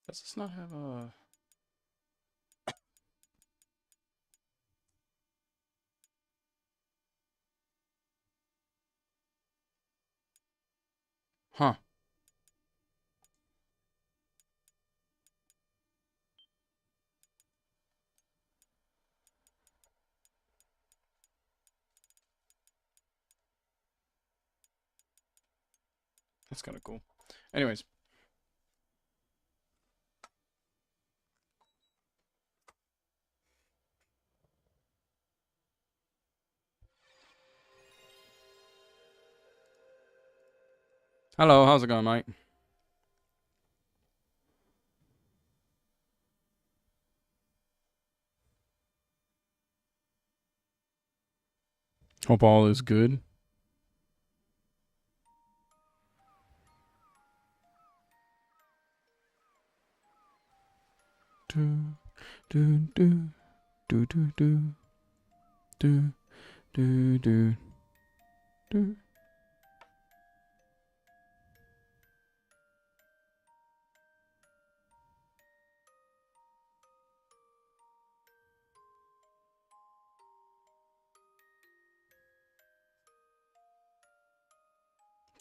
Does this not have a... Huh. That's kind of cool. Anyways. Hello, how's it going, mate? Hope all is good. Do do do do do do do do do do.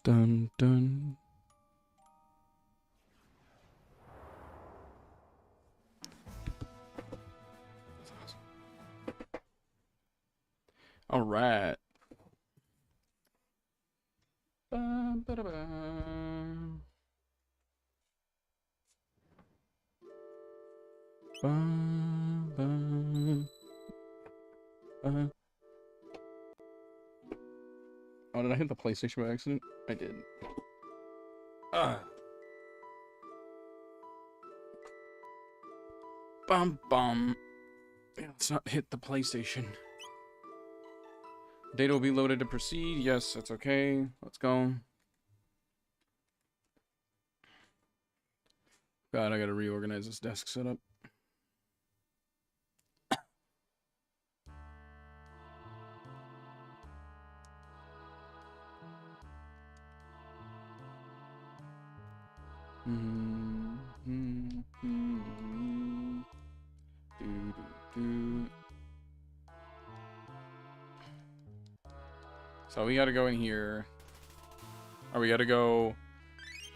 Dun dun. All right. Bum, ba, da, bum. Bum, bum. Oh, did I hit the PlayStation by accident? I did. Bum bum. Yeah, let's not hit the PlayStation. Data will be loaded to proceed. Yes, that's okay. Let's go. God, I gotta reorganize this desk setup. So we gotta go in here. Or we gotta go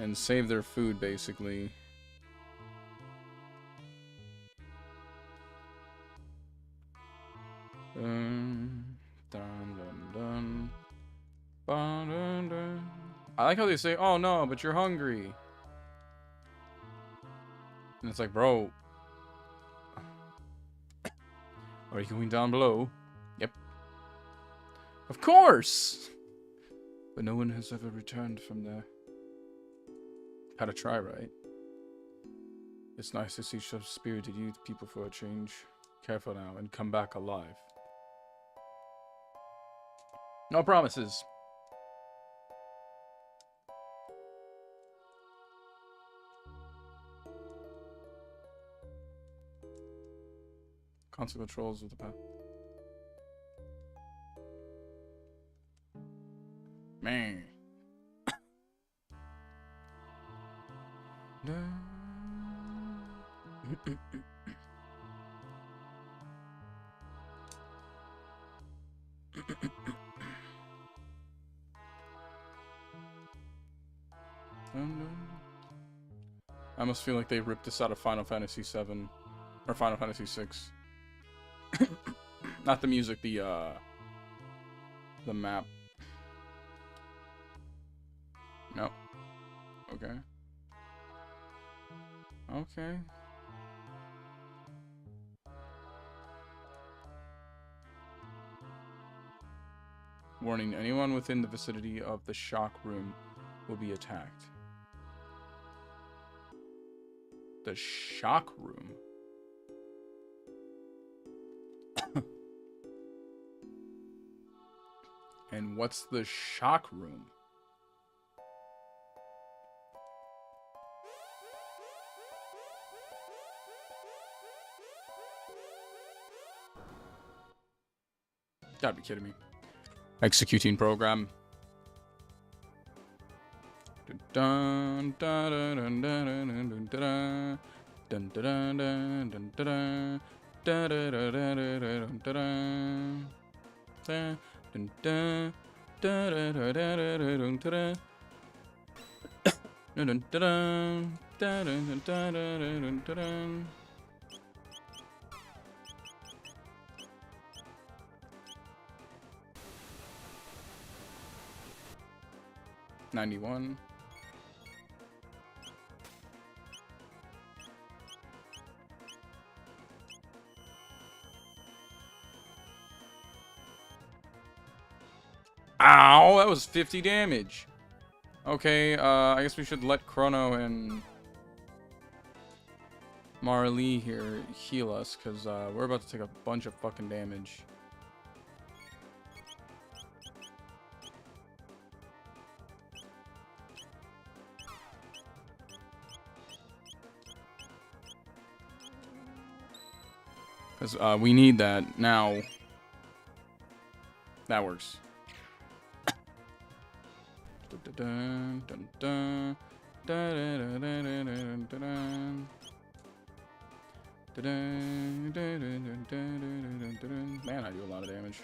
and save their food, basically. Dun, dun, dun. Dun, dun, dun. I like how they say, oh no, but you're hungry. And it's like, bro. Are you going down below? Yep. Of course! But no one has ever returned from there. Gotta try, right? It's nice to see such spirited youth people for a change. Careful now and come back alive. No promises. Console controls of the path. Man. I almost feel like they ripped this out of Final Fantasy VII or Final Fantasy VI. Not the music, the map. No. Okay. Okay. Warning, anyone within the vicinity of the shock room will be attacked. The shock room? And what's the shock room? Gotta be kidding me. Executing program. Dun, dun, dun, dun, dun, dun, dun, dun, Dun dun dun dun dun dun dun dun dun dun dun dun dun dun dun. 91. Ow, that was 50 damage. Okay, I guess we should let Chrono and Marley here heal us, because we're about to take a bunch of fucking damage. Because we need that now. That works. Dun, dun, dun, dun, dun, dun, dun, dun, dun. Man, I do a lot of damage.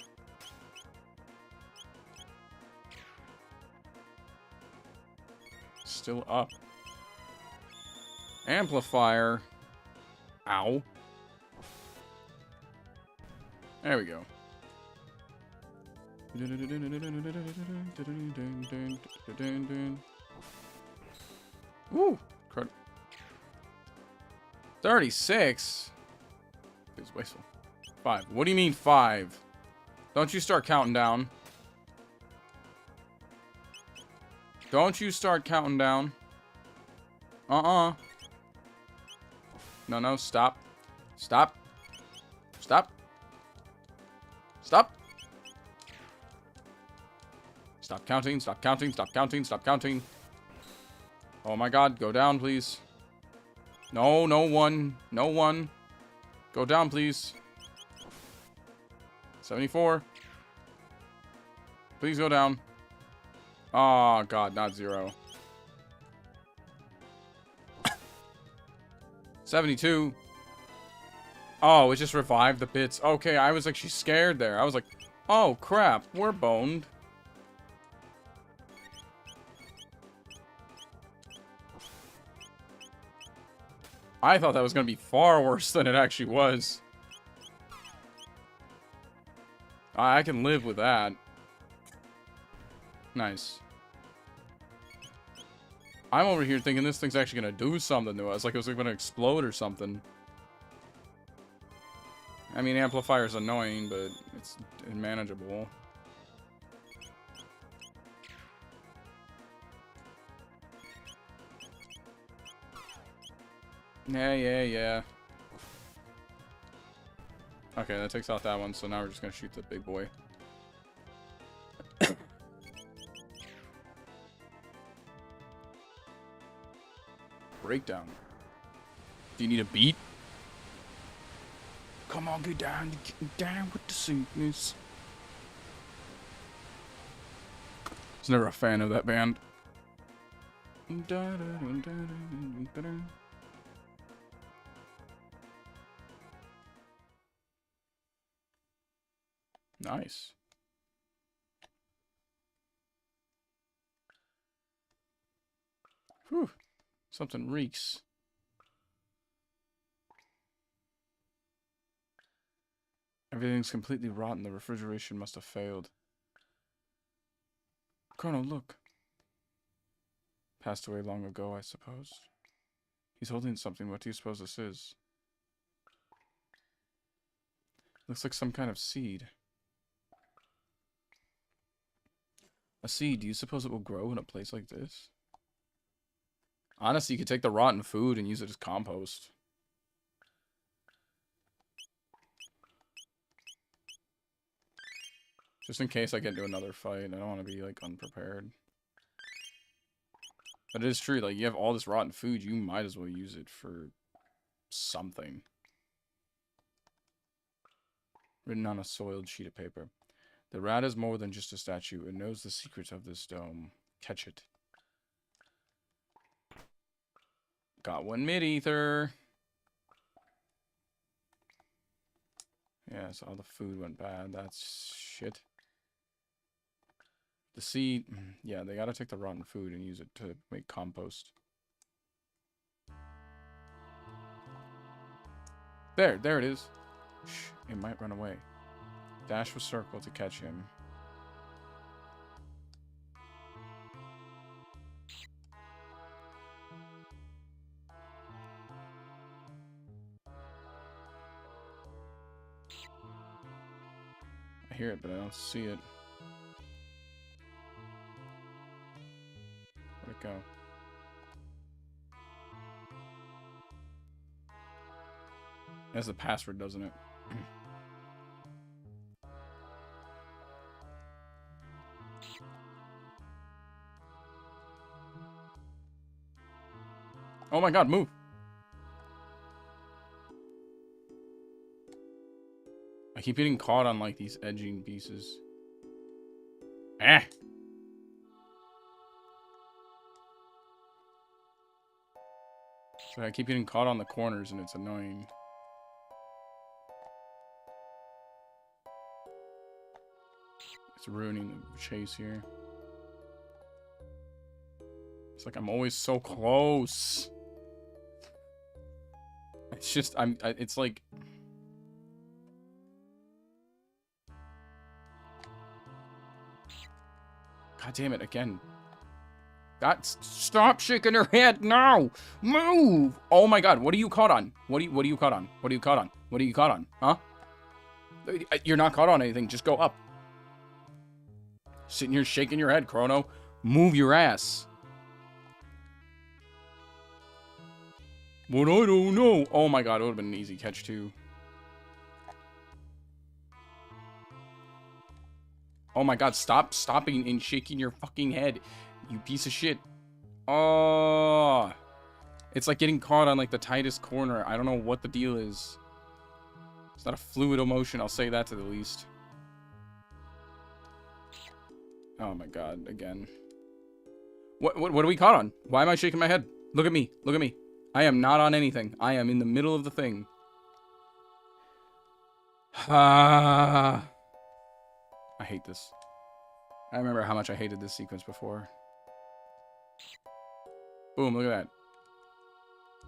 Still up. Amplifier. Ow. There we go. Woo! 36? It's wasteful. 5. What do you mean 5? Don't you start counting down. Don't you start counting down. No, stop. Stop. Stop. Stop. Stop counting, stop counting, stop counting, stop counting. Oh my god, go down, please. No, no one. No one. Go down, please. 74. Please go down. Oh god, not 0. 72. Oh, it just revived the bits. Okay, I was actually scared there. I was like, oh crap, we're boned. I thought that was going to be far worse than it actually was. I can live with that. Nice. I'm over here thinking this thing's actually going to do something to us. Like it was going to explode or something. I mean, Amplifier's annoying, but it's manageable. Yeah. Okay, that takes out that one, so now we're just gonna shoot the big boy. Breakdown. Do you need a beat? Come on, get down with the sickness. I was never a fan of that band. Nice. Whew. Something reeks. Everything's completely rotten. The refrigeration must have failed. Crono, look. Passed away long ago, I suppose. He's holding something. What do you suppose this is? Looks like some kind of seed. A seed, do you suppose it will grow in a place like this? Honestly, you could take the rotten food and use it as compost. Just in case I get into another fight. I don't want to be, like, unprepared. But it is true, like, you have all this rotten food, you might as well use it for something. Written on a soiled sheet of paper. The rat is more than just a statue. It knows the secrets of this dome. Catch it. Got one mid-ether. Yeah, so all the food went bad. That's shit. The seed... Yeah, they gotta take the rotten food and use it to make compost. There it is. Shh, it might run away. Dash with circle to catch him. I hear it, but I don't see it. Where'd it go? That's the password, doesn't it? Oh my god, move! I keep getting caught on, like, these edging pieces. Eh! So I keep getting caught on the corners and it's annoying. It's ruining the chase here. It's like I'm always so close. It's just, it's like... God damn it, again. Stop shaking your head now! Move! Oh my god, what are you caught on? What are you caught on? What are you caught on? What are you caught on? Huh? You're not caught on anything, just go up. Sitting here shaking your head, Chrono. Move your ass. But I don't know. Oh my god, it would have been an easy catch too. Oh my god, stop stopping and shaking your fucking head, you piece of shit. Oh, it's like getting caught on like the tightest corner. I don't know what the deal is. It's not a fluid emotion, I'll say that to the least. Oh my god, again. What are we caught on? Why am I shaking my head? Look at me, look at me. I am not on anything. I am in the middle of the thing. I hate this. I remember how much I hated this sequence before. Boom, look at that.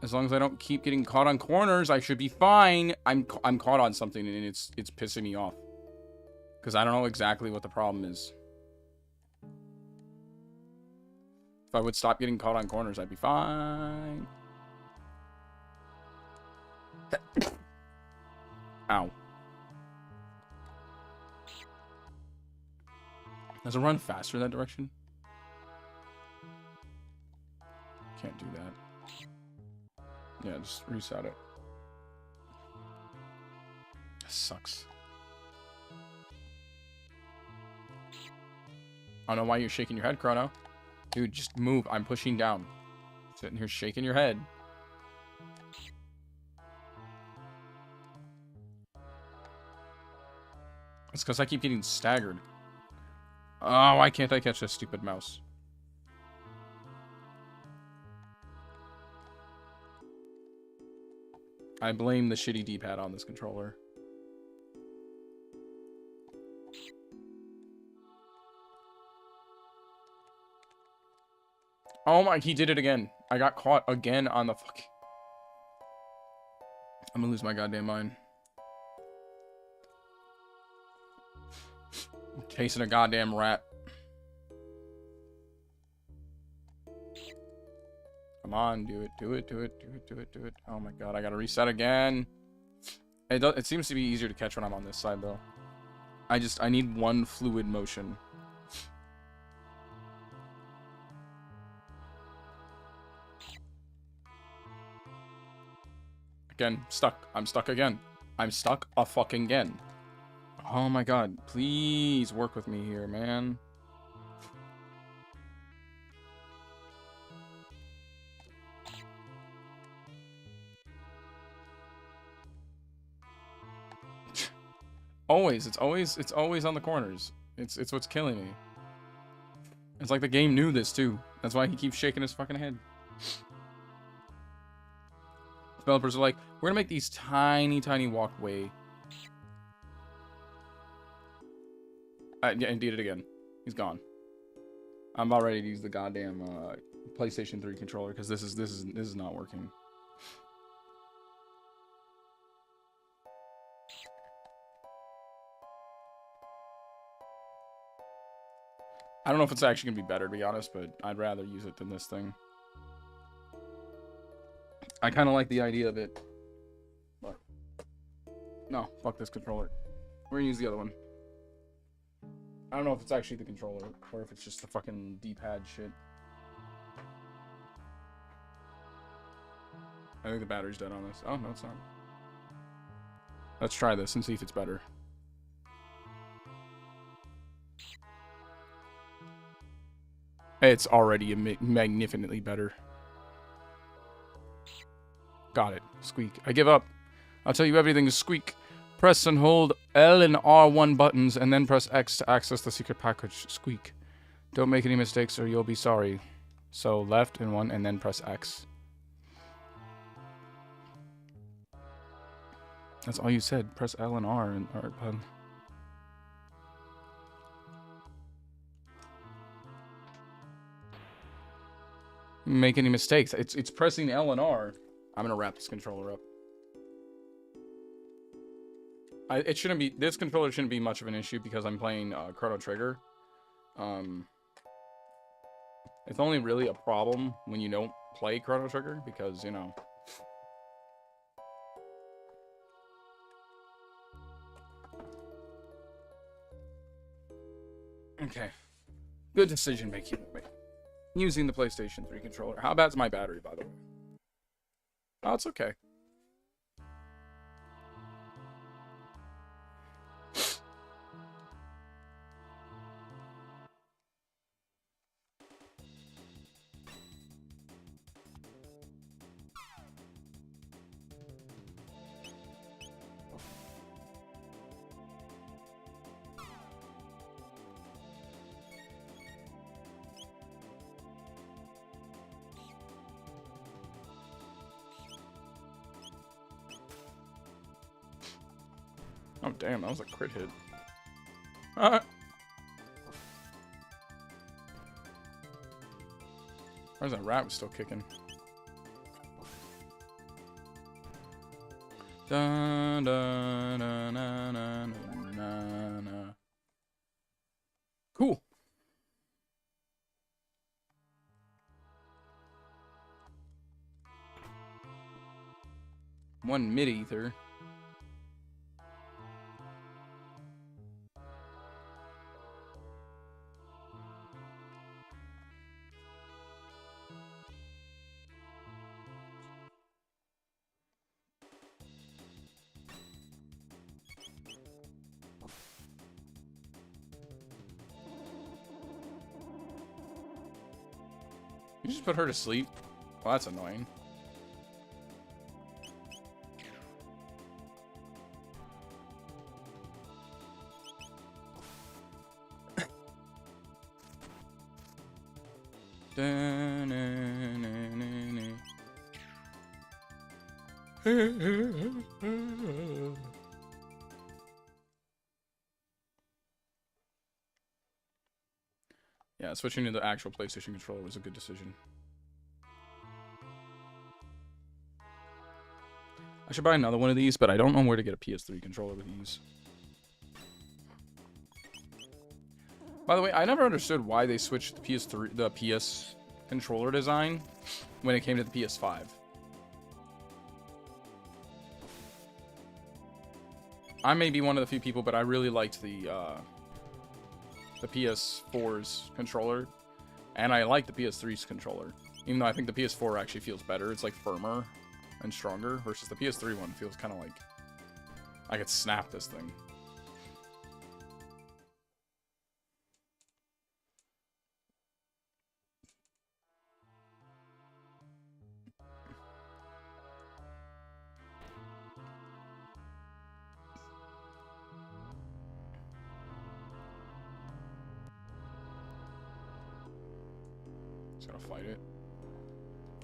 As long as I don't keep getting caught on corners, I should be fine. I'm caught on something and it's pissing me off. Because I don't know exactly what the problem is. If I would stop getting caught on corners, I'd be fine. Ow. Does it run faster that direction? Can't do that. Yeah, just reset it. That sucks. I don't know why you're shaking your head, Chrono. Dude, just move. I'm pushing down. Sitting here shaking your head. It's because I keep getting staggered. Oh, why can't I catch this stupid mouse? I blame the shitty D-pad on this controller. Oh my, he did it again. I got caught again on the fuck. I'm gonna lose my goddamn mind. I'm chasing a goddamn rat. Come on, do it, do it, do it, do it, do it, do it. Oh my god, I gotta reset again. It seems to be easier to catch when I'm on this side, though. I need one fluid motion. Again, stuck. I'm stuck again. I'm stuck a fucking again. Oh my god, please work with me here, man. Always, it's always on the corners. It's what's killing me. It's like the game knew this too. That's why he keeps shaking his fucking head. Developers are like, we're gonna make these tiny walkway Yeah, indeed it again. He's gone. I'm about ready to use the goddamn PlayStation 3 controller because this is not working. I don't know if it's actually gonna be better, to be honest, but I'd rather use it than this thing. I kind of like the idea of it. But no, fuck this controller. We're gonna use the other one. I don't know if it's actually the controller or if it's just the fucking D-pad shit. I think the battery's dead on this. Oh, no, it's not. Let's try this and see if it's better. It's already magnificently better. Got it. Squeak. I give up. I'll tell you everything is squeak. Press and hold L and R1 buttons and then press X to access the secret package. Squeak. Don't make any mistakes or you'll be sorry. So left and one and then press X. That's all you said. Press L and R and R button. Make any mistakes. It's pressing L and R. I'm gonna wrap this controller up. It shouldn't be. This controller shouldn't be much of an issue because I'm playing Chrono Trigger. It's only really a problem when you don't play Chrono Trigger because, you know. Okay. Good decision making. Using the PlayStation 3 controller. How bad's my battery, by the way? Oh, it's okay. Oh, damn, that was a crit hit. Where's that rat was still kicking? Da, da, na, na, na, na, na. Cool. One mid-ether. You just put her to sleep? Well, that's annoying. Yeah, switching to the actual PlayStation controller was a good decision. I should buy another one of these, but I don't know where to get a PS3 controller with these. By the way, I never understood why they switched the PS controller design when it came to the PS5. I may be one of the few people, but I really liked the PS4's controller, and I like the PS3's controller. Even though I think the PS4 actually feels better. It's like firmer and stronger, versus the PS3 one feels kind of like I could snap this thing. Just gotta fight it.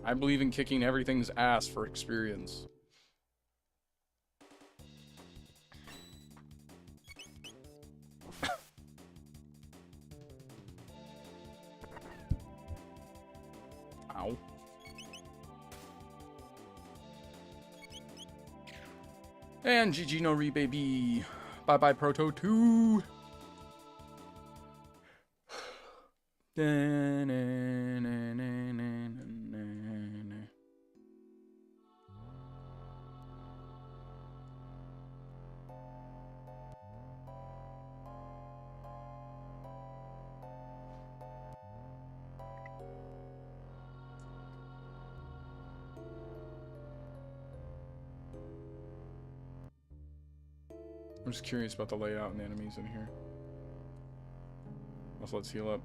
I believe in kicking everything's ass for experience. Ow. And GG no re baby. Bye bye Proto 2. I'm just curious about the layout and the enemies in here. Also, let's heal up.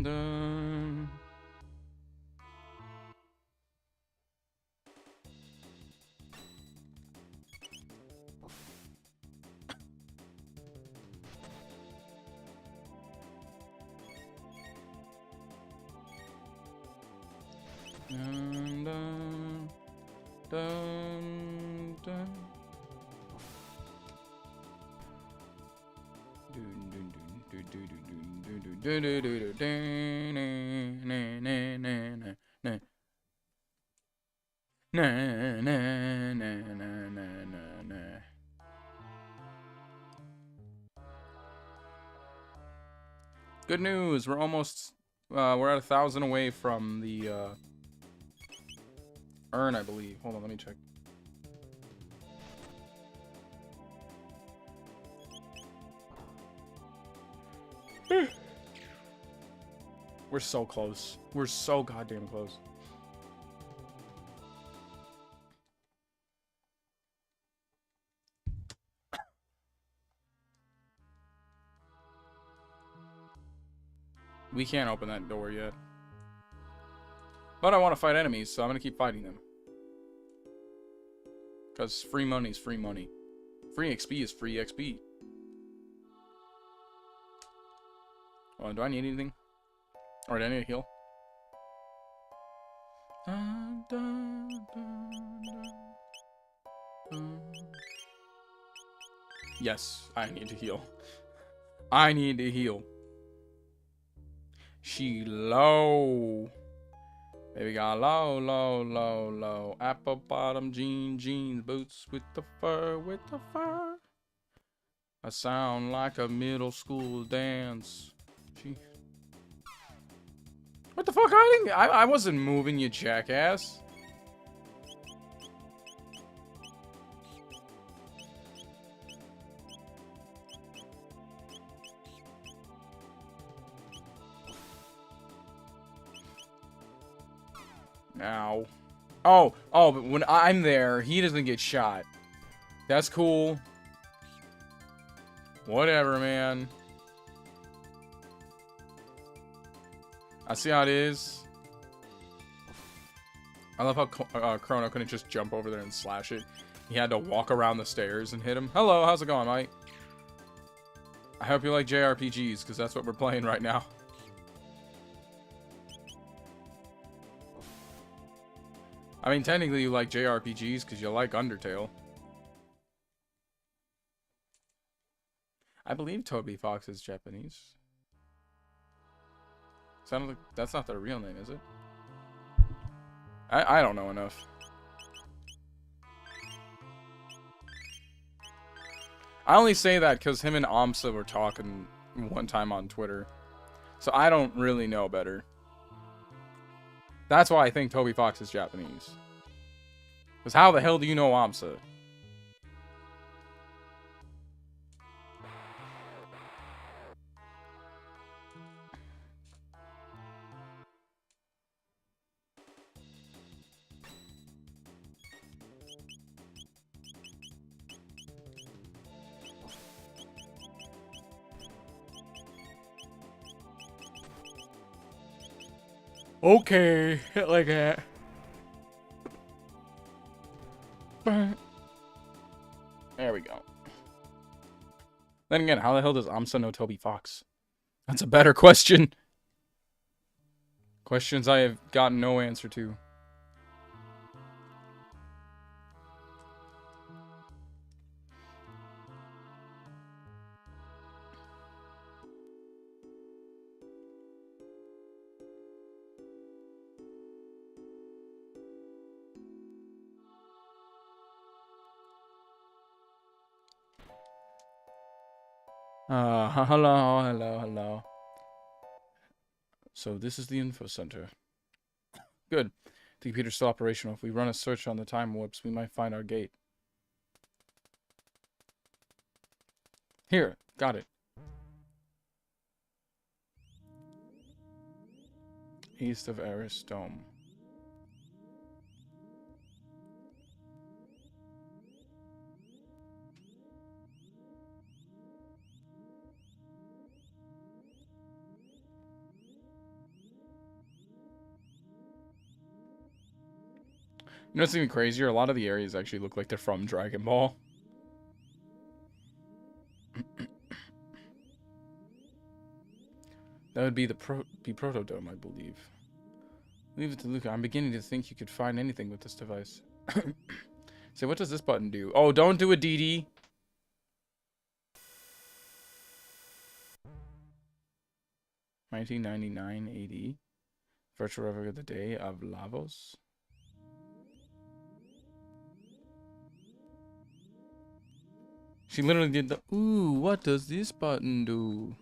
Done. Dun, dun, dun, dun. Good news, we're almost we're at 1,000 away from the urn, I believe. Hold on, let me check. We're so close. We're so goddamn close. We can't open that door yet. But I want to fight enemies, so I'm going to keep fighting them. Because free money is free money. Free XP is free XP. Oh, do I need anything? Or do I need a heal? Dun, dun, dun, dun. Yes, I need to heal. I need to heal. She low. Baby got low, low, low, low. Apple bottom jeans, boots with the fur, I sound like a middle school dance. She. What the fuck? I wasn't moving, you jackass. Ow. Oh, but when I'm there, he doesn't get shot. That's cool. Whatever, man. I see how it is. I love how Crono couldn't just jump over there and slash it. He had to walk around the stairs and hit him. Hello, how's it going, Mike? I hope you like JRPGs, because that's what we're playing right now. I mean, technically you like JRPGs because you like Undertale. I believe Toby Fox is Japanese. Sounds like that's not their real name, is it? I don't know enough. I only say that because him and Amsa were talking one time on Twitter. So I don't really know better. That's why I think Toby Fox is Japanese. Because how the hell do you know AMSA? Okay, hit like that. There we go. Then again, how the hell does AMSA know Toby Fox? That's a better question. Questions I have gotten no answer to. Hello. So this is the info center. Good. The computer's still operational. If we run a search on the time warps, we might find our gate. Here, got it. East of Eris Dome. You know what's even crazier? A lot of the areas actually look like they're from Dragon Ball. That would be the Protodome, I believe. Leave it to Luca. I'm beginning to think you could find anything with this device. So what does this button do? Oh, don't do a DD. $19.99 AD. Virtual replica of the day of Lavos. She literally did the, ooh, what does this button do?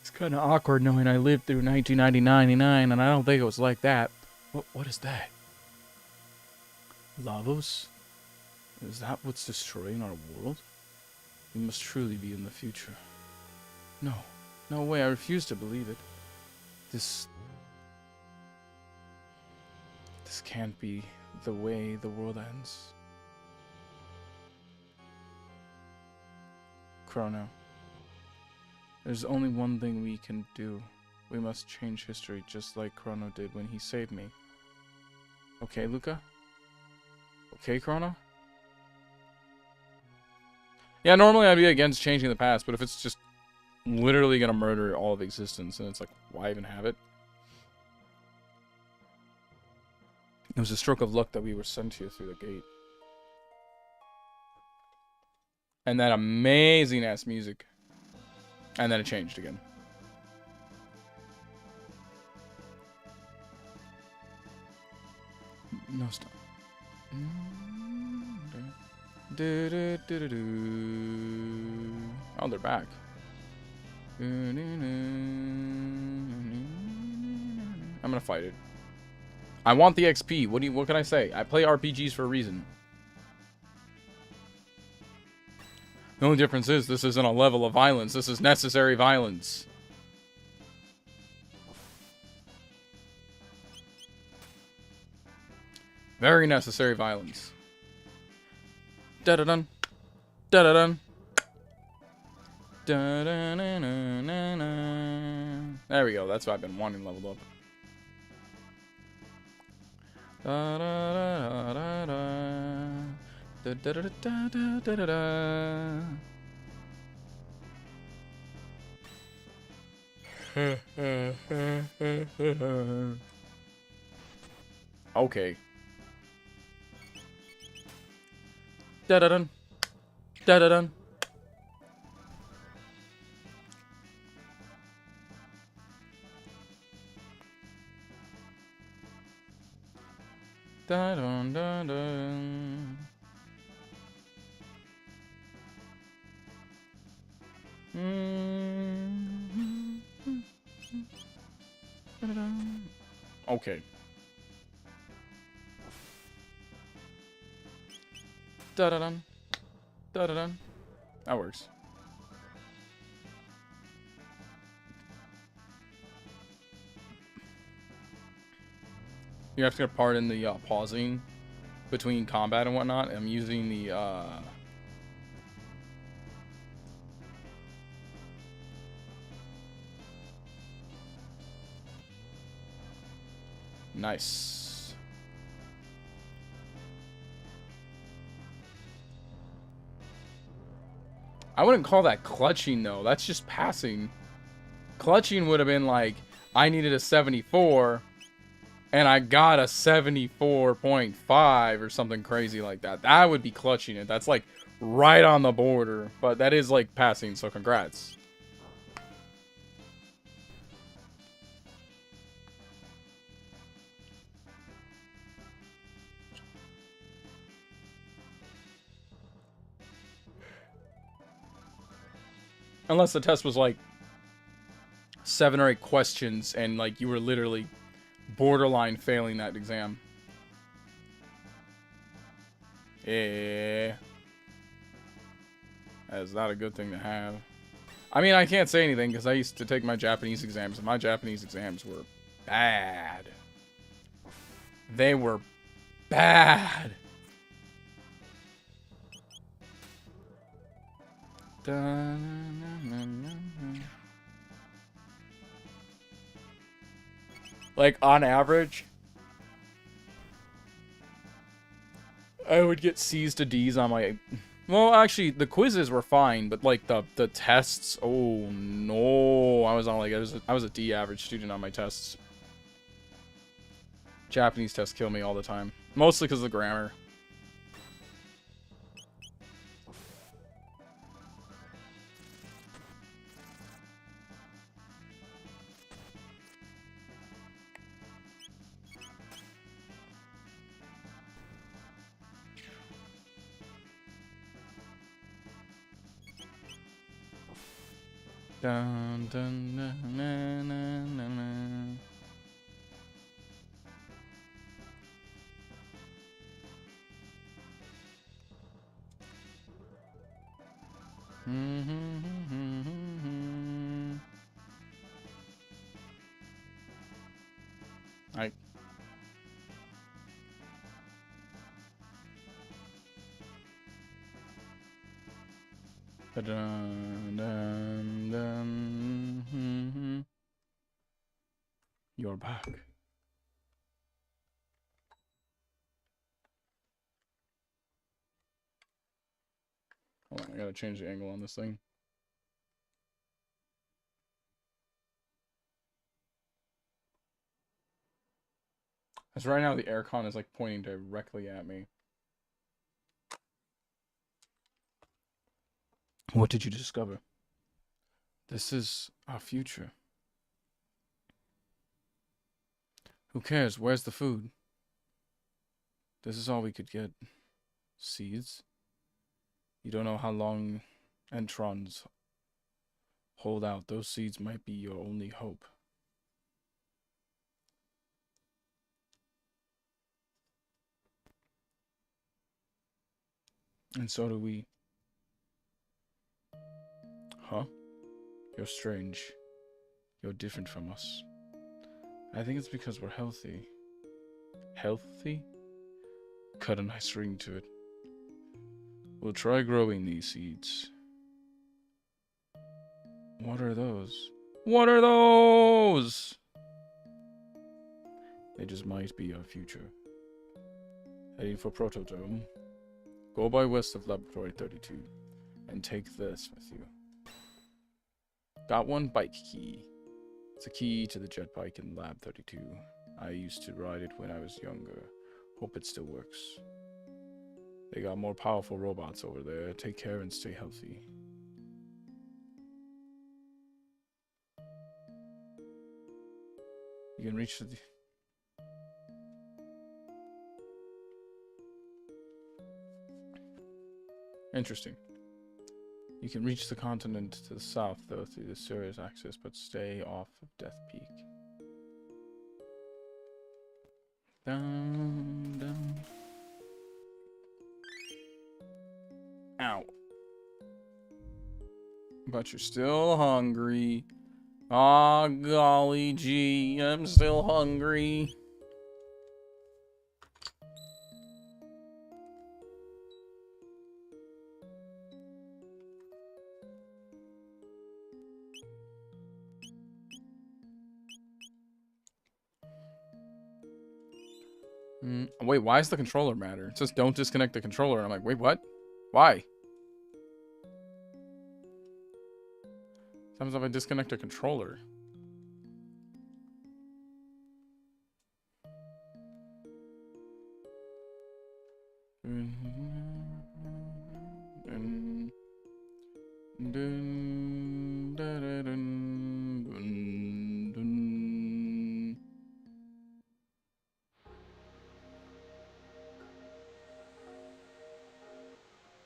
It's kind of awkward knowing I lived through 1999, and I don't think it was like that. What is that? Lavos? Is that what's destroying our world? We must truly be in the future. No. No way, I refuse to believe it. This can't be the way the world ends. Crono. There's only one thing we can do. We must change history just like Crono did when he saved me. Okay, Luca? Okay, Crono? Yeah, normally I'd be against changing the past, but if it's just literally gonna murder all of existence, then it's like, why even have it? It was a stroke of luck that we were sent here through the gate. And that amazing ass music. And then it changed again. No, stop. Oh, they're back. I'm gonna fight it. I want the XP. What can I say? I play RPGs for a reason. The only difference is this isn't a level of violence. This is necessary violence. Very necessary violence. Da-da-dun. Da-da-dun. Da-da-na-na-na-na. There we go. That's what I've been wanting leveled up. Da-da-da-da-da-da. Da, da, da, da, da, da, da, da. Okay. Da da dun. Da da dun. Da dun dun dun. Okay. Da da dun. Da da dun. That works. You have to pardon the pausing between combat and whatnot. I'm using the nice. I wouldn't call that clutching though. That's just passing. Clutching would have been like I needed a 74 and I got a 74.5 or something crazy like that. That would be clutching it. That's like right on the border, but that is like passing, so congrats. Unless the test was like 7 or 8 questions and like you were literally borderline failing that exam. Yeah. That is not a good thing to have. I mean, I can't say anything because I used to take my Japanese exams, and my Japanese exams were bad. They were bad. Like, on average, I would get C's to D's on my... Well, actually, the quizzes were fine, but, like, the tests... Oh, no. I was on, like... I was a D average student on my tests. Japanese tests kill me all the time. Mostly because of the grammar. Dun, dun, na, na, na, na, na. I... Dun, dun, dun, You're back. Hold on, I gotta change the angle on this thing. Because right now the aircon is like pointing directly at me. What did you discover? This is our future. Who cares? Where's the food? This is all we could get. Seeds? You don't know how long Entrons hold out. Those seeds might be your only hope. And so do we. Huh? You're strange. You're different from us. I think it's because we're healthy. Healthy? Cut a nice ring to it. We'll try growing these seeds. What are those? What are those? They just might be our future. Heading for Protodome. Go by west of Laboratory 32 and take this with you. Got one bike key. It's a key to the jet bike in Lab 32. I used to ride it when I was younger. Hope it still works. They got more powerful robots over there. Take care and stay healthy. You can reach the... Interesting. You can reach the continent to the south, though, through the Sirius axis, but stay off of Death Peak. Dun, dun. Ow. But you're still hungry. Aw, golly gee, I'm still hungry. Wait, why does the controller matter? It says don't disconnect the controller, and I'm like, wait, what? Why? Sometimes if I disconnect a controller.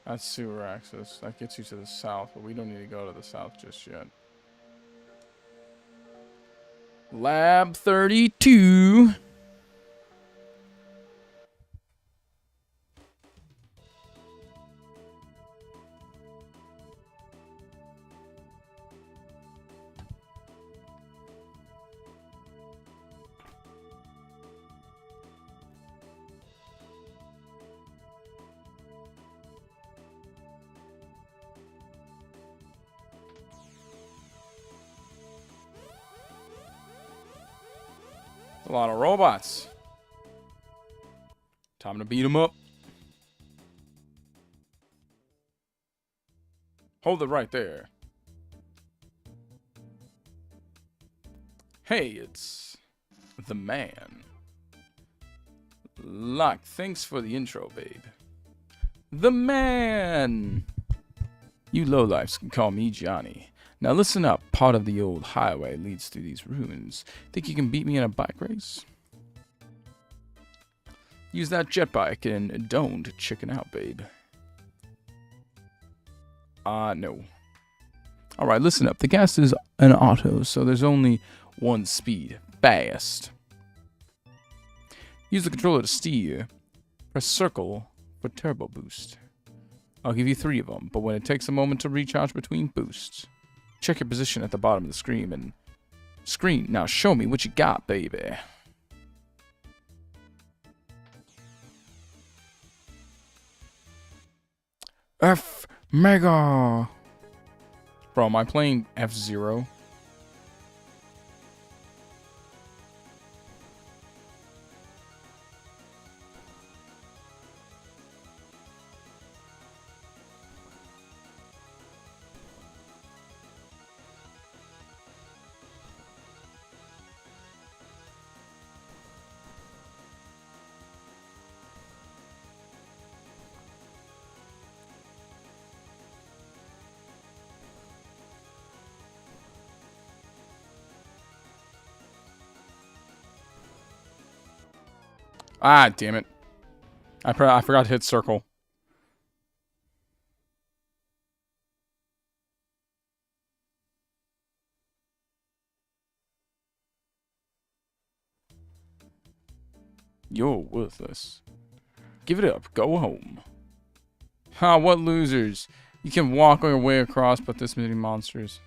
That's sewer access. That gets you to the south, but we don't need to go to the south just yet. Lab 32. A lot of robots. Time to beat them up. Hold it right there. Hey, it's the man. Locke, thanks for the intro, babe. The man! You lowlifes can call me Johnny. Now listen up, part of the old highway leads through these ruins. Think you can beat me in a bike race? Use that jet bike and don't chicken out, babe. No. Alright, listen up. The gas is an auto, so there's only one speed. Fast. Use the controller to steer. Press circle for turbo boost. I'll give you 3 of them, but when it takes a moment to recharge between boosts, check your position at the bottom of the screen and... Now show me what you got, baby. F Mega! Bro, am I playing F-Zero? Ah, damn it. I forgot to hit circle. You're worthless. Give it up. Go home. Ha, what losers. You can walk your way across, but this many monsters.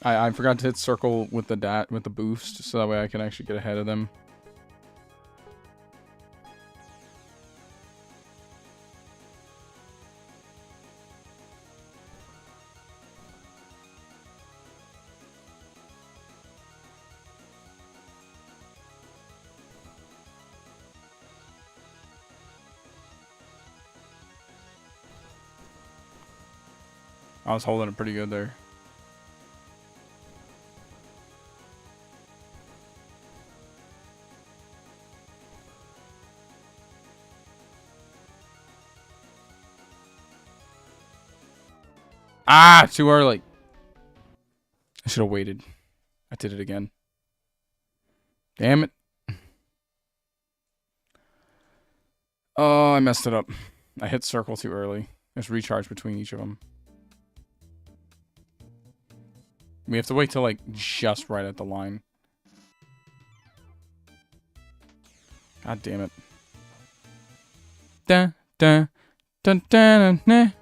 I forgot to hit circle with the boost, so that way I can actually get ahead of them. I was holding it pretty good there. Ah, too early. I should have waited. I did it again. Damn it. Oh, I messed it up. I hit circle too early. There's recharge between each of them. We have to wait till, like, just right at the line. God damn it. Dun, dun, dun, dun, dun, dun.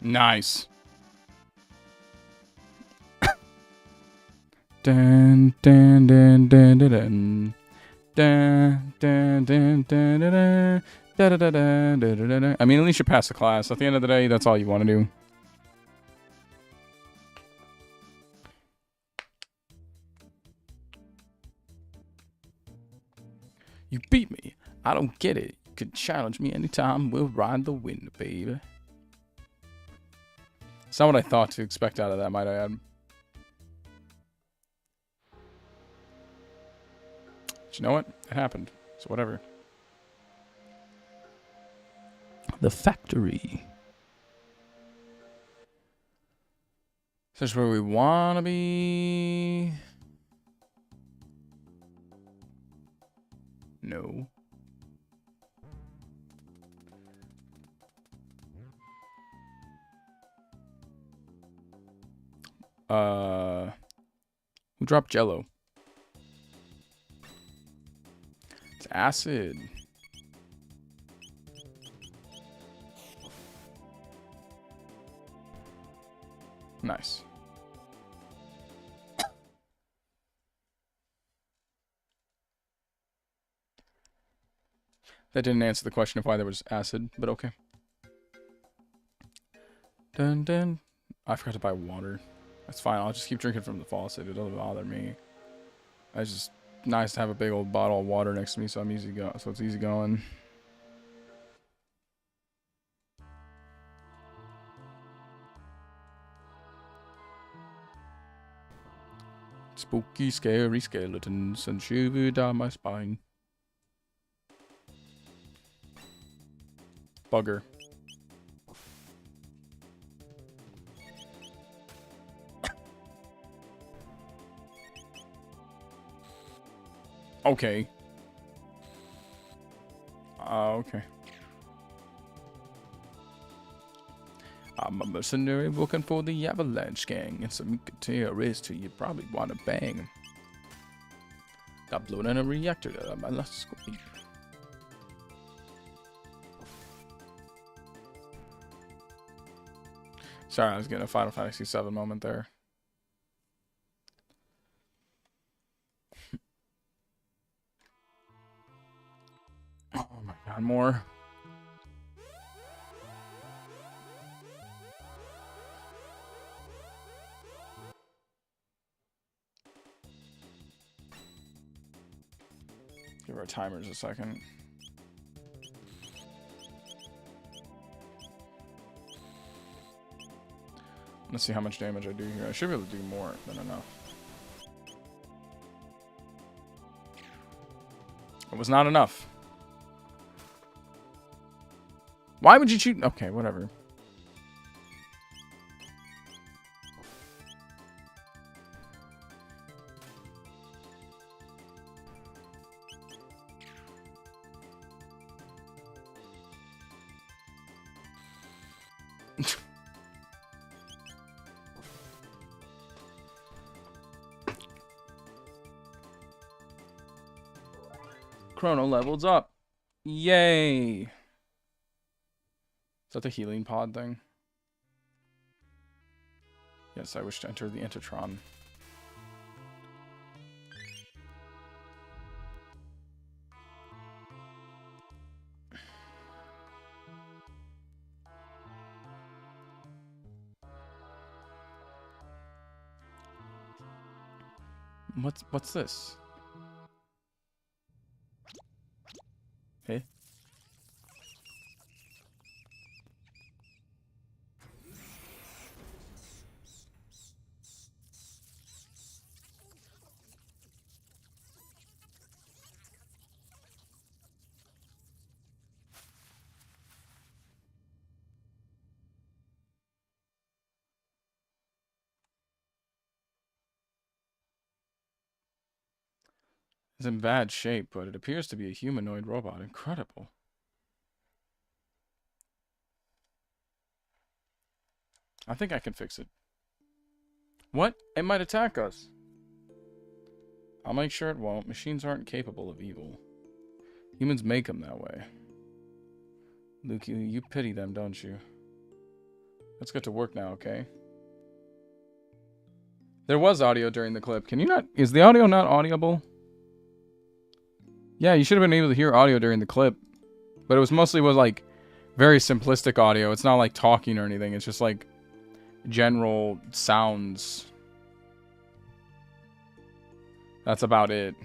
Nice. Dun, dun, dun, dun, dun, dun. Dun, dun, dun, dun, dun, dun. Da, da, da, da, da, da, da. I mean, at least you pass the class. At the end of the day, that's all you want to do. You beat me. I don't get it. You can challenge me anytime. We'll ride the wind, baby. It's not what I thought to expect out of that, might I add. But you know what? It happened. So whatever. The factory. Is this where we want to be? No. Who dropped Jello? It's acid. Nice. That didn't answer the question of why there was acid, but okay. Dun dun. I forgot to buy water. That's fine. I'll just keep drinking from the faucet. It doesn't bother me. It's just nice to have a big old bottle of water next to me, so I'm easy go. So it's easy going. Spooky, scary skeletons and shivered down my spine. Bugger. Okay. Okay. I'm a mercenary working for the Avalanche Gang, and some terrorists who you probably want to bang. Got blown in a reactor at my last school. Sorry, I was getting a Final Fantasy VII moment there. Oh my god, more. Give our timers a second. Let's see how much damage I do here. I should be able to do more than enough. It was not enough. Why would you shoot? Okay, whatever. Chrono levels up. Yay! Is that the healing pod thing? Yes, I wish to enter the Entertron. What's this? Hey? It's in bad shape, but it appears to be a humanoid robot. Incredible. I think I can fix it. What? It might attack us. I'll make sure it won't. Machines aren't capable of evil. Humans make them that way. Luke, you pity them, don't you? Let's get to work now, okay? There was audio during the clip. Can you not... Is the audio not audible? Yeah, you should have been able to hear audio during the clip. But it was mostly like very simplistic audio. It's not like talking or anything. It's just like general sounds. That's about it.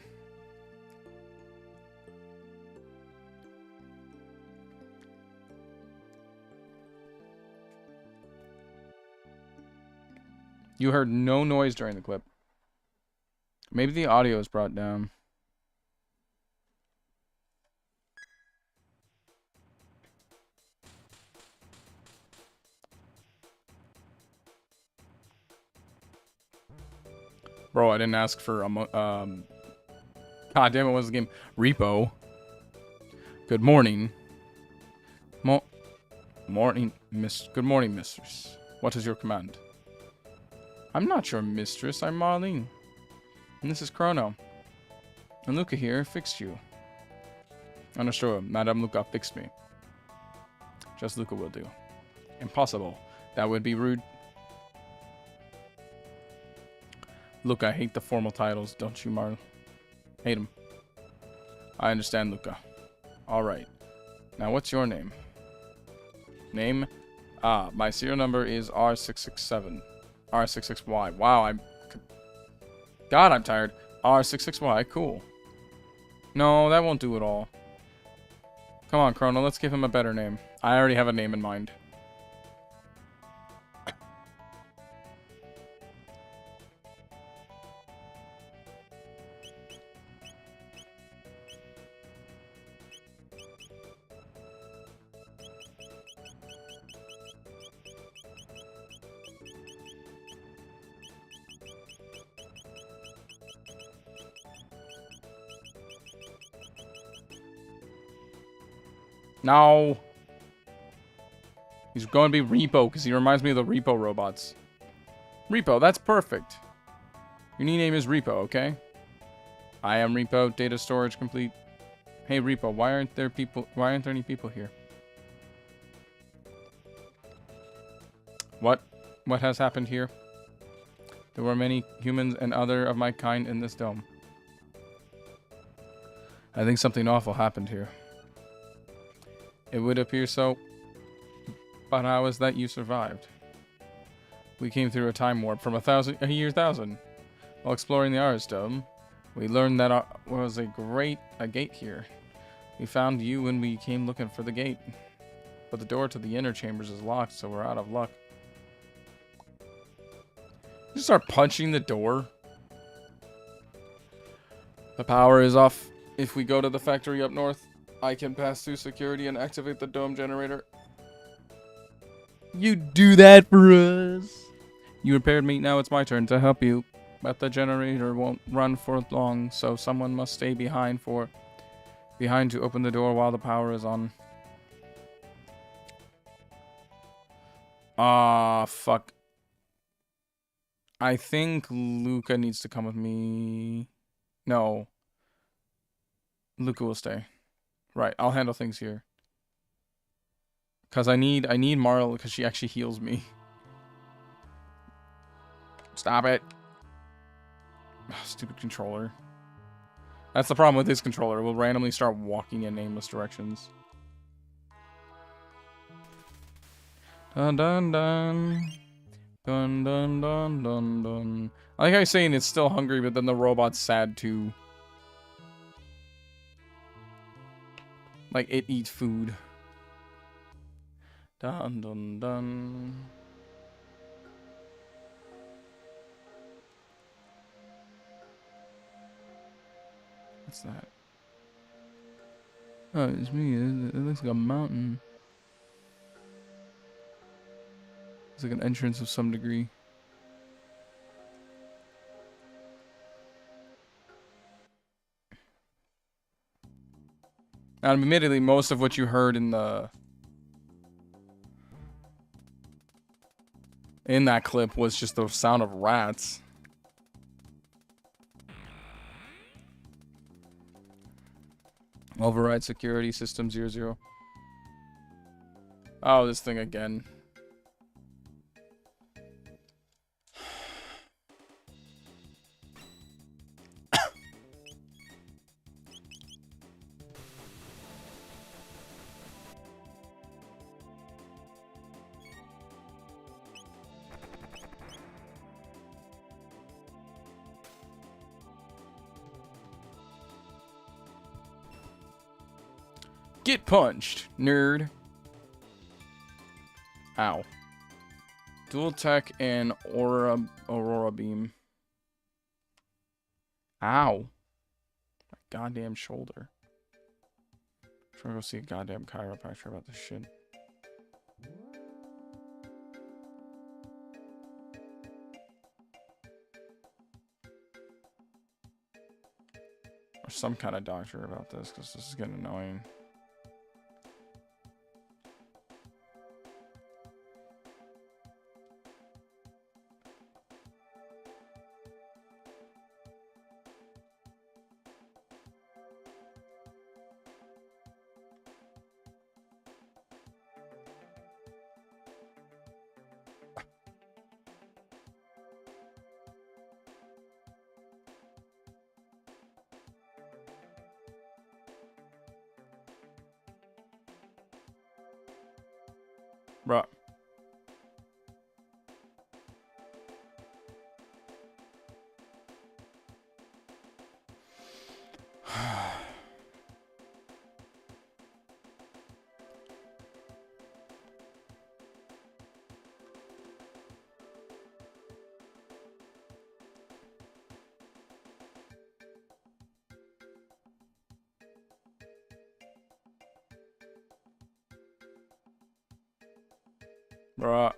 You heard no noise during the clip. Maybe the audio is brought down. Bro, I didn't ask for God damn it, what's the game? Repo. Good morning. Morning, miss. Good morning, mistress. What is your command? I'm not your mistress. I'm Marlene. And this is Crono. And Luca here fixed you. Understood. Madame Luca fixed me. Just Luca will do. Impossible. That would be rude. Luca, I hate the formal titles, don't you, Marl? Hate them. I understand, Luca. Alright. Now, what's your name? Name? My serial number is R667. R66Y. Wow, God, I'm tired. R66Y, cool. No, that won't do it all. Come on, Crono, let's give him a better name. I already have a name in mind. No. He's going to be Repo because he reminds me of the Repo robots. Repo, that's perfect. Your new name is Repo, okay? I am Repo. Data storage complete. Hey Repo, why aren't there any people here? What has happened here? There were many humans and other of my kind in this dome. I think something awful happened here. It would appear so, but how is that you survived? We came through a time warp from a year thousand. While exploring the Aris Dome, we learned that there was a gate here. We found you when we came looking for the gate. But the door to the inner chambers is locked, so we're out of luck. You start punching the door. The power is off. If we go to the factory up north, I can pass through security and activate the dome generator. You do that for us. You repaired me, now it's my turn to help you. But the generator won't run for long, so someone must stay behind to open the door while the power is on. Ah, fuck. I think Luca needs to come with me. No. Luca will stay. Right, I'll handle things here. Cause I need Marl because she actually heals me. Stop it. Ugh, stupid controller. That's the problem with this controller. It will randomly start walking in aimless directions. Dun dun dun. Dun dun dun dun dun. I like how he's saying it's still hungry, but then the robot's sad too. Like it eats food. Dun dun dun. What's that? Oh, it's me. It looks like a mountain. It's like an entrance of some degree. And admittedly, most of what you heard in that clip was just the sound of rats. Override security system 00. Oh, this thing again. Get punched, nerd. Ow. Dual tech and Aurora beam. Ow. My goddamn shoulder. I'm trying to go see a goddamn chiropractor about this shit. Or some kind of doctor about this, because this is getting annoying. Bruh. Bruh.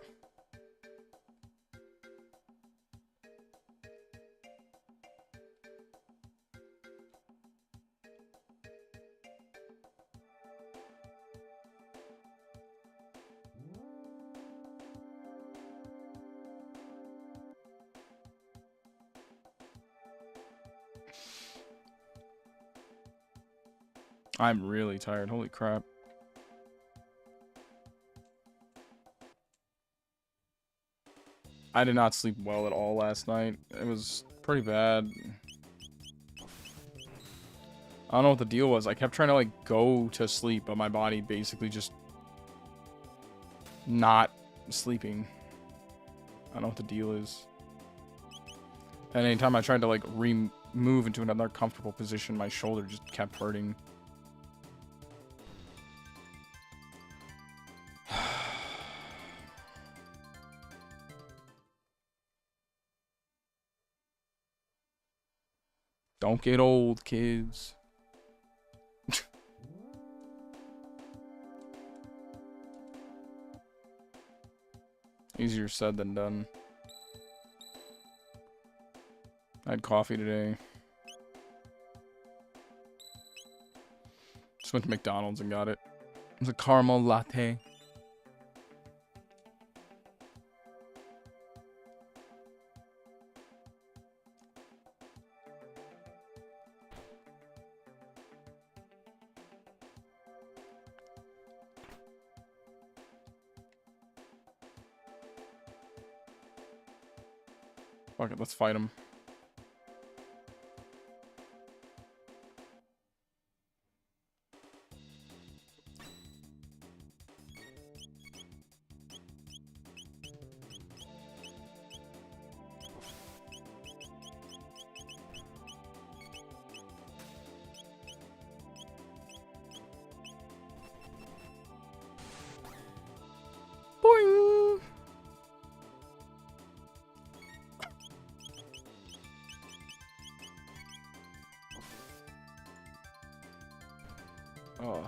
I'm really tired. Holy crap. I did not sleep well at all last night. It was pretty bad. I don't know what the deal was. I kept trying to like go to sleep, but my body basically just not sleeping. I don't know what the deal is. And anytime I tried to like move into another comfortable position, my shoulder just kept hurting. Don't get old, kids. Easier said than done. I had coffee today. Just went to McDonald's and got it. It was a caramel latte. Fuck it, let's fight him. Boing! Oh.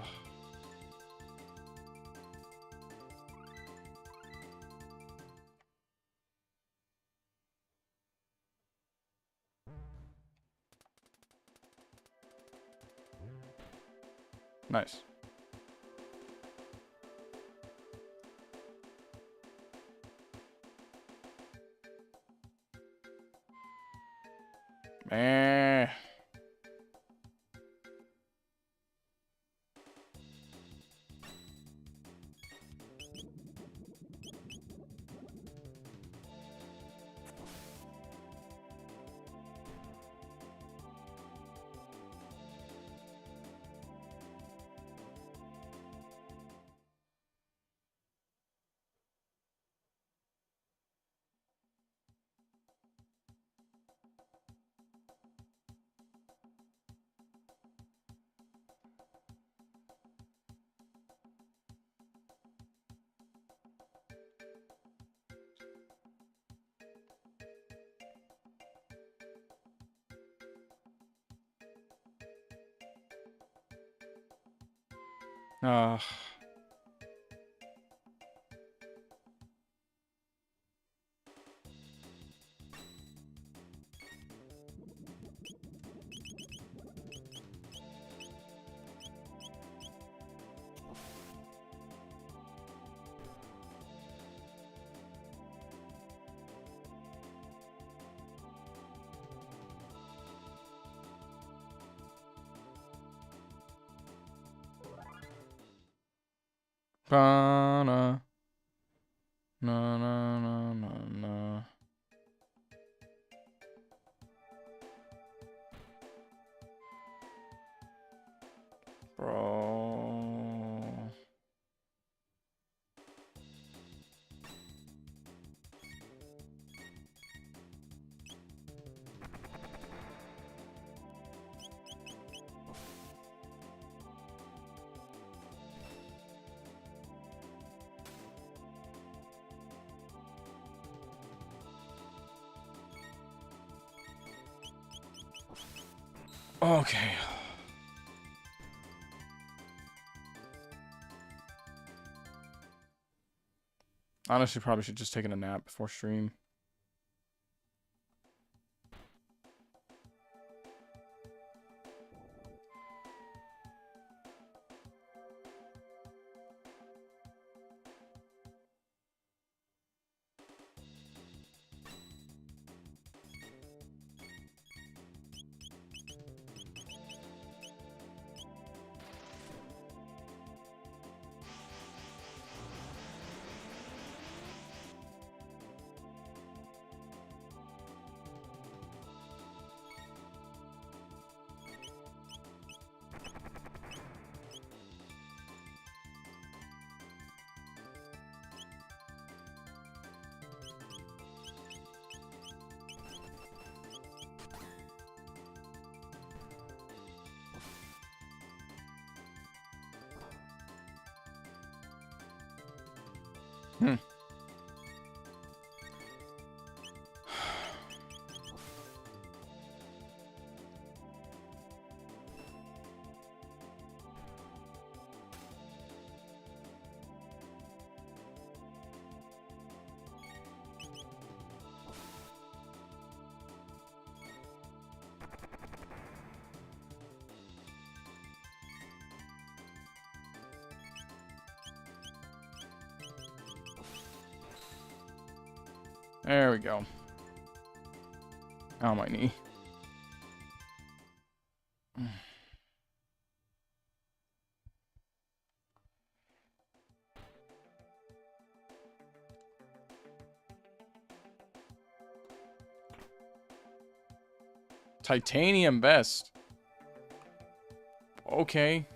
Nice. Meh. Ugh. Ba-na. Na na na na na. Bro. Okay. Honestly, probably should just take a nap before stream. Hmm. There we go. Ow, my knee. Titanium vest. Okay.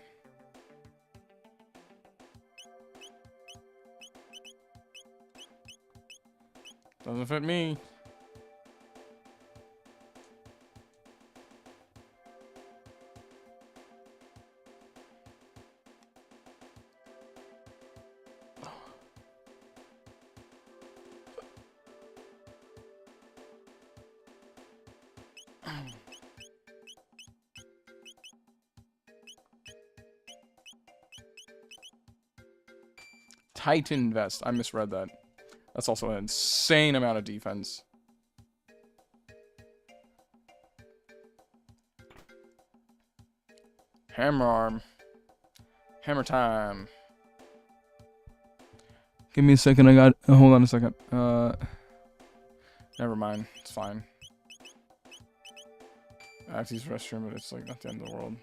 Doesn't fit me. Titan vest. I misread that. That's also an insane amount of defense. Hammer arm. Hammer time. Give me a second. I got. Hold on a second. Never mind. It's fine. I have to use the restroom, but it's like not the end of the world.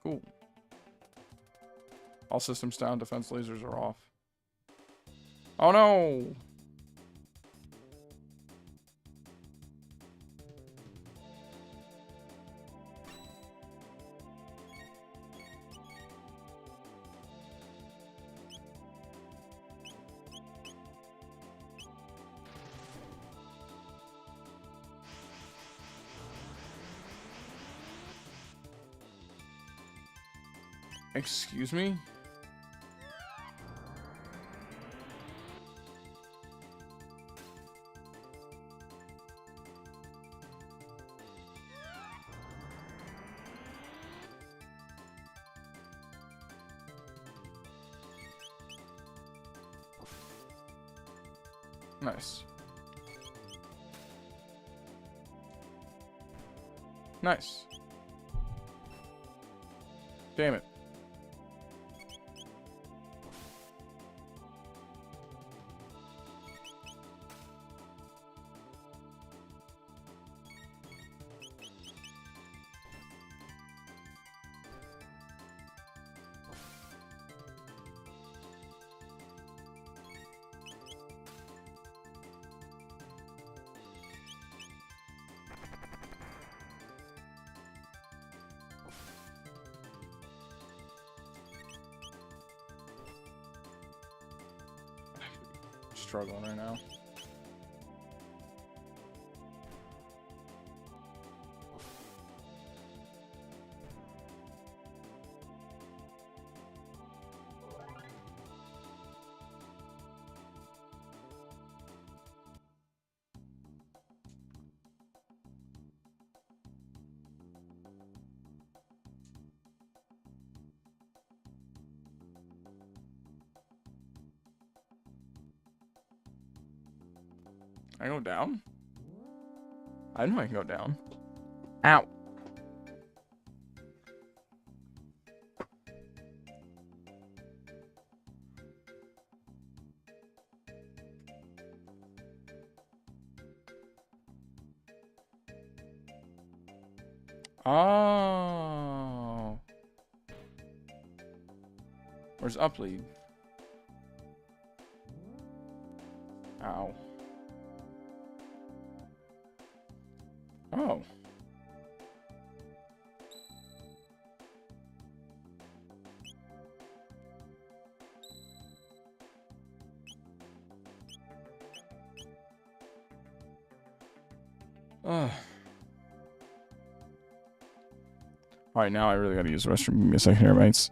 Cool. All systems down. Defense lasers are off. Oh no! Excuse me? Nice. Nice. Damn it. Struggling right now. I go down? I know I can go down. Ow. Oh. Where's up lead? Ow. Oh. Ugh. Alright, now I really gotta use the restroom. Give me a second here, mates.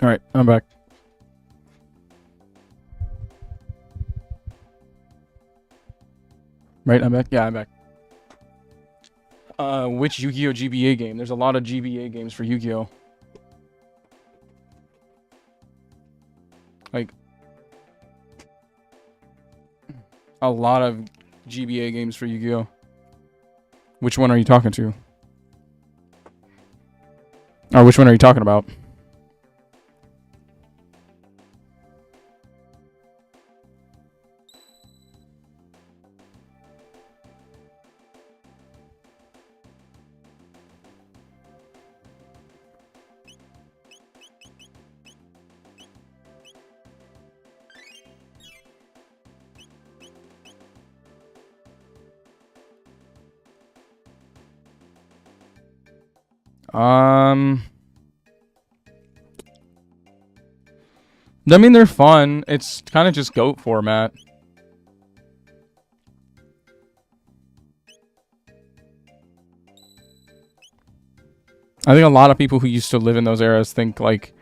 All right, I'm back. Right, I'm back. Yeah, I'm back. Which Yu-Gi-Oh GBA game? There's a lot of GBA games for Yu-Gi-Oh. Like, a lot of GBA games for Yu-Gi-Oh. Which one are you talking to? Or which one are you talking about? I mean, they're fun. It's kind of just GOAT format. I think a lot of people who used to live in those eras think, like,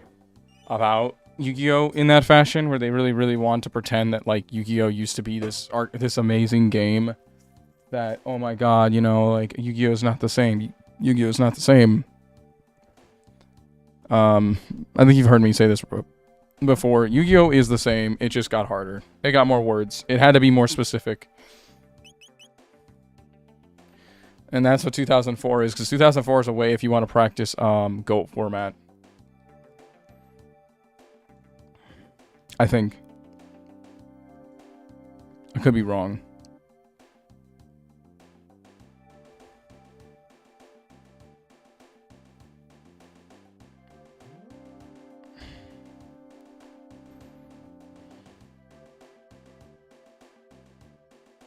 about Yu-Gi-Oh! In that fashion, where they really, really want to pretend that, like, Yu-Gi-Oh! Used to be this amazing game. That, oh my god, you know, like, Yu-Gi-Oh! Is not the same. Yu-Gi-Oh! Is not the same. I think you've heard me say this before. Yu-Gi-Oh! Is the same. It just got harder. It got more words. It had to be more specific. And that's what 2004 is, because 2004 is a way if you want to practice GOAT format. I think. I could be wrong.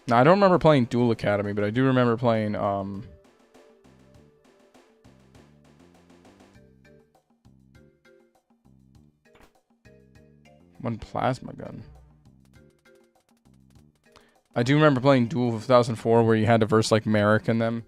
Now, I don't remember playing Duel Academy, but I do remember playing, one plasma gun. I do remember playing Duel of 2004, where you had to verse, like, Merrick and them.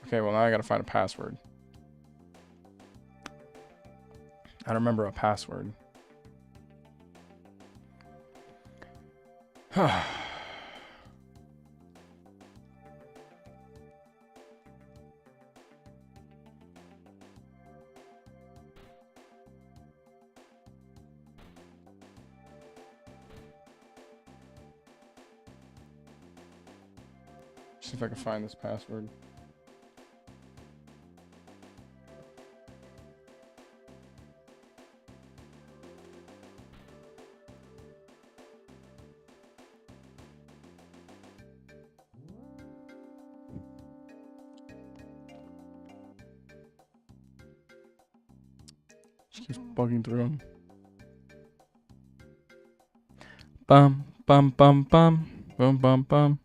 Okay, well, now I gotta find a password. I don't remember a password. See if I can find this password. Just keeps bugging through them. Bum, bum, bum, bum. Bum, bum, bum.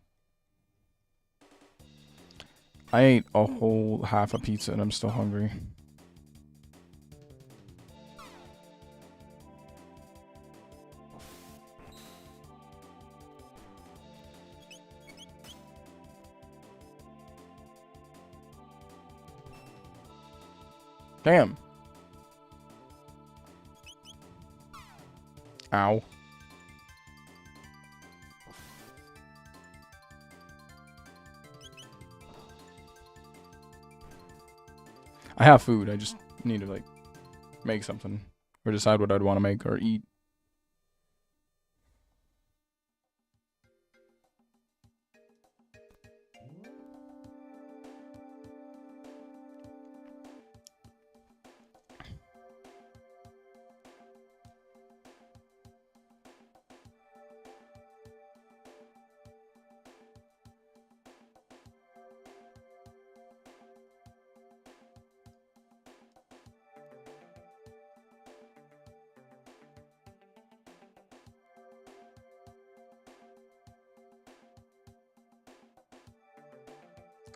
I ate a whole half a pizza and I'm still hungry. Damn. Ow. I have food. I just need to, like, make something. Or decide what I'd want to make or eat.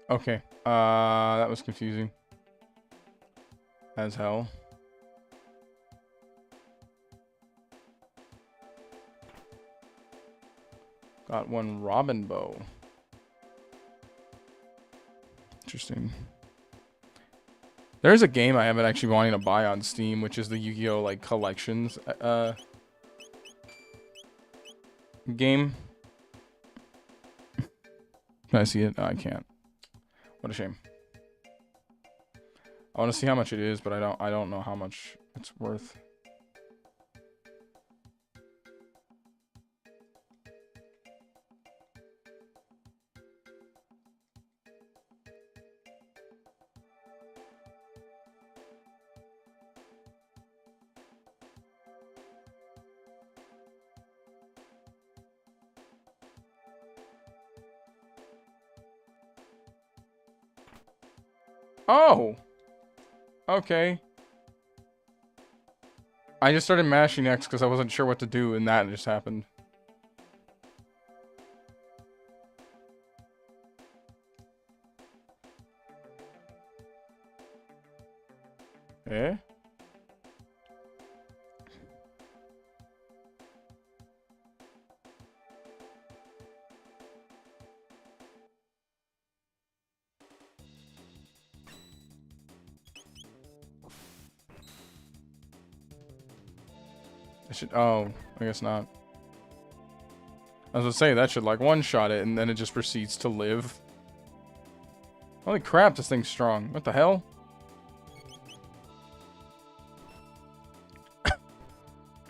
Okay. That was confusing. As hell. Got one robin bow. Interesting. There's a game I have been actually wanting to buy on Steam, which is the Yu-Gi-Oh! Like collections game. Can I see it? No, I can't. What a shame. I want to see how much it is, but I don't know how much it's worth. Oh! Okay. I just started mashing X because I wasn't sure what to do, and that just happened. Eh? I should. Oh, I guess not. I was gonna say that should like one-shot it, and then it just proceeds to live. Holy crap, this thing's strong. What the hell?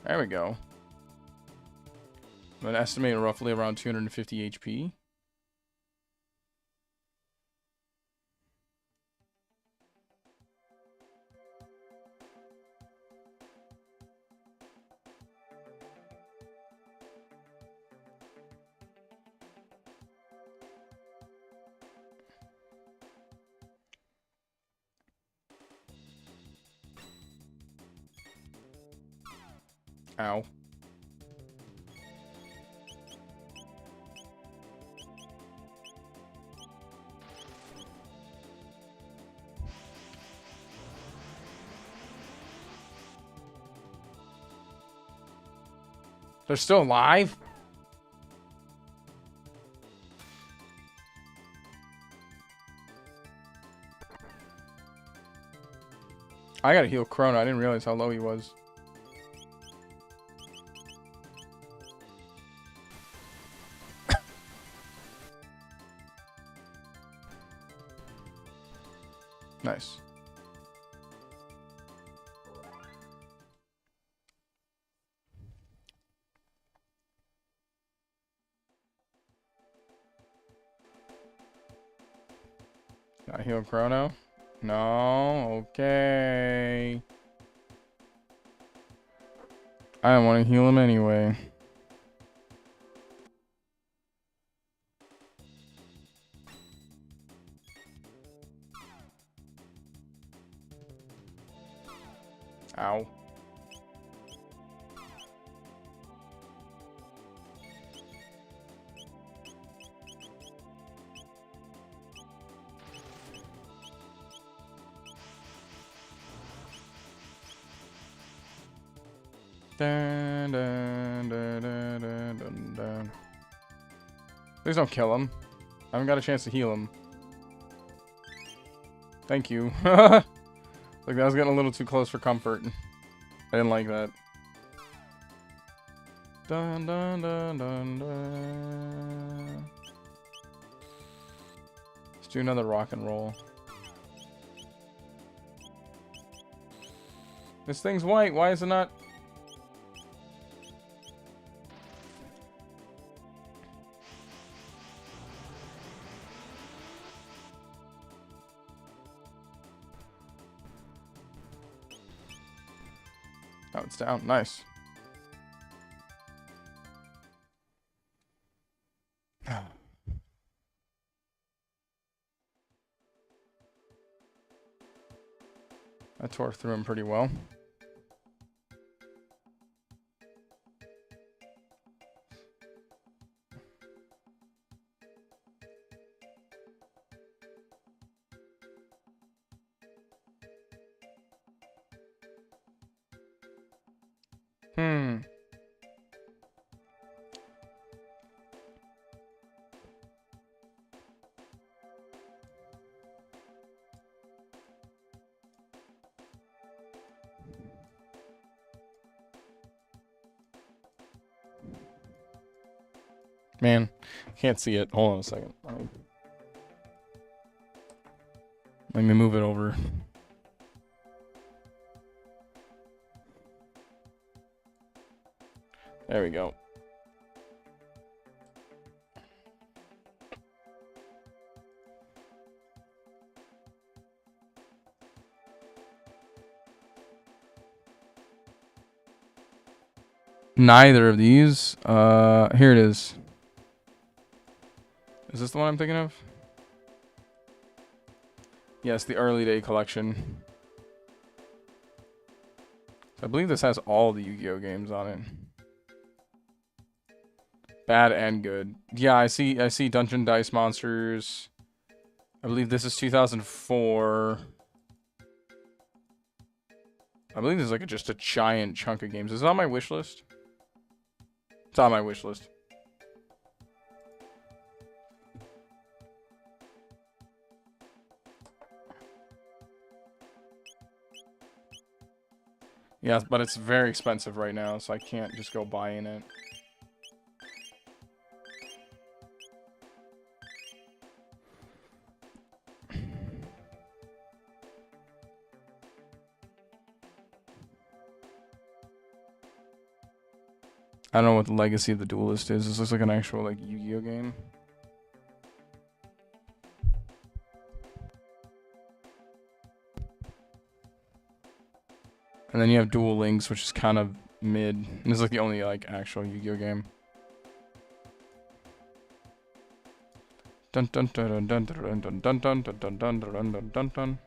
There we go. I'm gonna estimate roughly around 250 HP. Ow. They're still alive? I gotta heal Crono. I didn't realize how low he was. Nice. Gotta heal Crono? No, okay. I don't want to heal him anyway. Ow. Dun, dun, dun, dun, dun, dun, dun. Please don't kill him. I haven't got a chance to heal him. Thank you. Like, that was getting a little too close for comfort. I didn't like that. Dun, dun, dun, dun, dun. Let's do another rock and roll. This thing's white. Why is it not? Oh, it's down. Nice. I tore through him pretty well. Man, I can't see it. Hold on a second. Let me move it over. There we go. Neither of these. Here it is. Is this the one I'm thinking of? Yes, the early day collection. I believe this has all the Yu-Gi-Oh games on it. Bad and good. Yeah, I see Dungeon Dice Monsters. I believe this is 2004. I believe this is like just a giant chunk of games. Is it on my wish list? It's on my wish list. Yeah, but it's very expensive right now, so I can't just go buying it. I don't know what the Legacy of the Duelist is. This looks like an actual like Yu-Gi-Oh game. And then you have Duel Links, which is kind of mid. And this is like the only like actual Yu-Gi-Oh game. Dun dun dun dun dun dun dun dun dun dun dun dun dun dun dun.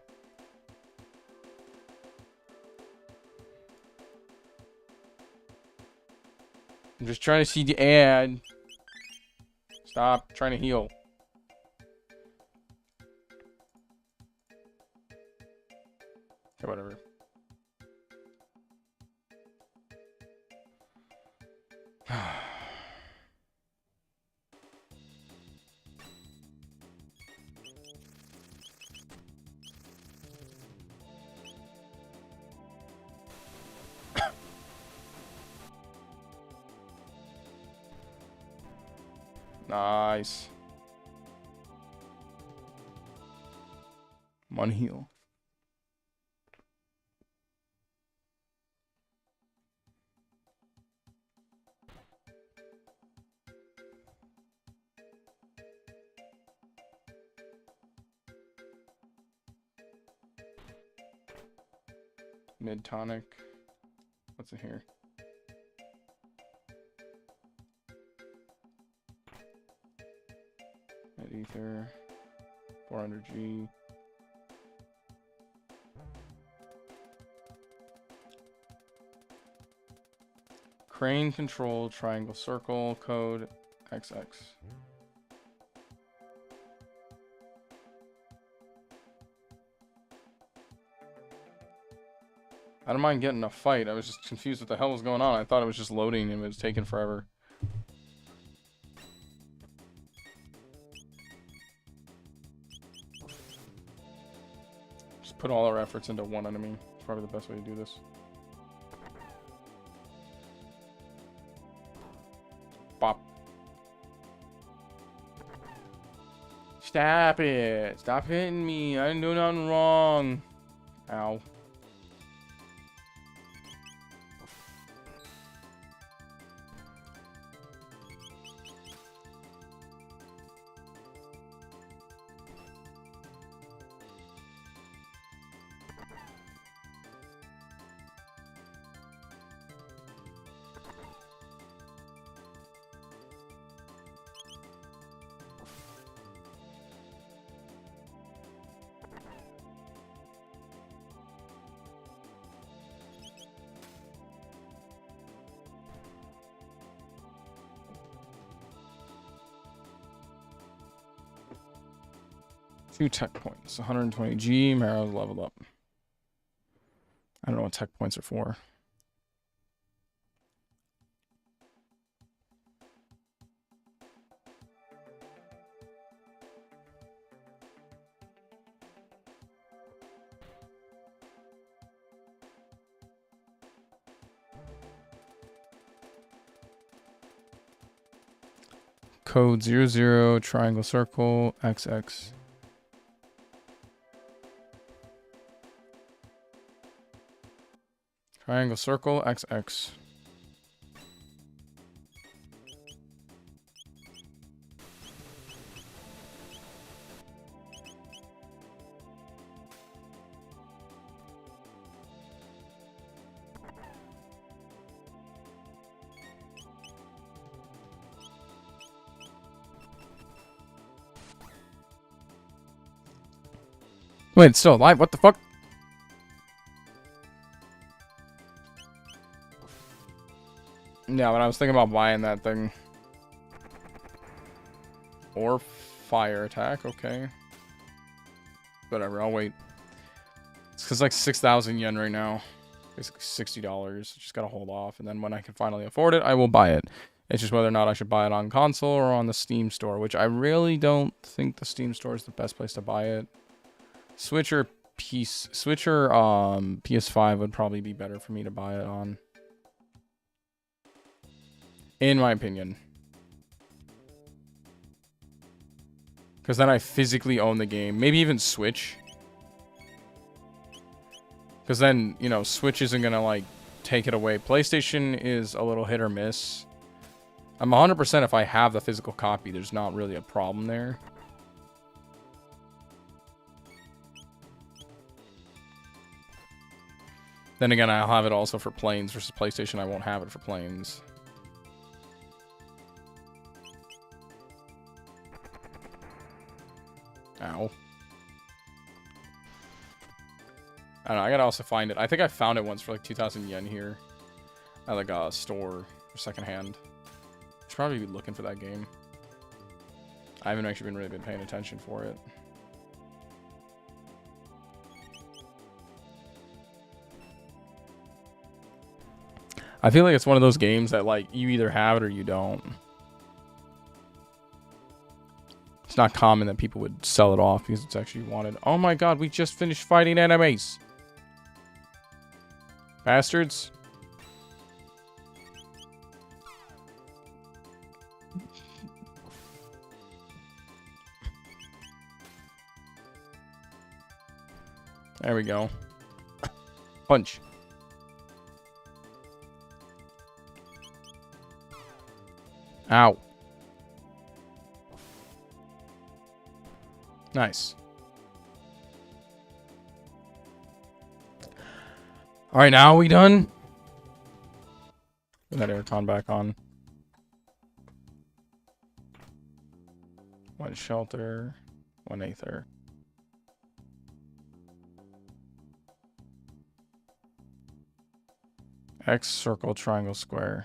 I'm just trying to see the ad. Stop trying to heal. Okay, whatever. Nice. One heal. Mid tonic. What's in here? Mid ether. 400G. Crane control, triangle circle, code, XX. I don't mind getting a fight. I was just confused what the hell was going on. I thought it was just loading and it was taking forever. Just put all our efforts into one enemy. It's probably the best way to do this. Bop. Stop it. Stop hitting me. I didn't do nothing wrong. Ow. Two tech points. 120G. Marrow's leveled up. I don't know what tech points are for. code 00 triangle circle XX. Triangle circle XX. Wait, it's still alive? What the fuck? Yeah, but I was thinking about buying that thing. Or fire attack, okay. Whatever, I'll wait. It's because like 6,000 yen right now. Basically $60. Just gotta hold off, and then when I can finally afford it, I will buy it. It's just whether or not I should buy it on console or on the Steam store, which I really don't think the Steam store is the best place to buy it. Switch or PS5 would probably be better for me to buy it on. In my opinion. Because then I physically own the game. Maybe even Switch. Because then, you know, Switch isn't going to, like, take it away. PlayStation is a little hit or miss. I'm 100% if I have the physical copy, there's not really a problem there. Then again, I'll have it also for planes versus PlayStation. I won't have it for planes. Ow. I don't know, I gotta also find it. I think I found it once for like 2,000 yen here. At like a store for secondhand. Should probably be looking for that game. I haven't actually really been paying attention for it. I feel like it's one of those games that, like, you either have it or you don't. It's not common that people would sell it off because it's actually wanted. Oh my god, we just finished fighting enemies. Bastards. There we go. Punch. Ow. Nice. Alright, now are we done? Put that aircon back on. One shelter. One aether. X, circle, triangle, square.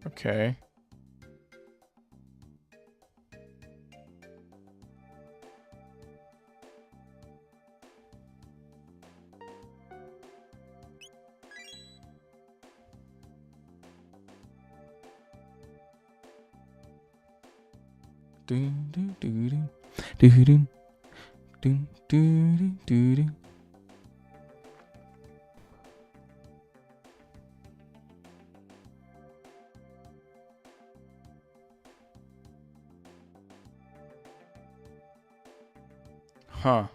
Okay. Do do do do do do do do do do. Huh.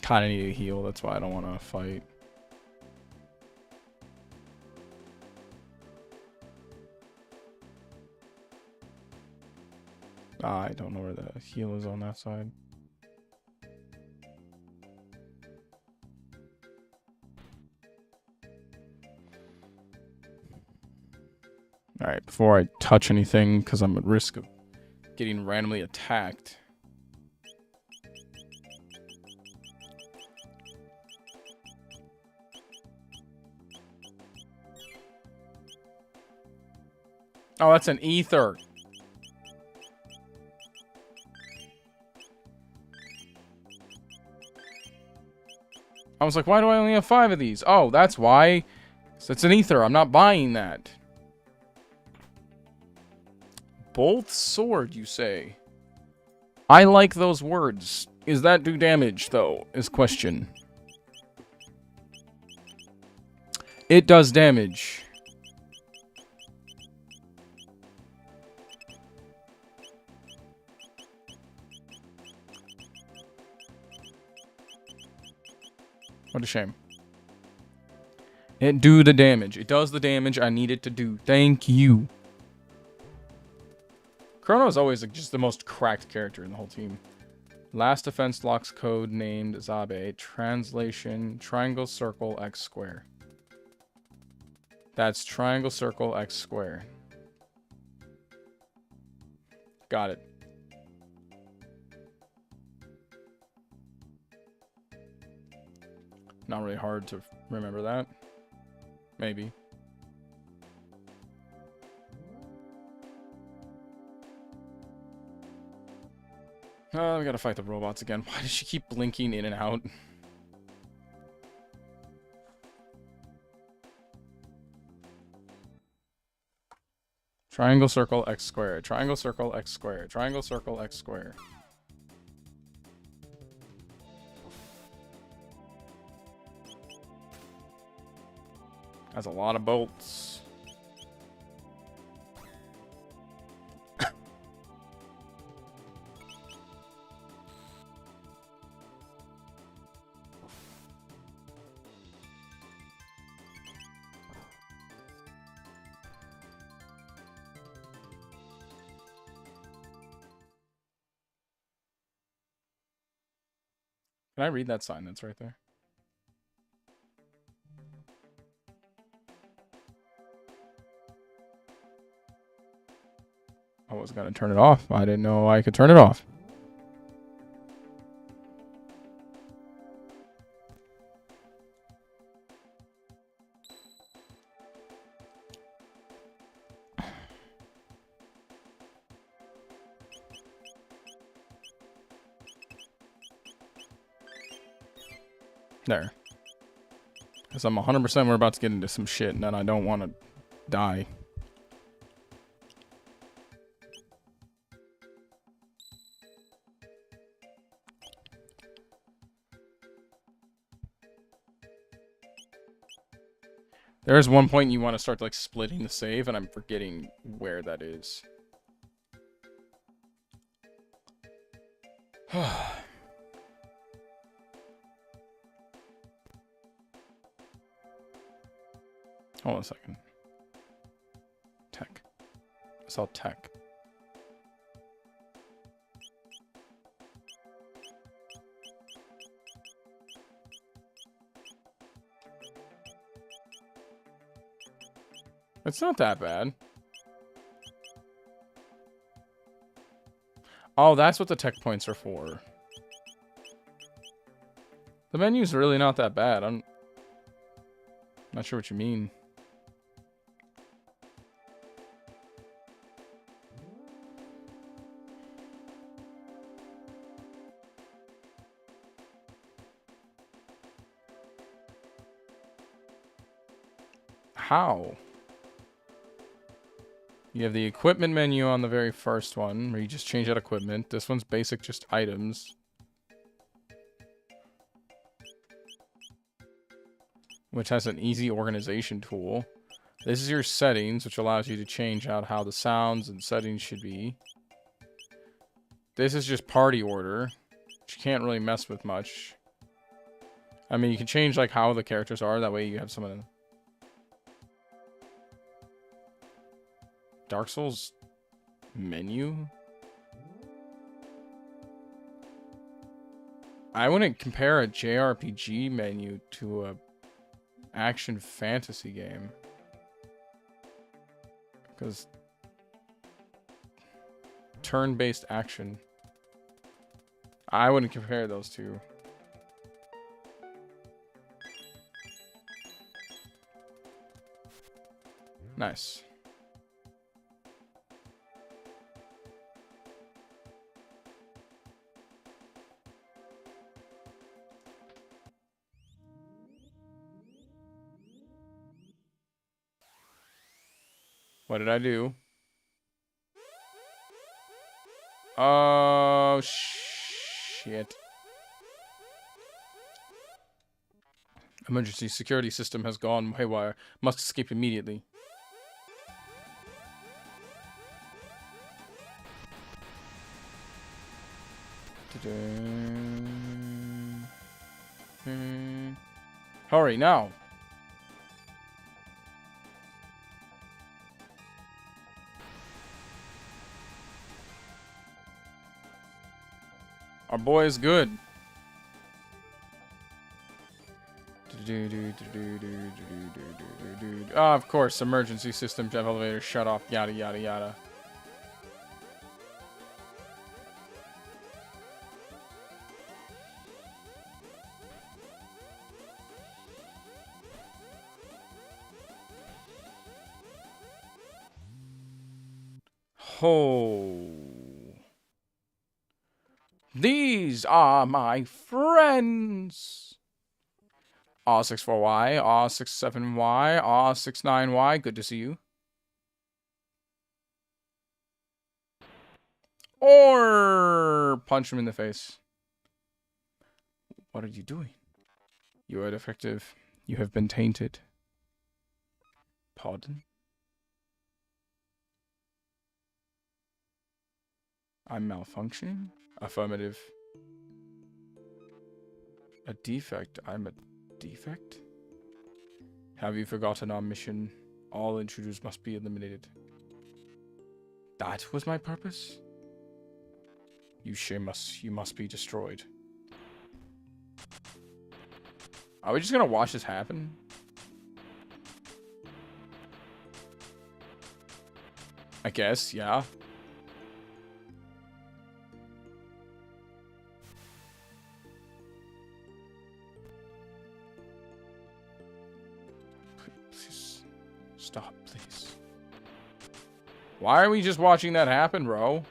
Kinda need to heal, that's why I don't want to fight. I don't know where the heal is on that side. Alright, before I touch anything, because I'm at risk of getting randomly attacked. Oh, that's an ether. I was like, why do I only have 5 of these? Oh, that's why. So it's an ether. I'm not buying that. Both sword, you say? I like those words. Is that do damage, though? Is question. It does damage. What a shame. It do the damage. It does the damage I need it to do. Thank you. Crono is always like, just the most cracked character in the whole team. Last defense locks code named Zabe. Translation, triangle, circle, x square. That's triangle, circle, x square. Got it. Not really hard to remember that. Maybe. Oh, we gotta fight the robots again. Why does she keep blinking in and out? Triangle, circle, x square. Triangle, circle, x square. Triangle, circle, x square. That's a lot of bolts. Can I read that sign that's right there? I was gonna turn it off. I didn't know I could turn it off. There. Because I'm 100% we're about to get into some shit, and then I don't want to die. There is one point you want to start like splitting the save, and I'm forgetting where that is. Hold on a second. Tech. It's all tech. It's not that bad. Oh, that's what the tech points are for. The menu's really not that bad. I'm not sure what you mean. How? You have the equipment menu on the very first one, where you just change out equipment. This one's basic, just items. Which has an easy organization tool. This is your settings, which allows you to change out how the sounds and settings should be. This is just party order, which you can't really mess with much. I mean, you can change like how the characters are, that way you have some of them. Dark Souls menu? I wouldn't compare a JRPG menu to a action fantasy game. Because turn-based action. I wouldn't compare those two. Nice. What did I do? Oh, shit. Emergency security system has gone haywire. Must escape immediately. Hurry now. Our boy is good. Ah, of course, emergency system, elevator shut off, yada yada yada. Oh. These are my friends. R64Y, R67Y, R69Y. Good to see you. Or punch him in the face. What are you doing? You are defective. You have been tainted. Pardon? I'm malfunctioning? Affirmative. A defect? I'm a defect? Have you forgotten our mission? All intruders must be eliminated. That was my purpose? You must be destroyed. Are we just gonna watch this happen? I guess, yeah. Please. Stop, please. Why are we just watching that happen, bro?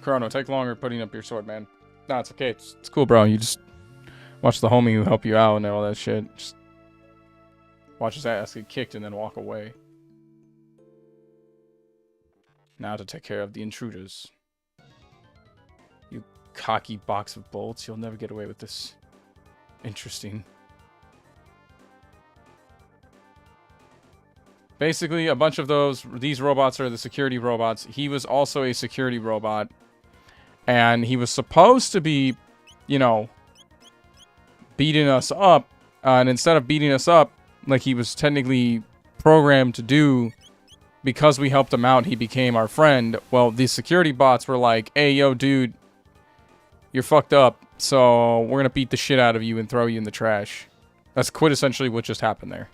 Chrono, take longer putting up your sword, man. Nah, it's okay. It's cool, bro. You just watch the homie who help you out and all that shit. Just watch his ass get kicked and then walk away. Now to take care of the intruders. You cocky box of bolts. You'll never get away with this. Interesting. Basically, a bunch of these robots are the security robots. He was also a security robot. And he was supposed to be, you know, beating us up. And instead of beating us up, like he was technically programmed to do, because we helped him out, he became our friend. Well, these security bots were like, hey, yo, dude, you're fucked up. So we're going to beat the shit out of you and throw you in the trash. That's quintessentially what just happened there.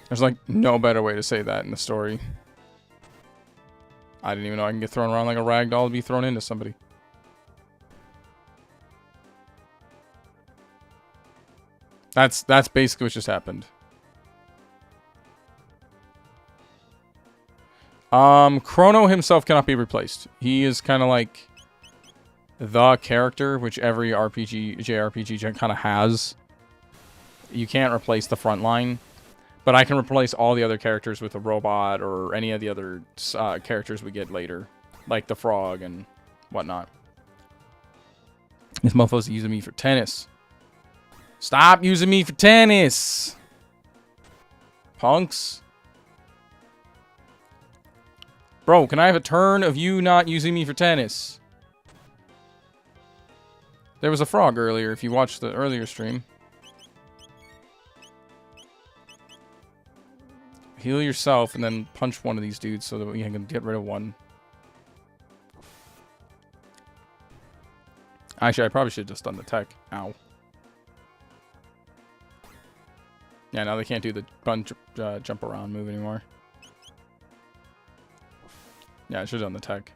There's like no better way to say that in the story. I didn't even know I can get thrown around like a rag doll to be thrown into somebody. That's basically what just happened. Crono himself cannot be replaced. He is kind of like the character which every JRPG kind of has. You can't replace the front line. But I can replace all the other characters with a robot or any of the other characters we get later. Like the frog and whatnot. This motherfucker's using me for tennis. Stop using me for tennis! Punks. Bro, can I have a turn of you not using me for tennis? There was a frog earlier if you watched the earlier stream. Heal yourself and then punch one of these dudes so that we can get rid of one. Actually, I probably should have just done the tech. Ow. Yeah, now they can't do the jump around move anymore. Yeah, I should have done the tech.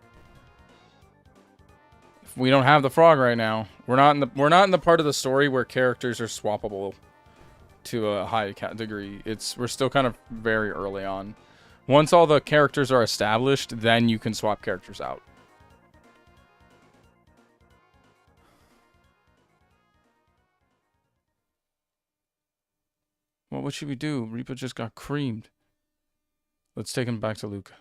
We don't have the frog right now. We're not in the part of the story where characters are swappable to a high degree. We're still kind of very early on. Once all the characters are established, then you can swap characters out. Well, what should we do? Reaper just got creamed. Let's take him back to Luca.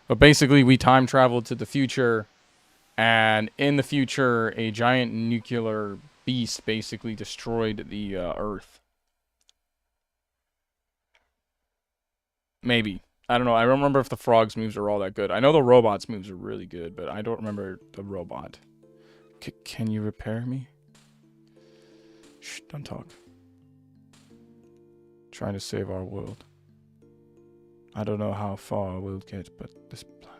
But basically, we time traveled to the future, and in the future, a giant nuclear beast basically destroyed the Earth. Maybe. I don't know. I don't remember if the frog's moves are all that good. I know the robot's moves are really good, but I don't remember the robot. Can you repair me? Shh, don't talk. Trying to save our world. I don't know how far we'll get, but this plan.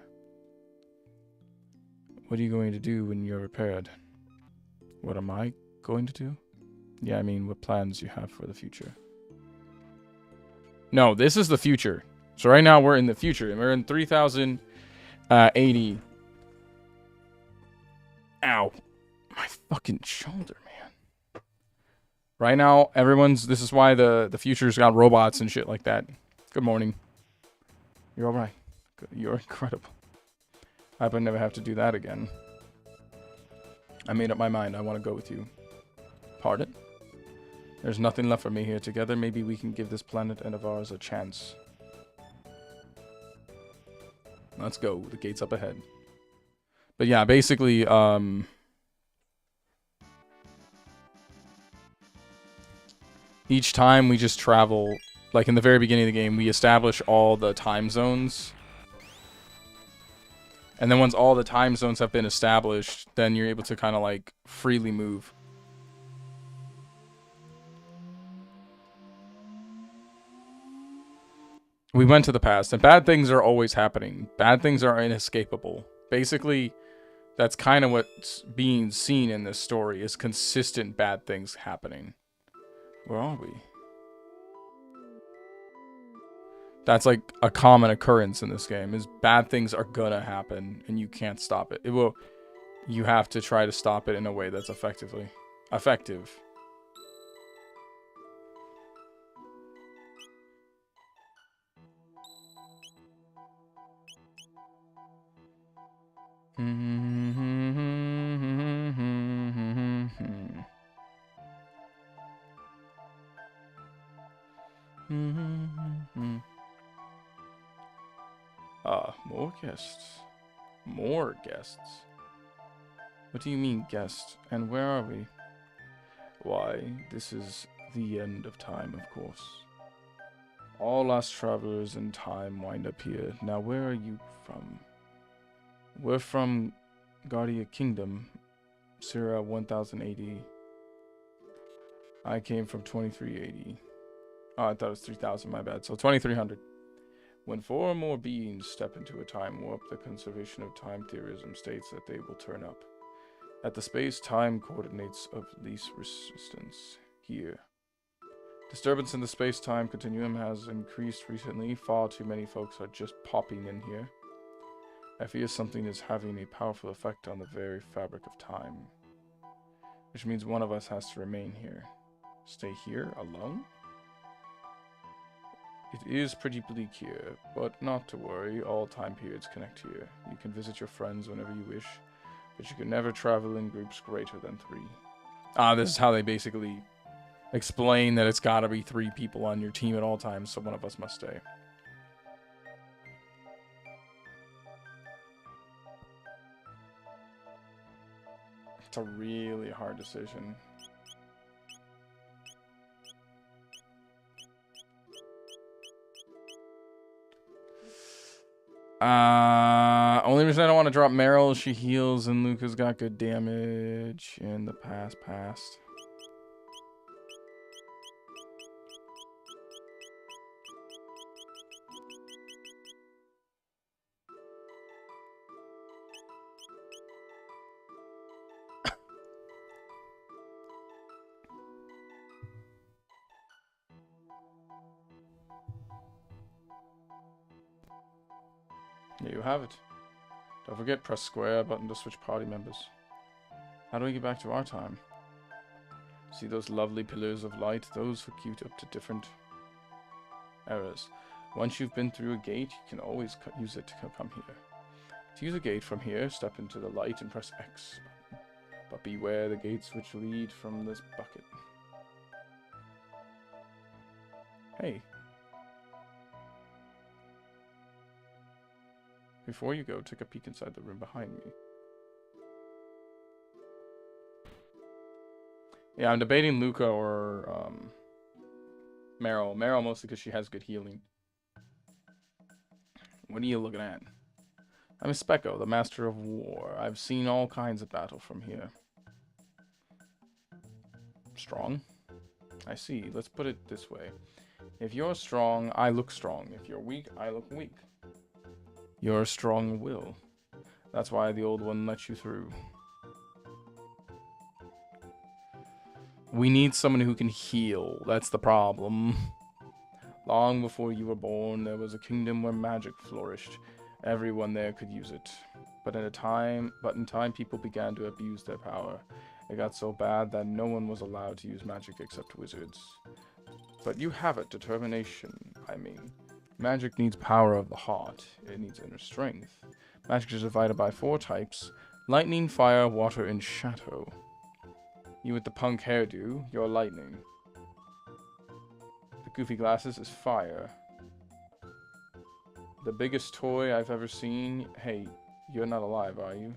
What are you going to do when you're repaired? What am I going to do? Yeah, I mean, what plans you have for the future? No, this is the future. So right now we're in the future, and we're in 3080. Ow. My fucking shoulder, man. Right now, this is why the future's got robots and shit like that. Good morning. You're alright. You're incredible. I hope I never have to do that again. I made up my mind. I want to go with you. Pardon? There's nothing left for me here. Together, maybe we can give this planet and of ours a chance. Let's go. The gate's up ahead. But yeah, basically, each time we just travel, like in the very beginning of the game, we establish all the time zones. And then once all the time zones have been established, then you're able to kind of like freely move. We went to the past, and bad things are always happening. Bad things are inescapable. Basically, that's kind of what's being seen in this story, is consistent bad things happening. Where are we? That's like a common occurrence in this game, is bad things are gonna happen, and you can't stop it. You have to try to stop it in a way that's effective. More guests. More guests. What do you mean, guest? And where are we? Why, this is the end of time, of course. All lost travelers in time wind up here. Now, where are you from? We're from Guardia Kingdom, Sierra 1080. I came from 2380. Oh, I thought it was 3000, my bad. So 2300. When four or more beings step into a time warp, the conservation of time theorism states that they will turn up at the space-time coordinates of least resistance, here. Disturbance in the space-time continuum has increased recently. Far too many folks are just popping in here. I fear something is having a powerful effect on the very fabric of time. Which means one of us has to remain here. Stay here alone? It is pretty bleak here, but not to worry, all time periods connect here. You can visit your friends whenever you wish, but you can never travel in groups greater than 3. This is how they basically explain that it's gotta be 3 people on your team at all times, so one of us must stay. It's a really hard decision. Only reason I don't want to drop Meryl is she heals and Luca's got good damage in the past. Here you have it. Don't forget, press square button to switch party members. How do we get back to our time? See those lovely pillars of light? Those hook you up to different eras. Once you've been through a gate, you can always use it to come here. To use a gate from here, step into the light and press X button. But beware the gates which lead from this bucket. Hey. Before you go, take a peek inside the room behind me. Yeah, I'm debating Luca or Meryl. Meryl mostly because she has good healing. What are you looking at? I'm a Specco, the master of war. I've seen all kinds of battle from here. Strong? I see. Let's put it this way. If you're strong, I look strong. If you're weak, I look weak. You're a strong will. That's why the old one let you through. We need someone who can heal. That's the problem. Long before you were born, there was a kingdom where magic flourished. Everyone there could use it. But in time, people began to abuse their power. It got so bad that no one was allowed to use magic except wizards. But you have it, determination, I mean. Magic needs power of the heart. It needs inner strength. Magic is divided by 4 types. Lightning, fire, water, and shadow. You with the punk hairdo, you're lightning. The goofy glasses is fire. The biggest toy I've ever seen. Hey, you're not alive, are you?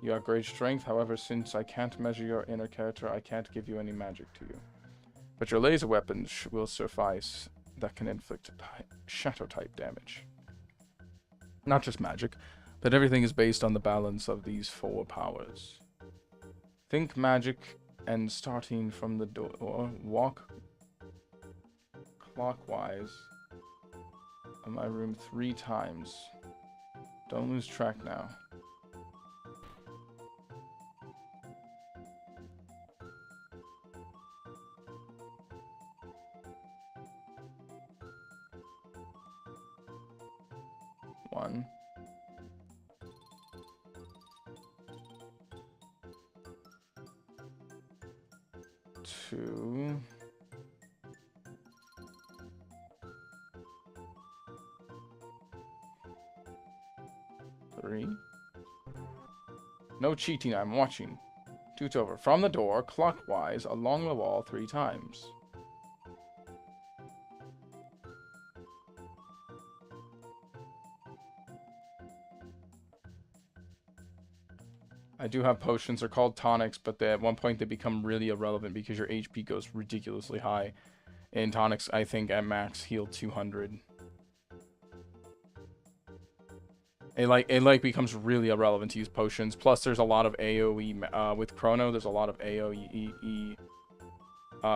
You have great strength, however, since I can't measure your inner character, I can't give you any magic to you. But your laser weapons will suffice that can inflict shadow type damage. Not just magic, but everything is based on the balance of these 4 powers. Think magic, and starting from the door, walk clockwise of my room 3 times. Don't lose track now. One. 2. 3. No cheating, I'm watching. Toot over. From the door, clockwise, along the wall 3 times. I do have potions. They're called tonics, but at one point they become really irrelevant because your HP goes ridiculously high. In tonics, I think at max heal 200. It becomes really irrelevant to use potions. Plus, there's a lot of AOE with Chrono. There's a lot of AOE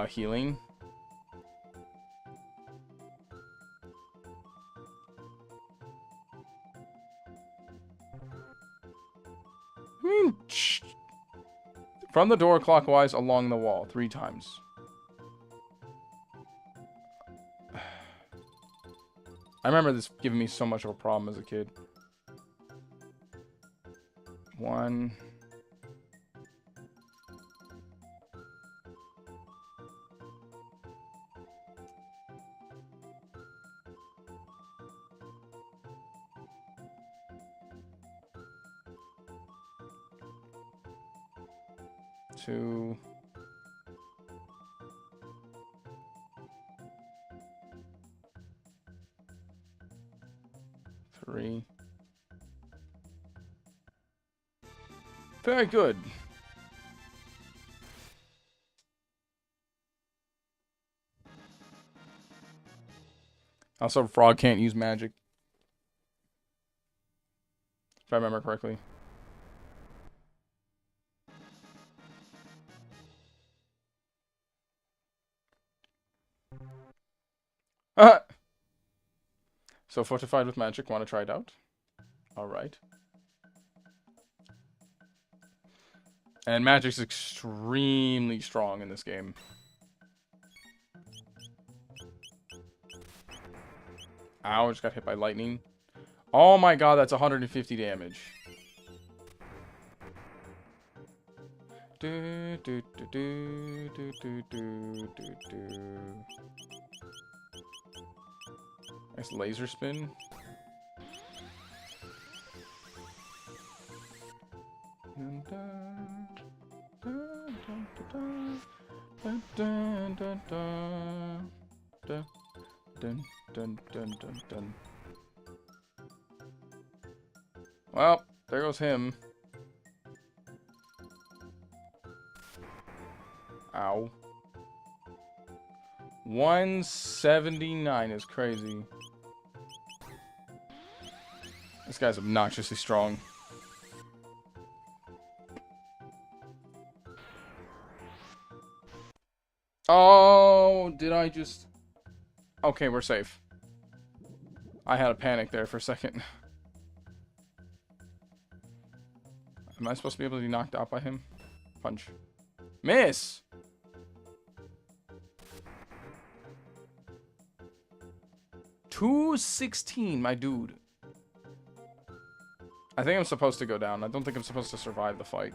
healing. From the door clockwise along the wall 3 times. I remember this giving me so much of a problem as a kid. 1. 2. 3. Very good. Also, Frog can't use magic. If I remember correctly. So, fortified with magic. Want to try it out? Alright. And magic's extremely strong in this game. Ow, I just got hit by lightning. Oh my god, that's 150 damage. Do, do, do, do, do, do, do, do, do. Nice laser spin. Dun, dun, dun, dun, dun, dun, dun, dun, dun, dun, dun, dun, dun. Well, there goes him. Ow. 179 is crazy. This guy's obnoxiously strong. Oh, did I just... Okay, we're safe. I had a panic there for a second. Am I supposed to be able to be knocked out by him? Punch. Miss! $216, my dude. I think I'm supposed to go down. I don't think I'm supposed to survive the fight.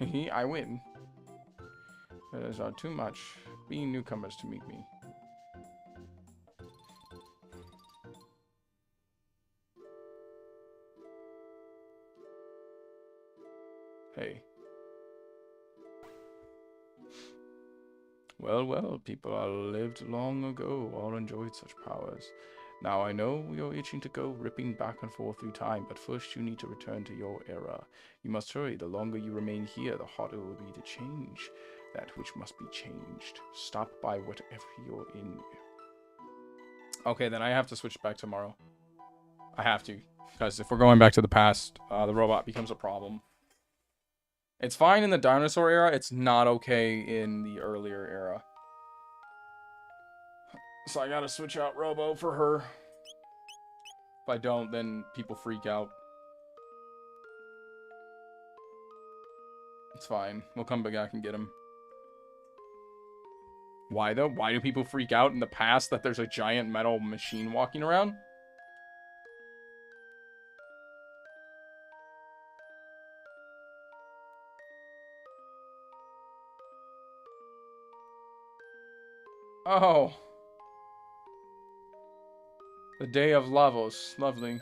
Hehe, I win. Those are too much. Being newcomers to meet me. Hey. Well, well, people all lived long ago, all enjoyed such powers. Now I know you're itching to go ripping back and forth through time, but first you need to return to your era. You must hurry. The longer you remain here, the harder it will be to change that which must be changed. Stop by whatever you're in. Okay, then I have to switch back tomorrow. I have to, because if we're going back to the past, the robot becomes a problem. It's fine in the dinosaur era. It's not okay in the earlier era. So I gotta switch out Robo for her. If I don't, then people freak out. It's fine. We'll come back and get him. Why though? Why do people freak out in the past that there's a giant metal machine walking around? Oh. The Day of Lavos. Lovely.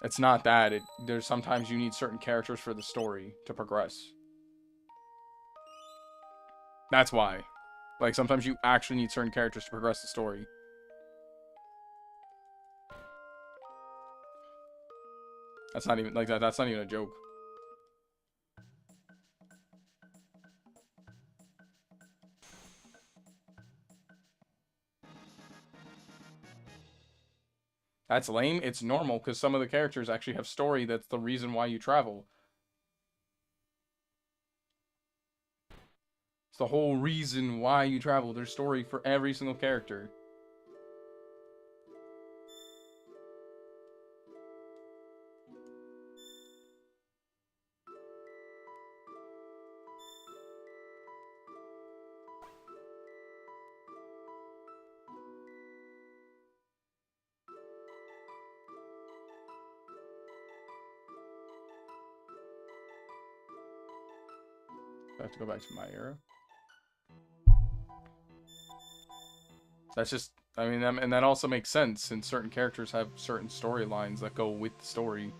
It's not that. There's sometimes you need certain characters for the story to progress. That's why. Like, sometimes you actually need certain characters to progress the story. That's not even, like, that's not even a joke. That's lame. It's normal, because some of the characters actually have story that's the reason why you travel. It's the whole reason why you travel. There's story for every single character. I have to go back to my era. That's just, I mean, and that also makes sense, since certain characters have certain storylines that go with the story.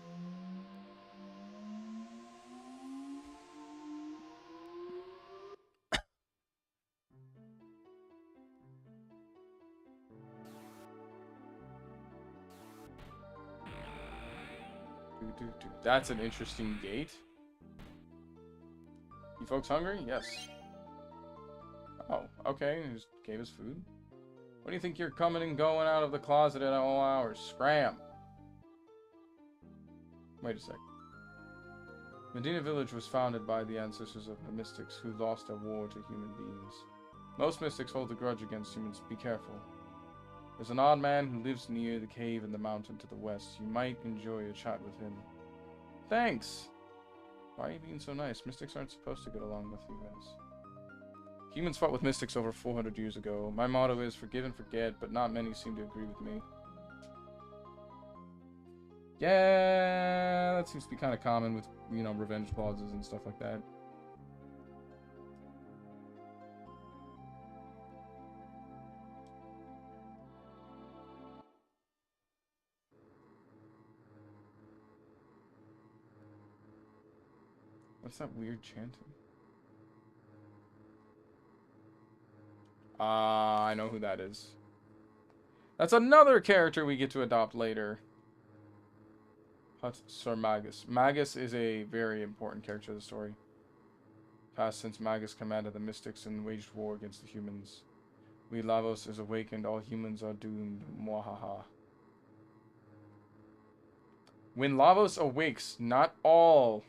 That's an interesting gate. You folks hungry? Yes. Oh, okay. He just gave us food. What do you think you're coming and going out of the closet at all hours? Scram! Wait a sec. Medina Village was founded by the ancestors of the mystics who lost a war to human beings. Most mystics hold a grudge against humans. Be careful. There's an odd man who lives near the cave in the mountain to the west. You might enjoy a chat with him. Thanks. Why are you being so nice? Mystics aren't supposed to get along with humans. Humans fought with mystics over 400 years ago. My motto is forgive and forget, but not many seem to agree with me. Yeah, that seems to be kind of common with, you know, revenge clauses and stuff like that. What's that weird chanting? I know who that is. That's another character we get to adopt later. Sir Magus. Magus is a very important character of the story. Past since Magus commanded the mystics and waged war against the humans. When Lavos is awakened, all humans are doomed. Mwahaha. When Lavos awakes, not all.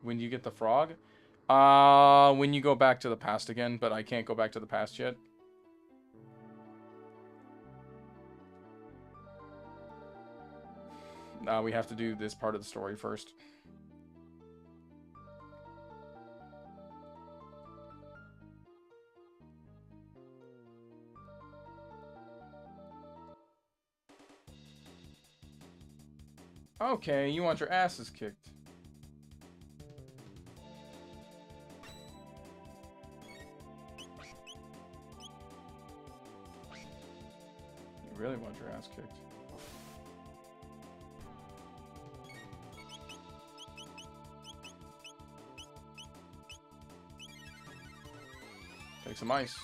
When you get the frog? When you go back to the past again, but I can't go back to the past yet. We have to do this part of the story first. Okay, you want your asses kicked. You really want your ass kicked. Take some ice.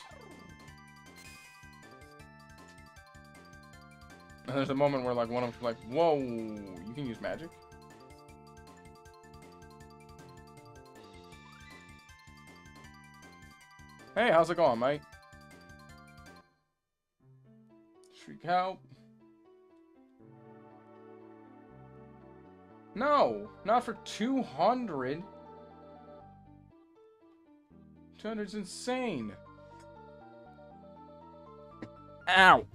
And there's a moment where like one of them's like, whoa, you can use magic? Hey, how's it going, mate? Shriek out. No, not for 200. 200's insane. Ow.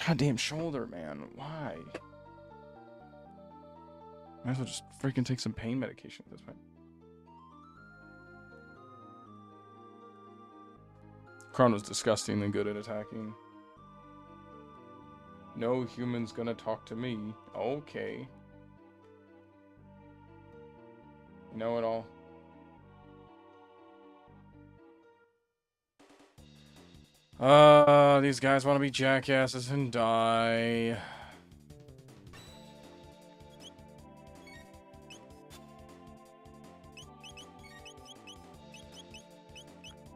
Goddamn shoulder, man. Why? Might as well just freaking take some pain medication at this point. Chrono's disgustingly good at attacking. No human's gonna talk to me. Okay. Know it all. These guys want to be jackasses and die.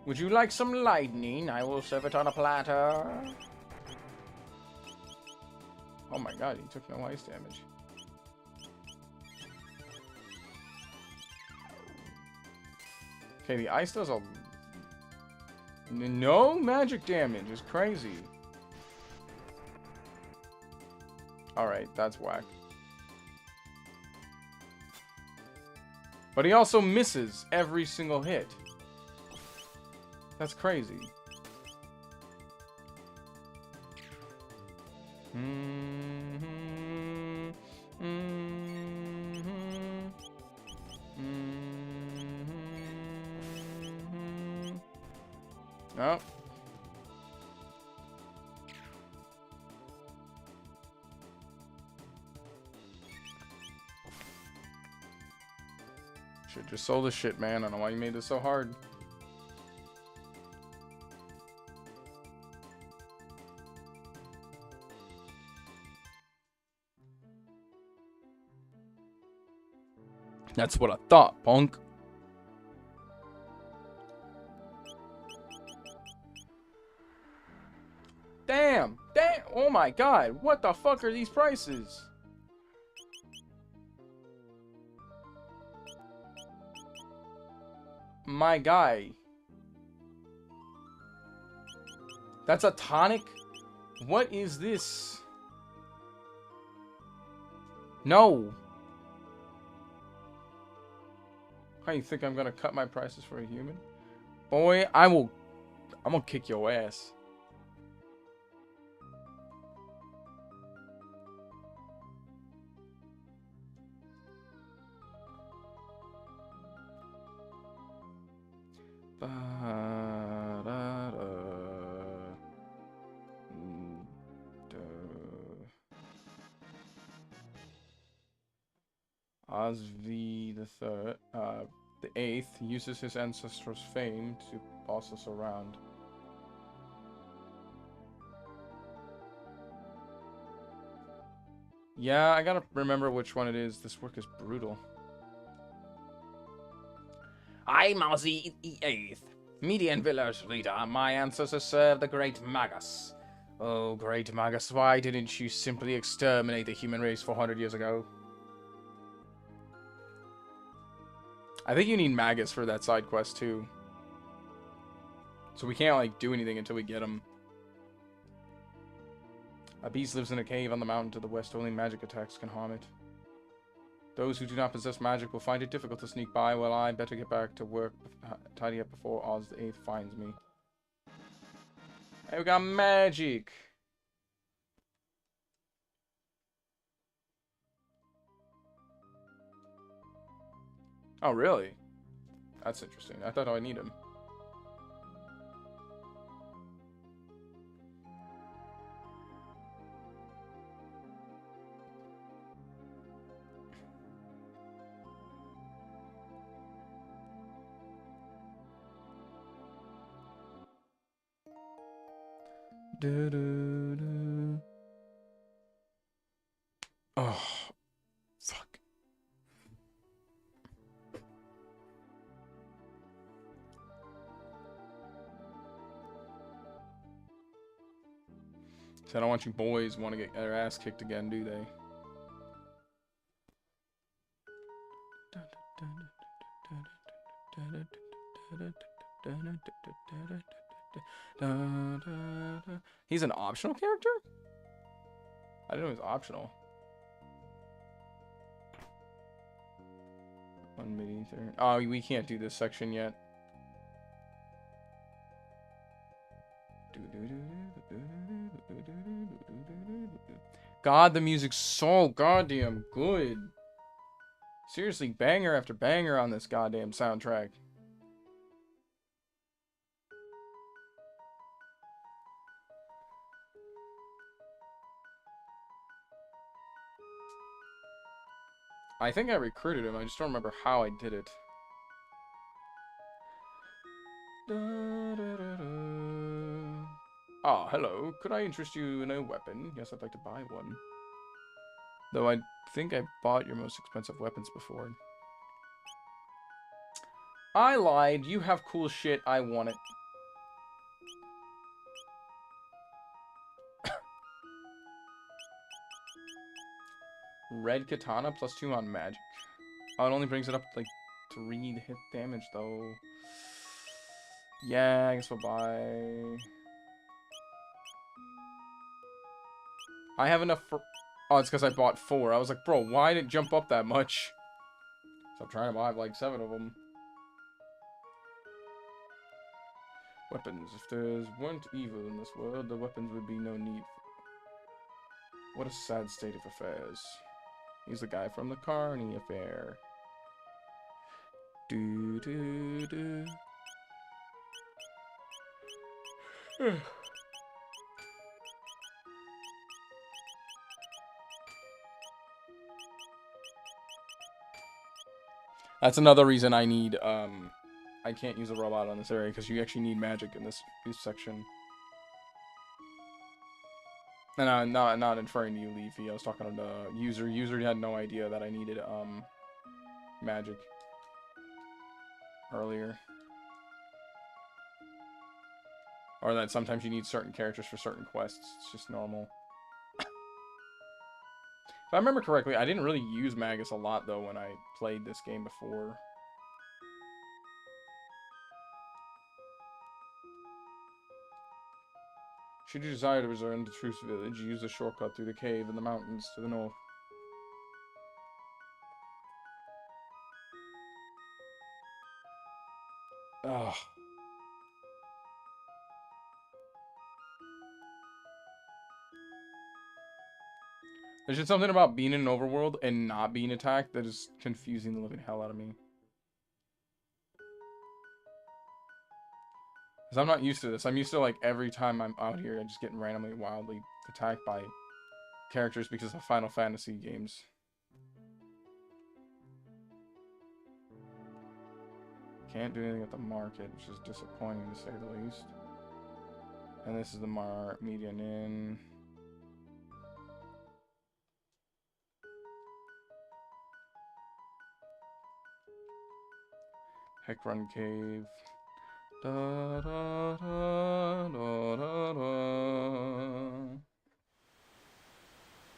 Would you like some lightning? I will serve it on a platter. Oh my god, he took no ice damage. Okay, the ice does a... No magic damage. It's crazy. Alright, that's whack. But he also misses every single hit. That's crazy. Oh. Should just sold this shit, man. I don't know why you made this so hard. That's what I thought, punk. Damn! Damn! Oh my god! What the fuck are these prices? My guy. That's a tonic? What is this? No! How you think I'm gonna cut my prices for a human? Boy, I'm gonna kick your ass. Osv the Eighth uses his ancestors' fame to boss us around. Yeah, I gotta remember which one it is. This work is brutal. I'm Ozzy the Eighth, Median village leader. My ancestors served the great Magus. Oh, great Magus, why didn't you simply exterminate the human race 400 years ago? I think you need Magus for that side quest, too. So we can't, like, do anything until we get him. A beast lives in a cave on the mountain to the west. Only magic attacks can harm it. Those who do not possess magic will find it difficult to sneak by. Well, I better get back to work, tidy up before Oz the Eighth finds me. Hey, we got magic! Oh, really? That's interesting. I thought I need him. Oh, fuck. So I don't want you boys want to get their ass kicked again, do they? He's an optional character? I didn't know he was optional. One mid ether. Oh, we can't do this section yet. God, the music's so goddamn good. Seriously, banger after banger on this goddamn soundtrack. I think I recruited him. I just don't remember how I did it. Ah, hello. Could I interest you in a weapon? Yes, I'd like to buy one. Though I think I bought your most expensive weapons before. I lied. You have cool shit. I want it. Red katana +2 on magic. Oh, it only brings it up to like 3 hit damage though. Yeah, I guess we'll buy. I have enough for. Oh, it's because I bought 4. I was like, bro, why did it jump up that much? So I'm trying to buy like 7 of them. Weapons. If there weren't evil in this world, the weapons would be no need. What a sad state of affairs. He's the guy from the Carney affair. Do do do. That's another reason I need I can't use a robot on this area because you actually need magic in this section. And I'm not inferring to you, Leafy. I was talking to the user. User had no idea that I needed magic earlier. Or that sometimes you need certain characters for certain quests. It's just normal. If I remember correctly, I didn't really use Magus a lot, though, when I played this game before. Should you desire to return to Truce Village, use a shortcut through the cave in the mountains to the north. Ugh. There's just something about being in an overworld and not being attacked that is confusing the living hell out of me. Because I'm not used to this. I'm used to, like, every time I'm out here, I'm just getting randomly, wildly attacked by characters because of Final Fantasy games. Can't do anything at the market, which is disappointing to say the least. And this is the median inn. Heck Run Cave. Da, da, da, da, da, da.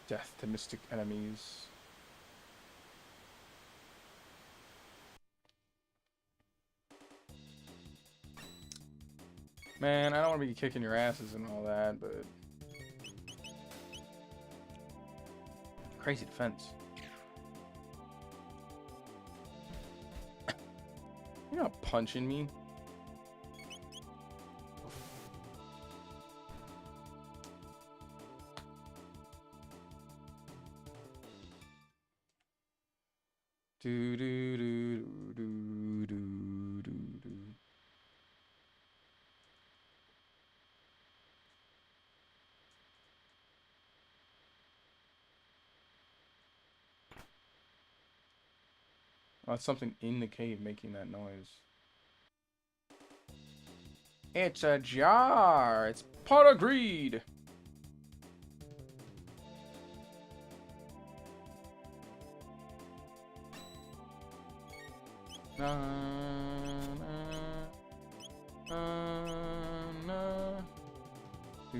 Death to mystic enemies. Man, I don't want to be kicking your asses and all that, but... Crazy defense. You're not punching me. Do do do do do do do. Oh, that's something in the cave making that noise. It's a jar. It's pot of greed. Na, na, na, na. Do,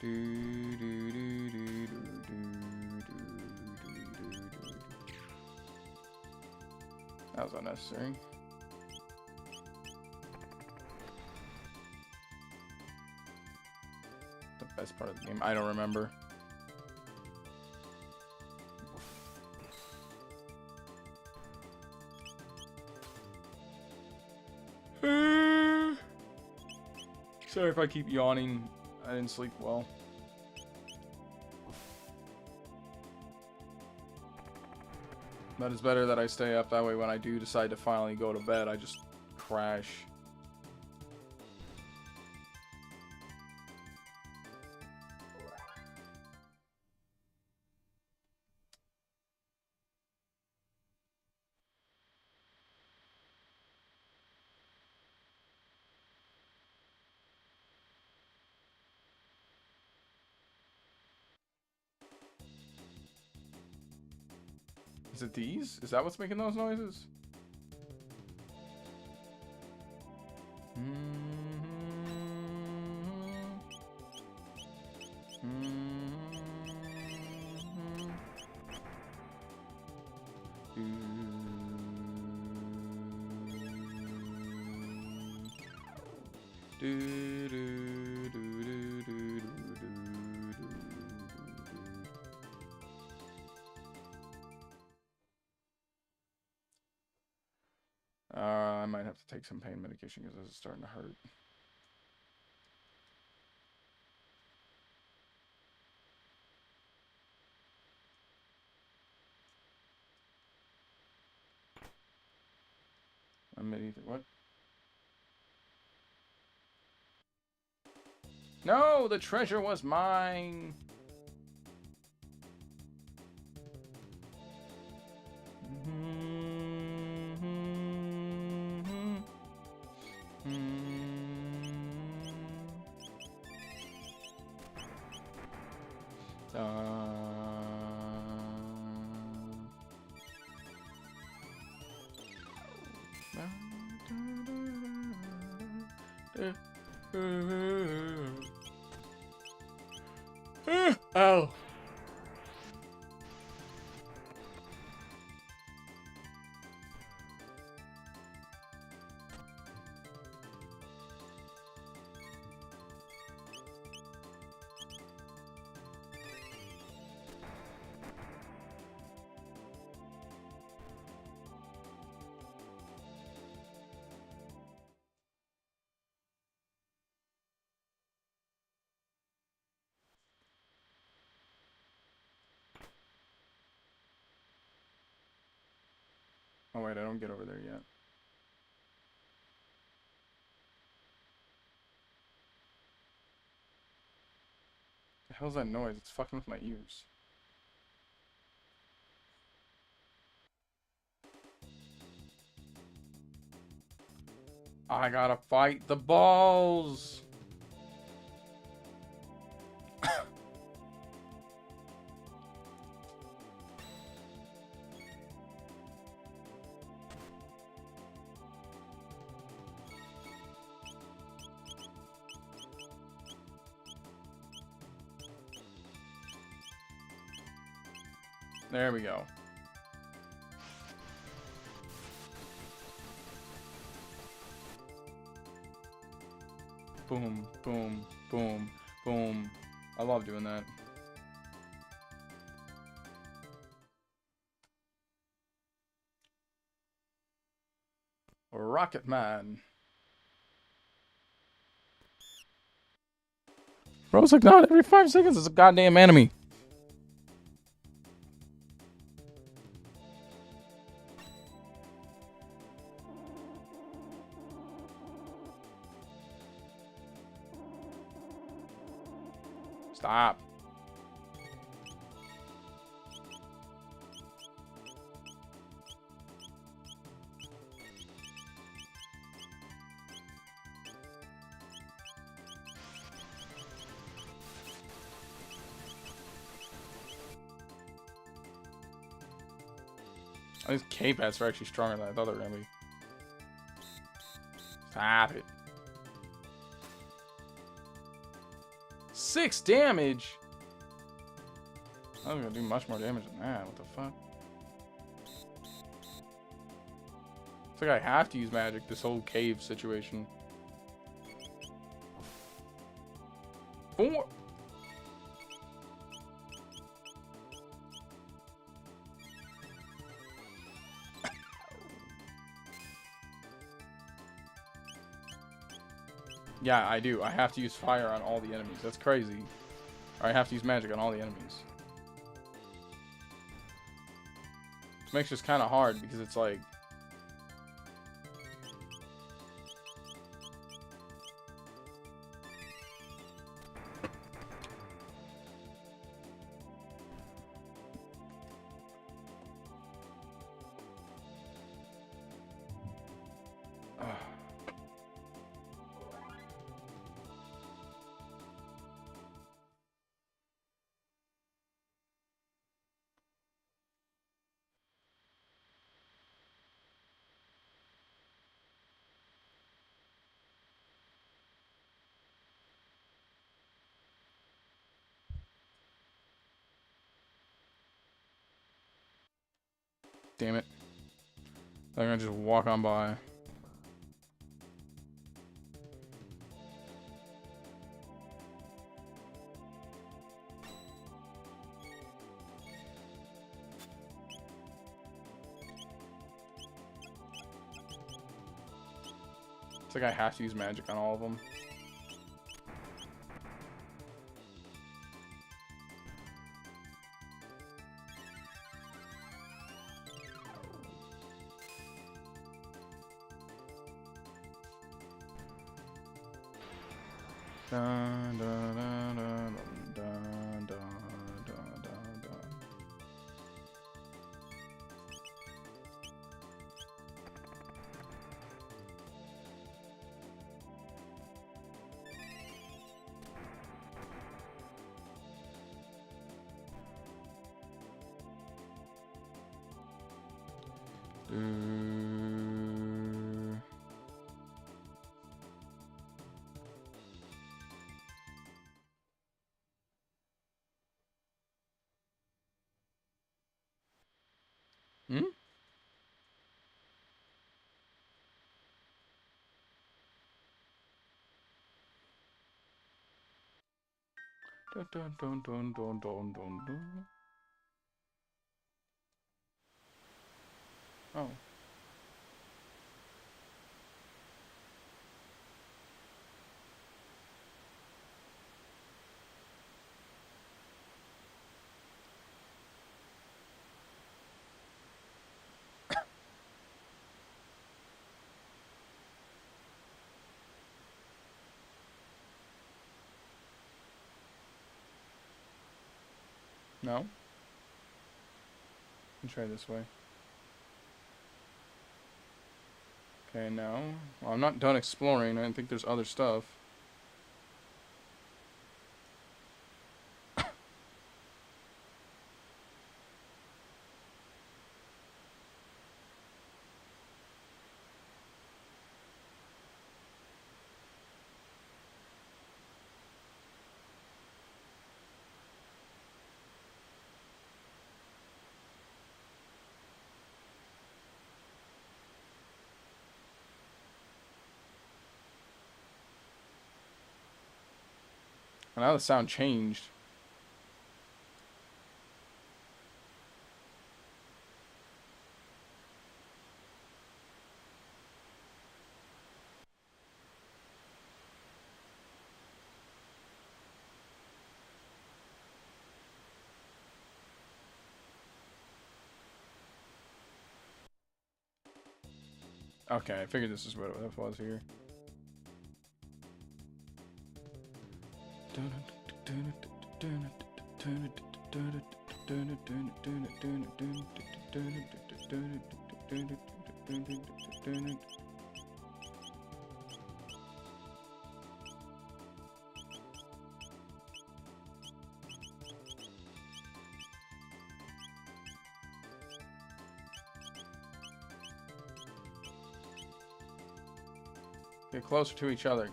do, do, do, do, do, do, do, do. That was unnecessary. The best part of the game, I don't remember. Sorry if I keep yawning. I didn't sleep well. But it's better that I stay up. That way when I do decide to finally go to bed, I just crash. Is it these? Is that what's making those noises? I might have to take some pain medication because this is starting to hurt. What? No, the treasure was mine. Oh. Oh wait, I don't get over there yet. The hell's that noise? It's fucking with my ears. I gotta fight the balls. There we go. Boom, boom, boom, boom. I love doing that. Rocket Man. Bro, it's like not every 5 seconds it's a goddamn enemy. Stop. These K-Pats are actually stronger than I thought they were gonna be. Stop it. 6 damage? I was gonna do much more damage than that. What the fuck? It's like I have to use magic this whole cave situation. 4. Yeah, I do. I have to use fire on all the enemies. That's crazy. Or I have to use magic on all the enemies. Which makes this kind of hard because it's like... Damn it. I'm gonna just walk on by. It's like I have to use magic on all of them. Dun, dun, dun, dun, dun, dun, dun, dun, dun. Hmm? Dun, dun, dun, dun, dun, dun, dun, dun. Oh. No? Let me try this way. Okay, now. Well, I'm not done exploring. I think there's other stuff. And now the sound changed. Okay, I figured this is what it was here. Get closer to each other.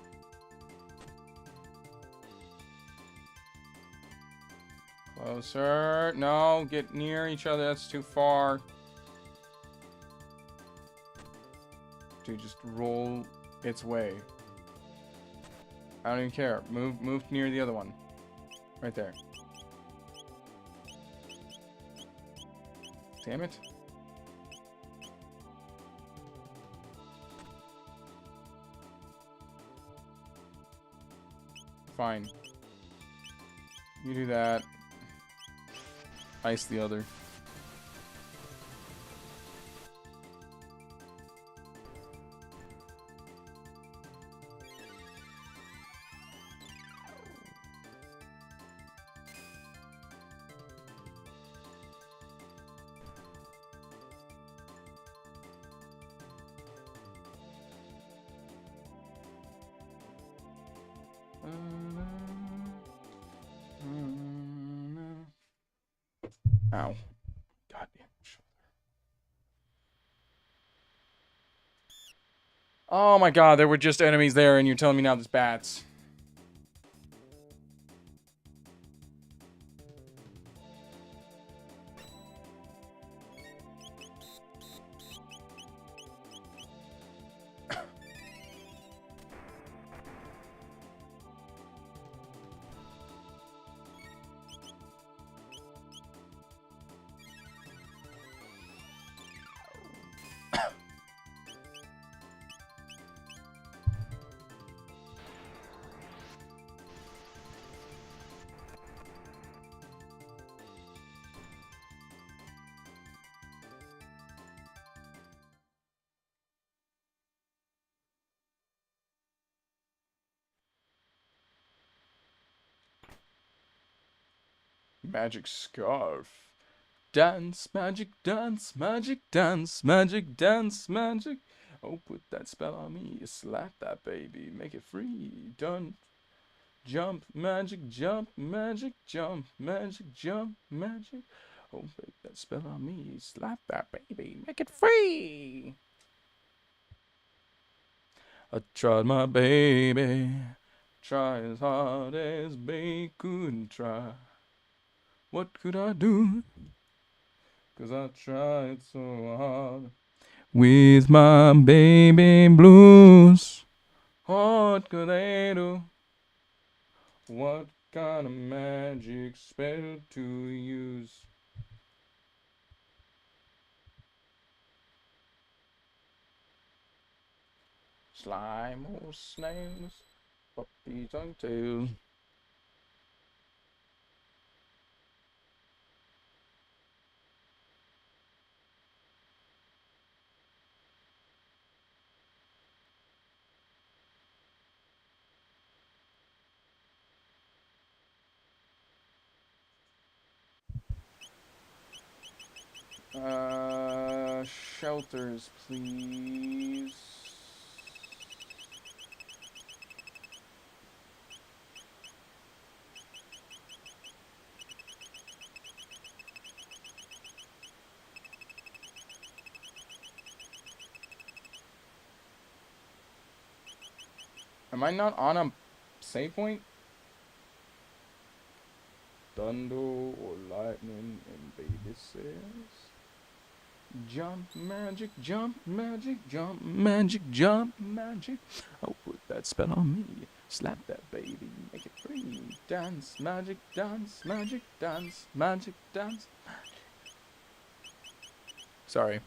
Closer. No, get near each other. That's too far. Dude, just roll its way. I don't even care. Move near the other one. Right there. Damn it. Fine. You do that. Ice the other. Ow. Goddamn shoulder. Oh my god, there were just enemies there and you're telling me now there's bats. Magic scarf. Dance, magic, dance, magic, dance, magic, dance, magic. Oh, put that spell on me. Slap that baby. Make it free. Done. Jump, magic, jump, magic, jump, magic, jump, magic. Oh, put that spell on me. Slap that baby. Make it free. I tried my baby. Try as hard as they could try. What could I do? 'Cause I tried so hard with my baby blues. What could they do? What kind of magic spell to use? Slime or snails, puppies and tails. Shelters, please. Am I not on a save point? Thunder or lightning and baby says, jump magic, jump magic, jump magic, jump magic. Oh, put that spell on me. Slap that baby, make it free. Dance magic, dance magic, dance magic, dance magic. Sorry.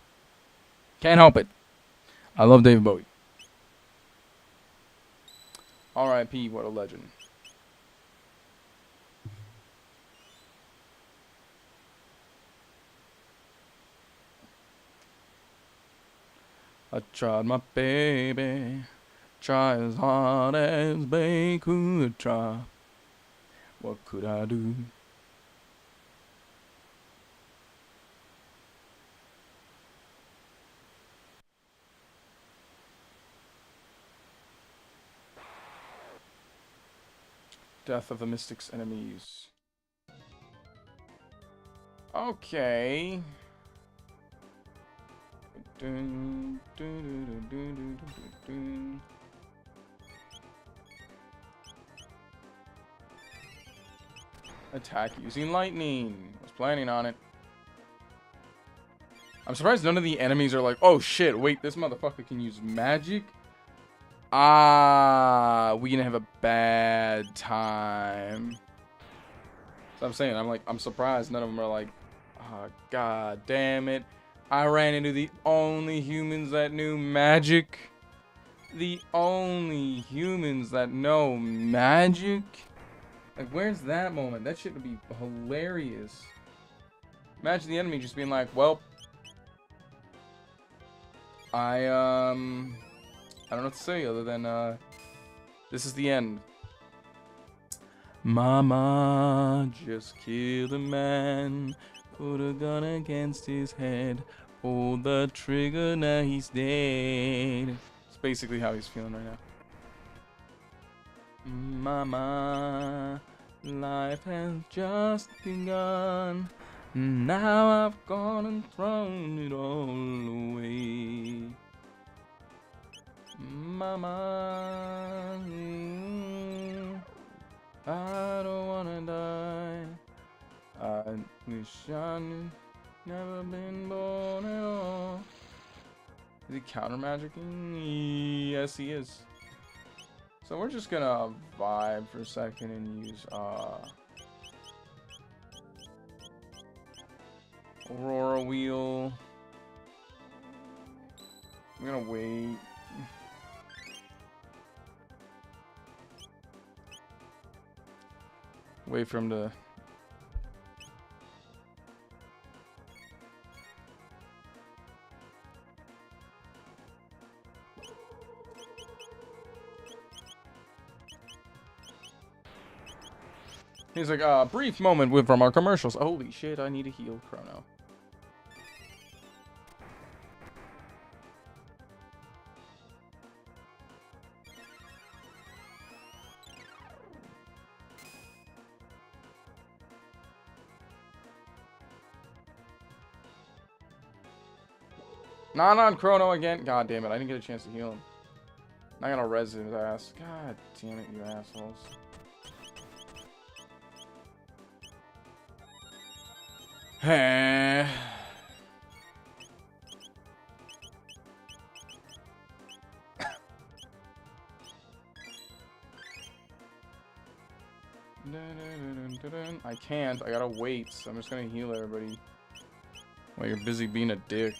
Can't help it. I love David Bowie. R.I.P. What a legend. I tried my baby, try as hard as they could try. What could I do? Death of the Mystic's enemies. Okay. Dun, dun, dun, dun, dun, dun, dun. Attack using lightning. Was planning on it. I'm surprised none of the enemies are like, oh shit, wait, this motherfucker can use magic? Ah, we gonna have a bad time. So I'm saying, I'm surprised none of them are like, oh, god damn it. I ran into the only humans that knew magic. The only humans that know magic. Like, where's that moment? That shit would be hilarious. Imagine the enemy just being like, well, I don't know what to say other than, this is the end. Mama just killed a man, put a gun against his head, pulled the trigger, now he's dead. It's basically how he's feeling right now. Mama, life has just begun. Now I've gone and thrown it all away. Mama, I don't wanna die. I wish I never been born at all. Is he counter magicking? Yes, he is. So we're just gonna vibe for a second and use Aurora Wheel. I'm gonna wait. Wait for him to. He's like, brief moment from our commercials. Holy shit, I need to heal Chrono. Not on Chrono again. God damn it, I didn't get a chance to heal him. Not gonna res his ass. God damn it, you assholes. Hey. I can't. I gotta wait. So I'm just gonna heal everybody while you're busy being a dick.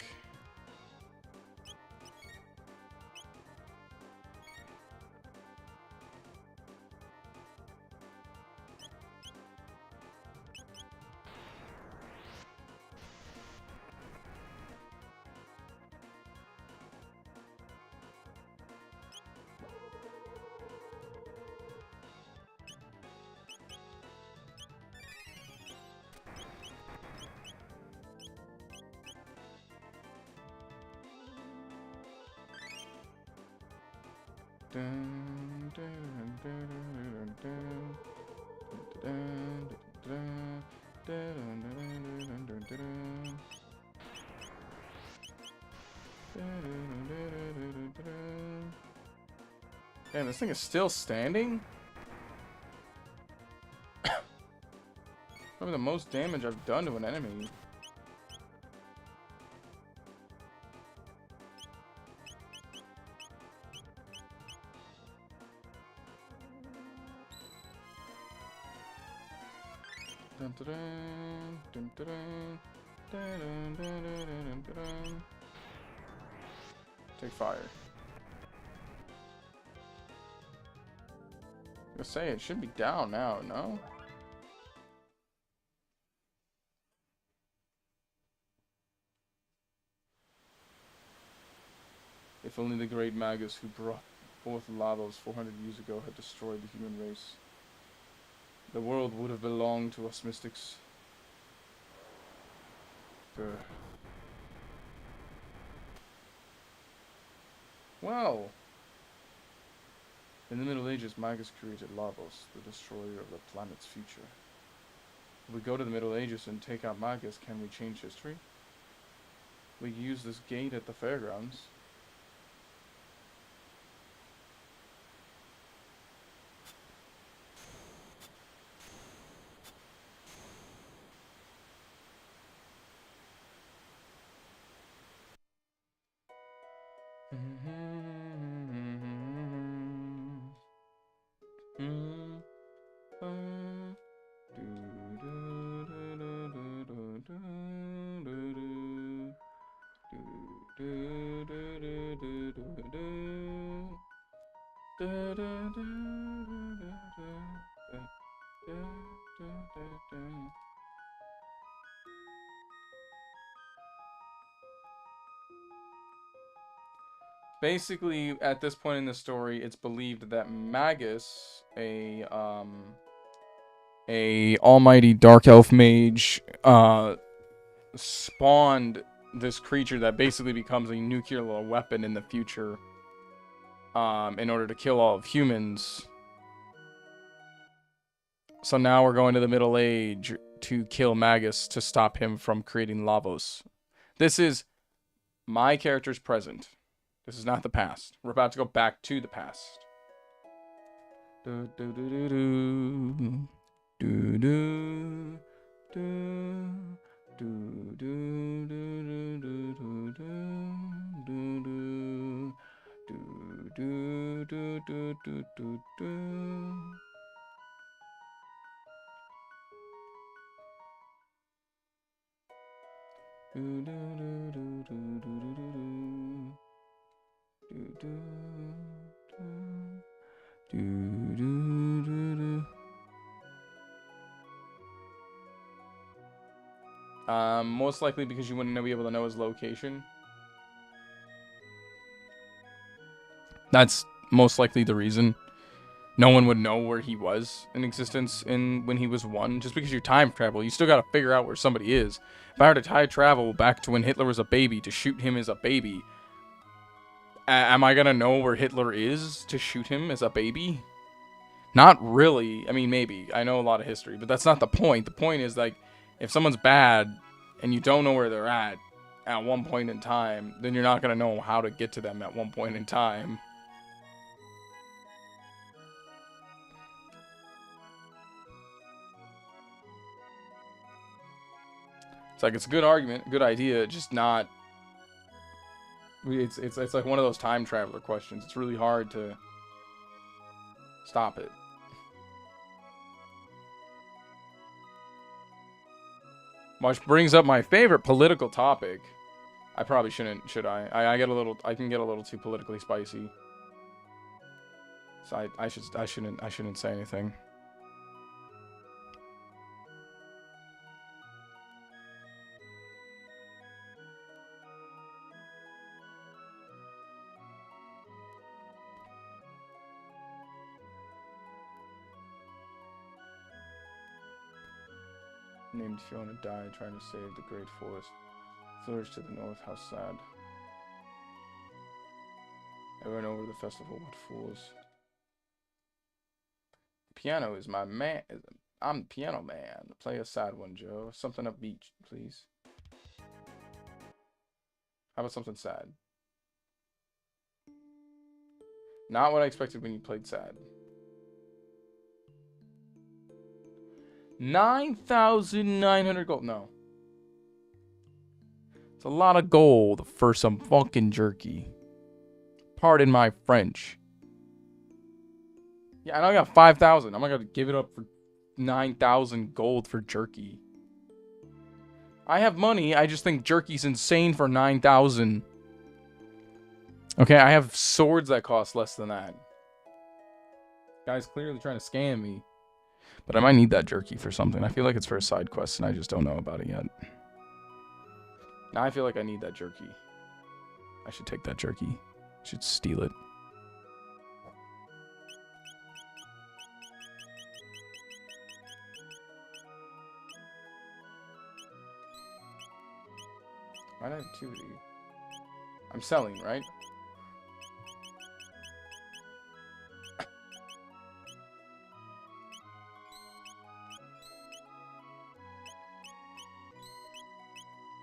Damn, this thing is still standing? Probably the most damage I've done to an enemy. Dun, dun, dun, dun, dun, dun, dun, dun, dun, dun. Take fire. I was gonna say, it should be down now, no? If only the great Magus who brought forth Lavos 400 years ago had destroyed the human race. The world would have belonged to us mystics. Well, in the Middle Ages, Magus created Lavos, the destroyer of the planet's future. If we go to the Middle Ages and take out Magus, can we change history? We use this gate at the fairgrounds. Basically, at this point in the story, it's believed that Magus, a almighty dark elf mage, spawned this creature that basically becomes a nuclear weapon in the future, in order to kill all of humans. So now we're going to the Middle Age to kill Magus to stop him from creating Lavos. This is my character's present. This is not the past. We're about to go back to the past. Do do do do do do do do do do do do do do do do. Most likely because you wouldn't be able to know his location. That's most likely the reason. No one would know where he was in existence when he was 1. Just because you time travel, you still gotta figure out where somebody is. If I were to time travel back to when Hitler was a baby to shoot him as a baby, am I gonna know where Hitler is to shoot him as a baby? Not really. I mean, maybe. I know a lot of history, but that's not the point. The point is, like, if someone's bad and you don't know where they're at one point in time, then you're not gonna know how to get to them at one point in time. It's like, it's a good argument, good idea, just not... It's like one of those time traveler questions. It's really hard to stop it. Which brings up my favorite political topic. I probably shouldn't, should I? I can get a little too politically spicy. So I shouldn't say anything. Named Fiona died trying to save the great forest. Flourished to the north, how sad. Over and over the festival, what fools. Piano is my man. I'm the piano man. Play a sad one, Joe. Something upbeat, please. How about something sad? Not what I expected when you played sad. 9,900 gold. No. It's a lot of gold for some fucking jerky. Pardon my French. Yeah, I know I got 5,000. I'm not gonna give it up for 9,000 gold for jerky. I have money. I just think jerky's insane for 9,000. Okay, I have swords that cost less than that. Guy's clearly trying to scam me. But I might need that jerky for something. I feel like it's for a side quest, and I just don't know about it yet. Now I feel like I need that jerky. I should take that jerky. I should steal it. Why not activity? I'm selling, right?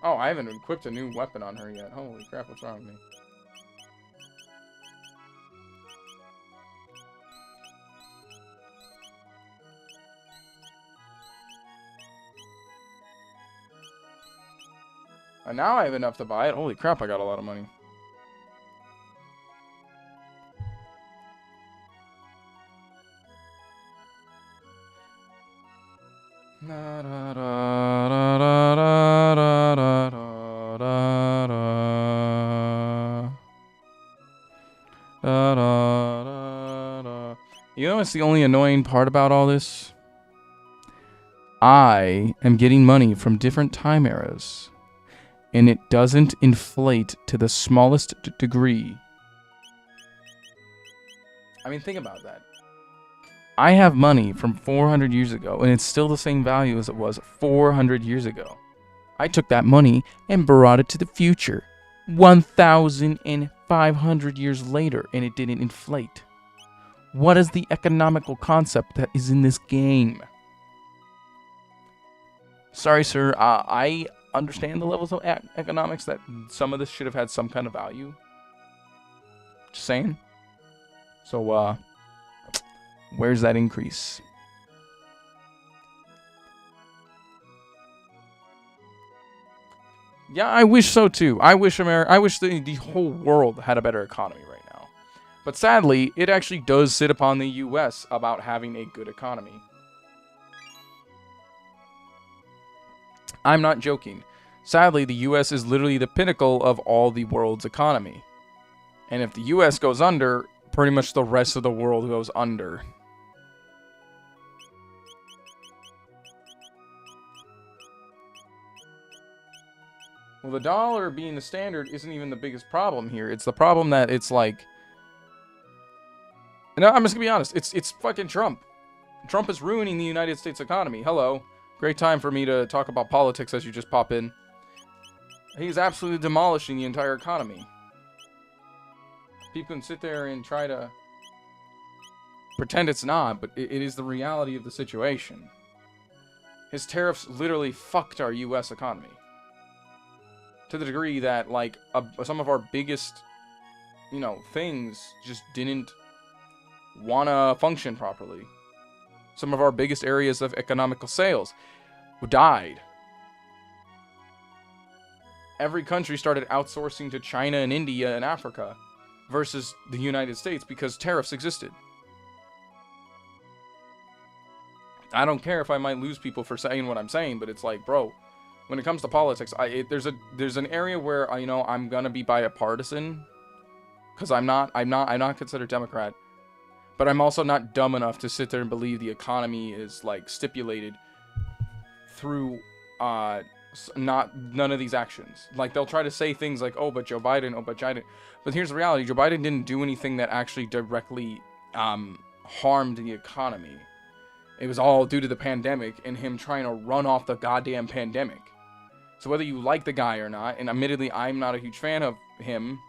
Oh, I haven't equipped a new weapon on her yet. Holy crap, what's wrong with me? And now I have enough to buy it. Holy crap, I got a lot of money. You know what's the only annoying part about all this? I am getting money from different time eras, and it doesn't inflate to the smallest degree. I mean, think about that. I have money from 400 years ago, and it's still the same value as it was 400 years ago. I took that money and brought it to the future, 1,500 years later, and it didn't inflate. What is the economical concept that is in this game? Sorry, sir. I understand the levels of economics that some of this should have had some kind of value. Just saying. So, where's that increase? Yeah, I wish so too. I wish the whole world had a better economy right now. But sadly, it actually does sit upon the US about having a good economy. I'm not joking. Sadly, the US is literally the pinnacle of all the world's economy. And if the US goes under, pretty much the rest of the world goes under. Well, the dollar being the standard isn't even the biggest problem here. It's the problem that it's like... No, I'm just gonna be honest. It's fucking Trump. Trump is ruining the United States economy. Hello. Great time for me to talk about politics as you just pop in. He's absolutely demolishing the entire economy. People can sit there and try to pretend it's not, but it is the reality of the situation. His tariffs literally fucked our US economy. To the degree that, like, some of our biggest, things just didn't want to function properly. Some of our biggest areas of economical sales died. Every country started outsourcing to China and India and Africa versus the United States because tariffs existed. I don't care if I might lose people for saying what I'm saying, but it's like, bro, when it comes to politics, there's an area where I'm gonna be bipartisan, because I'm not considered Democrat, but I'm also not dumb enough to sit there and believe the economy is like stipulated through none of these actions. Like, they'll try to say things like, oh, but Joe Biden. But here's the reality: Joe Biden didn't do anything that actually directly harmed the economy. It was all due to the pandemic and him trying to run off the goddamn pandemic. So whether you like the guy or not, and admittedly I'm not a huge fan of him,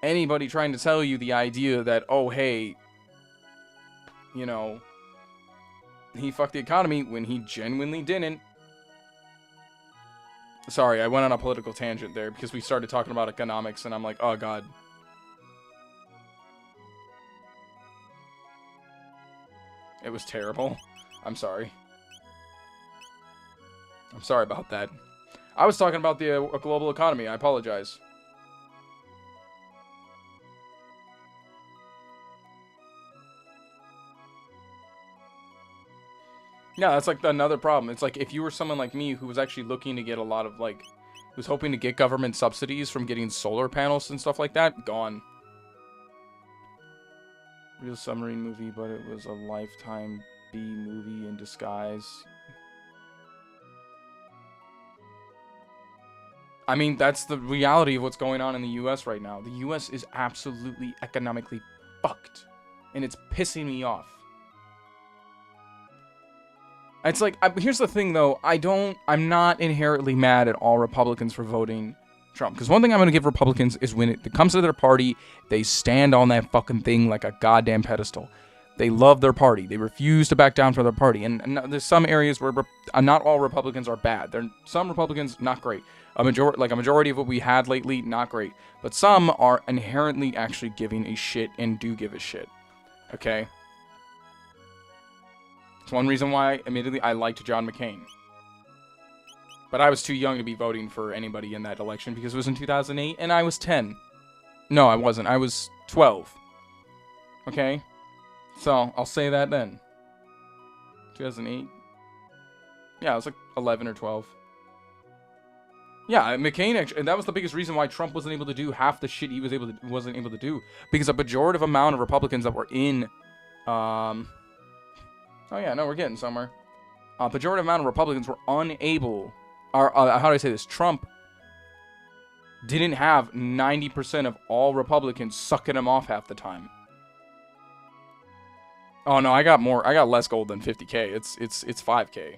anybody trying to tell you the idea that, oh, hey, he fucked the economy when he genuinely didn't. Sorry, I went on a political tangent there because we started talking about economics and I'm like, oh god. It was terrible. I'm sorry. I'm sorry about that. I was talking about the global economy. I apologize. Yeah, that's like another problem. It's like if you were someone like me who was actually looking to get a lot of like, was hoping to get government subsidies from getting solar panels and stuff like that, gone. Real submarine movie, but it was a Lifetime B movie in disguise. I mean, that's the reality of what's going on in the US right now. The US is absolutely economically fucked. And it's pissing me off. It's like, here's the thing though, I'm not inherently mad at all Republicans for voting Trump. Because one thing I'm going to give Republicans is when it comes to their party, they stand on that fucking thing like a goddamn pedestal. They love their party. They refuse to back down from their party. And there's some areas where not all Republicans are bad. Some Republicans, not great. A majority of what we had lately, not great. But some are inherently actually giving a shit and do give a shit. Okay? It's one reason why, admittedly, I liked John McCain. But I was too young to be voting for anybody in that election because it was in 2008 and I was 10. No, I wasn't. I was 12. Okay? So, I'll say that then. 2008? Yeah, I was like 11 or 12. Yeah, McCain actually, and that was the biggest reason why Trump wasn't able to do half the shit he wasn't able to do. Because a pejorative amount of Republicans that were in, oh yeah, no, we're getting somewhere. A pejorative amount of Republicans were unable, or how do I say this? Trump didn't have 90% of all Republicans sucking him off half the time. Oh no, I got less gold than 50K. It's 5K.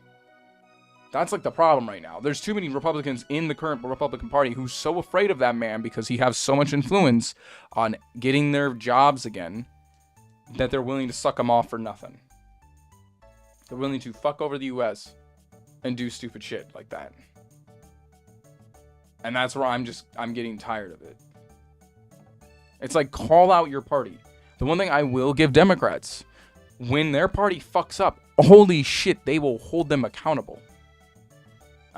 That's like the problem right now. There's too many Republicans in the current Republican Party who's so afraid of that man because he has so much influence on getting their jobs again that they're willing to suck him off for nothing. They're willing to fuck over the US and do stupid shit like that. And that's where I'm getting tired of it. It's like, call out your party. The one thing I will give Democrats, when their party fucks up, holy shit, they will hold them accountable.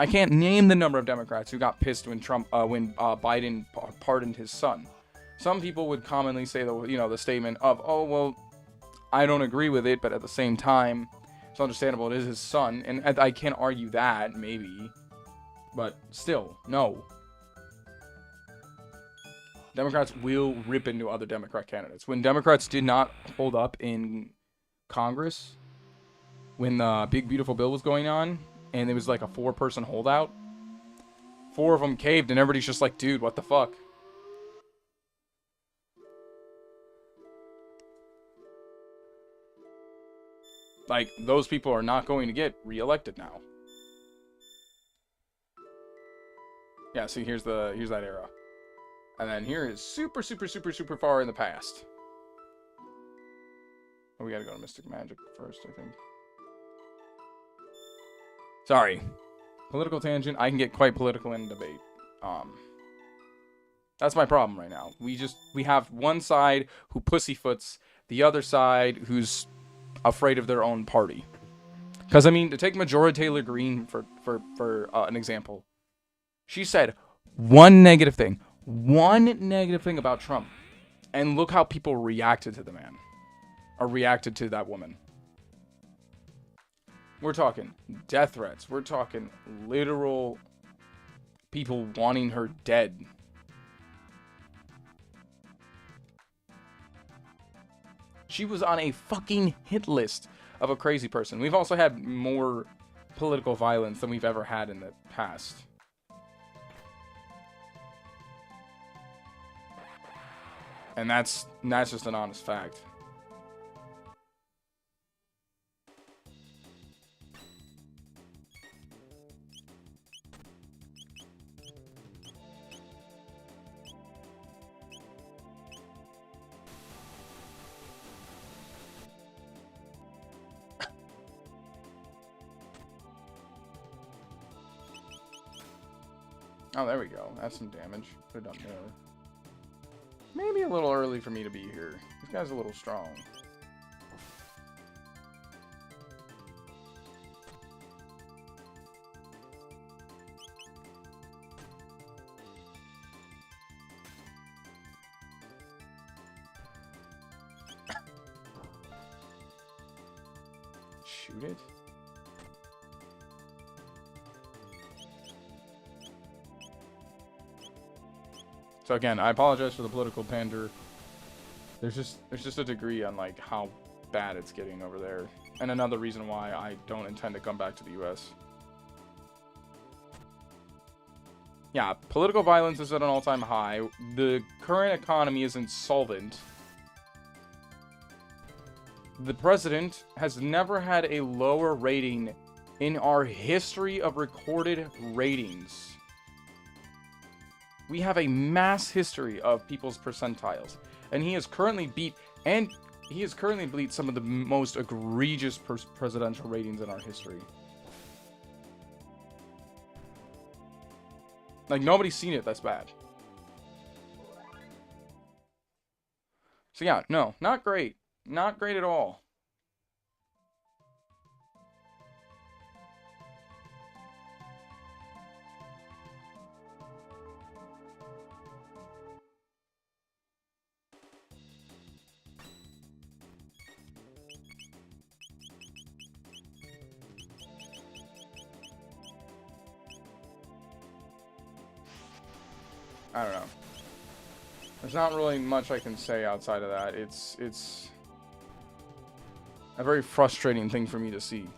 I can't name the number of Democrats who got pissed when Biden pardoned his son. Some people would commonly say the statement of, oh, well, I don't agree with it, but at the same time, it's understandable. It is his son, and I can't argue that, maybe. But still, no. Democrats will rip into other Democrat candidates. When Democrats did not hold up in Congress, when the Big Beautiful Bill was going on, and it was like a 4-person holdout, 4 of them caved, and everybody's just like, dude, what the fuck? Like, those people are not going to get reelected now. Yeah, see, here's that era. And then here is super, super, super, super far in the past. Oh, we gotta go to Mystic Magic first, I think. Sorry. Political tangent. I can get quite political in debate. That's my problem right now. We have one side who pussyfoots, the other side who's afraid of their own party. Because, I mean, to take Majora Taylor Greene for an example, she said one negative thing about Trump, and look how people reacted to the man, or reacted to that woman. We're talking death threats. We're talking literal people wanting her dead. She was on a fucking hit list of a crazy person. We've also had more political violence than we've ever had in the past. And that's just an honest fact. Oh, there we go. That's some damage. Could have done more. Maybe a little early for me to be here. This guy's a little strong. shoot it? So again, I apologize for the political pander. There's just a degree on like how bad it's getting over there. And another reason why I don't intend to come back to the US. Yeah, political violence is at an all-time high. The current economy is insolvent. The president has never had a lower rating in our history of recorded ratings. We have a mass history of people's percentiles. And he has currently beat some of the most egregious presidential ratings in our history. Like, nobody's seen it that's bad. So yeah, no, not great. Not great at all. I don't know. There's not really much I can say outside of that. It's a very frustrating thing for me to see.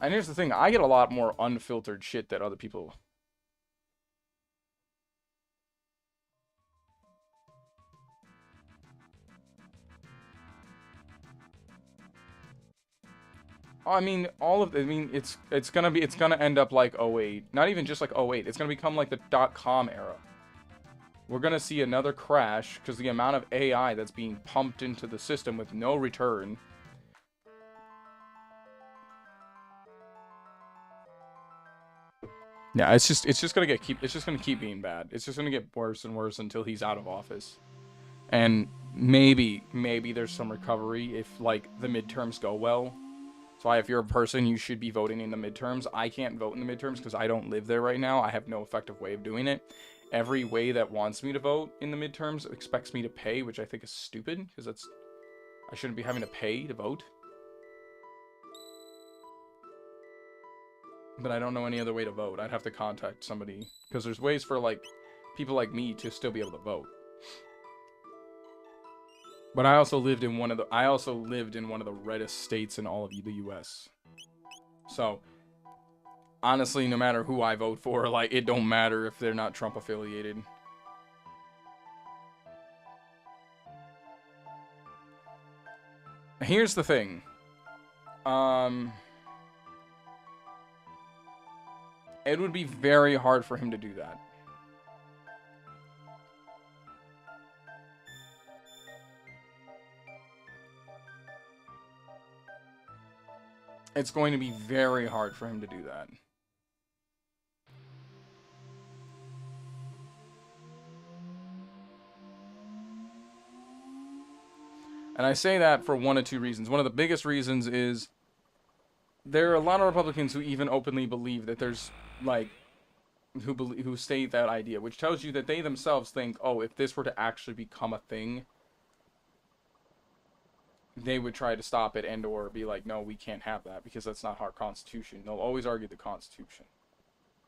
And here's the thing, I get a lot more unfiltered shit that other people. I mean, it's gonna end up like 08. Not even just like 08. It's gonna become like the .com era. We're gonna see another crash because the amount of AI that's being pumped into the system with no return. Yeah, it's just gonna keep being bad. It's just gonna get worse and worse until he's out of office. And maybe there's some recovery if like the midterms go well. So if you're a person, you should be voting in the midterms. I can't vote in the midterms because I don't live there right now. I have no effective way of doing it. Every way that wants me to vote in the midterms expects me to pay, which I think is stupid because I shouldn't be having to pay to vote. But I don't know any other way to vote. I'd have to contact somebody because there's ways for like people like me to still be able to vote. But I also lived in one of the reddest states in all of the US. So honestly, no matter who I vote for, like it don't matter if they're not Trump affiliated. Here's the thing. It would be very hard for him to do that. It's going to be very hard for him to do that. And I say that for one of two reasons. One of the biggest reasons is there are a lot of Republicans who even openly believe that there's, like, who state that idea, which tells you that they themselves think, oh, if this were to actually become a thing, they would try to stop it and or be like, no, we can't have that because that's not our Constitution. They'll always argue the Constitution.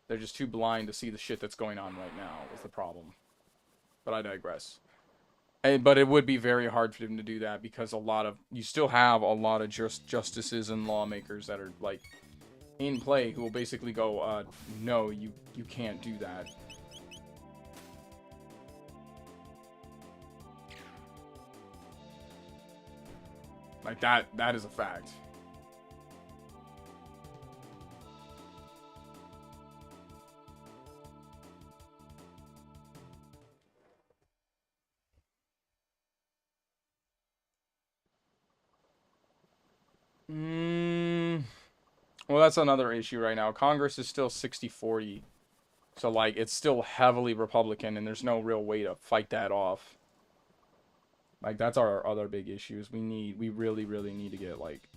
They're just too blind to see the shit that's going on right now is the problem. But I digress. But it would be very hard for him to do that because you still have a lot of justices and lawmakers that are like in play who will basically go, no, you can't do that. Like that is a fact. Well, that's another issue right now. Congress is still 60-40. So, like, it's still heavily Republican, and there's no real way to fight that off. Like, that's our other big issues. We really, really need to get, like,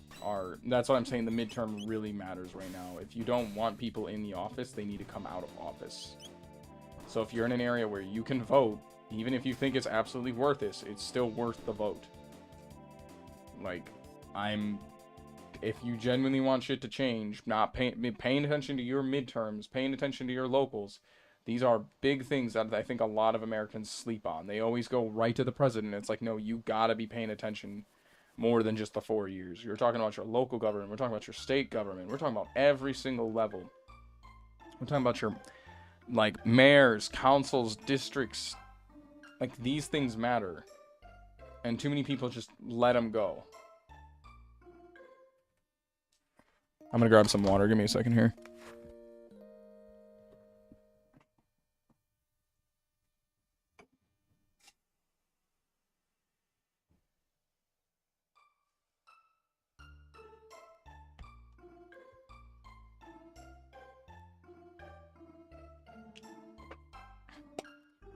that's what I'm saying, the midterm really matters right now. If you don't want people in the office, they need to come out of office. So if you're in an area where you can vote, even if you think it's absolutely worth it, it's still worth the vote. Like, I'm if you genuinely want shit to change, not paying attention to your midterms, paying attention to your locals, these are big things that I think a lot of Americans sleep on. They always go right to the president. It's like, no, you gotta be paying attention more than just the 4 years. You're talking about your local government. We're talking about your state government. We're talking about every single level. We're talking about your, like, mayors, councils, districts. Like, these things matter. And too many people just let them go. I'm gonna grab some water. Give me a second here.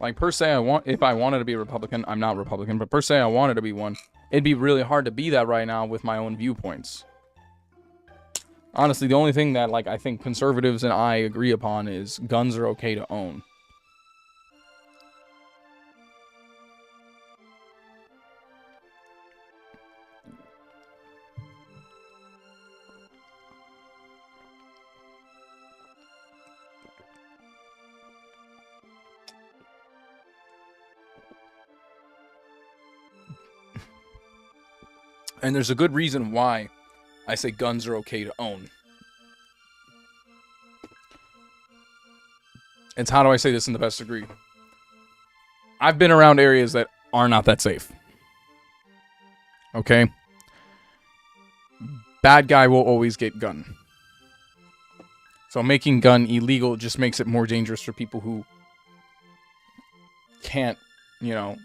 Like, per se, if I wanted to be a Republican, I'm not Republican, but per se, I wanted to be one. It'd be really hard to be that right now with my own viewpoints. Honestly, the only thing that, like, I think conservatives and I agree upon is guns are okay to own. And there's a good reason why I say guns are okay to own. It's how do I say this in the best degree? I've been around areas that are not that safe. Okay? Bad guy will always get gun. So making gun illegal just makes it more dangerous for people who can't, you know...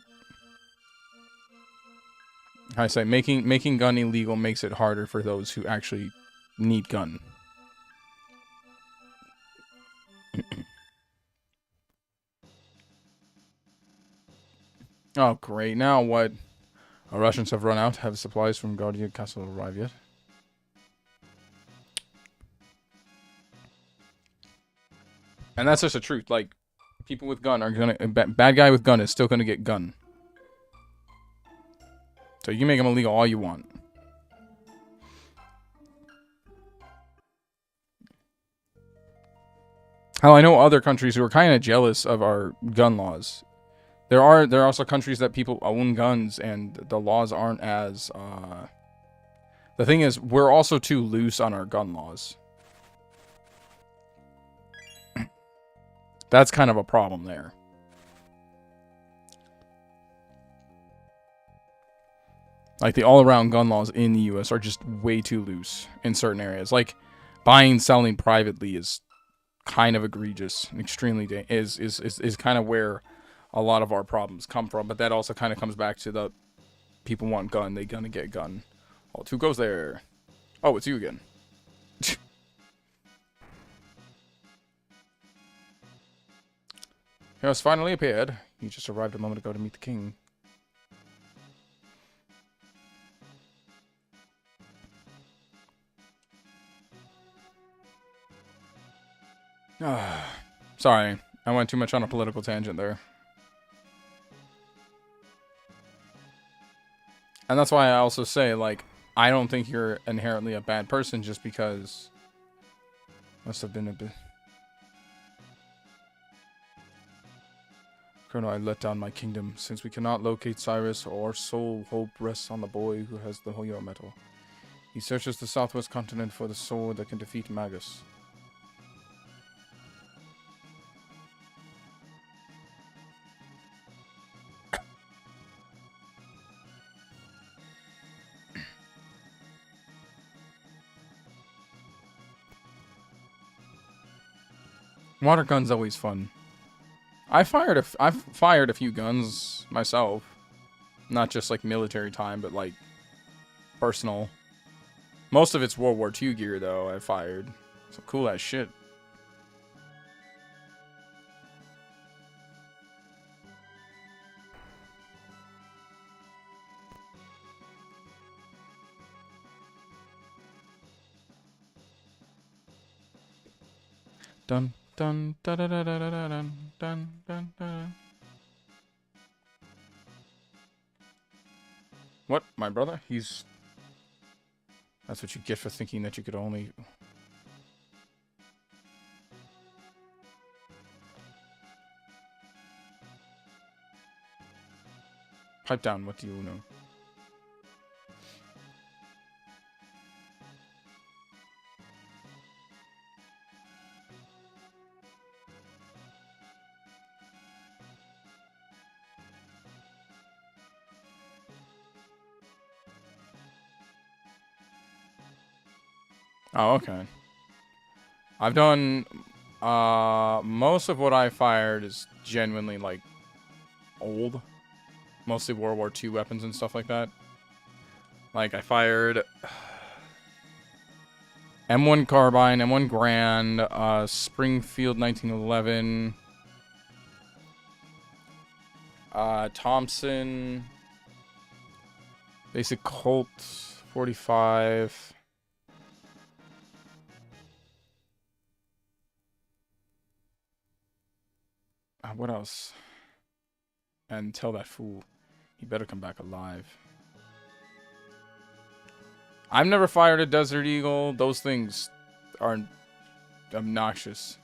I say making gun illegal makes it harder for those who actually need gun. Oh, great. Now what? Our Russians have run out. Have supplies from Guardian Castle arrived yet? And that's just the truth. Like, people with gun are gonna... Bad guy with gun is still gonna get gun. So you can make them illegal all you want. Hell, I know other countries who are kind of jealous of our gun laws. There are also countries that people own guns and the laws aren't as... The thing is, we're also too loose on our gun laws. That's kind of a problem there. Like, the all-around gun laws in the U.S. are just way too loose in certain areas. Like, buying and selling privately is kind of egregious and extremely is kind of where a lot of our problems come from. But that also kind of comes back to the people want gun, they gonna get gun. Oh, who goes there? Oh, it's you again. He has finally appeared. He just arrived a moment ago to meet the king. Sorry, I went too much on a political tangent there. And that's why I also say, like, I don't think you're inherently a bad person just because... Must have been a bit... Crono, I let down my kingdom. Since we cannot locate Cyrus, our sole hope rests on the boy who has the Hoyo metal. He searches the southwest continent for the sword that can defeat Magus. Water gun's always fun. I've fired a few guns myself. Not just like military time, but like personal. Most of it's World War II gear though I fired. Some cool ass shit. Dun dun da da da da da dun dun dun dun. What? My brother? He's... That's what you get for thinking that you could only... Pipe down, what do you know? Oh, okay. I've done... most of what I fired is genuinely, like, old. Mostly World War II weapons and stuff like that. Like, I fired... M1 Carbine, M1 Grand, Springfield 1911... Thompson... Basic Colt 45... what else? And tell that fool, he better come back alive. I've never fired a Desert Eagle. Those things are obnoxious.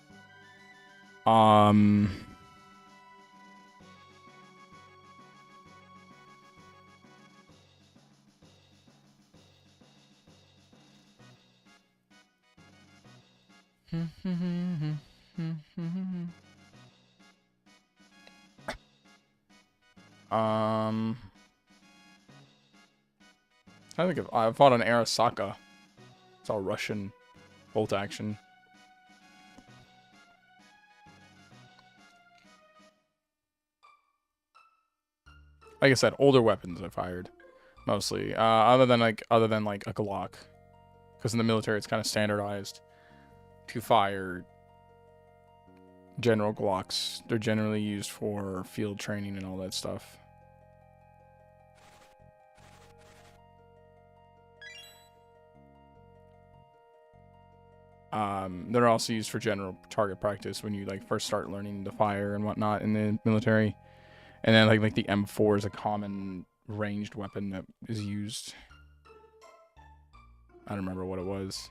I think I fought on Arasaka. It's all Russian bolt action. Like I said, older weapons I fired mostly. Other than like a Glock, because in the military it's kind of standardized to fire general Glocks. They're generally used for field training and all that stuff. They're also used for general target practice when you like first start learning to fire and whatnot in the military. And then like the M4 is a common ranged weapon that is used. I don't remember what it was.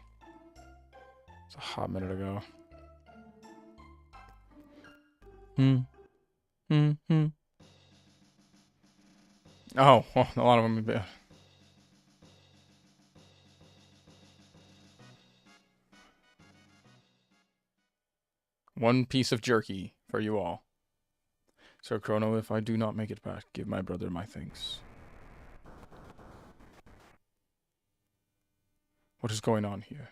It's a hot minute ago. Oh, well, a lot of them. One piece of jerky for you all. Sir Crono, if I do not make it back, give my brother my thanks. What is going on here?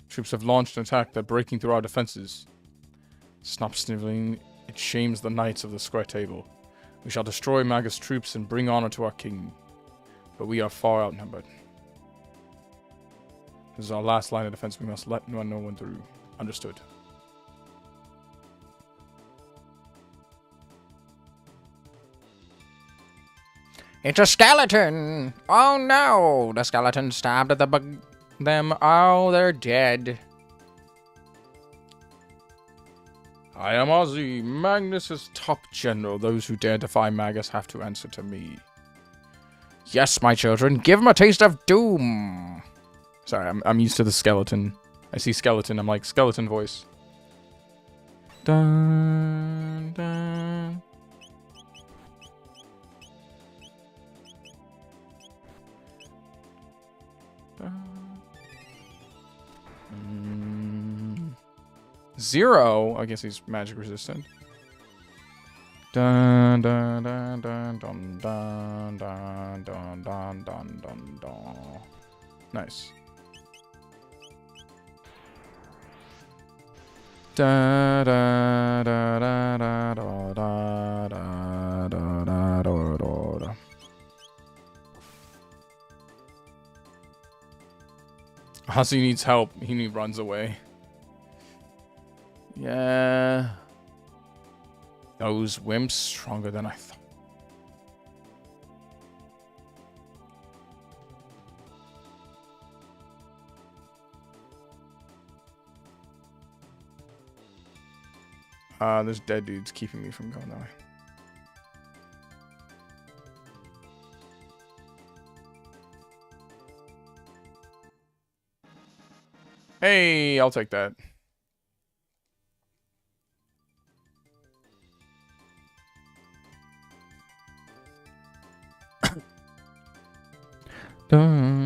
Troops have launched an attack. They're breaking through our defenses. Stop sniveling. It shames the knights of the square table. We shall destroy Magus troops and bring honor to our king. But we are far outnumbered. This is our last line of defense. We must let no one through. Understood. It's a skeleton! Oh no! The skeleton stabbed at them. Oh, they're dead. I am Ozzy, Magnus's top general. Those who dare defy Magus have to answer to me. Yes, my children, give them a taste of doom. Sorry, I'm used to the skeleton. I see skeleton, I'm like, skeleton voice. Dun, dun. Zero. I guess he's magic resistant. Dun dun dun dun dun dun dun dun dun dun dun dun. Nice. Da da da da da da da da da da da. Ozzy needs help. He runs away. Yeah. Those wimps stronger than I thought. There's dead dudes keeping me from going that way. Hey, I'll take that. Dun.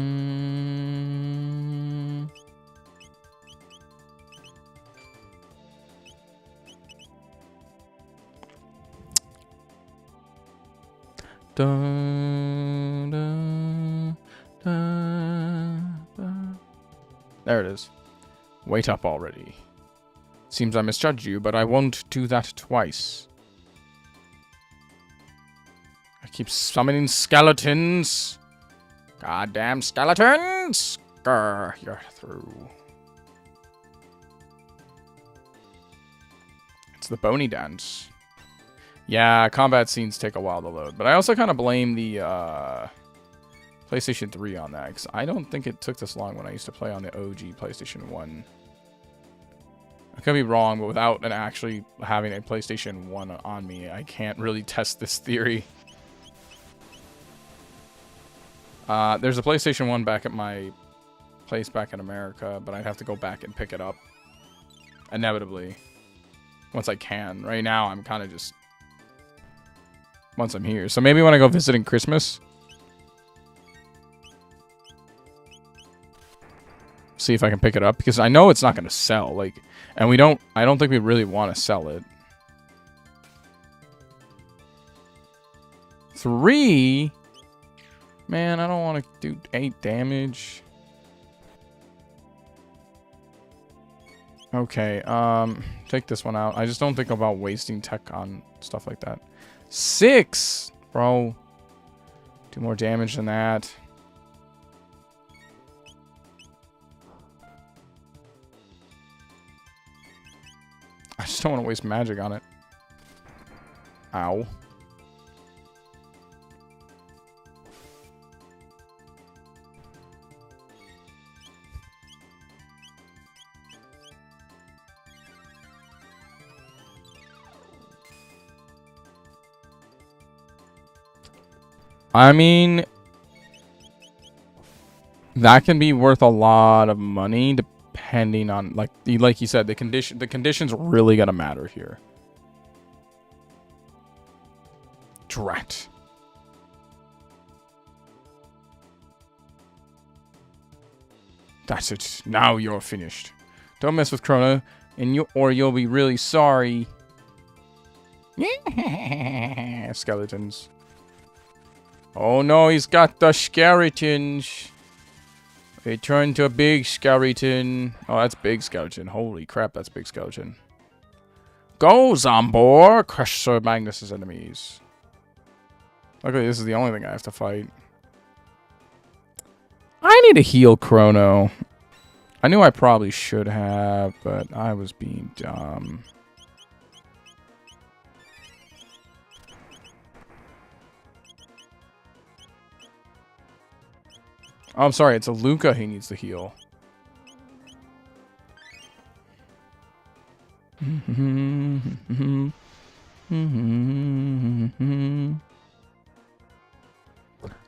Dun, dun, dun, dun. There it is. Wait up already. Seems I misjudged you, but I won't do that twice. I keep summoning skeletons. Goddamn skeletons! Grr, you're through. It's the bony dance. Yeah, combat scenes take a while to load, but I also kind of blame the PlayStation 3 on that, because I don't think it took this long when I used to play on the OG PlayStation 1. I could be wrong, but without actually having a PlayStation 1 on me, I can't really test this theory. There's a PlayStation 1 back at my place back in America, but I'd have to go back and pick it up. Inevitably. Once I can. Right now, I'm kind of just... Once I'm here. So maybe when I go visiting Christmas. See if I can pick it up. Because I know it's not going to sell. Like, and we don't... I don't think we really want to sell it. 3... Man, I don't want to do 8 damage. Okay, take this one out. I just don't think about wasting tech on stuff like that. 6! Bro. Do more damage than that. I just don't want to waste magic on it. Ow. I mean, that can be worth a lot of money depending on, like you said, the conditions really gotta matter here. Drat. That's it. Now you're finished. Don't mess with Crono, or you'll be really sorry. Skeletons. Oh no, he's got the skeletons. He turned to a big skeleton. Oh, that's big skeleton. Holy crap, that's big skeleton. Go, Zombor! Crush Sir Magnus's enemies. Luckily, this is the only thing I have to fight. I need to heal Crono. I knew I probably should have, but I was being dumb. Oh, I'm sorry, it's a Luca he needs to heal.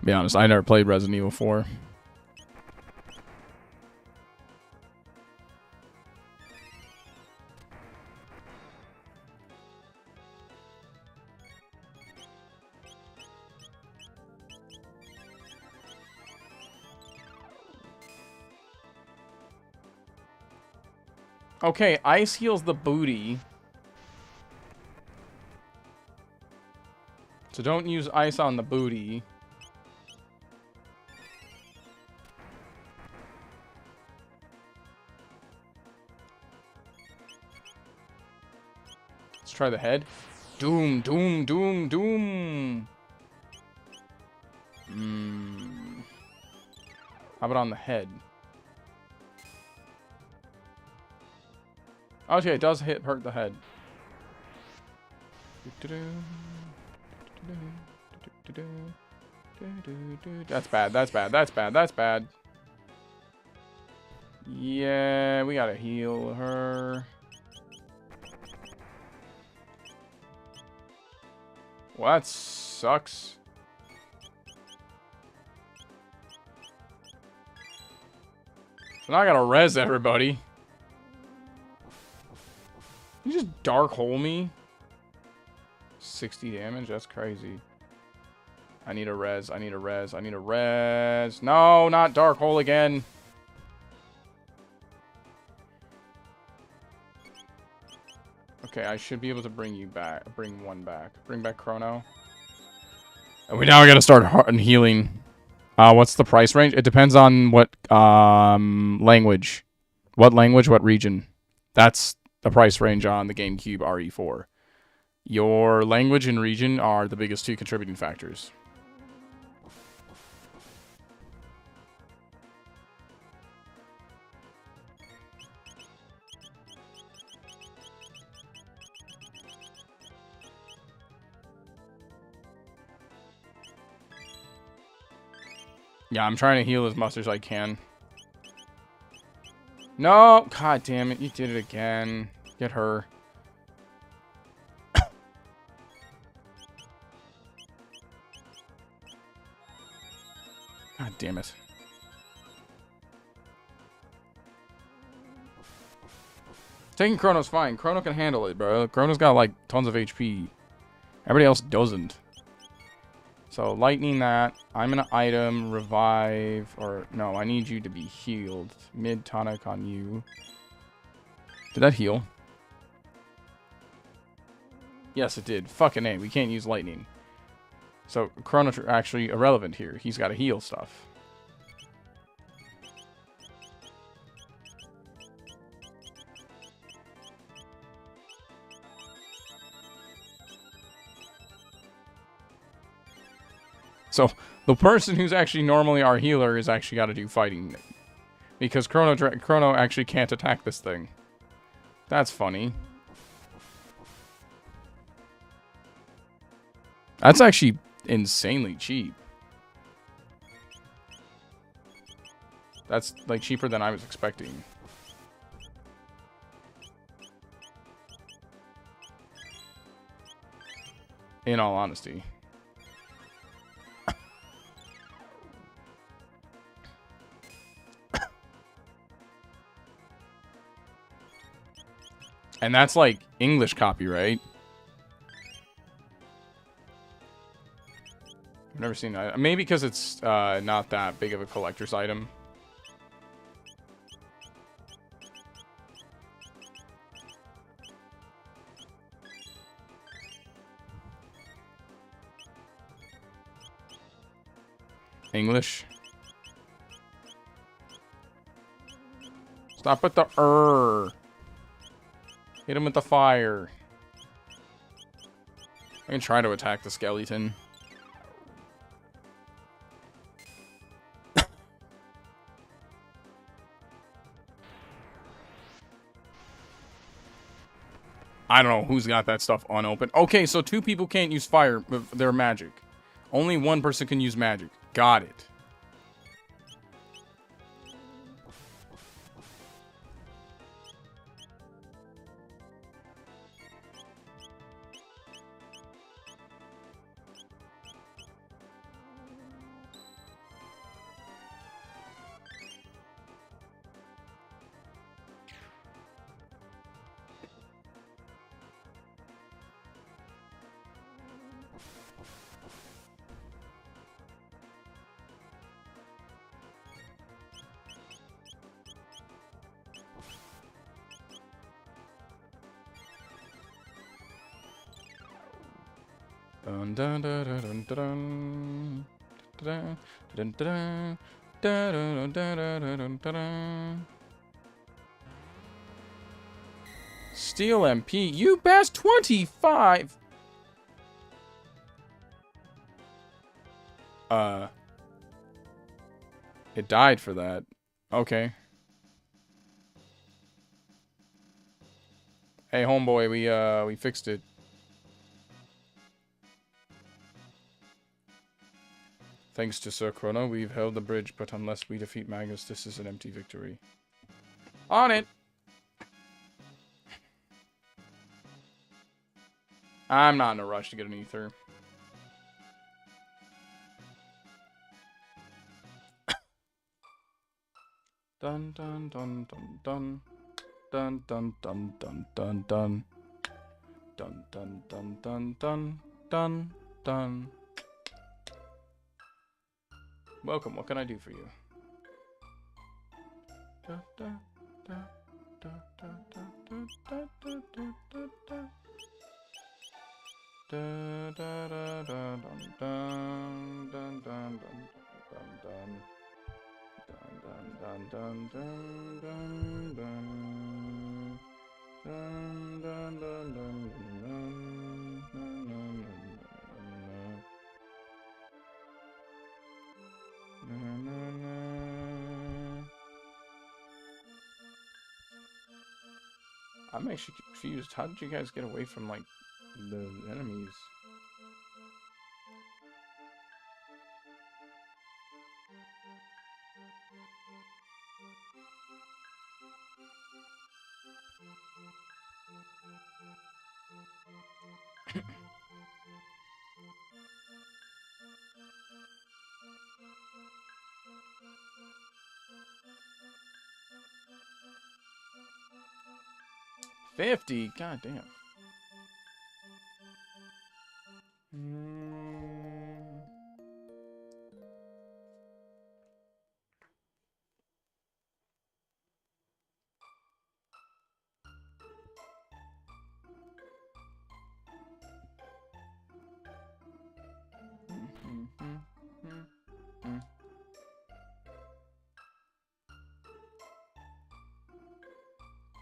Be honest, I never played Resident Evil 4. Okay, ice heals the booty. So don't use ice on the booty. Let's try the head. Doom, doom, doom, doom. How about on the head? Okay, it does hurt the head. That's bad, that's bad, that's bad, that's bad. Yeah, we gotta heal her. Well, that sucks. So now I gotta res everybody. You just dark hole me? 60 damage? That's crazy. I need a res. I need a res. I need a res. No, not dark hole again. Okay, I should be able to bring you back. Bring one back. Bring back Chrono. And we now gotta start healing. What's the price range? It depends on what language. What language, what region. That's the price range on the GameCube RE4. Your language and region are the biggest two contributing factors. Yeah, I'm trying to heal as much as I can. No! God damn it, you did it again. Get her. God damn it. Taking Chrono's fine. Chrono can handle it, bro. Chrono's got, like, tons of HP. Everybody else doesn't. So, lightning that. I'm gonna item, revive, or... No, I need you to be healed. Mid-tonic on you. Did that heal? Yes, it did. Fucking A. We can't use lightning. So, Chrono Trigger actually irrelevant here. He's got to heal stuff. So, the person who's actually normally our healer is actually got to do fighting. Because Chrono actually can't attack this thing. That's funny. That's actually insanely cheap. That's, like, cheaper than I was expecting. In all honesty. And that's, like, English copyright. I've never seen that. Maybe because it's not that big of a collector's item. English. Stop with the Hit him with the fire. I can try to attack the skeleton. I don't know who's got that stuff unopened. Okay, so 2 people can't use fire with their magic. Only 1 person can use magic. Got it. Dun dun dun dun dun dun dun dun dun dun dun dun. Steel MP, you best 25. It died for that. Okay. Hey, homeboy, we fixed it. Thanks to Sir Crono, we've held the bridge, but unless we defeat Magus, this is an empty victory. On it! I'm not in a rush to get an ether. Dun dun dun dun dun. Dun dun dun dun dun dun. Dun dun dun dun dun dun dun. Welcome, what can I do for you? Da, da, da, da, da, da, da, da, da, da, da. Da da da da dun dun dun dun dun dun dun dun dun dun dun dun dun dun dun dun I'm actually confused. How did you guys get away from, like, the enemies? $50? God damn.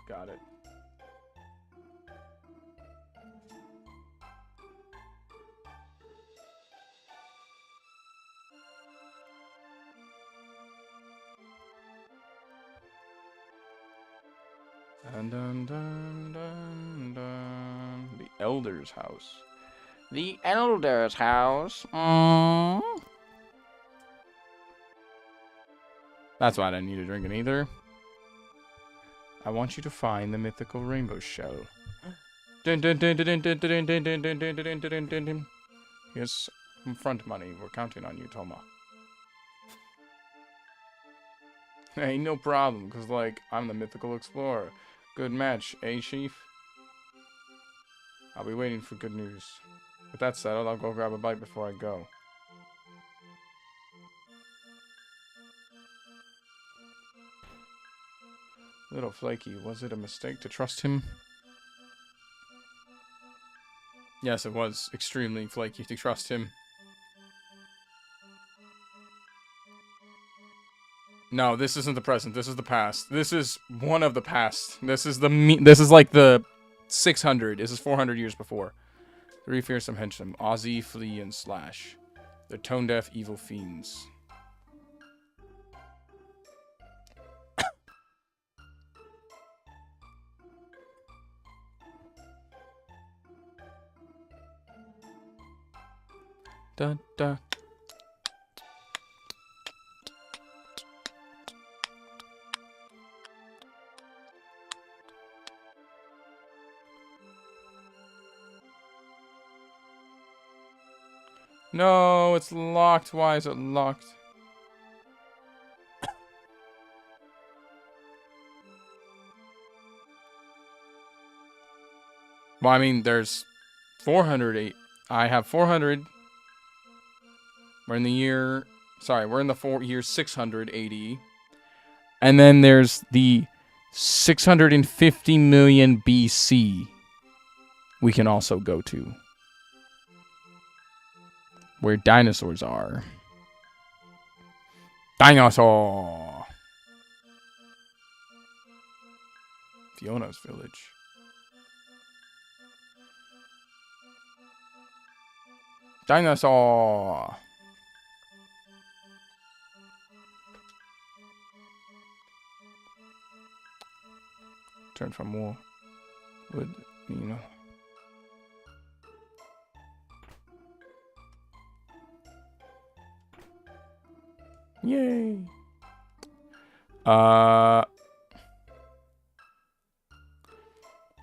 Got it. Dun dun dun dun dun. The Elder's house. The Elder's house. That's why I didn't need to drink it either. I want you to find the mythical rainbow shell. Dun dun dun dun dun dun dun dun dun dun dun dun dun dun dun. Here's some front money. We're counting on you, Toma. Hey, no problem, cause like I'm the mythical explorer. Good match, eh, Chief? I'll be waiting for good news. With that settled, I'll go grab a bite before I go. Little flaky, was it a mistake to trust him? Yes, it was extremely flaky to trust him. No, this isn't the present. This is the past. This is one of the past. This is like the 600. This is 400 years before. 3 fearsome henchmen, Ozzy, Flea, and Slash. They're tone-deaf evil fiends. Da da. No, it's locked. Why is it locked? Well, I mean, there's 408. I have 400. We're in the year... Sorry, we're in the year 680. And then there's the 650 million BC we can also go to. Where dinosaurs are. Dinosaur! Fiona's village. Dinosaur! Turn from war. Would, you know. Yay! I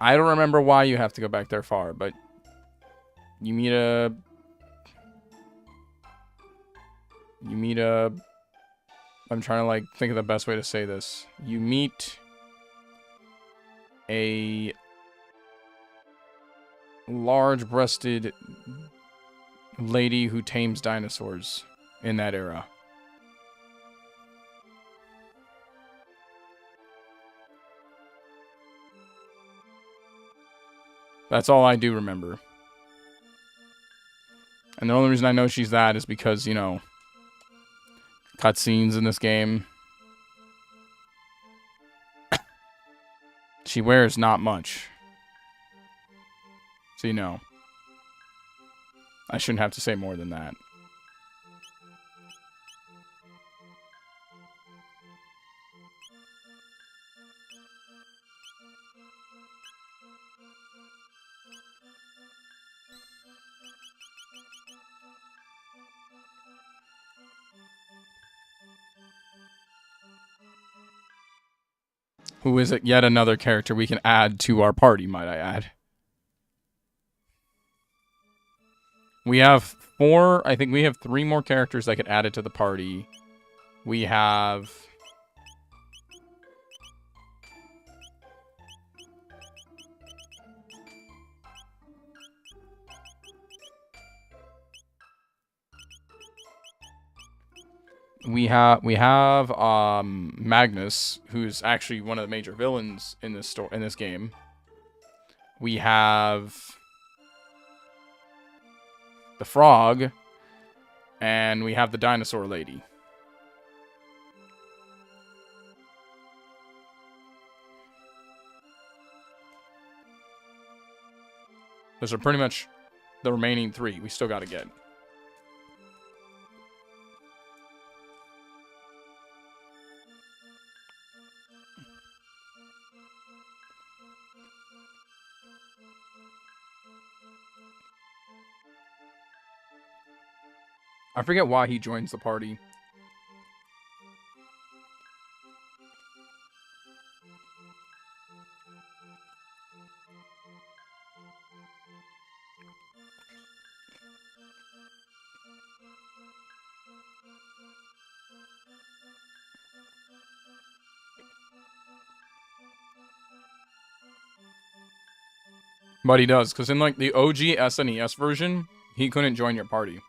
don't remember why you have to go back there far, but you meet a I'm trying to like think of the best way to say this. You meet a large-breasted lady who tames dinosaurs in that era. That's all I do remember. And the only reason I know she's that is because, you know, cutscenes in this game. She wears not much. So, you know. I shouldn't have to say more than that. Who is it? Yet another character we can add to our party, might I add. We have 4, I think we have 3 more characters that get added to the party. We have... We have Magnus, who's actually one of the major villains in this game. We have the frog, and we have the dinosaur lady. Those are pretty much the remaining 3 we still got to get. I forget why he joins the party. But he does, because in like the OG SNES version, he couldn't join your party.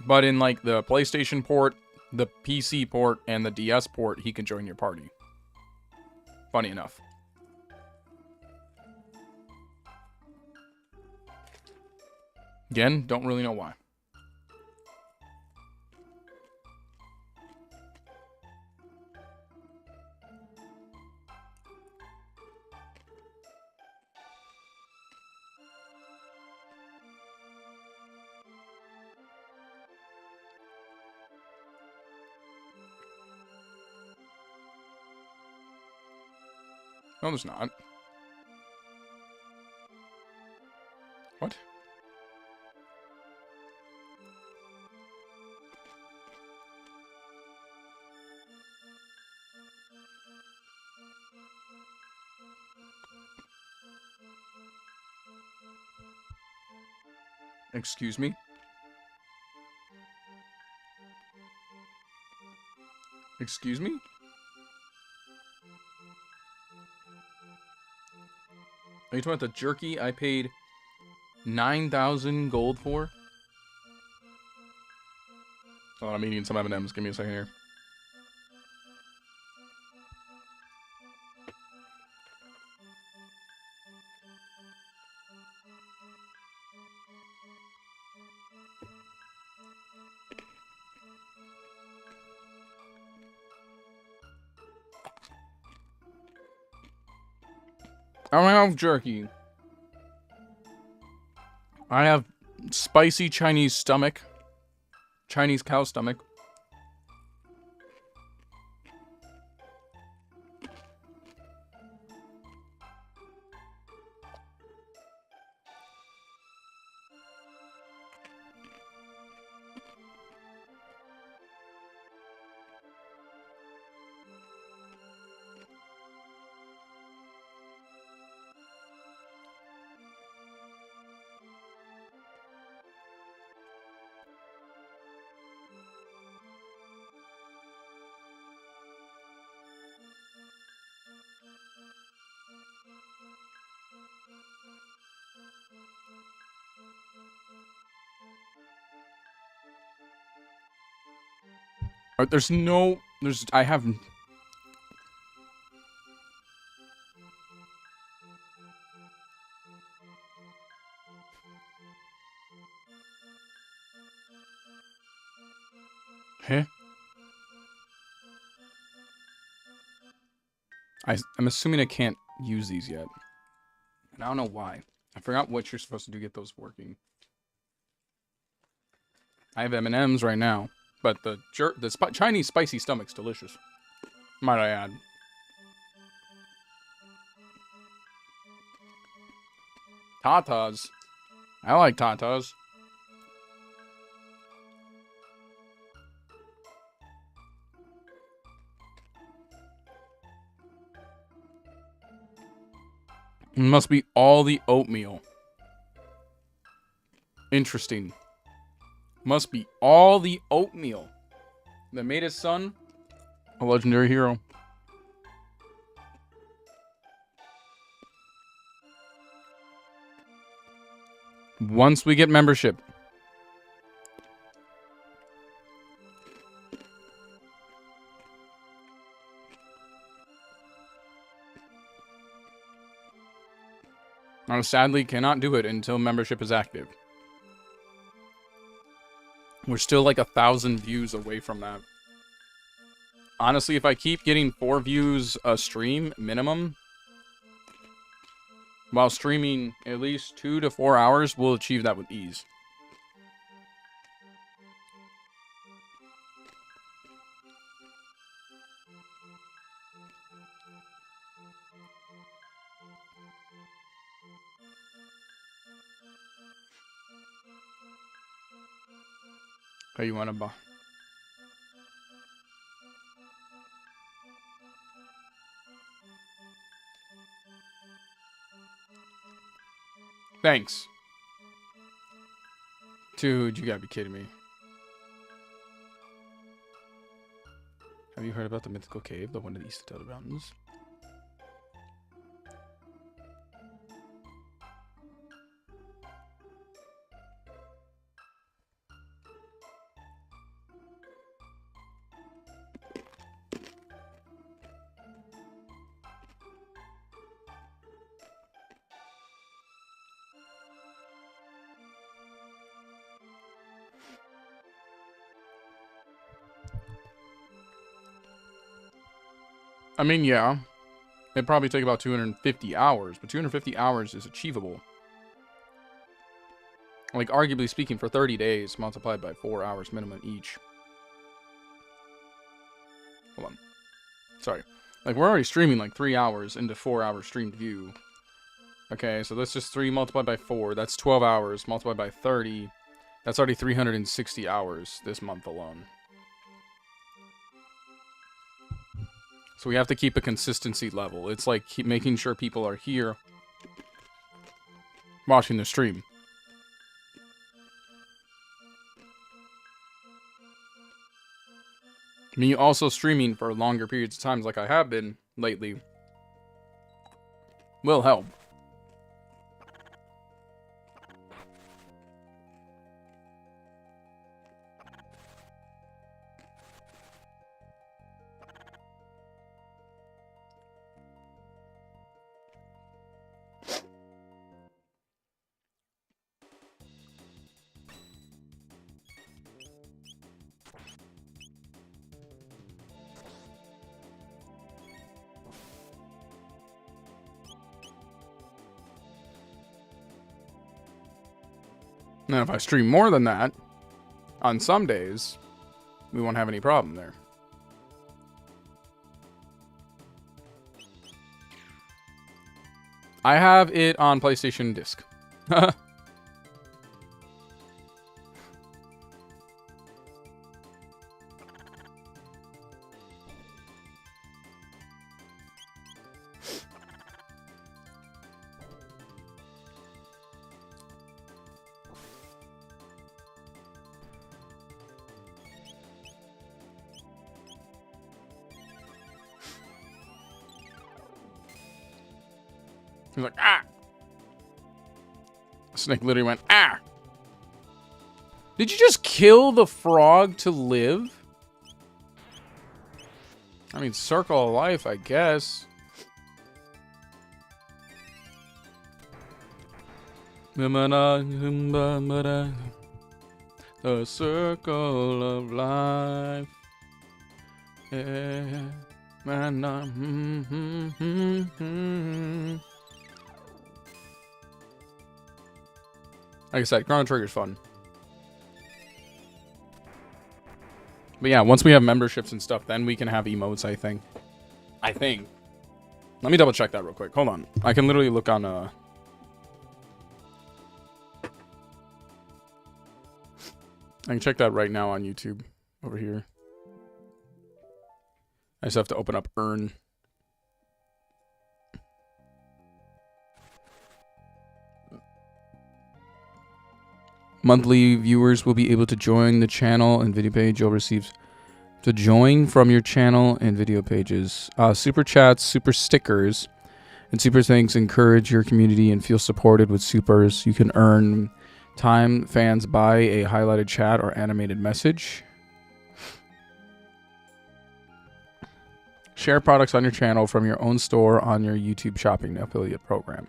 But in like the PlayStation port, the PC port, and the DS port, he can join your party. Funny enough. Again, don't really know why. No, there's not. What? Excuse me? Excuse me? Are you talking about the jerky I paid 9,000 gold for? Oh, I'm eating some M&Ms. Give me a second here. I don't have jerky. I have spicy Chinese stomach. Chinese cow stomach. There's no... I have... Huh? I'm assuming I can't use these yet. And I don't know why. I forgot what you're supposed to do to get those working. I have M&Ms right now, but the Chinese spicy stomach's delicious. Might I add. Tatas. I like tatas. It must be all the oatmeal. Interesting. Must be all the oatmeal that made his son a legendary hero. Once we get membership. I sadly cannot do it until membership is active. We're still like 1,000 views away from that. Honestly, if I keep getting 4 views a stream minimum, while streaming at least 2 to 4 hours, we'll achieve that with ease. Hey, you wanna buy? Thanks. Dude, you gotta be kidding me. Have you heard about the mythical cave, the one to the east of the mountains? I mean, yeah. It'd probably take about 250 hours, but 250 hours is achievable. Like, arguably speaking, for 30 days, multiplied by 4 hours minimum each. Hold on. Sorry. Like, we're already streaming like 3 hours into 4 hour streamed view. Okay, so that's just 3 multiplied by 4. That's 12 hours multiplied by 30. That's already 360 hours this month alone. So we have to keep a consistency level. It's like keep making sure people are here watching the stream. Me also streaming for longer periods of times like I have been lately will help. Now, if I stream more than that, on some days, we won't have any problem there. I have it on PlayStation Disc. He's like, ah! The snake literally went, ah! Did you just kill the frog to live? I mean, circle of life, I guess. The circle of life. Yeah. Man, like I said, Chrono Trigger is fun. But yeah, once we have memberships and stuff, then we can have emotes, I think. Let me double check that real quick. Hold on. I can literally look on I can check that right now on YouTube over here. I just have to open up Earn. Monthly viewers will be able to join the channel and video page. You'll receive to join from your channel and video pages. Super chats, super stickers, and super thanks encourage your community and feel supported with supers. You can earn time fans buy a highlighted chat or animated message. Share products on your channel from your own store on your YouTube shopping affiliate program.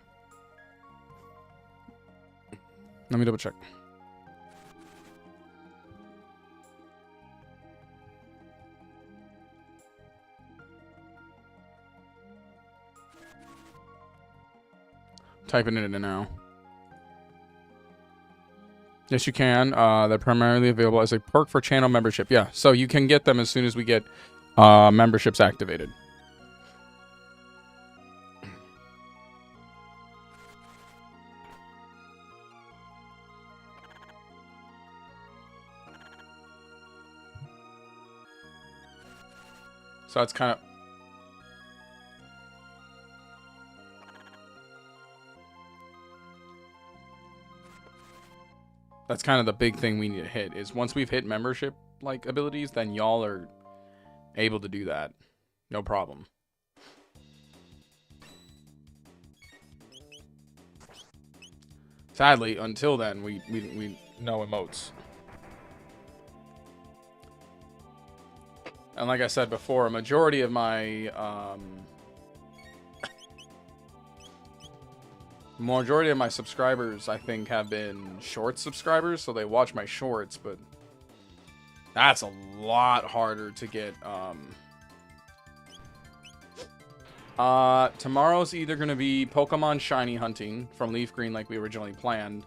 Let me double check. Typing it in now. Yes, you can. They're primarily available as a perk for channel membership. Yeah, so you can get them as soon as we get memberships activated. So that's kind of... That's kind of the big thing we need to hit, is once we've hit membership like abilities, then y'all are able to do that. No problem. Sadly, until then, we no emotes. And like I said before, a majority of my subscribers, I think, have been short subscribers, so they watch my shorts, but that's a lot harder to get. Tomorrow's either going to be Pokemon Shiny hunting from Leaf Green like we originally planned,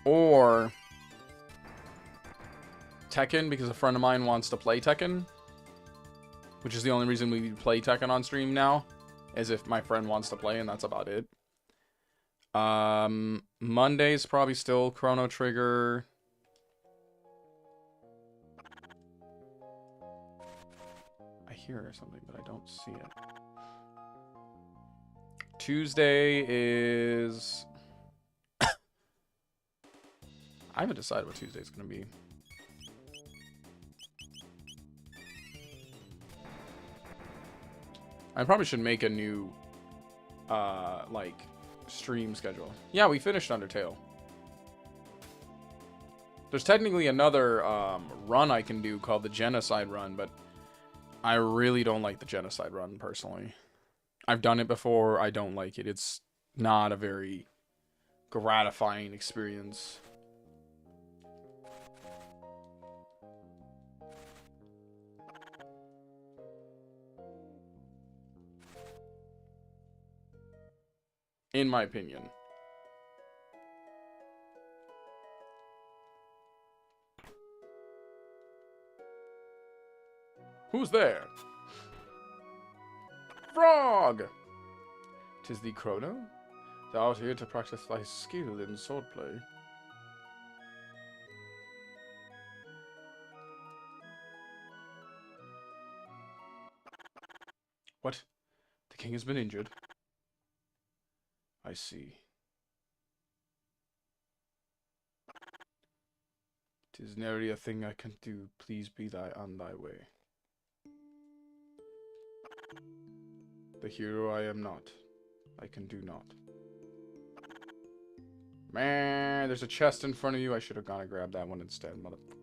or Tekken, because a friend of mine wants to play Tekken, which is the only reason we play Tekken on stream now, as if my friend wants to play, and that's about it. Monday's probably still Chrono Trigger. I hear something, but I don't see it. Tuesday is... I haven't decided what Tuesday's going to be. I probably should make a new, like, stream schedule. Yeah, we finished Undertale. There's technically another run I can do called the Genocide Run, but I really don't like the Genocide Run, personally. I've done it before. I don't like it. It's not a very gratifying experience. In my opinion. Who's there? Frog! 'Tis thee, Crono? Thou art here to practice thy skill in swordplay. What? The king has been injured? I see. 'Tis nary a thing I can do. Please be on thy way. The hero I am not. I can do not. Man, there's a chest in front of you. I should have gone and grabbed that one instead, motherfucker.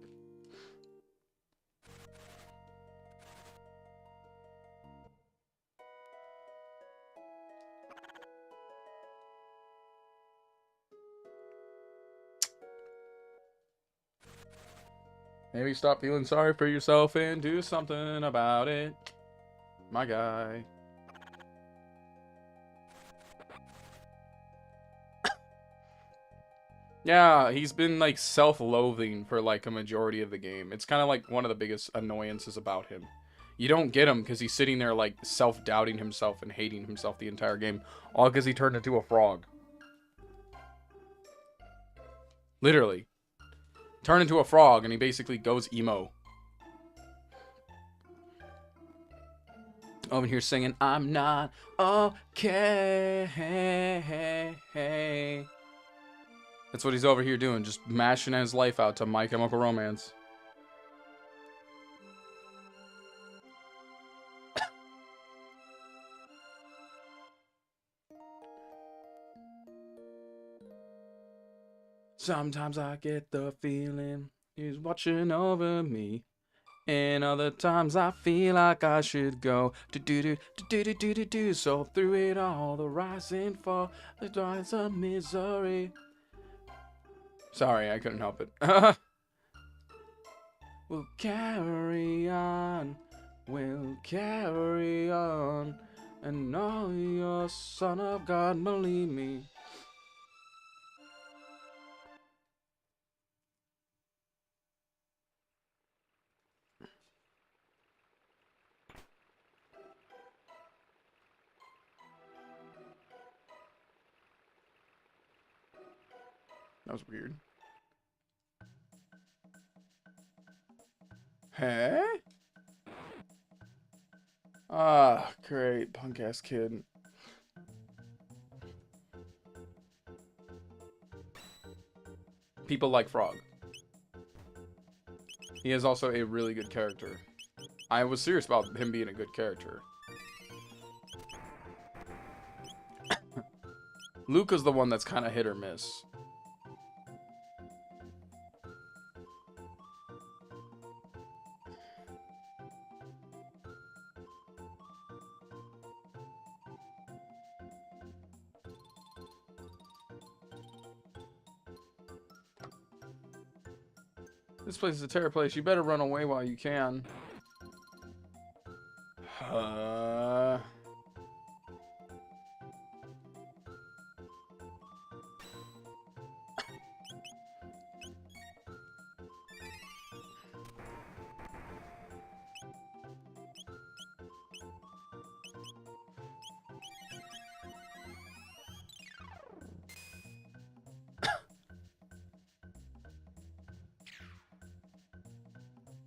Maybe stop feeling sorry for yourself and do something about it. My guy. Yeah, he's been like self-loathing for like a majority of the game. It's kind of like one of the biggest annoyances about him. You don't get him because he's sitting there like self-doubting himself and hating himself the entire game. All because he turned into a frog. Literally. Turned into a frog and he basically goes emo. Over here singing, I'm not okay. That's what he's over here doing, just mashing his life out to My Chemical Romance. Sometimes I get the feeling he's watching over me. And other times I feel like I should go do. So through it all, the rise and fall, the rise of misery. Sorry, I couldn't help it. We'll carry on. We'll carry on. And know you're son of God, believe me. That was weird. Hey? Ah, great. Punk ass kid. People like Frog. He is also a really good character. I was serious about him being a good character. Luca's the one that's kind of hit or miss. This place is a terror place. You better run away while you can.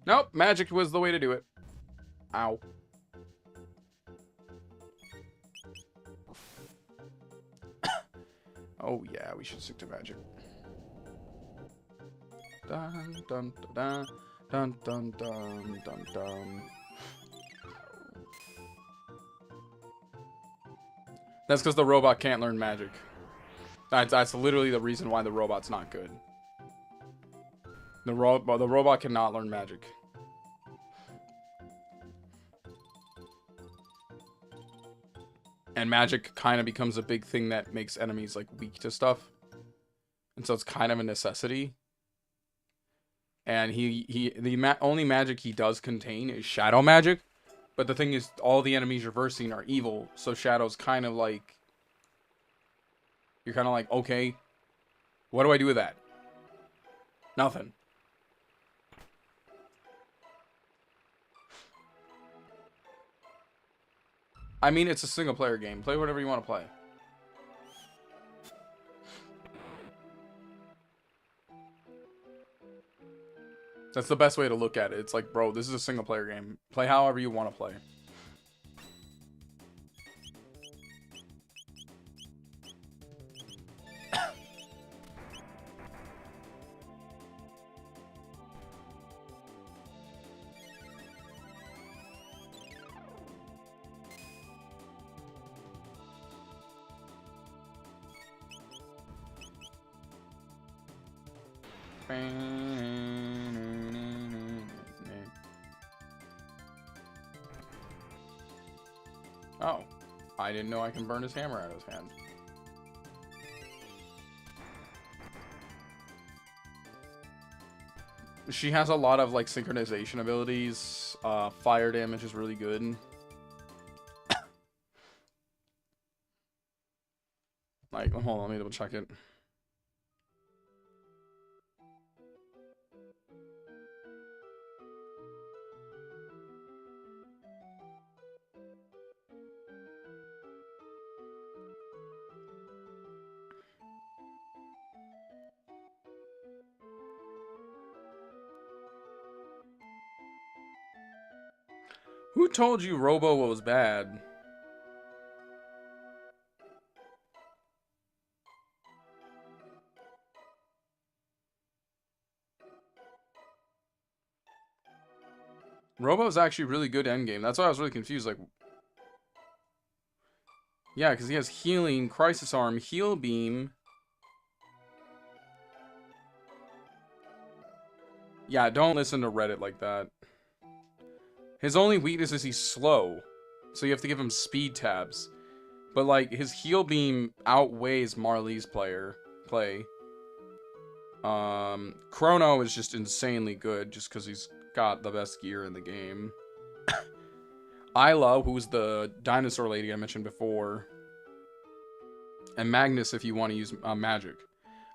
Nope, magic was the way to do it. Ow. Oh yeah, we should stick to magic. Dun dun dun dun dun dun dun dun. That's because the robot can't learn magic. That's literally the reason why the robot's not good. The robot cannot learn magic. And magic kind of becomes a big thing that makes enemies like weak to stuff. And so it's kind of a necessity. And only magic he does contain is shadow magic. But the thing is, all the enemies you're versing are evil. So shadow's kind of like... You're kind of like, okay, what do I do with that? Nothing. I mean, it's a single-player game. Play whatever you want to play. That's the best way to look at it. It's like, bro, this is a single-player game. Play however you want to play. Oh, I didn't know I can burn his hammer out of his hand. She has a lot of like synchronization abilities. Fire damage is really good. Like, hold on, let me double check it. Who told you Robo was bad? Robo's actually really good endgame. That's why I was really confused. Like, yeah, because he has healing, crisis arm, heal beam. Yeah, don't listen to Reddit like that. His only weakness is he's slow. So you have to give him speed tabs. But, like, his heal beam outweighs Marley's play. Chrono is just insanely good just because he's got the best gear in the game. Isla, who's the dinosaur lady I mentioned before. And Magnus if you want to use magic.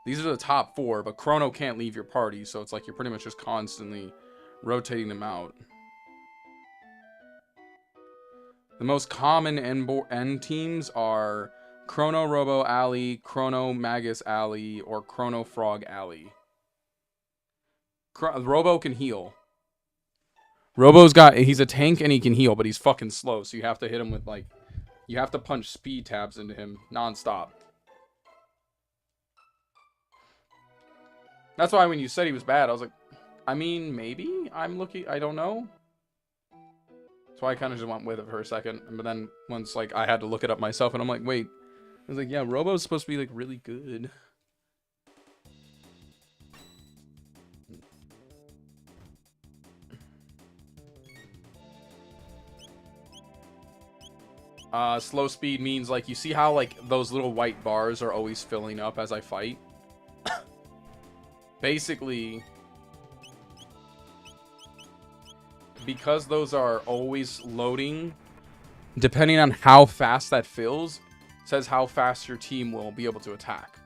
These are the top 4, but Crono can't leave your party, so it's like you're pretty much just constantly rotating them out. The most common end teams are Chrono Robo Alley, Chrono Magus Alley, or Chrono Frog Alley. Robo can heal. He's a tank and he can heal, but he's fucking slow, so you have to hit him with, like, you have to punch speed tabs into him non-stop. That's why when you said he was bad, I was like, I mean, maybe? I don't know. So I kind of just went with it for a second. But then once, like, I had to look it up myself, and I'm like, wait. I was like, yeah, Robo's supposed to be, like, really good. Slow speed means, like, you see how, like, those little white bars are always filling up as I fight? Basically, because those are always loading, depending on how fast that fills, says how fast your team will be able to attack.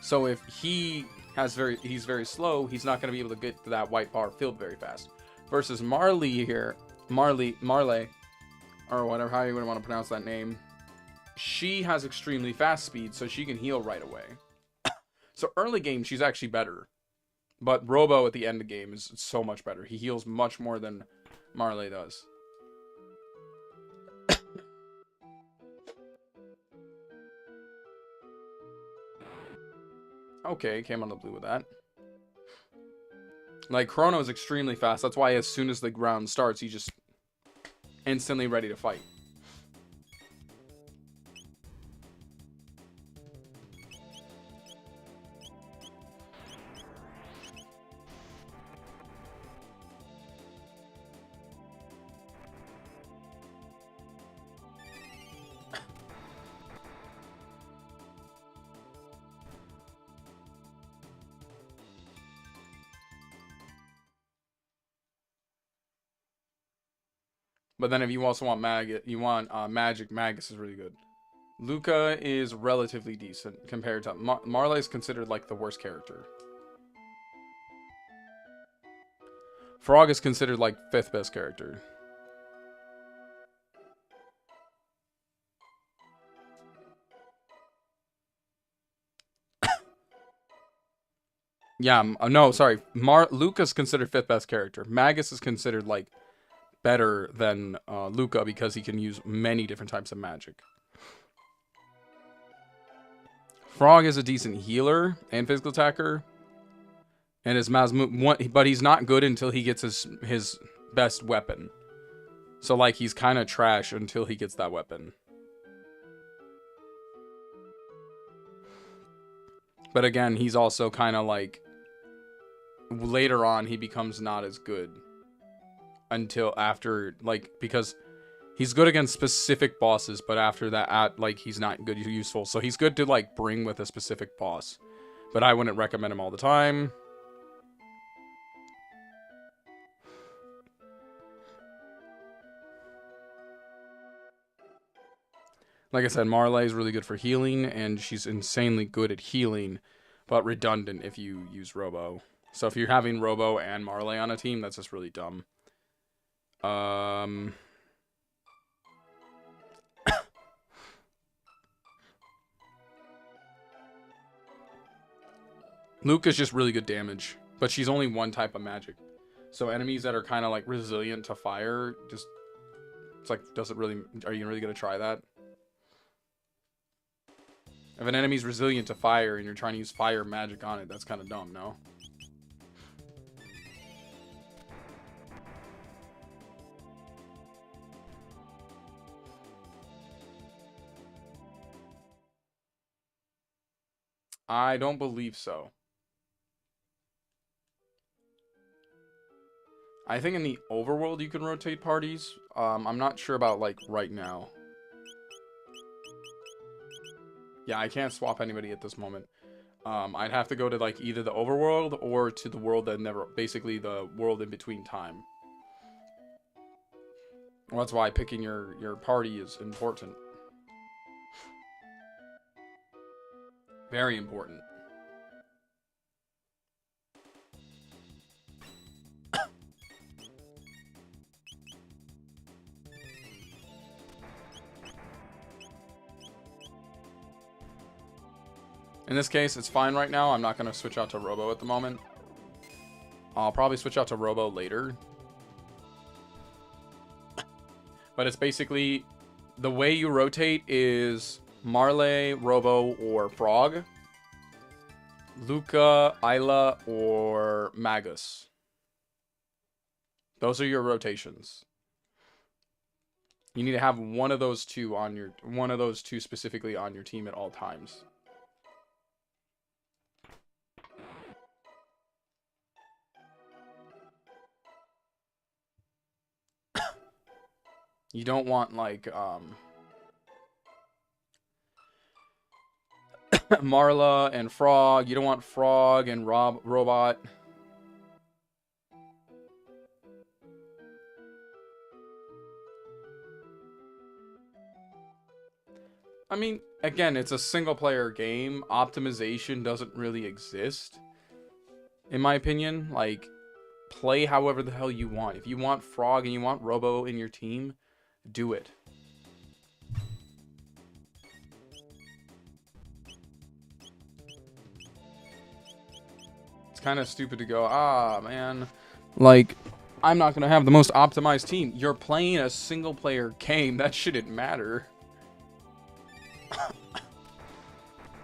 So if he's very slow, he's not going to be able to get to that white bar filled very fast. Versus Marley, or whatever, how you would want to pronounce that name, she has extremely fast speed, so she can heal right away. So early game, she's actually better. But Robo at the end of the game is so much better. He heals much more than Marley does. Okay, came on the blue with that. Like, Chrono is extremely fast. That's why as soon as the round starts, he's just instantly ready to fight. But then if you also want Magic, Magus is really good. Luca is relatively decent compared to... Marley is considered like the worst character. Frog is considered like 5th best character. Yeah, no, sorry. Luca's considered 5th best character. Magus is considered like better than Luca because he can use many different types of magic. Frog is a decent healer and physical attacker, and his but he's not good until he gets his best weapon. So like he's kind of trash until he gets that weapon. But again, he's also kind of like later on he becomes not as good. Until after, like, because he's good against specific bosses, but after that, like, he's not good, useful. So he's good to, like, bring with a specific boss. But I wouldn't recommend him all the time. Like I said, Marley is really good for healing, and she's insanely good at healing, but redundant if you use Robo. So if you're having Robo and Marley on a team, that's just really dumb. Luca's just really good damage, but she's only one type of magic. So enemies that are kind of like resilient to fire, just it's like, does it really? Are you really gonna try that? If an enemy's resilient to fire and you're trying to use fire magic on it, that's kind of dumb, no? I don't believe so. I think in the overworld you can rotate parties. I'm not sure about, like, right now. Yeah, I can't swap anybody at this moment. I'd have to go to, like, either the overworld or to the world that never... Basically, the world in between time. Well, that's why picking your party is important. Very important. In this case, it's fine right now. I'm not going to switch out to Robo at the moment. I'll probably switch out to Robo later. But it's basically... The way you rotate is Marley, Robo, or Frog. Luca, Isla, or Magus. Those are your rotations. You need to have one of those two on your... One of those two specifically on your team at all times. You don't want, like, Marla and Frog. You don't want Frog and Robot. I mean, again, it's a single-player game. Optimization doesn't really exist, in my opinion. Like, play however the hell you want. If you want Frog and you want Robo in your team, do it. It's kind of stupid to go, ah, man. Like, I'm not going to have the most optimized team. You're playing a single-player game. That shouldn't matter.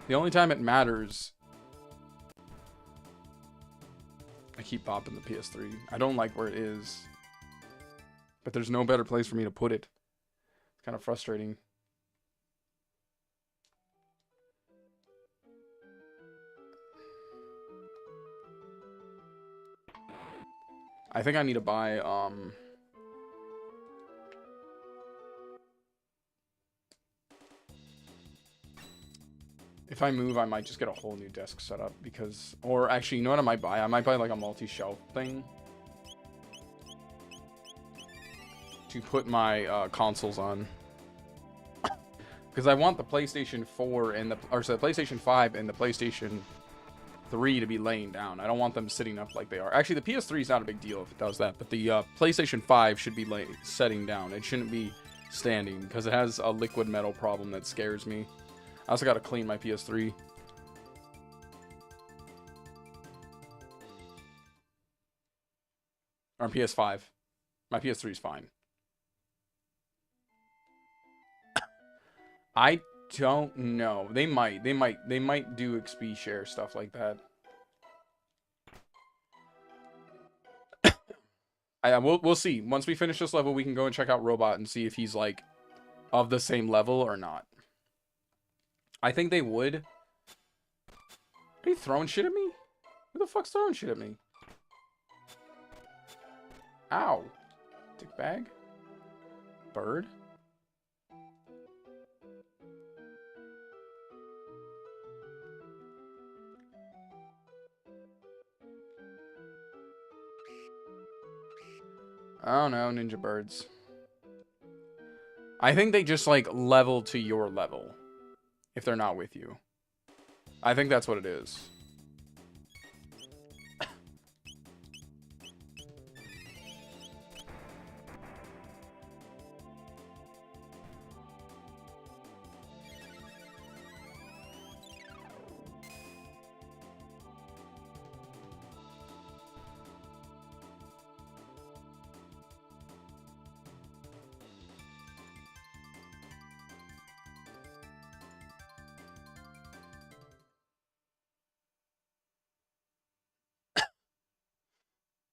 The only time it matters... I keep bopping the PS3. I don't like where it is. But there's no better place for me to put it. It's kind of frustrating. I think I need to buy, if I move, I might just get a whole new desk set up because... Or actually, you know what I might buy? I might buy like a multi-shelf thing. To put my consoles on. Because I want the PlayStation 4 and the... Or sorry, the PlayStation 5 and the PlayStation 3 to be laying down. I don't want them sitting up like they are. Actually, the PS3 is not a big deal if it does that. But the PlayStation 5 should be setting down. It shouldn't be standing because it has a liquid metal problem that scares me. I also got to clean my PS3. Or PS5. My PS3 is fine. I don't know. They might do XP share stuff like that. We'll see. Once we finish this level, we can go and check out Robot and see if he's like of the same level or not. I think they would. Are you throwing shit at me? Who the fuck's throwing shit at me? Ow. Dick bag? Bird? I don't know, ninja birds. I think they just, like, level to your level if they're not with you. I think that's what it is.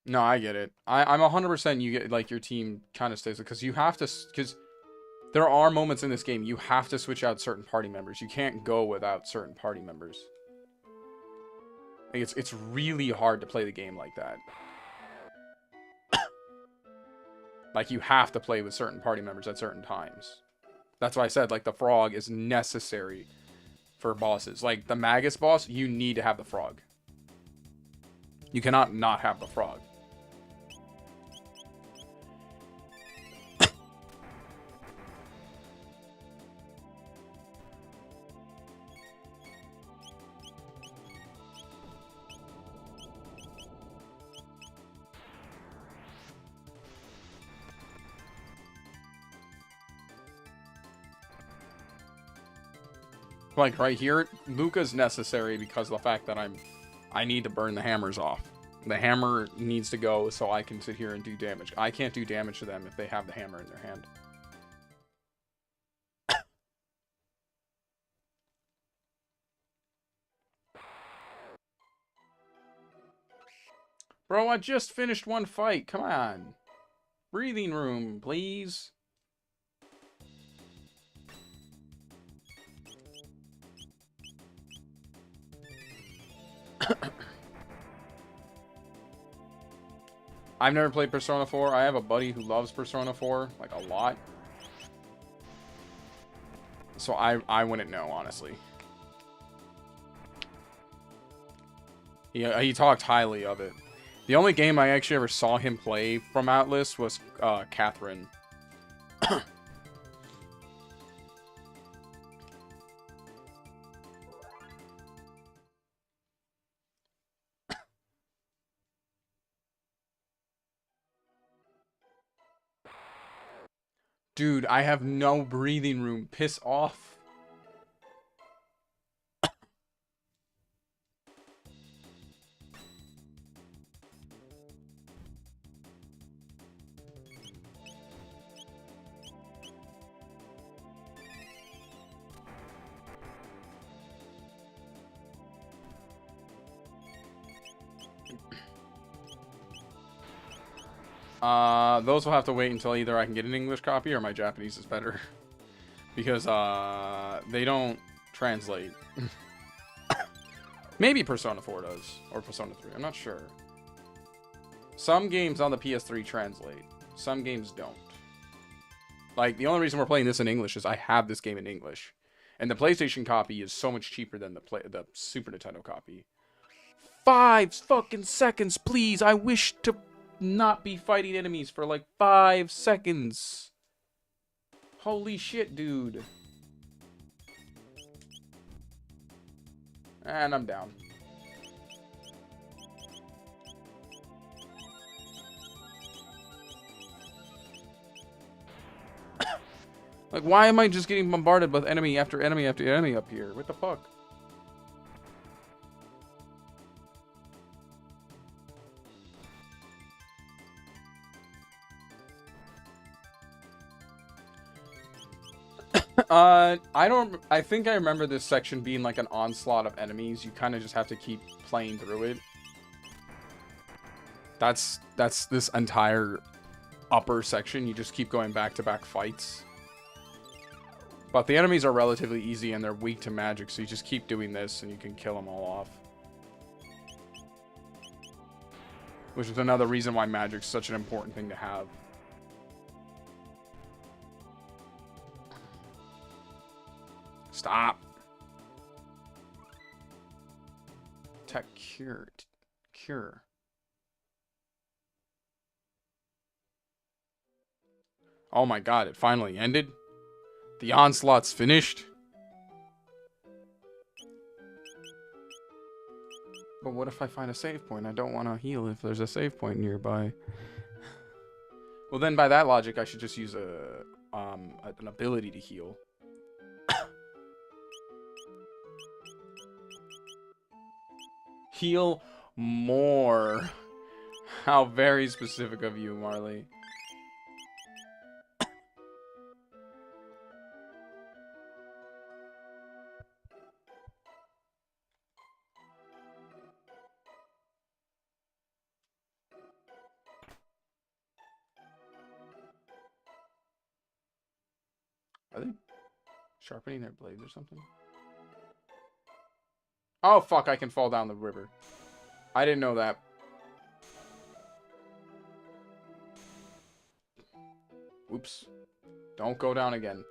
No, I get it. I'm 100% you get, like, your team kind of stays, because you have to, because there are moments in this game you have to switch out certain party members. You can't go without certain party members. Like, it's really hard to play the game like that. Like, you have to play with certain party members at certain times. That's why I said, like, the frog is necessary for bosses. Like, the Magus boss, you need to have the frog. You cannot not have the frog. Like, right here, Luca's necessary because of the fact that I need to burn the hammers off. The hammer needs to go so I can sit here and do damage. I can't do damage to them if they have the hammer in their hand. Bro, I just finished one fight. Come on. Breathing room, please. I've never played Persona 4. I have a buddy who loves Persona 4, like, a lot. So I wouldn't know, honestly. He talked highly of it. The only game I actually ever saw him play from Atlas was Catherine. Dude, I have no breathing room. Piss off. Those will have to wait until either I can get an English copy or my Japanese is better. Because, they don't translate. Maybe Persona 4 does. Or Persona 3. I'm not sure. Some games on the PS3 translate. Some games don't. Like, the only reason we're playing this in English is I have this game in English. And the PlayStation copy is so much cheaper than the Super Nintendo copy. 5 fucking seconds, please! I wish to not be fighting enemies for like 5 seconds. Holy shit, dude. And I'm down. Like, why am I just getting bombarded with enemy after enemy after enemy up here? What the fuck? I think I remember this section being like an onslaught of enemies. You kind of just have to keep playing through it. That's this entire upper section. You just keep going back-to-back fights. But the enemies are relatively easy and they're weak to magic, so you just keep doing this and you can kill them all off. Which is another reason why magic's such an important thing to have. Stop. Tech cure. Cure. Oh my god, it finally ended? The onslaught's finished. But what if I find a save point? I don't want to heal if there's a save point nearby. Well, then by that logic, I should just use an ability to heal. Heal more. How very specific of you, Marley. Are they sharpening their blades or something? Oh, fuck, I can fall down the river. I didn't know that. Oops. Don't go down again.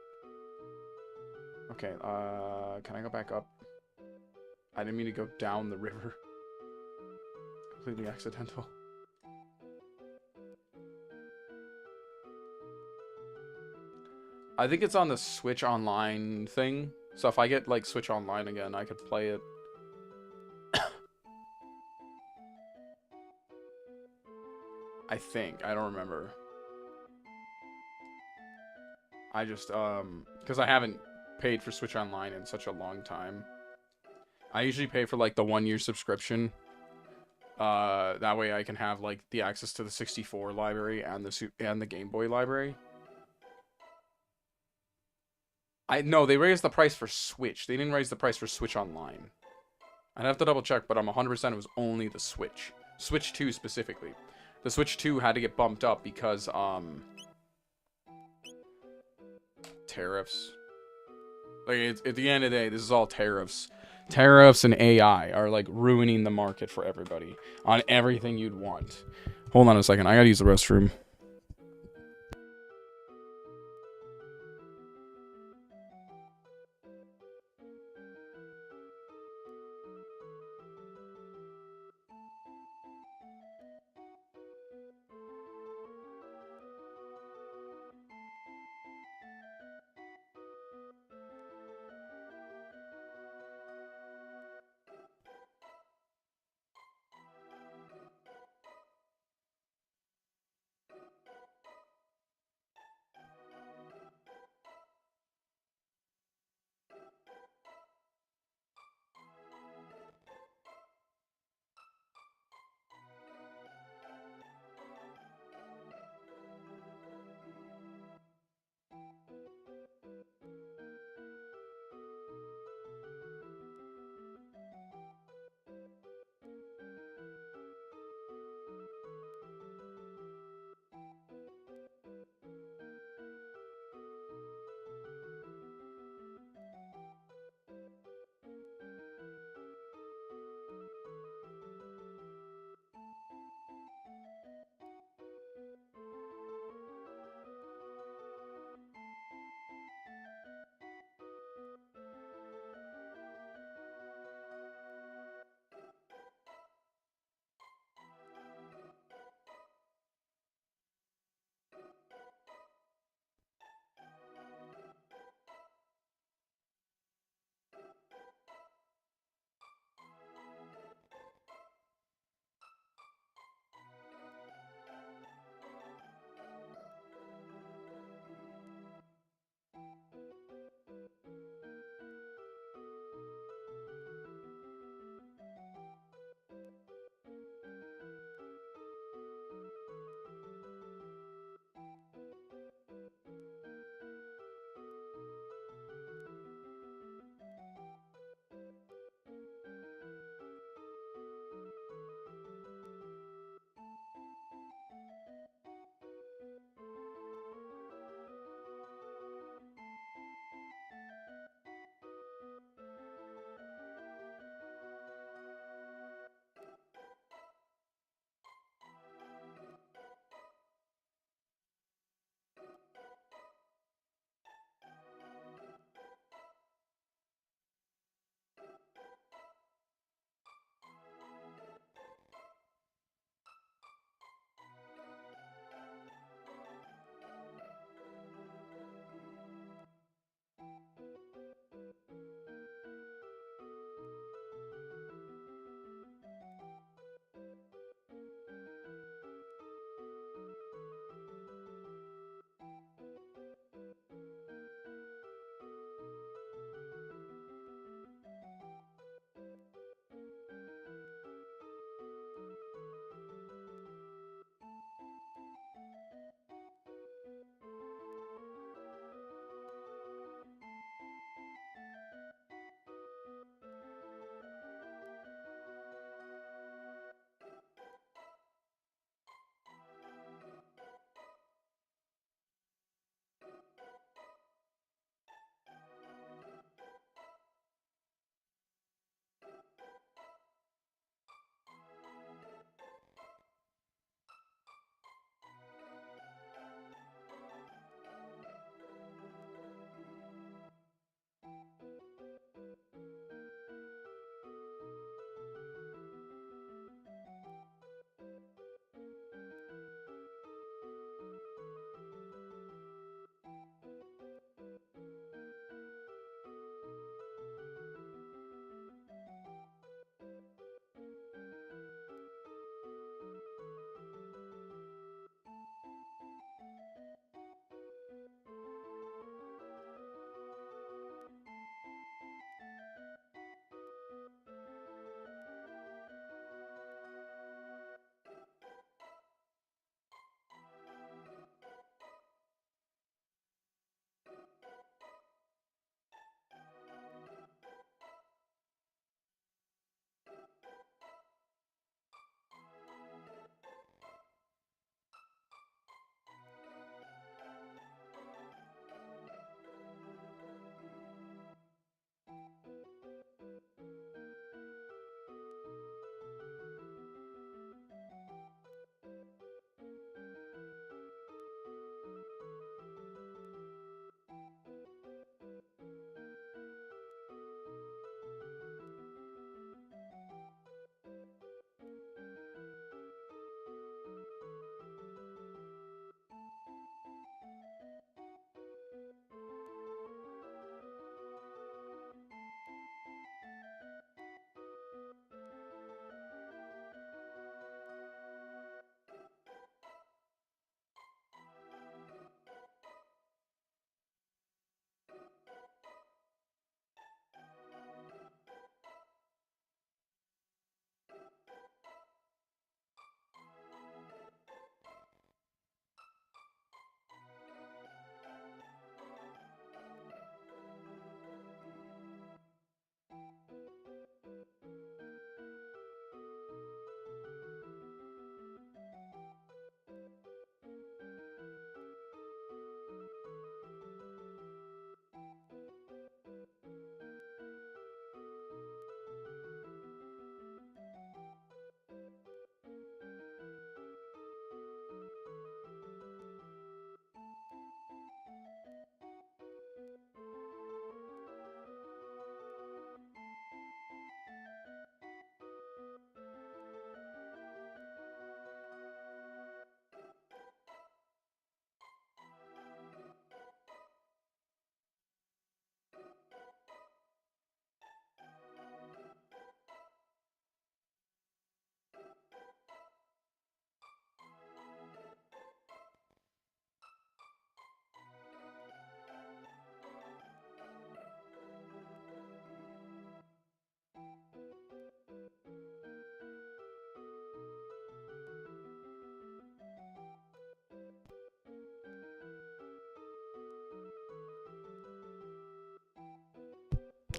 Okay, can I go back up? I didn't mean to go down the river. Completely accidental. I think it's on the Switch Online thing. So if I get, like, Switch Online again, I could play it. I think. I don't remember. I just, because I haven't paid for Switch Online in such a long time. I usually pay for, like, the 1-year subscription. That way I can have, like, the access to the 64 library and the Game Boy library. No, they raised the price for Switch. They didn't raise the price for Switch Online. I'd have to double check, but I'm 100% it was only the Switch. Switch 2 specifically. The Switch 2 had to get bumped up because, tariffs. Like, at the end of the day, this is all tariffs. Tariffs and AI are, like, ruining the market for everybody on everything you'd want. Hold on a second. I gotta use the restroom.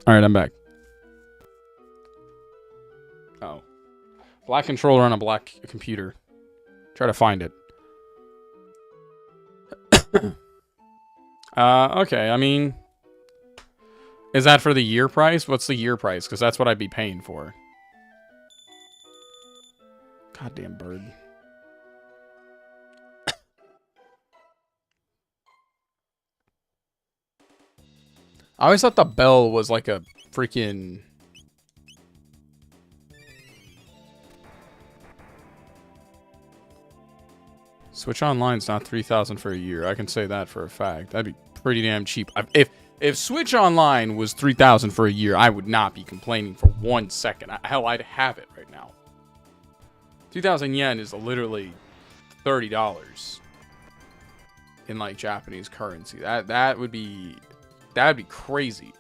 Alright, I'm back. Oh. Black controller on a black computer. Try to find it. Okay, I mean... Is that for the year price? What's the year price? Because that's what I'd be paying for. Goddamn bird. I always thought the bell was like a freaking... Switch Online's not $3,000 for a year. I can say that for a fact. That'd be pretty damn cheap. If Switch Online was $3,000 for a year, I would not be complaining for 1 second. Hell, I'd have it right now. 2,000 yen is literally $30 in like Japanese currency. That would be crazy.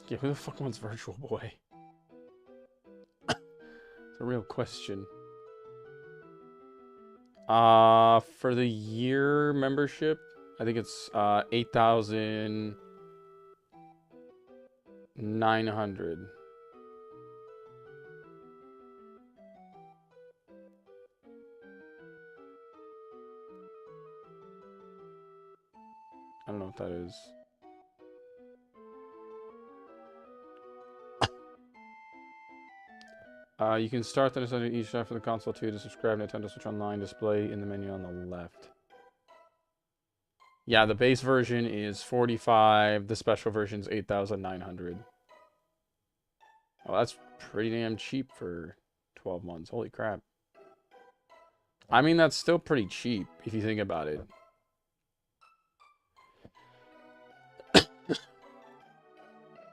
Yeah, who the fuck wants Virtual Boy? It's a real question. For the year membership, I think it's 8,900. I don't know what that is. You can start the Nintendo eShop for the console too to subscribe to Nintendo Switch Online display in the menu on the left. Yeah, the base version is 45. The special version is 8,900. Oh, that's pretty damn cheap for 12 months. Holy crap. I mean, that's still pretty cheap if you think about it.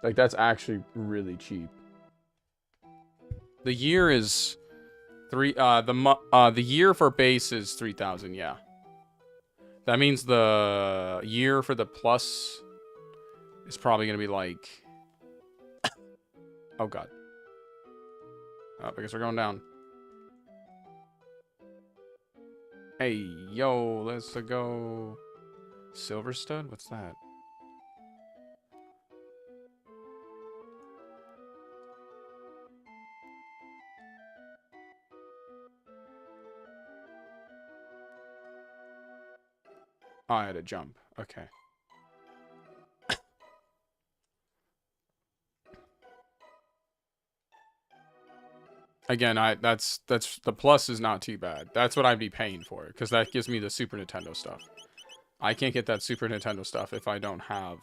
Like, that's actually really cheap. The year is the year for base is 3,000, yeah. That means the year for the plus is probably gonna be like... Oh god. Oh, I guess we're going down. Hey, yo, let's go. Silver stud? What's that? Oh, I had to jump. Okay. Again, that's the plus is not too bad. That's what I'd be paying for, because that gives me the Super Nintendo stuff. I can't get that Super Nintendo stuff if I don't have...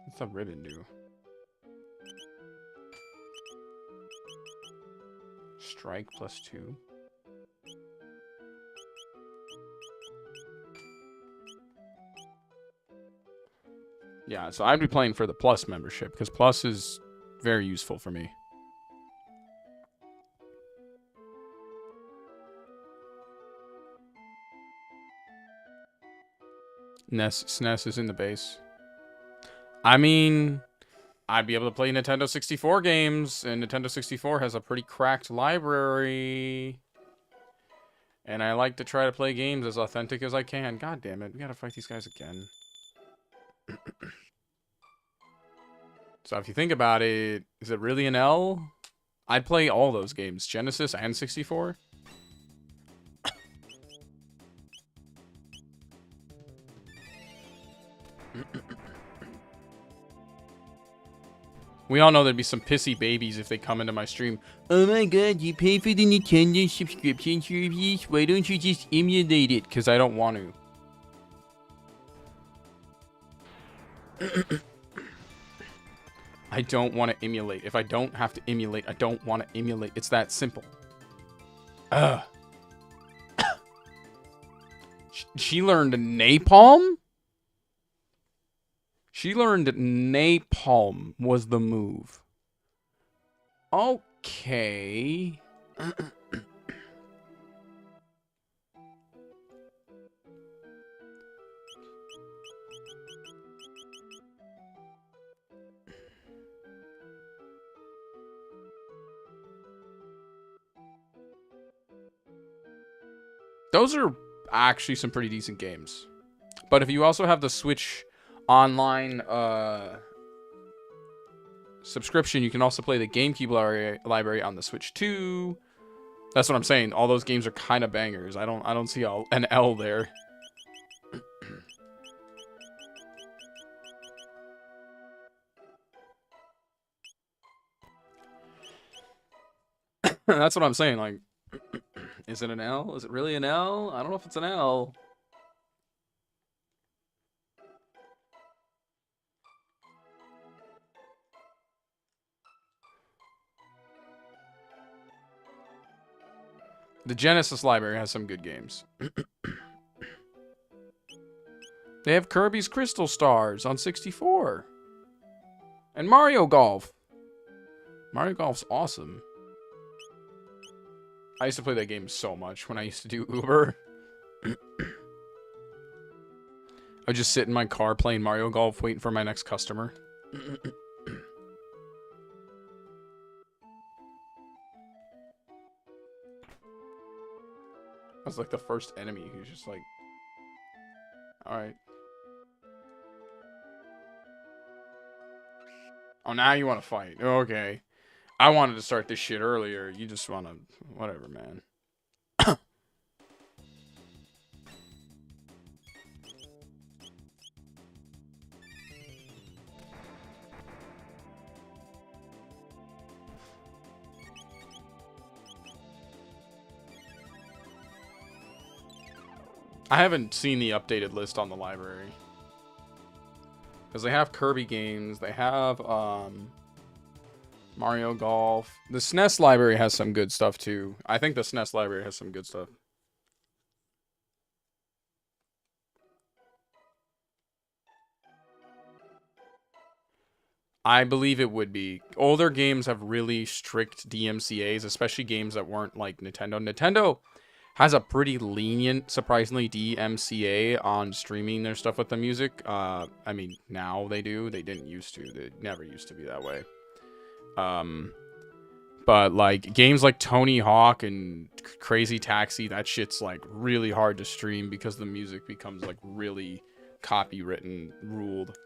What's the ribbon do? Strike +2. Yeah, so I'd be playing for the Plus membership, because Plus is very useful for me. SNES is in the base. I mean, I'd be able to play Nintendo 64 games, and Nintendo 64 has a pretty cracked library. And I like to try to play games as authentic as I can. God damn it, we gotta fight these guys again. So if you think about it, is it really an L? I'd play all those games, Genesis and 64. We all know there'd be some pissy babies if they come into my stream. Oh my god, you pay for the Nintendo subscription service? Why don't you just emulate it? Because I don't want to. I don't want to emulate. If I don't have to emulate, I don't want to emulate. It's that simple. Ugh. She learned napalm? She learned napalm was the move. Okay. Those are actually some pretty decent games. But if you also have the Switch online subscription, you can also play the GameCube library on the Switch too. That's what I'm saying. All those games are kind of bangers. I don't see an L there. That's what I'm saying. Like, is it an L? Is it really an L? I don't know if it's an L. The Genesis library has some good games. They have Kirby's Crystal Stars on 64. And Mario Golf. Mario Golf's awesome. I used to play that game so much when I used to do Uber. I would just sit in my car playing Mario Golf, waiting for my next customer. I was like the first enemy who's just like, alright. Oh, now you want to fight. Okay. I wanted to start this shit earlier. You just want to... Whatever, man. I haven't seen the updated list on the library. Because they have Kirby games. They have Mario Golf. The SNES library has some good stuff, too. I think the SNES library has some good stuff. I believe it would be. Older games have really strict DMCAs, especially games that weren't like Nintendo. Nintendo has a pretty lenient, surprisingly, DMCA on streaming their stuff with the music. I mean, now they do. They didn't used to. They never used to be that way. But like games like Tony Hawk and Crazy Taxi, that shit's like really hard to stream because the music becomes like really copywritten, ruled.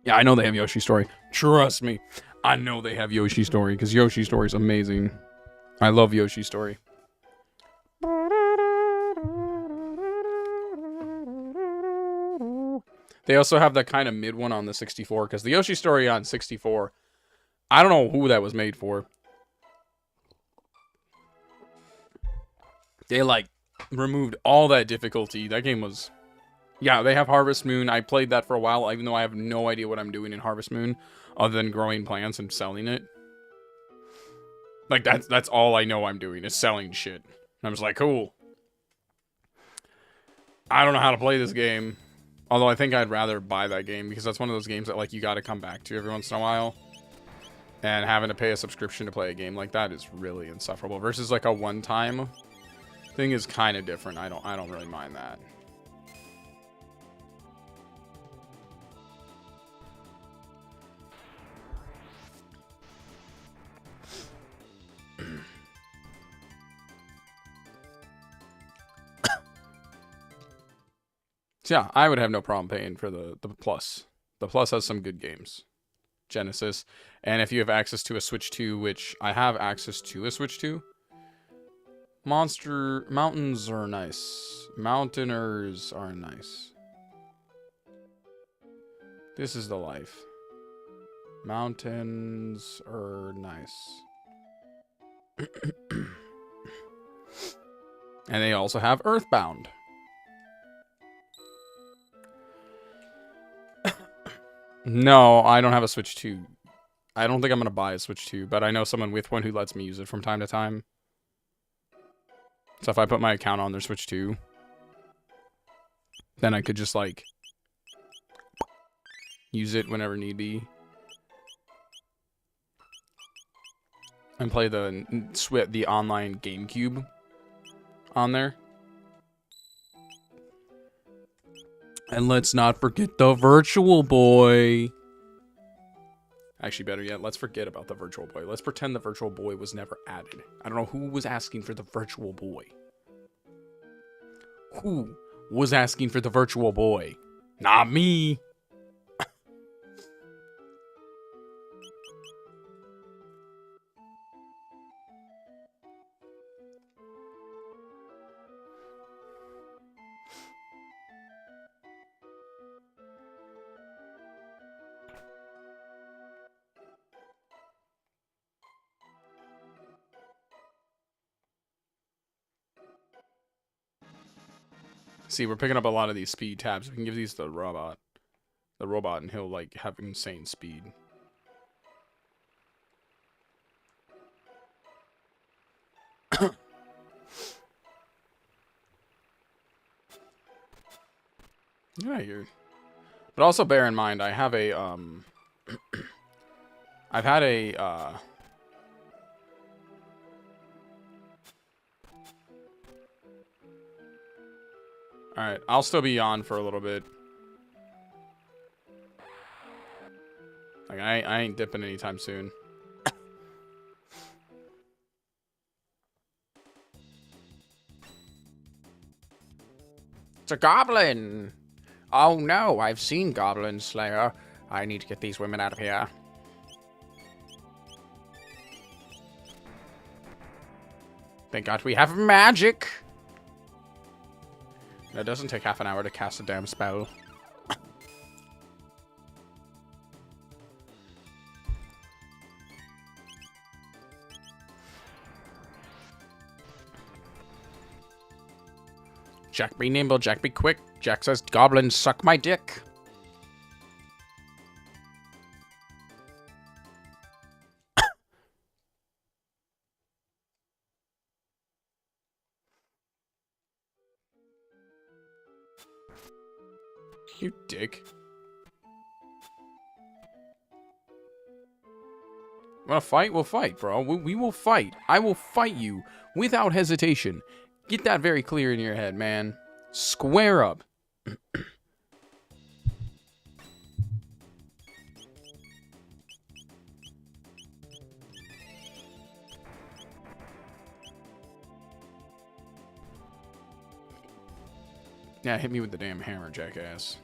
Yeah, I know they have Yoshi Story. Trust me. I know they have Yoshi Story, because Yoshi Story is amazing. I love Yoshi Story. They also have that kind of mid one on the 64, because the Yoshi Story on 64, I don't know who that was made for. They, like, removed all that difficulty. That game was... Yeah, they have Harvest Moon. I played that for a while, even though I have no idea what I'm doing in Harvest Moon, other than growing plants and selling it. Like, that's all I know I'm doing, is selling shit. And I'm just like, cool. I don't know how to play this game. Although I think I'd rather buy that game, because that's one of those games that, like, you gotta come back to every once in a while. And having to pay a subscription to play a game like that is really insufferable. Versus, like, a one-time thing is kind of different. I don't really mind that. So yeah, I would have no problem paying for the Plus. The Plus has some good games. Genesis. And if you have access to a Switch 2, which I have access to a Switch 2, Mountains are nice. Mountainers are nice. This is the life. Mountains are nice. And they also have Earthbound. No, I don't have a Switch 2. I don't think I'm going to buy a Switch 2, but I know someone with one who lets me use it from time to time. So if I put my account on their Switch 2, then I could just, like, use it whenever need be. And play the online GameCube on there. And let's not forget the Virtual Boy. Actually, better yet, let's forget about the Virtual Boy. Let's pretend the Virtual Boy was never added. I don't know who was asking for the Virtual Boy. Who was asking for the Virtual Boy? Not me. See, we're picking up a lot of these speed tabs. We can give these to the robot. And he'll, like, have insane speed. Yeah, you're... But also bear in mind, I have a, I've had a, Alright, I'll still be on for a little bit. Like, I ain't dipping anytime soon. It's a goblin! Oh no, I've seen Goblin Slayer. I need to get these women out of here. Thank God we have magic! It doesn't take half an hour to cast a damn spell. Jack be nimble, Jack be quick. Jack says, goblins suck my dick. You dick. Wanna fight? We'll fight, bro. We will fight. I will fight you without hesitation. Get that very clear in your head, man. Square up. Yeah, hit me with the damn hammer, jackass.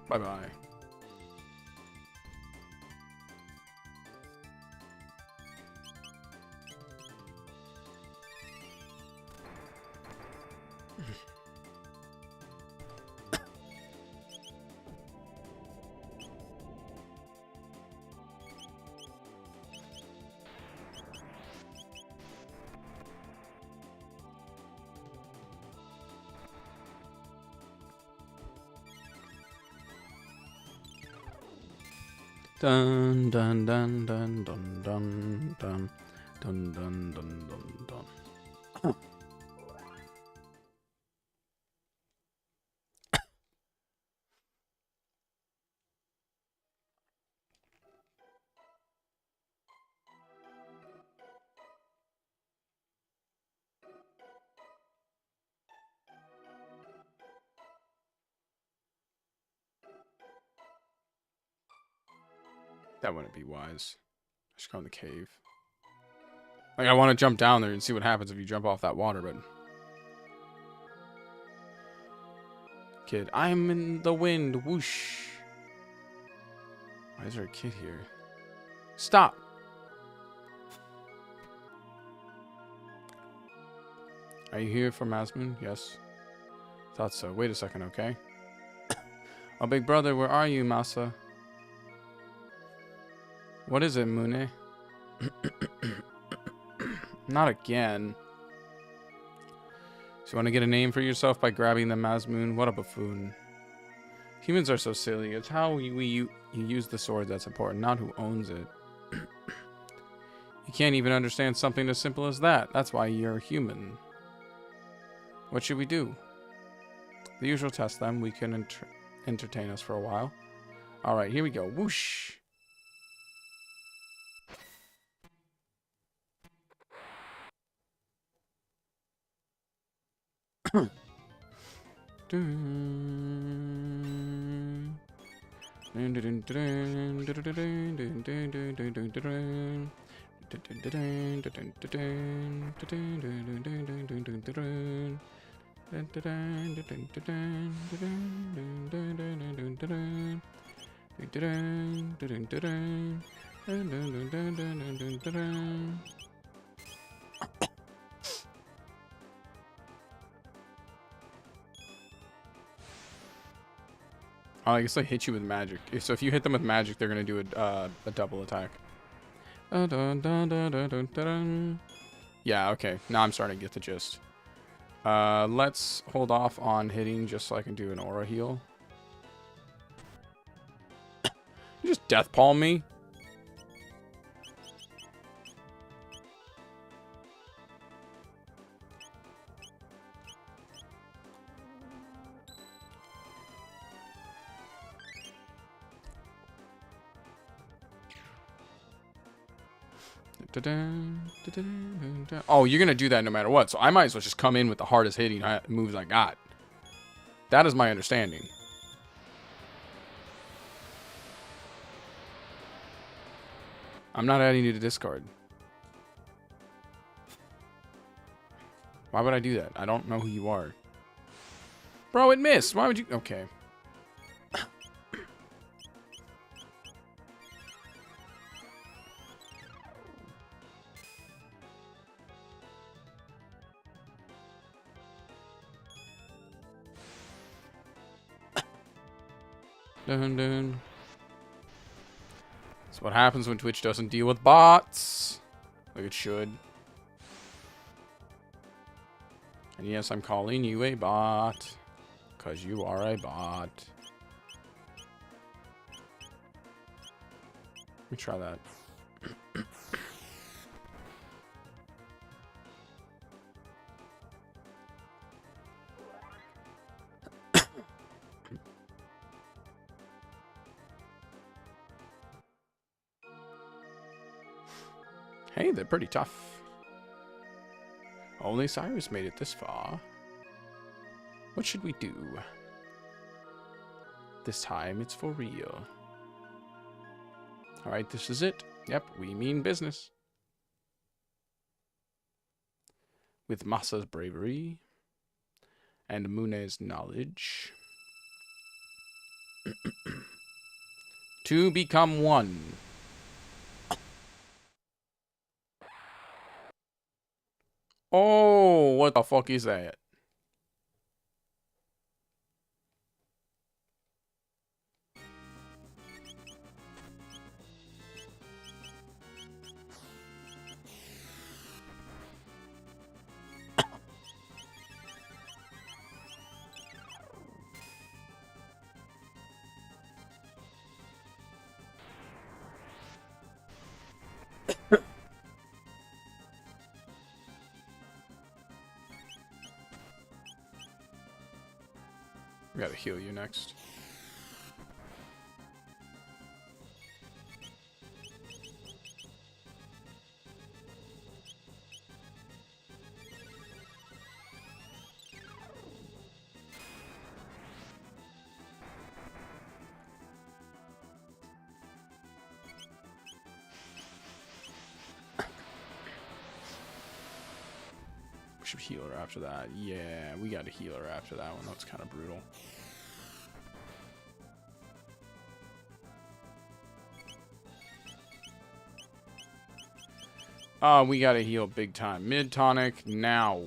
Bye-bye. Dun dun dun dun dun dun dun dun dun dun dun dun. That wouldn't be wise. I should go in the cave. Like, I want to jump down there and see what happens if you jump off that water, but... Kid, I'm in the wind, whoosh. Why is there a kid here? Stop! Are you here for Masman? Yes. Thought so. Wait a second, okay? Oh, big brother, where are you, Masa? What is it, Mune? Not again. So you want to get a name for yourself by grabbing the Mazmoon? What a buffoon. Humans are so silly. It's how you use the sword that's important, not who owns it. You can't even understand something as simple as that. That's why you're human. What should we do? The usual test, then. We can entertain us for a while. Alright, here we go. Whoosh! Oh, I guess they hit you with magic. So if you hit them with magic, they're gonna do a double attack. Yeah, okay. Now I'm starting to get the gist. Let's hold off on hitting just so I can do an aura heal. You just death palm me? Oh, you're gonna do that no matter what, so I might as well just come in with the hardest hitting moves I got. That is my understanding. I'm not adding you to discard. Why would I do that? I don't know who you are. Bro, it missed. Why would you... Okay. Dun, dun. That's what happens when Twitch doesn't deal with bots. Like it should. And yes, I'm calling you a bot. Because you are a bot. Let me try that. Hey, they're pretty tough. Only Cyrus made it this far. What should we do? This time it's for real. Alright, this is it. Yep, we mean business. With Masa's bravery and Mune's knowledge. To become one. Oh, what the fuck is that? We gotta heal you next. We should heal her after that. Yeah, we gotta heal her after that one. That's kind of brutal. We gotta heal big time. Mid tonic now.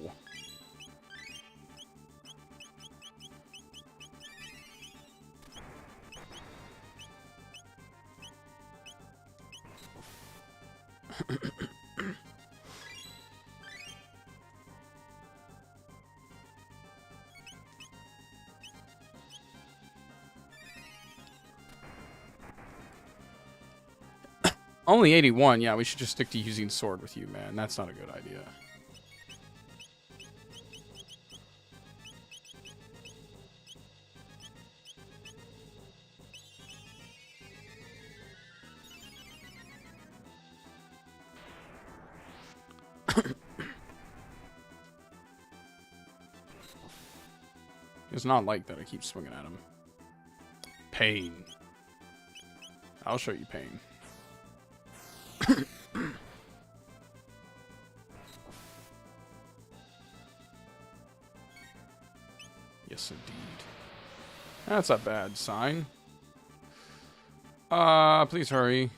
Only 81. Yeah, we should just stick to using sword with you, man. That's not a good idea. It's not like that. I keep swinging at him. Pain. I'll show you pain. Yes, indeed. That's a bad sign. Please hurry.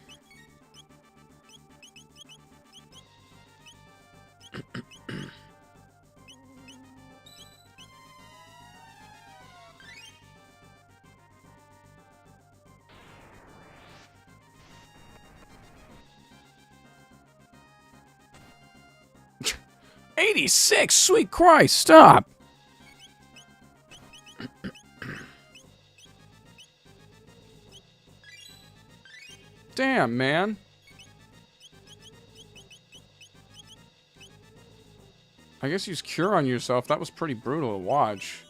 $86! Sweet Christ, stop! Damn, man. I guess use Cure on yourself. That was pretty brutal to watch.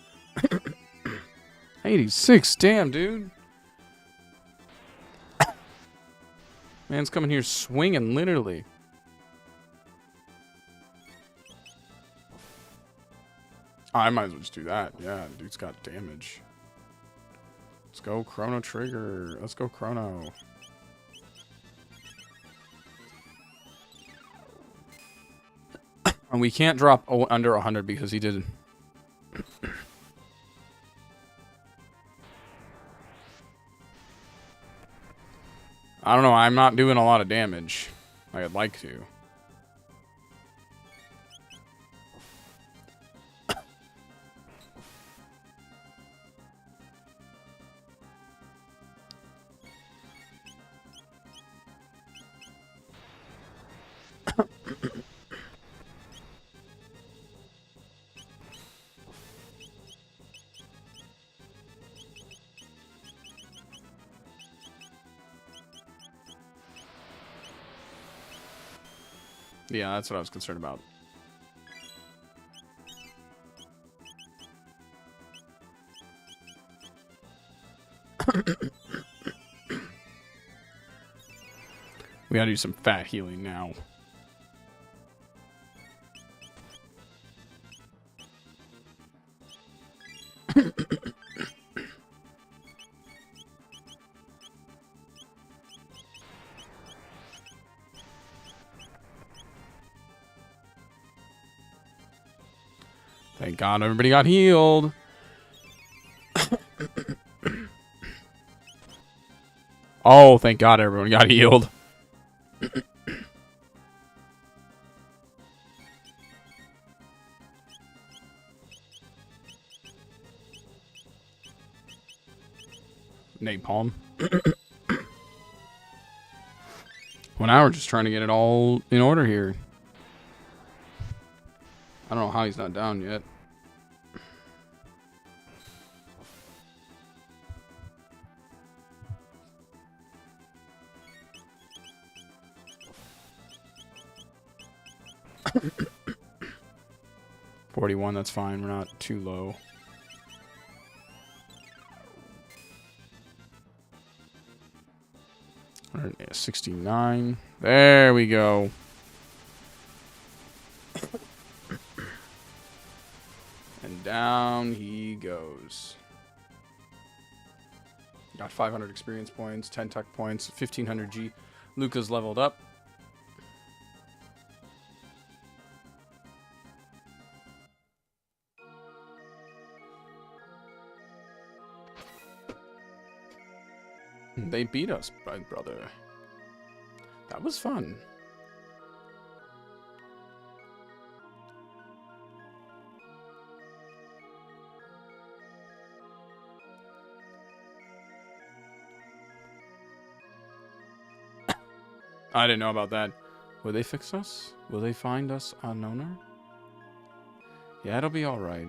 86, damn, dude. Man's coming here swinging, literally. I might as well just do that. Yeah, dude's got damage. Let's go Chrono Trigger. Let's go Crono. And we can't drop under 100 because he did. I don't know. I'm not doing a lot of damage. I'd like to. Yeah, that's what I was concerned about. We gotta do some fat healing now. Thank God everybody got healed. Oh, thank God everyone got healed. Napalm. Well, now we're just trying to get it all in order here. I don't know how he's not down yet. $41, that's fine. We're not too low. $69. There we go. And down he goes. Got 500 experience points, 10 tech points, 1500 G. Luca's leveled up. They beat us, my brother. That was fun. I didn't know about that. Will they fix us? Will they find us an owner? Yeah, it'll be alright.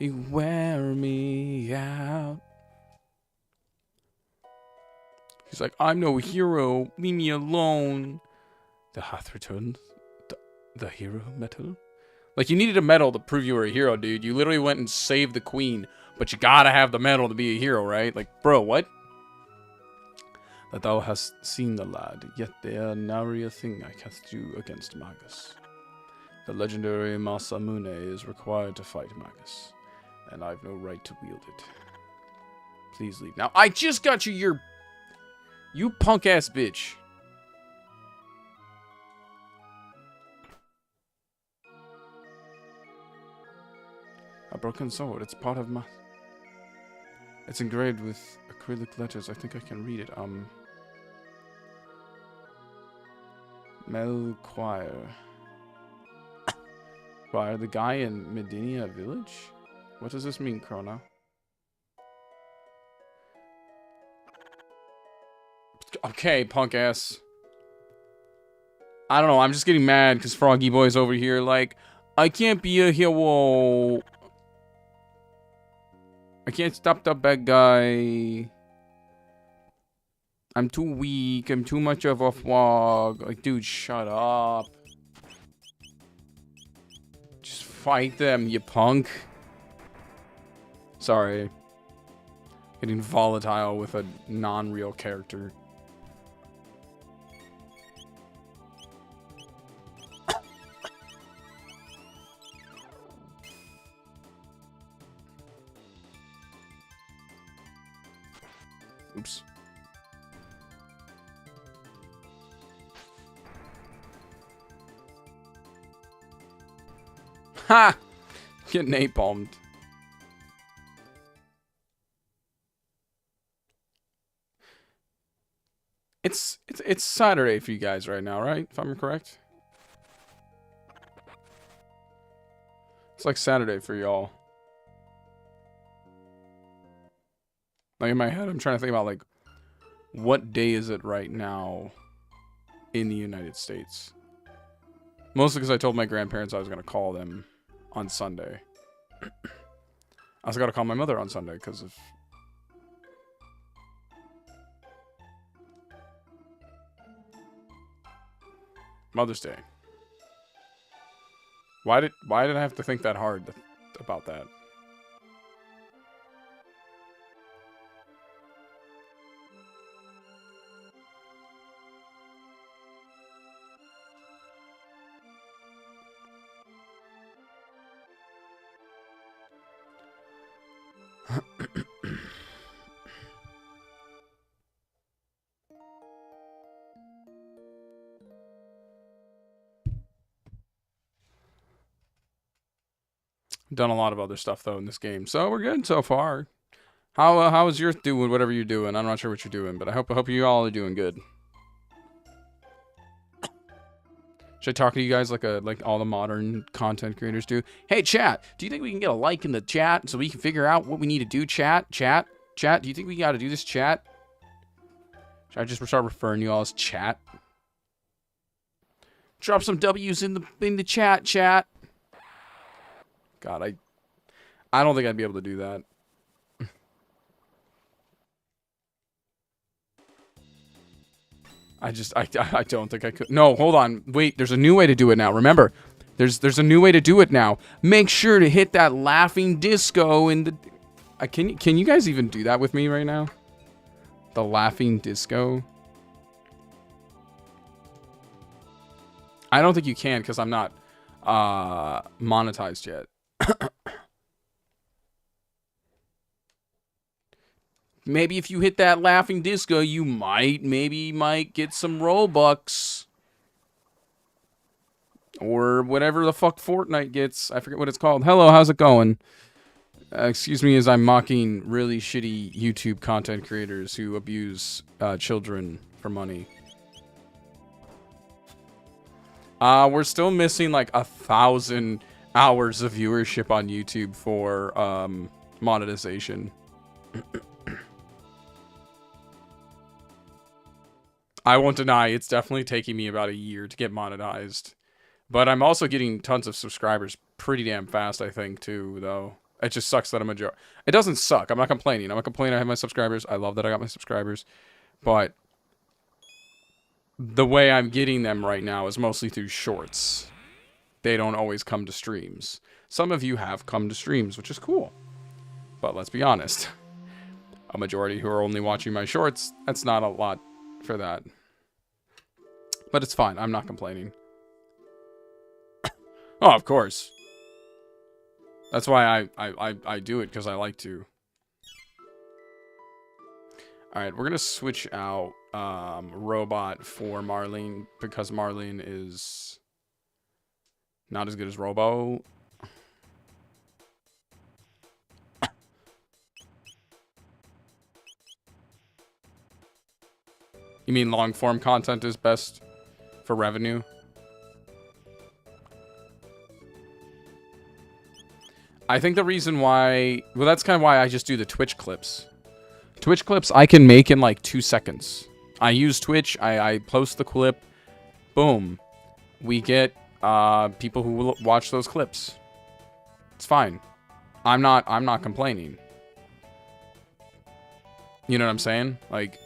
You wear me out. He's like, I'm no hero. Leave me alone. The hath returned. The hero medal? Like, you needed a medal to prove you were a hero, dude. You literally went and saved the queen. But you gotta have the medal to be a hero, right? Like, bro, what? That thou hast seen the lad, yet there nary a thing I canst do against Magus. The legendary Masamune is required to fight Magus, and I've no right to wield it. Please leave. Now, I just got you you punk-ass bitch. A broken sword, it's part of my... It's engraved with acrylic letters. I think I can read it. Melchoir. Choir, the guy in Medinia village? What does this mean, Crono? Okay, punk ass. I don't know, I'm just getting mad because Froggy Boy's over here like, I can't be a hero. I can't stop the bad guy. I'm too weak. I'm too much of a frog. Like, dude, shut up. Just fight them, you punk. Sorry. Getting volatile with a non-real character. Oops. Ha! Get napalmed. It's Saturday for you guys right now, right? If I'm correct. It's like Saturday for y'all. Like in my head, I'm trying to think about like, what day is it right now in the United States? Mostly because I told my grandparents I was going to call them on Sunday. I also got to call my mother on Sunday because of... Mother's Day. Why did I have to think that hard about that? Done a lot of other stuff though in this game, so we're good so far. How is yours doing? Whatever you're doing, I'm not sure what you're doing, but I hope you all are doing good. Should I talk to you guys like all the modern content creators do? Hey chat, do you think we can get a like in the chat so we can figure out what we need to do? Chat. Do you think we got to do this? Chat. Should I just start referring you all as chat? Drop some W's in the chat. God, I don't think I'd be able to do that. I don't think I could. No, hold on. Wait, there's a new way to do it now. Remember, there's a new way to do it now. Make sure to hit that laughing disco in the... Can you guys even do that with me right now? The laughing disco? I don't think you can because I'm not monetized yet. Maybe if you hit that laughing disco, you might get some Robux. Or whatever the fuck Fortnite gets. I forget what it's called. Hello, how's it going? Excuse me as I'm mocking really shitty YouTube content creators who abuse children for money. We're still missing like 1,000 hours of viewership on YouTube for monetization. I won't deny it's definitely taking me about a year to get monetized. But I'm also getting tons of subscribers pretty damn fast, I think, too, though. It just sucks that it doesn't suck. I'm not complaining. I'm not complaining I have my subscribers. I love that I got my subscribers. But the way I'm getting them right now is mostly through shorts. They don't always come to streams. Some of you have come to streams, which is cool. But let's be honest. A majority who are only watching my shorts, that's not a lot for that. But it's fine. I'm not complaining. Oh, of course. That's why I do it, because I like to. Alright, we're going to switch out Robot for Marlene, because Marlene is not as good as Robo. You mean long-form content is best for revenue? I think the reason why... Well, that's kind of why I just do the Twitch clips. Twitch clips I can make in like 2 seconds. I use Twitch, I post the clip, boom. We get people who will watch those clips. It's fine. I'm not complaining. You know what I'm saying? Like...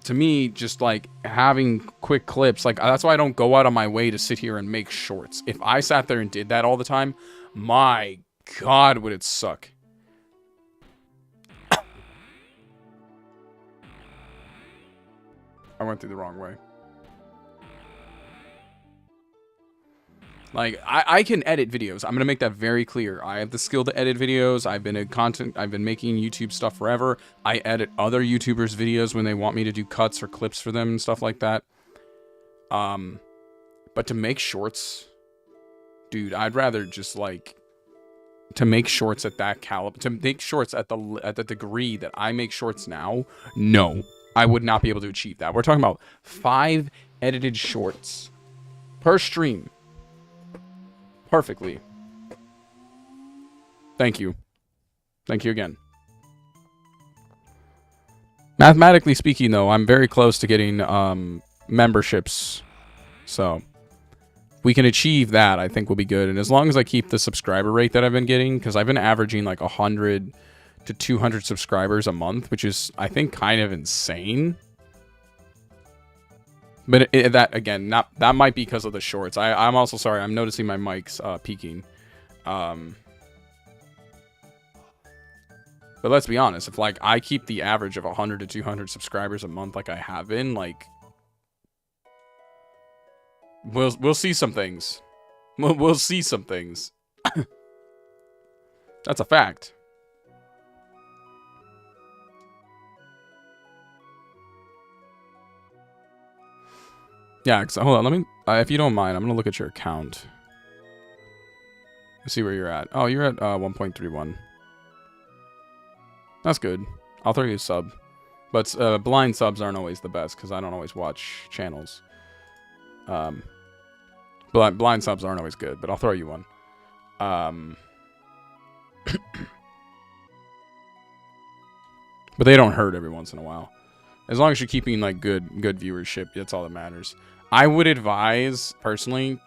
To me, just like having quick clips, like that's why I don't go out of my way to sit here and make shorts. If I sat there and did that all the time, my God, would it suck. I went through the wrong way. Like, I can edit videos. I'm going to make that very clear. I have the skill to edit videos. I've been making YouTube stuff forever. I edit other YouTubers' videos when they want me to do cuts or clips for them and stuff like that. But to make shorts, dude, I'd rather just like to make shorts at that caliber, to make shorts at the degree that I make shorts now. No, I would not be able to achieve that. We're talking about 5 edited shorts per stream. Perfectly. Thank you. Thank you again. Mathematically speaking, though, I'm very close to getting memberships. So, we can achieve that, I think we'll be good. And as long as I keep the subscriber rate that I've been getting, because I've been averaging like 100 to 200 subscribers a month, which is, I think, kind of insane. But that, again, that might be because of the shorts. I'm also sorry, I'm noticing my mic's peaking. But let's be honest, if like I keep the average of 100 to 200 subscribers a month like I have been, like we'll see some things. We'll see some things. That's a fact. Yeah, hold on, let me, if you don't mind, I'm going to look at your account. Let's see where you're at. Oh, you're at 1.31. That's good. I'll throw you a sub. But blind subs aren't always the best, because I don't always watch channels. Blind subs aren't always good, but I'll throw you one. But they don't hurt every once in a while. As long as you're keeping like good viewership, that's all that matters. I would advise personally.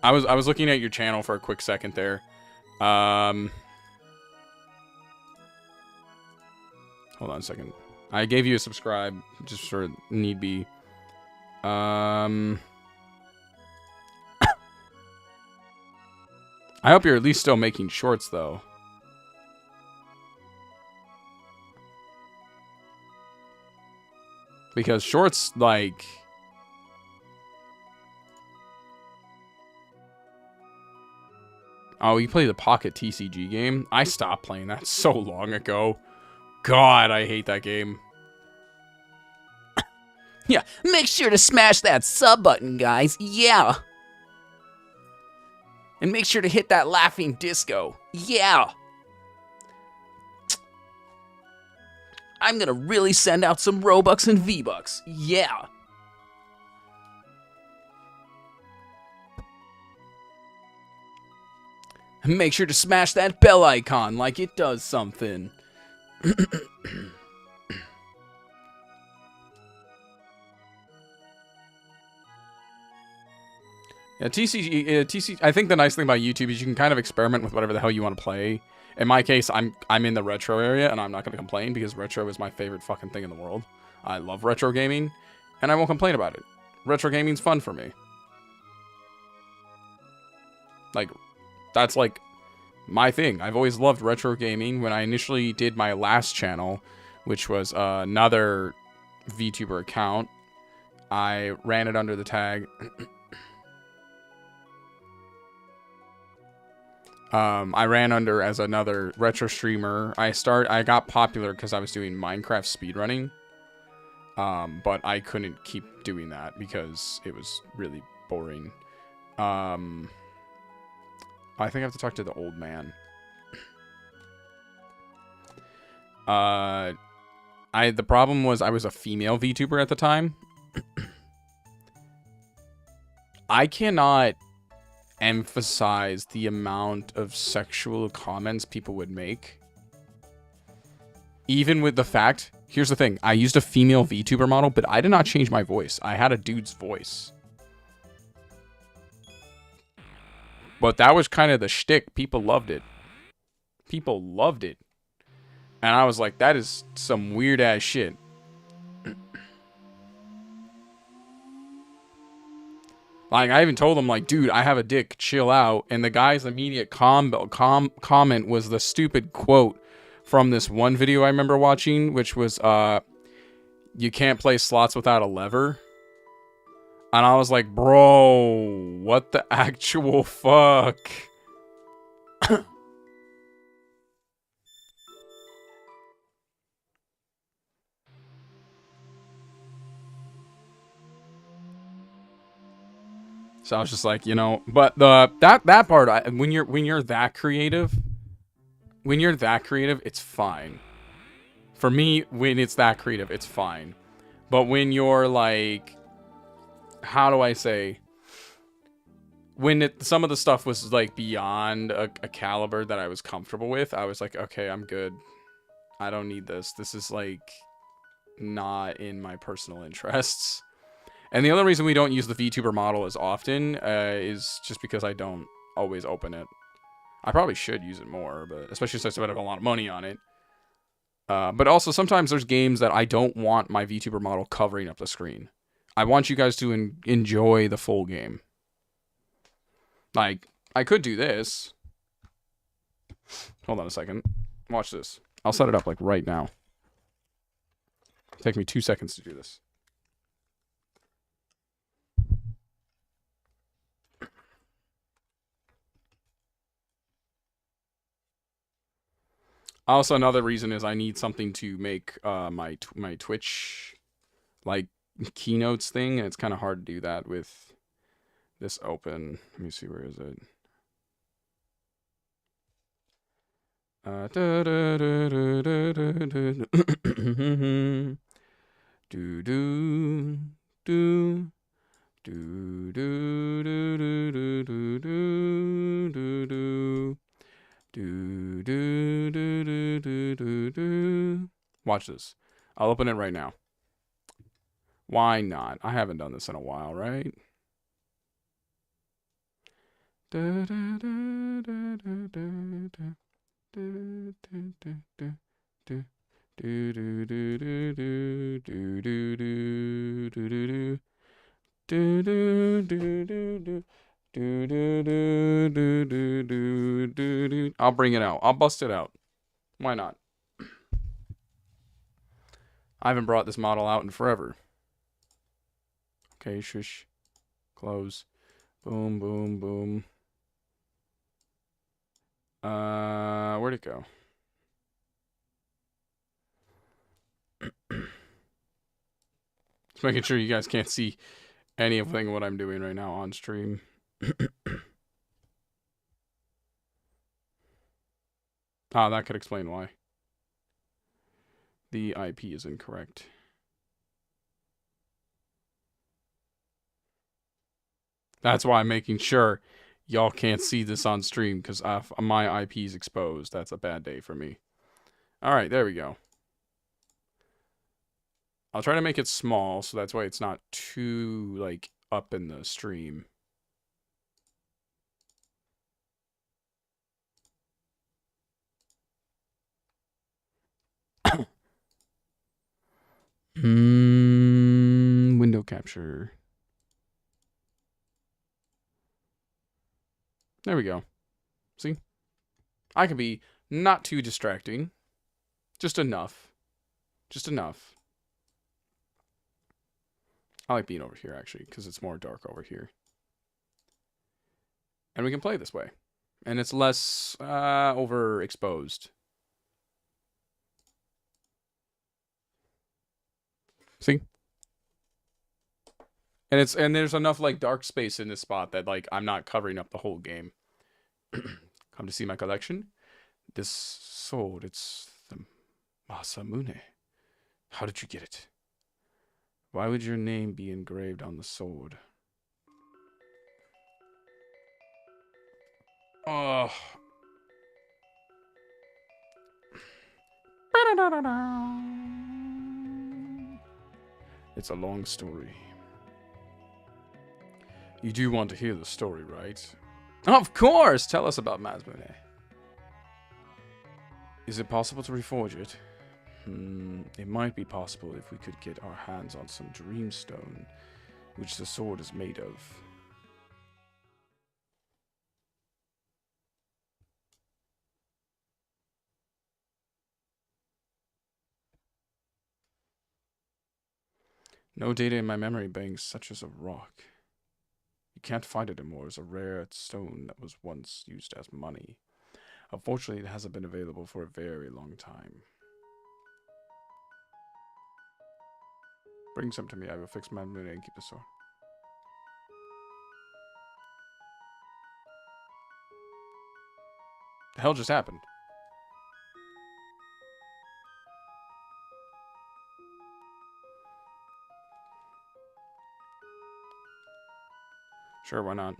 I was looking at your channel for a quick second there. Hold on a second. I gave you a subscribe just for need be. I hope you're at least still making shorts though. Because shorts, like... Oh, you play the Pocket TCG game? I stopped playing that so long ago. God, I hate that game. Yeah, make sure to smash that sub button, guys. Yeah. And make sure to hit that laughing disco. Yeah. I'm gonna really send out some Robux and V-Bucks. Yeah. Make sure to smash that bell icon like it does something. Yeah, TC. I think the nice thing about YouTube is you can kind of experiment with whatever the hell you want to play. In my case, I'm in the retro area, and I'm not going to complain because retro is my favorite fucking thing in the world. I love retro gaming, and I won't complain about it. Retro gaming's fun for me. Like, that's like my thing. I've always loved retro gaming. When I initially did my last channel, which was another VTuber account, I ran it under the tag. I ran under as another retro streamer. I got popular because I was doing Minecraft speedrunning. But I couldn't keep doing that because it was really boring. I think I have to talk to the old man. The problem was I was a female VTuber at the time. I cannot emphasize the amount of sexual comments people would make. Even with the fact, here's the thing, I used a female VTuber model, but I did not change my voice. I had a dude's voice. But that was kind of the shtick. People loved it. People loved it. And I was like, that is some weird ass shit. Like, I even told him, like, dude, I have a dick, chill out. And the guy's immediate comment was the stupid quote from this one video I remember watching, which was, you can't play slots without a lever. And I was like, bro, what the actual fuck? So I was just like, you know, but that part, when you're that creative, it's fine. For me, when it's that creative, it's fine. But when you're like, how do I say? When some of the stuff was like beyond a caliber that I was comfortable with, I was like, okay, I'm good. I don't need this. This is like not in my personal interests. And the other reason we don't use the VTuber model as often is just because I don't always open it. I probably should use it more, but especially since I have a lot of money on it. But also sometimes there's games that I don't want my VTuber model covering up the screen. I want you guys to enjoy the full game. Like, I could do this. Hold on a second. Watch this. I'll set it up like right now. It'll take me 2 seconds to do this. Also, another reason is I need something to make my Twitch like keynotes thing, and it's kind of hard to do that with this open. Let me see, where is it? Do do do do do do do do do do do. Do, do, do, do, do, do, do. Watch this. I'll open it right now. Why not? I haven't done this in a while, right? I'll bring it out. I'll bust it out. Why not? I haven't brought this model out in forever. Okay, shush. Close. Boom, boom, boom. Where'd it go? Just making sure you guys can't see anything of what I'm doing right now on stream. Ah, that could explain why. The IP is incorrect. That's why I'm making sure y'all can't see this on stream, because my IP is exposed. That's a bad day for me. Alright, there we go. I'll try to make it small, so that's why it's not too, like, up in the stream. Window capture. There we go. See? I can be not too distracting. Just enough. Just enough. I like being over here, actually, because it's more dark over here. And we can play this way. And it's less overexposed. See? And there's enough like dark space in this spot that like I'm not covering up the whole game. Come to see my collection? This sword, it's the Masamune. How did you get it? Why would your name be engraved on the sword? Oh. It's a long story. You do want to hear the story, right? Of course! Tell us about Masamune. Is it possible to reforge it? It might be possible if we could get our hands on some dreamstone, which the sword is made of. No data in my memory banks, such as a rock. You can't find it anymore as a rare stone that was once used as money. Unfortunately, it hasn't been available for a very long time. Bring some to me. I will fix Masamune and keep the sword. The hell just happened? Sure, why not?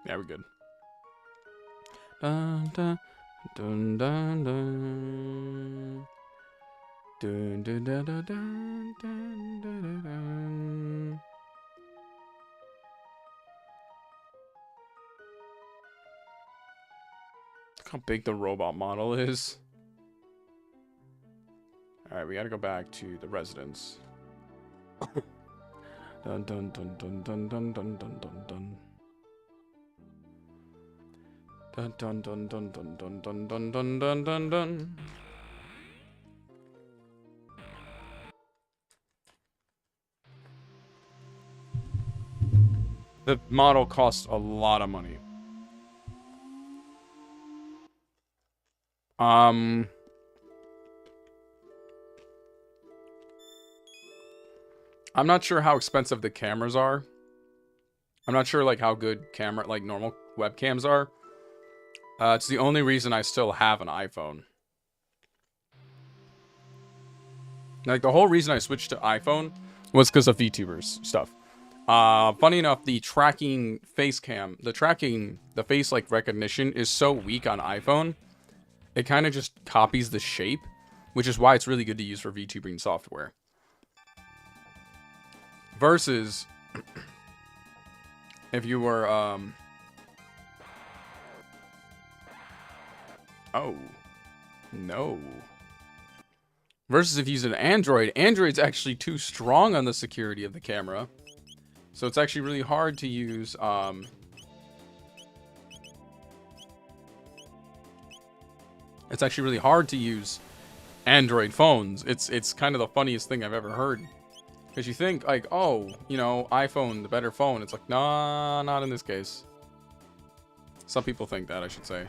Yeah, we're good. Dun dun dun dun dun. Dun dun dun dun dun dun dun dun. Look how big the robot model is. Alright, we gotta go back to the residence. Dun dun dun dun dun dun dun dun dun dun. Dun dun dun dun dun dun dun dun dun dun dun dun. The model costs a lot of money. I'm not sure how expensive the cameras are. I'm not sure like how good like normal webcams are. It's the only reason I still have an iPhone. Like the whole reason I switched to iPhone was because of VTubers stuff. Funny enough, the tracking face cam, the face like recognition is so weak on iPhone. It kind of just copies the shape, which is why it's really good to use for VTubing software. Versus if you were, oh, no. Versus if you use an Android. Android's actually too strong on the security of the camera. So it's actually really hard to use, it's actually really hard to use Android phones. It's kind of the funniest thing I've ever heard. Because you think, like, oh, you know, iPhone, the better phone. It's like, nah, not in this case. Some people think that, I should say.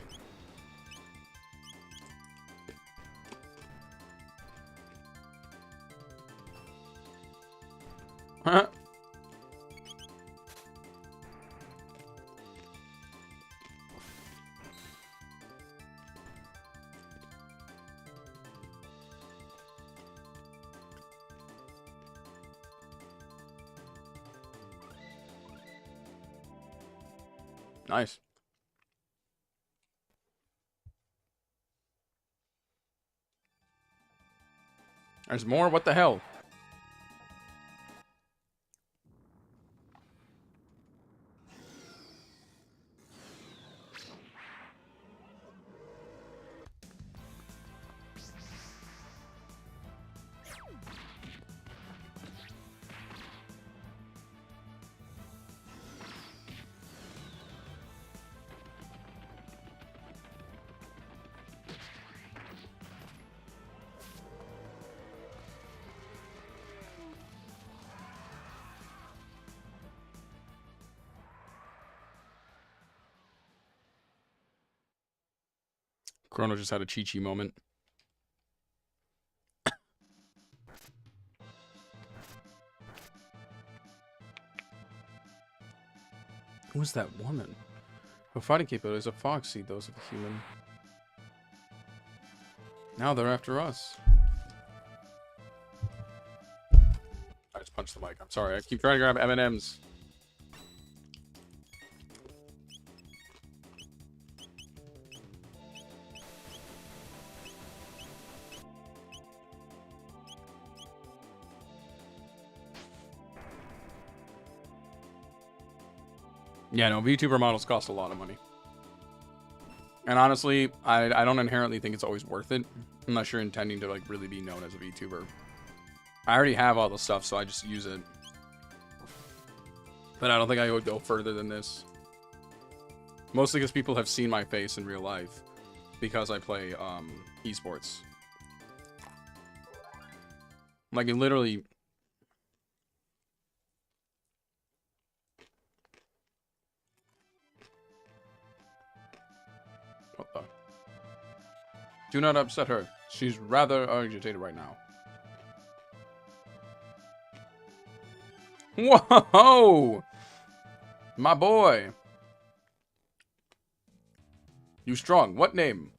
Huh? Nice. There's more? What the hell? Chrono just had a Chi-Chi moment. Who's that woman? Her fighting capabilities are far exceed those of a human. Now they're after us. I just punched the mic. I'm sorry. I keep trying to grab M&M's. Yeah, no, VTuber models cost a lot of money. And honestly, I don't inherently think it's always worth it, unless you're intending to, like, really be known as a VTuber. I already have all the stuff, so I just use it. But I don't think I would go further than this. Mostly because people have seen my face in real life, because I play, esports. Like, it literally... What the? Do not upset her. She's rather agitated right now. Whoa! My boy. You strong. What name?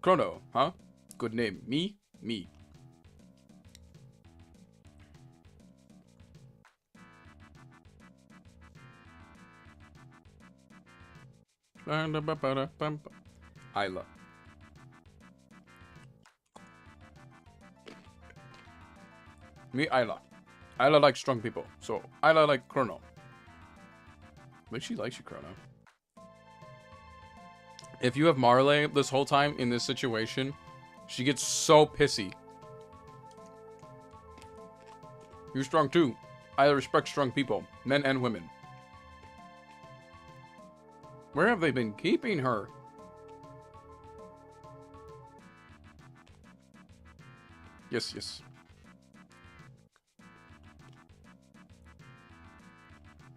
Crono, huh? Good name. Me? Me. Isla. Me, Isla. Isla likes strong people, so Isla like Crono. Maybe she likes you, Crono. If you have Marley this whole time in this situation, she gets so pissy. You're strong too. Isla respects strong people, men and women. Where have they been keeping her? Yes, yes.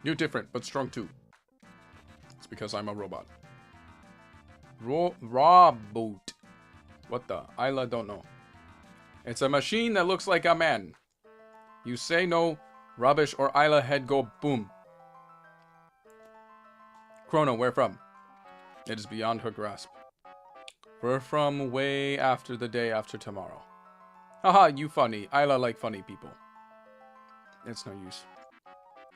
You're different, but strong too. It's because I'm a robot. Robot. What the? Isla don't know. It's a machine that looks like a man. You say no rubbish or Isla head go boom. Crono, where from? It is beyond her grasp. We're from way after the day after tomorrow. Haha, you funny. Isla like funny people. It's no use.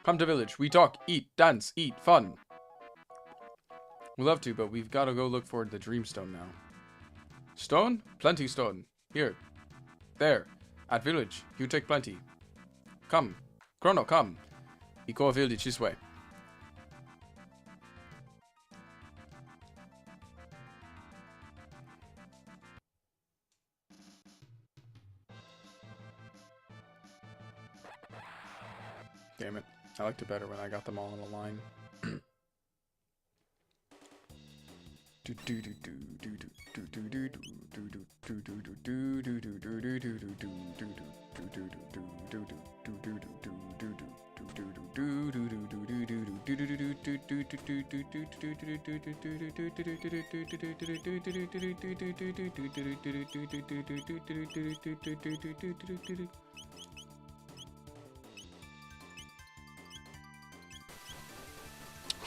Come to village. We talk, eat, dance, eat, fun. We love to, but we've got to go look for the Dreamstone now. Stone? Plenty stone. Here. There. At village. You take plenty. Come. Crono, come. We go village this way. Damn it. I liked it better when I got them all on a line.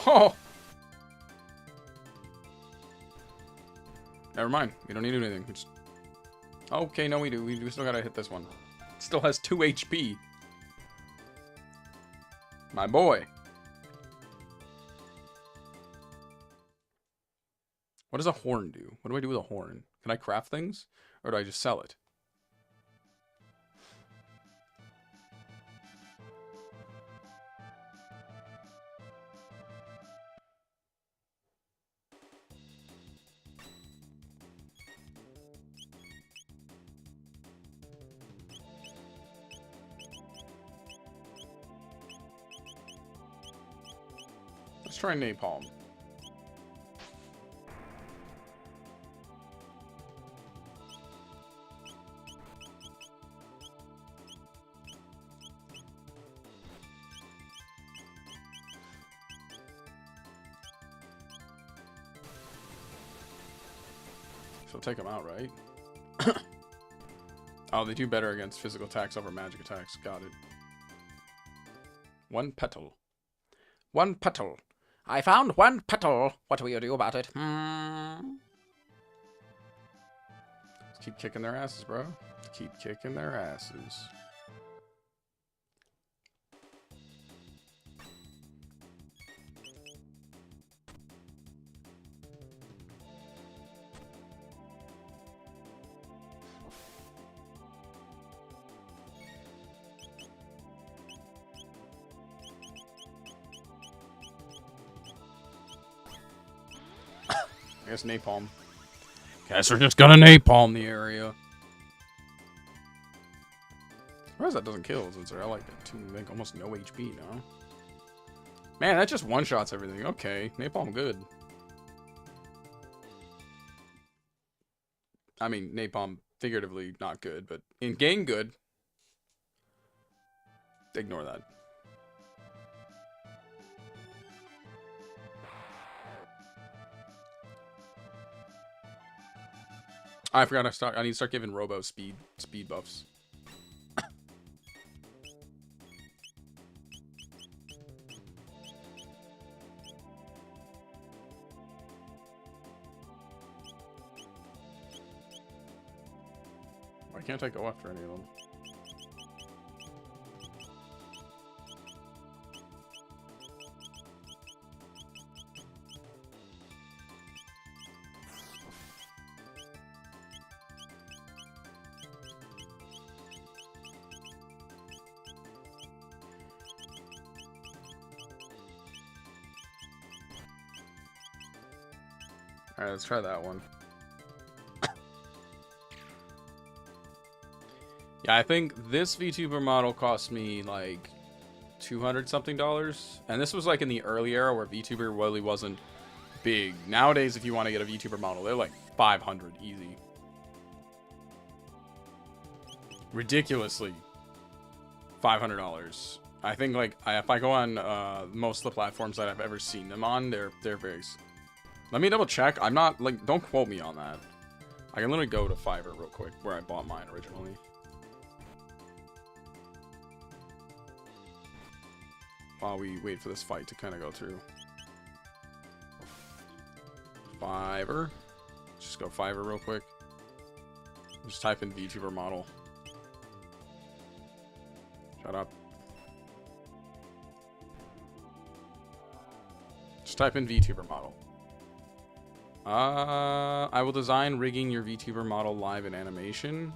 Oh! Never mind. We don't need to do anything. Just... Okay, no we do. We still gotta hit this one. It still has 2 HP. My boy. What does a horn do? What do I do with a horn? Can I craft things? Or do I just sell it? Let's try napalm. She'll take them out, right? Oh, they do better against physical attacks over magic attacks. Got it. One petal. One petal. I found one petal. What will you do about it? Let's keep kicking their asses, bro. Keep kicking their asses. I guess napalm. Guess we're just gonna napalm the area. Surprised that doesn't kill since they're like almost no HP now. Man, that just one-shots everything. Okay, napalm good. I mean, napalm figuratively not good, but in game good. Ignore that. I forgot to start. I need to start giving Robo speed buffs. Why can't I go after any of them? Alright, let's try that one. Yeah, I think this VTuber model cost me like $200 something. And this was like in the early era where VTuber really wasn't big. Nowadays, if you want to get a VTuber model, they're like 500 easy. Ridiculously. $500. I think like if I go on most of the platforms that I've ever seen them on, they're very... Let me double check. I'm not, like, don't quote me on that. I can literally go to Fiverr real quick, where I bought mine originally. While we wait for this fight to kind of go through. Fiverr. Just go Fiverr real quick. Just type in VTuber model. Shut up. Just type in VTuber model. I will design rigging your VTuber model live in animation.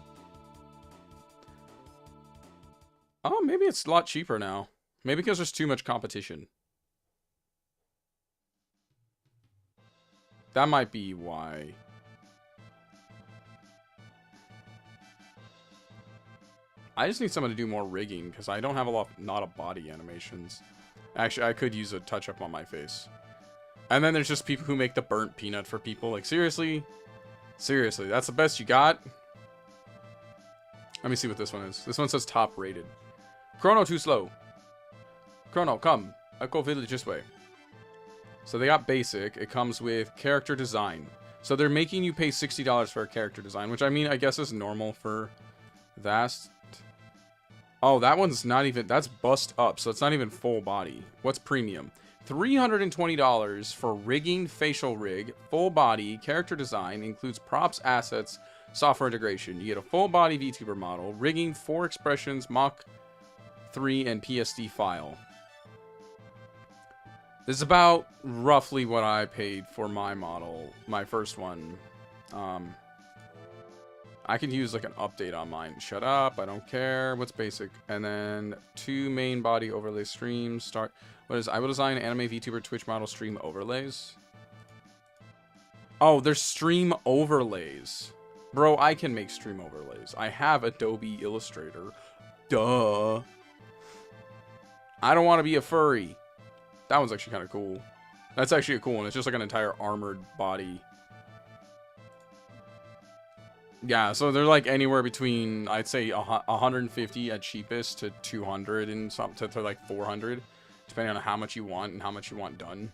Oh, maybe it's a lot cheaper now. Maybe because there's too much competition. That might be why. I just need someone to do more rigging because I don't have not a body animations. Actually, I could use a touch-up on my face. And then there's just people who make the burnt peanut for people. Like, seriously? Seriously, that's the best you got? Let me see what this one is. This one says top rated. Chrono too slow. Chrono, come. Echo Village this way. So they got basic. It comes with character design. So they're making you pay $60 for a character design, which I mean, I guess is normal for Vast. Oh, that one's not even... That's bust up, so it's not even full body. What's premium? $320 for rigging facial rig, full body, character design, includes props, assets, software integration. You get a full body VTuber model, rigging, 4 expressions, Mach 3, and PSD file. This is about roughly what I paid for my model, my first one. I could use like an update on mine. Shut up, I don't care. What's basic? And then 2 main body overlay streams. Start. What is? I will design anime VTuber Twitch model stream overlays. Oh, there's stream overlays. Bro, I can make stream overlays. I have Adobe Illustrator. Duh. I don't want to be a furry. That one's actually kind of cool. That's actually a cool one. It's just like an entire armored body. Yeah, so they're like anywhere between, I'd say 150 at cheapest to 200 and some to like 400, depending on how much you want and how much you want done.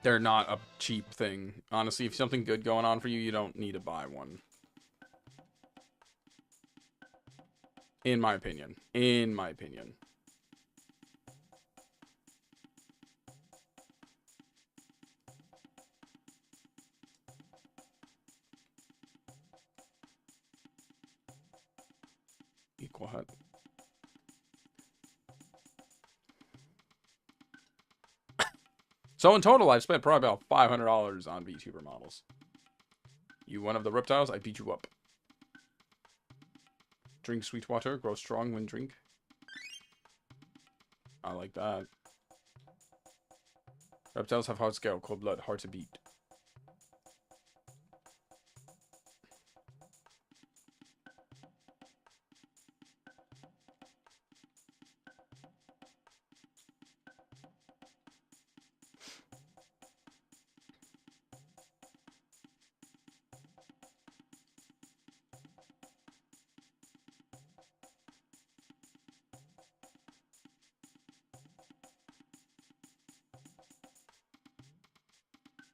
They're not a cheap thing. Honestly, if something good going on for you, you don't need to buy one. In my opinion. In my opinion. Equal hut. So in total, I've spent probably about $500 on VTuber models. You one of the reptiles, I beat you up. Drink sweet water, grow strong when drink. I like that. Reptiles have hard scale, cold blood, hard to beat.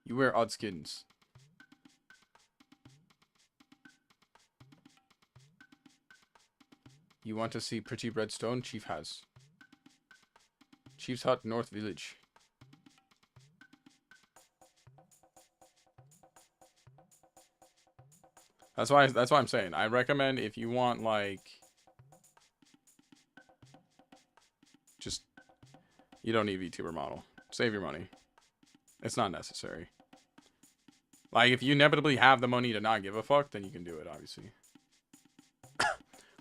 You wear odd skins. You want to see pretty redstone? Chief has. Chief's Hut, North Village. That's why I'm saying. I recommend if you want like just you don't need VTuber model. Save your money. It's not necessary. Like, if you inevitably have the money to not give a fuck, then you can do it, obviously.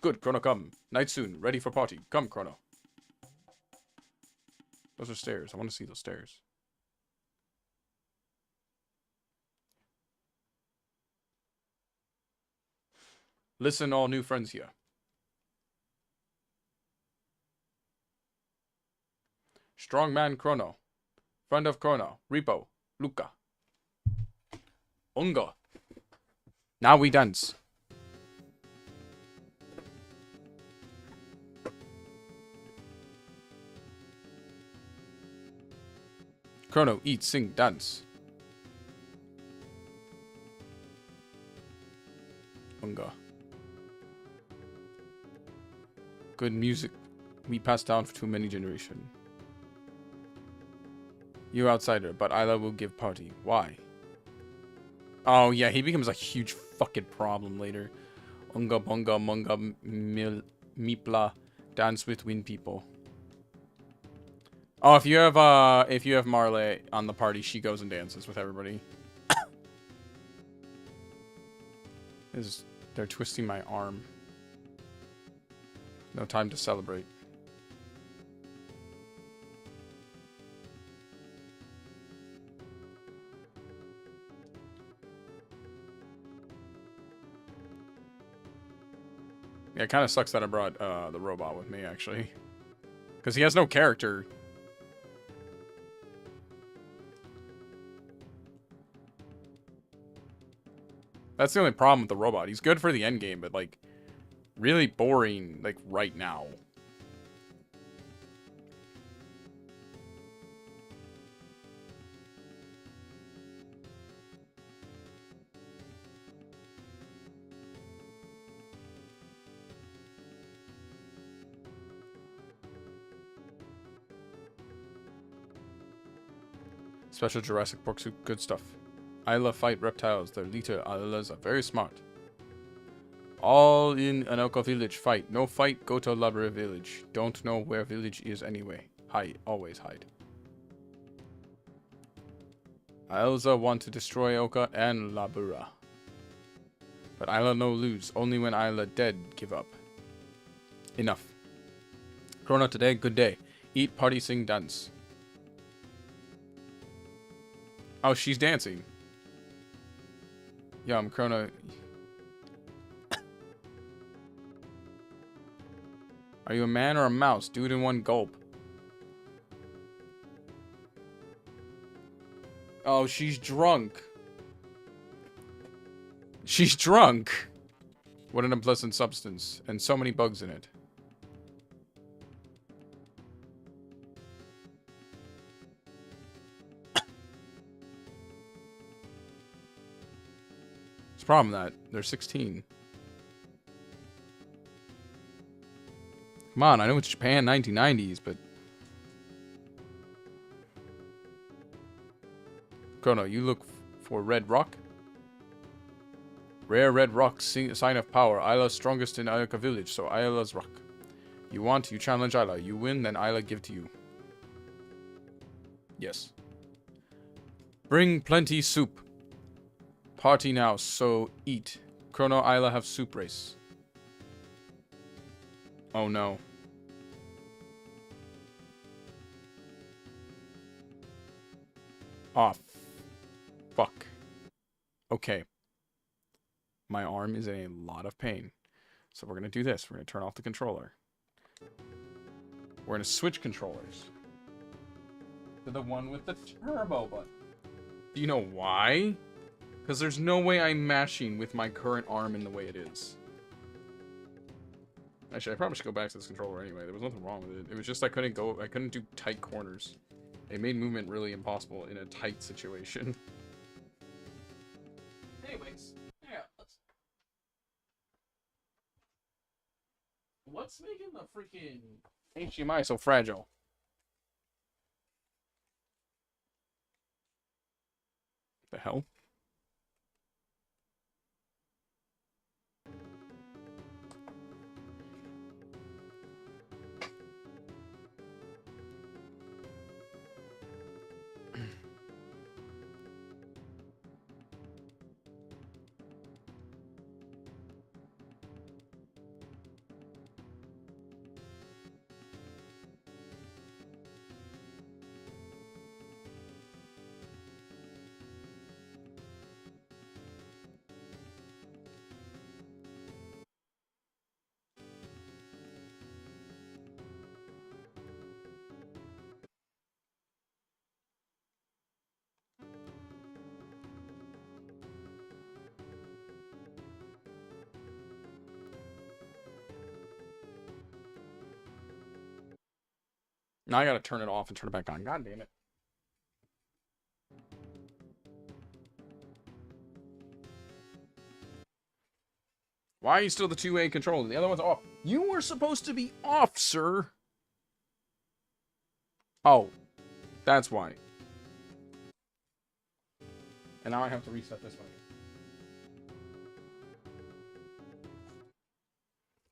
Good, Chrono, come. Night soon. Ready for party. Come, Chrono. Those are stairs. I want to see those stairs. Listen, all new friends here. Strongman Chrono. Friend of Crono. Repo. Luca. Unga. Now we dance. Chrono, eat, sing, dance. Unga. Good music. We passed down for too many generations. You outsider, but Isla will give party. Why? Oh, yeah, he becomes a huge fucking problem later. Unga bunga munga mipla. Dance with wind people. Oh, if you have Marley on the party, she goes and dances with everybody. They're twisting my arm. No time to celebrate. Yeah, it kind of sucks that I brought the robot with me, actually. Because he has no character. That's the only problem with the robot. He's good for the end game, but, like, really boring, like, right now. Special Jurassic Pork Soup, good stuff. Isla fight reptiles. Their leader Islas are very smart. All in Anoka village fight. No fight, go to Labra village. Don't know where village is anyway. Hide. Always hide. Elsa want to destroy Oka and Labura. But Isla no lose. Only when Isla dead give up. Enough. Chrono today, good day. Eat, party, sing, dance. Oh, she's dancing. Yum, Chrono. Are you a man or a mouse? Do it in one gulp. Oh, she's drunk. She's drunk. What an unpleasant substance. And so many bugs in it. It's a problem that they're 16. Come on, I know it's Japan 1990s, but... Chrono, you look for red rock? Rare red rock, sign of power. Isla's strongest in Ayaka village, so Isla's rock. You want, you challenge Isla. You win, then Isla give to you. Yes. Bring plenty soup. Party now, so eat. Chrono, Isla have soup race. Oh no. Oh, fuck. Okay. My arm is in a lot of pain. So we're going to do this. We're going to turn off the controller. We're going to switch controllers to the one with the turbo button. Do you know why? Because there's no way I'm mashing with my current arm in the way it is. Actually, I probably should go back to this controller anyway. There was nothing wrong with it. It was just I couldn't do tight corners. It made movement really impossible in a tight situation. Anyways, yeah, what's making the freaking HDMI so fragile? The hell? Now I gotta turn it off and turn it back on. God damn it. Why are you still the 2A controller? The other one's off. You were supposed to be off, sir. Oh. That's why. And now I have to reset this one.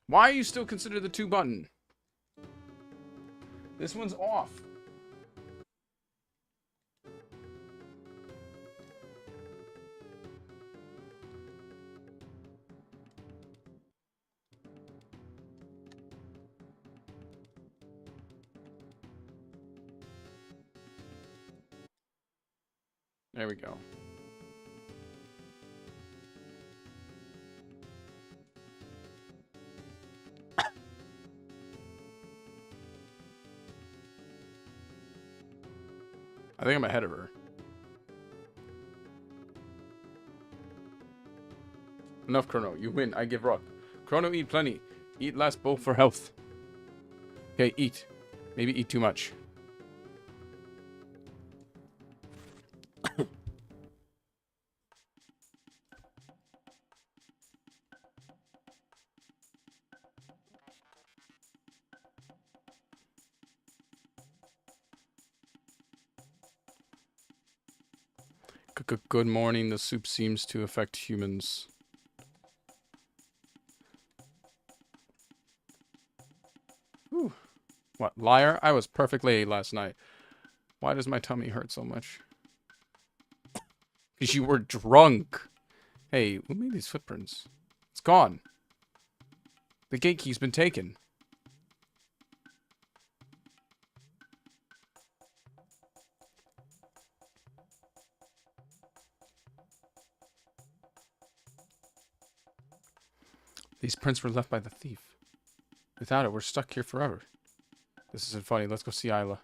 Why are you still considered the 2 button? This one's off. There we go. I think I'm ahead of her. Enough, Chrono. You win. I give rock. Chrono, eat plenty. Eat less, both for health. Okay, eat. Maybe eat too much. Good morning. The soup seems to affect humans. Whew. What, liar? I was perfectly late last night. Why does my tummy hurt so much? Because you were drunk. Hey, who made these footprints? It's gone. The gate key's been taken. These prints were left by the thief. Without it, we're stuck here forever. This isn't funny. Let's go see Isla.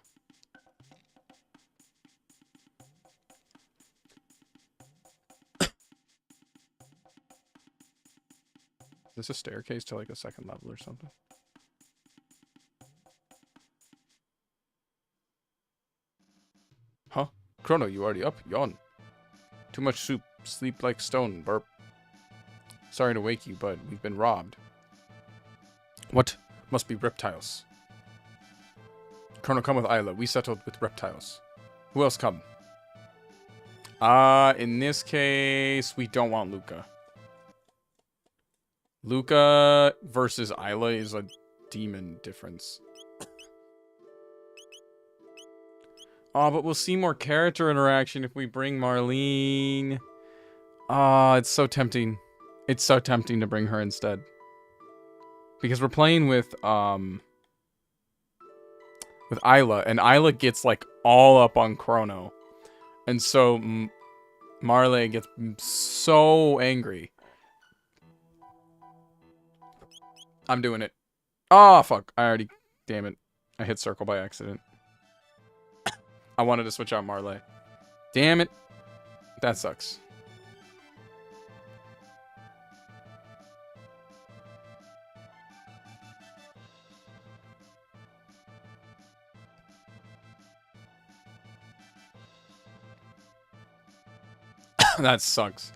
Is this a staircase to like a second level or something? Huh? Chrono, you already up? Yawn. Too much soup. Sleep like stone. Burp. Sorry to wake you, but we've been robbed. What? Must be reptiles. Chrono, come with Isla. We settled with reptiles. Who else come? In this case, we don't want Luca. Luca versus Isla is a demon difference. Oh, but we'll see more character interaction if we bring Marlene. Ah, it's so tempting. It's so tempting to bring her instead. Because we're playing with Isla, and Isla gets, like, all up on Crono. And so Marley gets so angry. I'm doing it. Oh, fuck. Damn it. I hit circle by accident. I wanted to switch out Marley. Damn it. That sucks. That sucks.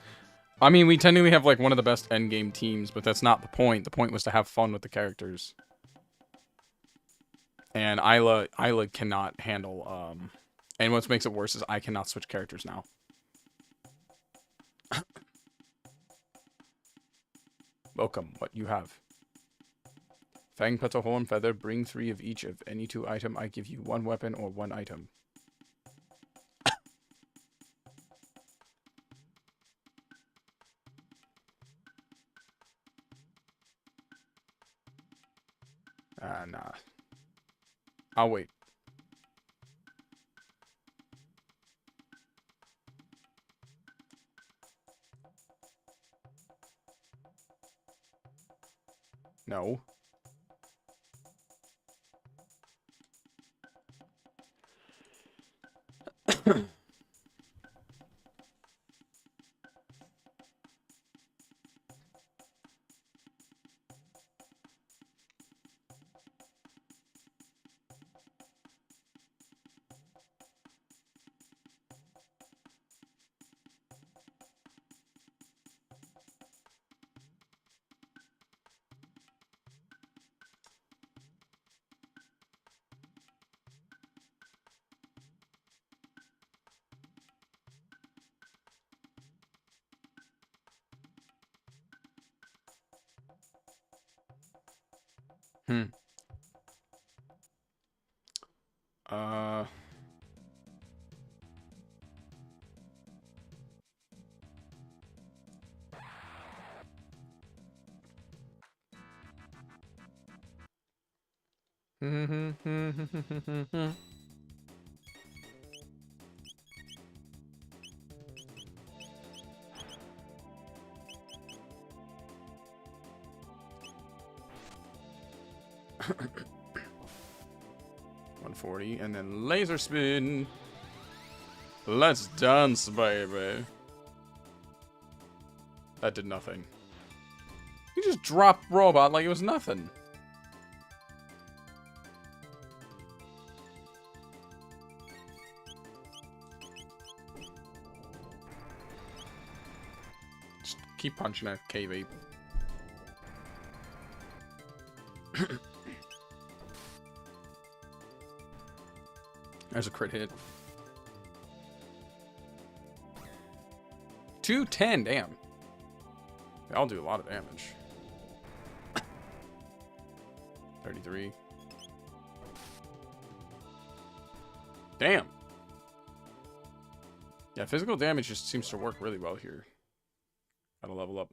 I mean, we technically have, like, one of the best endgame teams, but that's not the point. The point was to have fun with the characters. And Isla cannot handle, and what makes it worse is I cannot switch characters now. Welcome, what you have. Fang, petal, horn, feather, bring 3 of each of any 2 item. I give you 1 weapon or 1 item. Nah. I'll wait. No. Uh... 140, and then laser spin. Let's dance, baby. That did nothing. You just dropped robot like it was nothing. Just keep punching that KV. There's a crit hit. 210, damn. They all do a lot of damage. 33. Damn. Yeah, physical damage just seems to work really well here. Gotta level up.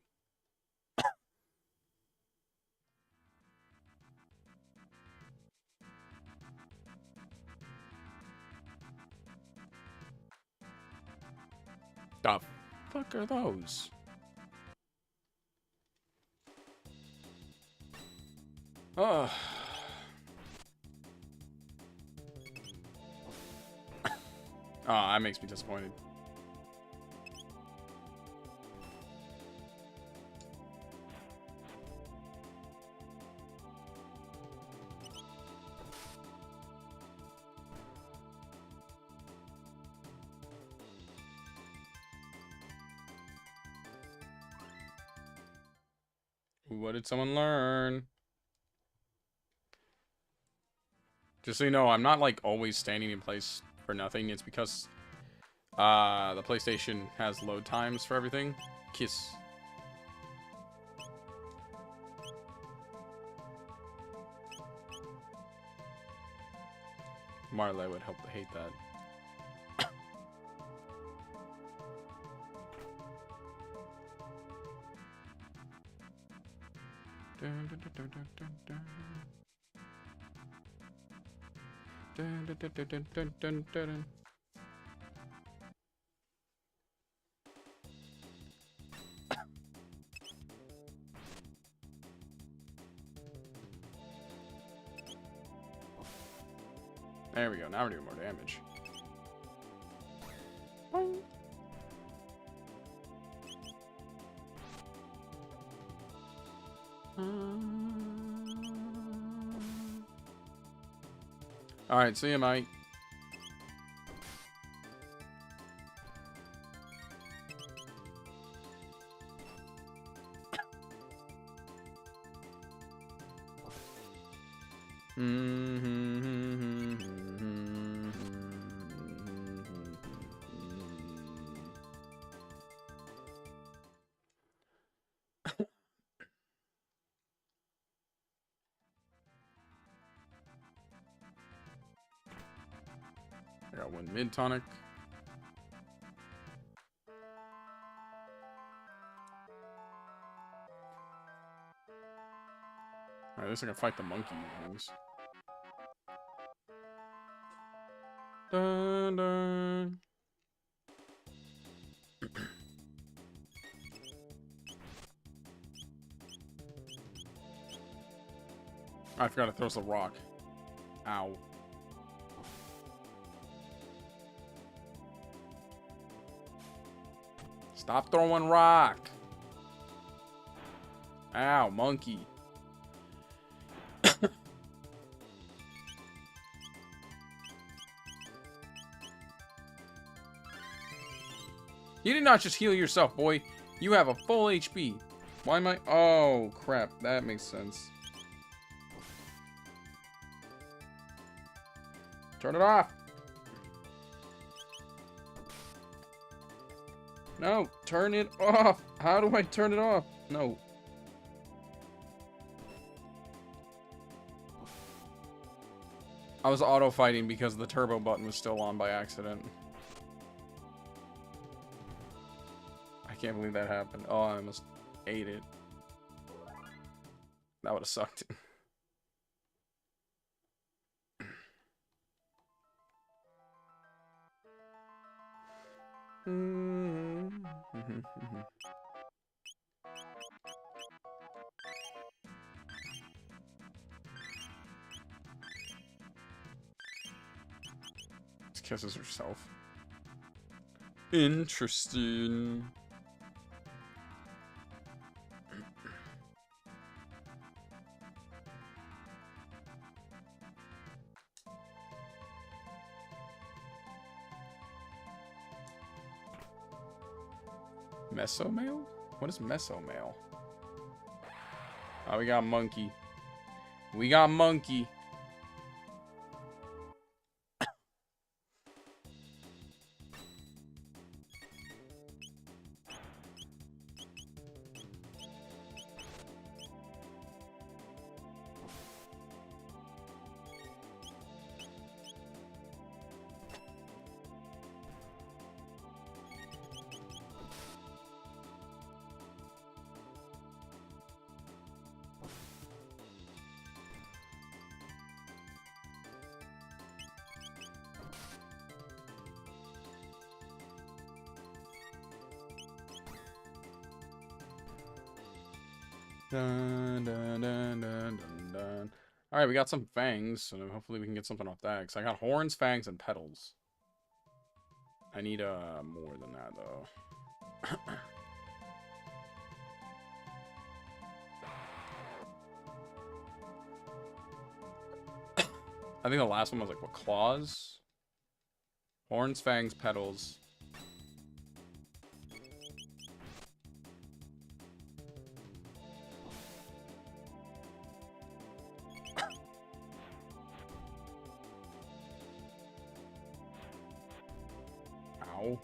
The fuck are those? Oh. Oh, that makes me disappointed. What did someone learn? Just so you know, I'm not like always standing in place for nothing. It's because the PlayStation has load times for everything. Kiss. Marley would help hate that. Dun, dun, dun, dun, dun, dun. Dun, dun, dun, dun, dun, dun, dun, dun. There we go. Now we're doing more damage. Boing. Alright, see you, mate. I got one mid tonic. Alright, at least I can fight the monkey things. Dun, dun. I forgot to throw the rock. Ow. Stop throwing rock. Ow, monkey. You did not just heal yourself, boy. You have a full HP. Why am I... Oh, crap. That makes sense. Turn it off. No, turn it off. How do I turn it off? No. I was auto-fighting because the turbo button was still on by accident. I can't believe that happened. Oh, I almost ate it. That would have sucked. She kisses herself. Interesting. Mesomail? What is Mesomail? Oh, we got monkey. We got monkey. Dun, dun, dun, dun, dun, dun. All right, we got some fangs, so hopefully we can get something off that. Because I got horns, fangs, and petals. I need more than that, though. I think the last one was like, what, claws? Horns, fangs, petals. Ow.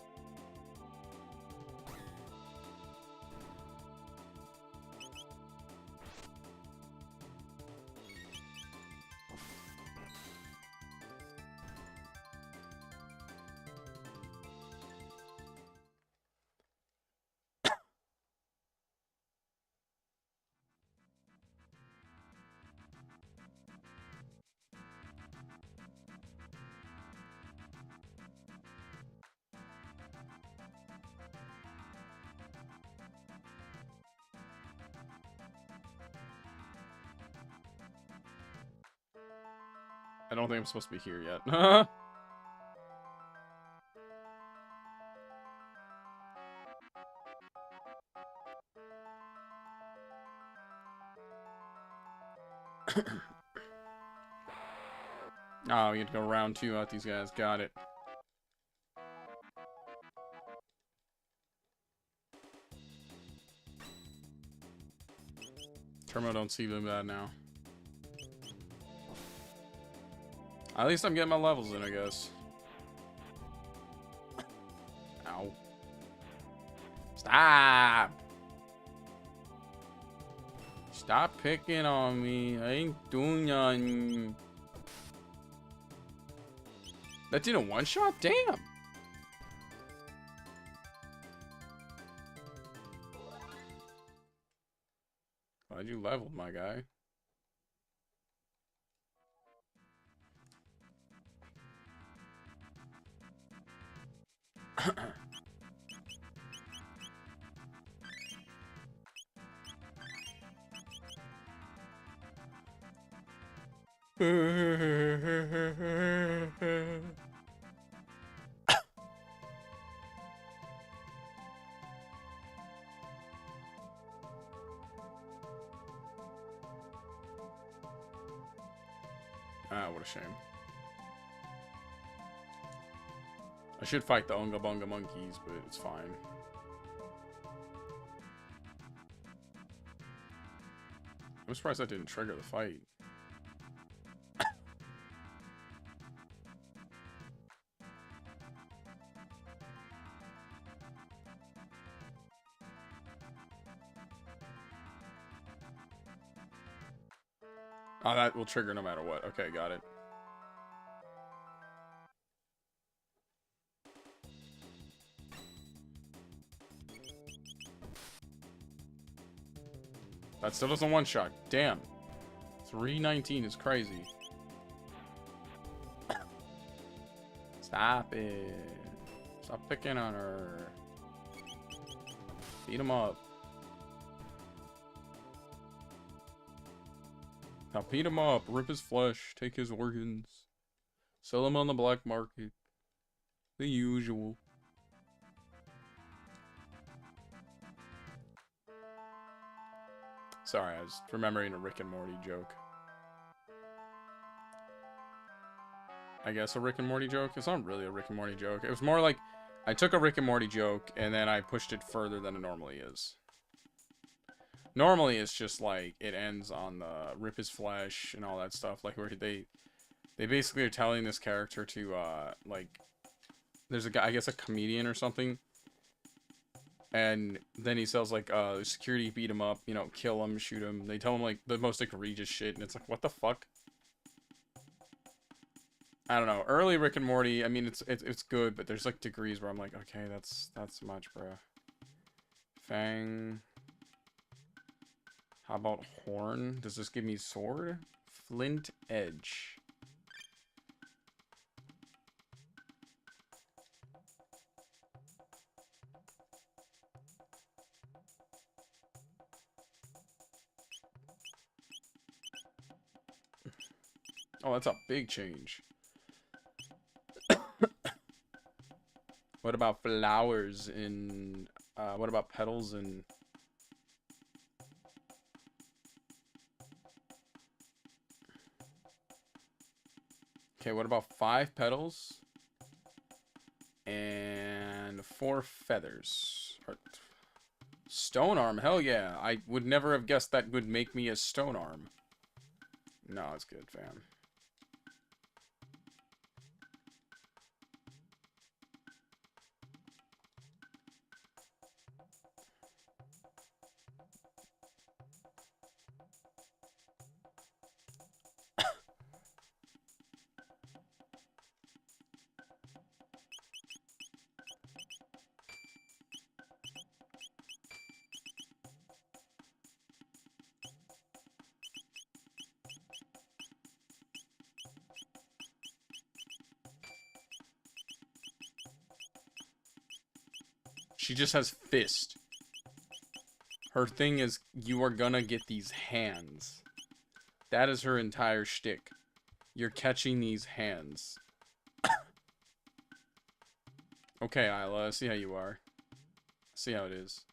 I don't think I'm supposed to be here yet. Oh, we have to go round 2 out these guys. Got it. Turbo don't see them bad now. At least I'm getting my levels in, I guess. Ow. Stop! Stop picking on me. I ain't doing nothing. That did a one-shot? Damn! Glad you leveled, my guy. Ah, what a shame. I should fight the Unga Bunga monkeys, but it's fine. I'm surprised that didn't trigger the fight. Oh, that will trigger no matter what. Okay, got it. That still doesn't one-shot. Damn. 319 is crazy. Stop it. Stop picking on her. Beat him up. Now beat him up. Rip his flesh. Take his organs. Sell them on the black market. The usual. Sorry, I was remembering a Rick and Morty joke. I guess a Rick and Morty joke? It's not really a Rick and Morty joke. It was more like I took a Rick and Morty joke and then I pushed it further than it normally is. Normally it's just like it ends on the rip his flesh and all that stuff. Like where they basically are telling this character to like there's a guy, I guess a comedian or something. And then he says, like, security beat him up, you know, kill him, shoot him. They tell him, like, the most egregious shit, and it's like, what the fuck? I don't know. Early Rick and Morty, I mean, it's good, but there's, like, degrees where I'm like, okay, that's much, bruh. Fang. How about horn? Does this give me sword? Flint edge. Oh, that's a big change. What about flowers in... what about petals in... Okay, what about 5 petals? And 4 feathers. Stone arm, hell yeah. I would never have guessed that would make me a stone arm. No, it's good, fam. She just has fist. Her thing is, you are gonna get these hands. That is her entire shtick. You're catching these hands. Okay, Isla, I see how you are. See how it is.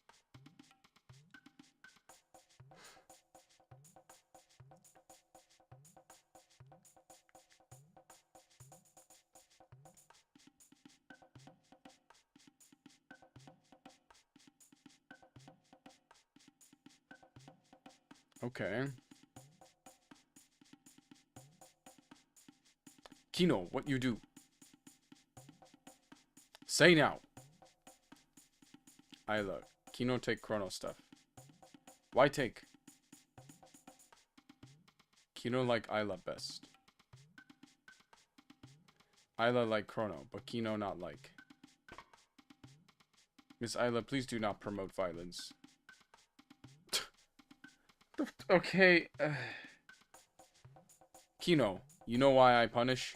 Okay. Kino, what you do? Say now. Isla, Kino take Chrono stuff. Why take? Kino like Isla best. Isla like Chrono, but Kino not like. Miss Isla, please do not promote violence. Okay. Kino, you know why I punish?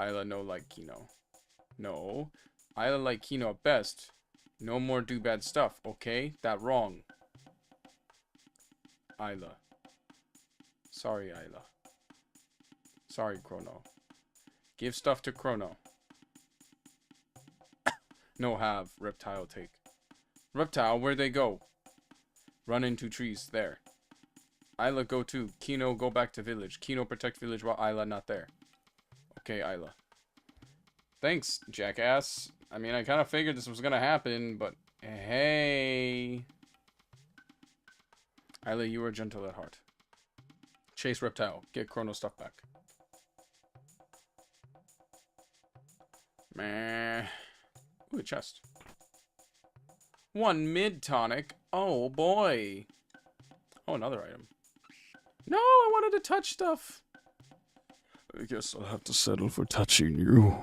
Isla no like Kino. No. Isla like Kino best. No more do bad stuff, okay? That wrong. Isla. Sorry, Isla. Sorry, Chrono. Give stuff to Chrono. No have. Reptile take. Reptile, where'd they go? Run into trees. There. Isla go too. Kino go back to village. Kino protect village while Isla not there. Okay, Isla. Thanks, jackass. I mean, I kind of figured this was gonna happen, but hey. Isla, you are gentle at heart. Chase Reptile. Get Chrono stuff back. Meh. Ooh, a chest. 1 mid tonic. Oh boy. Oh, another item. No, I wanted to touch stuff. I guess I'll have to settle for touching you.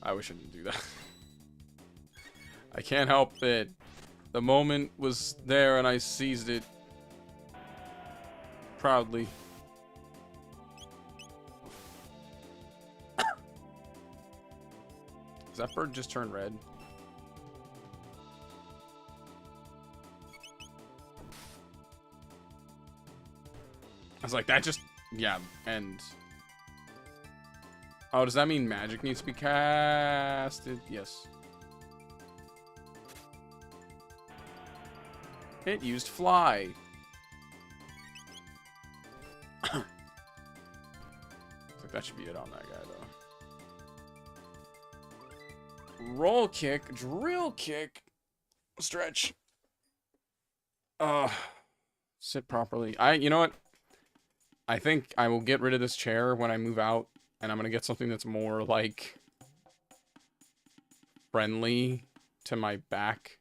I wish I didn't do that. I can't help it. The moment was there and I seized it. Proudly. Does that bird just turn red? I was like, that just... Yeah, and... Oh, does that mean magic needs to be casted? Yes. It used fly. Like that should be it on that guy, though. Roll kick, drill kick, stretch. Sit properly. You know what? I think I will get rid of this chair when I move out, and I'm gonna get something that's more like friendly to my back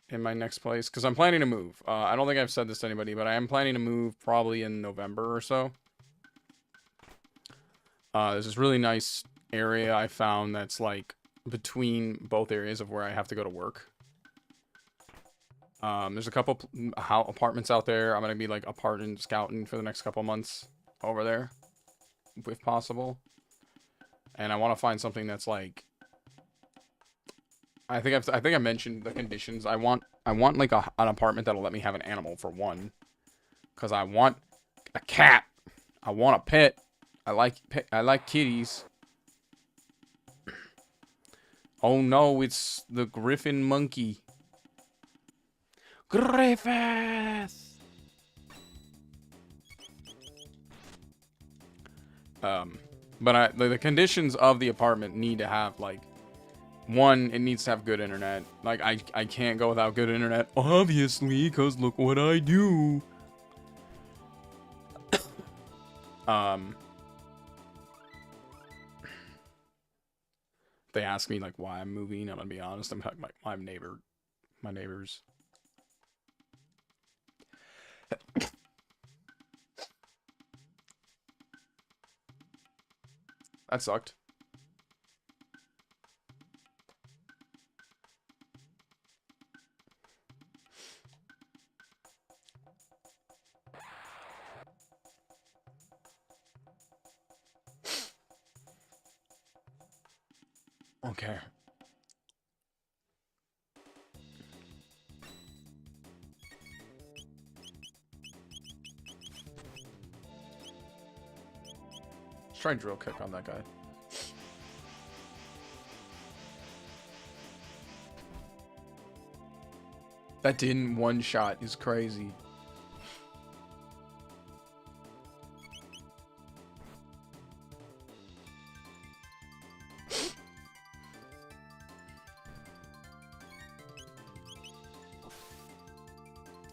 in my next place, because I'm planning to move. I don't think I've said this to anybody, but I am planning to move probably in November or so. There's this really nice area I found that's like between both areas of where I have to go to work. There's a couple apartments out there. I'm gonna be like apartment scouting for the next couple months over there, if possible. And I want to find something that's like, I think I mentioned the conditions. I want I want like an apartment that'll let me have an animal for one. Because I want a cat. I want a pet. I like kitties. Oh no, it's the Griffin monkey. Griffith! But the conditions of the apartment need to have, like, one, it needs to have good internet. Like, I can't go without good internet, obviously, because look what I do. They ask me, like, why I'm moving. I'm gonna be honest. I'm like, my neighbors. That sucked. Okay. Let's try drill kick on that guy. That didn't one shot is crazy.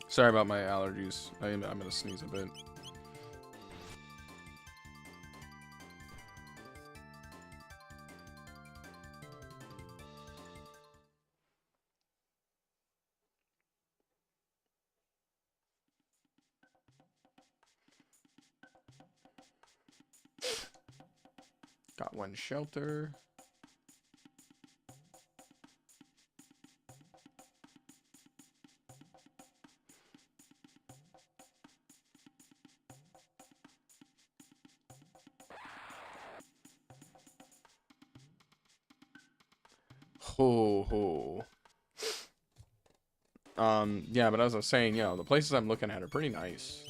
Sorry about my allergies. I'm gonna sneeze a bit. Got one shelter. Ho ho. Yeah, but as I was saying, you know, the places I'm looking at are pretty nice.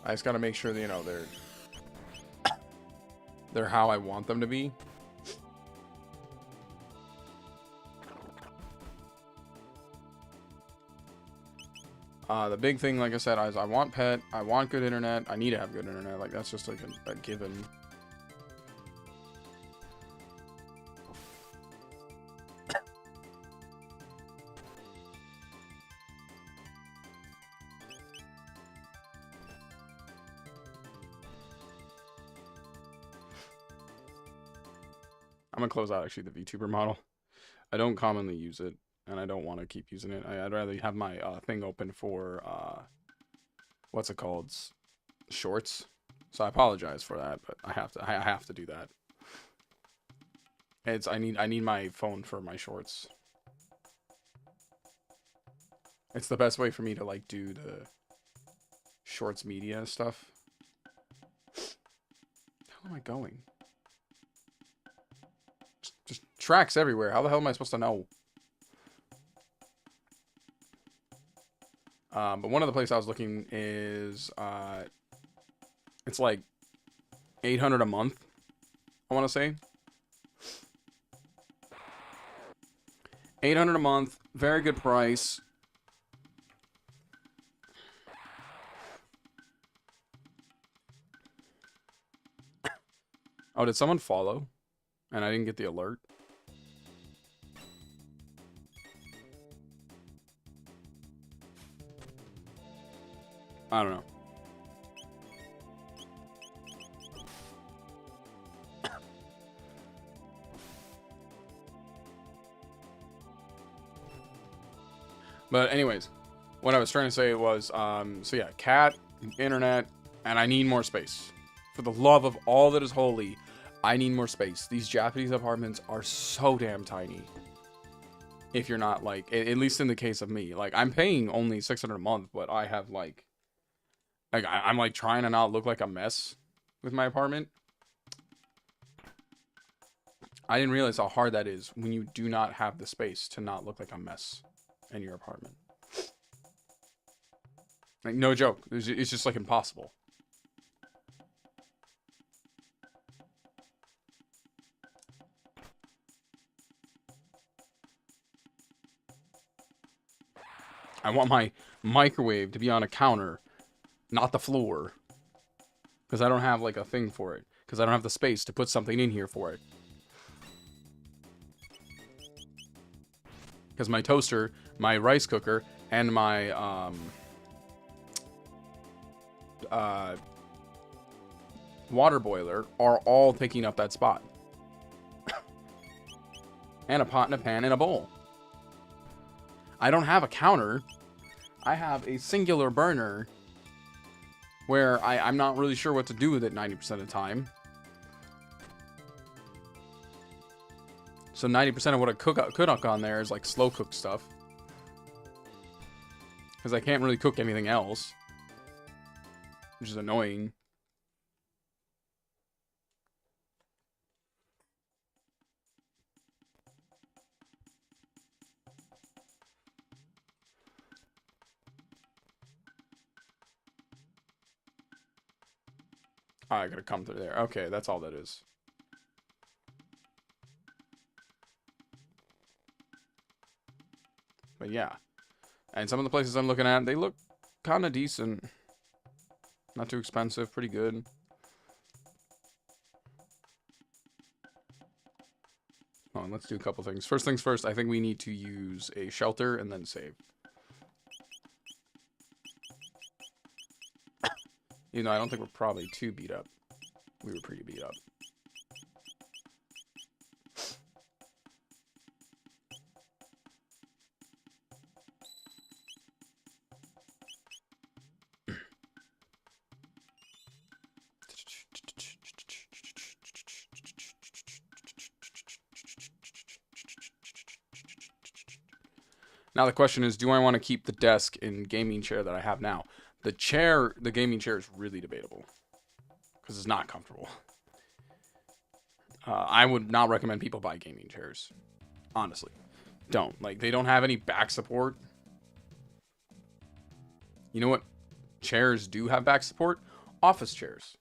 I just gotta make sure that, you know, they're how I want them to be. The big thing, like I said, is I want pet, I want good internet, I need to have good internet, like that's just like a given. I'm gonna close out actually the VTuber model. I don't commonly use it, and I don't want to keep using it. I'd rather have my thing open for what's it called, shorts. So I apologize for that, but I have to do that. I need my phone for my shorts. It's the best way for me to like do the shorts media stuff. How am I going? Just tracks everywhere. How the hell am I supposed to know? But one of the places I was looking is it's like 800 a month, I want to say. 800 a month, very good price. Oh, did someone follow? And I didn't get the alert. I don't know. But anyways, what I was trying to say was, so yeah, cat, internet, and I need more space. For the love of all that is holy, I need more space. These Japanese apartments are so damn tiny. If you're not like, at least in the case of me, like I'm paying only 600 a month, but I have like I'm like trying to not look like a mess with my apartment. I didn't realize how hard that is when you do not have the space to not look like a mess in your apartment. Like, no joke. It's just, like, impossible. I want my microwave to be on a counter, not the floor. Because I don't have, like, a thing for it. Because I don't have the space to put something in here for it. Because my toaster, my rice cooker, and my, water boiler are all taking up that spot. And a pot and a pan and a bowl. I don't have a counter. I have a singular burner where I'm not really sure what to do with it 90% of the time. So 90% of what I cook on there is like slow cook stuff. Because I can't really cook anything else. Which is annoying. Oh, I gotta come through there. Okay, that's all that is. But yeah. And some of the places I'm looking at, they look kind of decent. Not too expensive, pretty good. Oh, and let's do a couple things. First things first, I think we need to use a shelter and then save. You know, I don't think we're probably too beat up. We were pretty beat up. Now the question is, do I want to keep the desk and gaming chair that I have now? The gaming chair is really debatable. Because it's not comfortable. I would not recommend people buy gaming chairs. Honestly. Don't. Like, they don't have any back support. You know what chairs do have back support? Office chairs.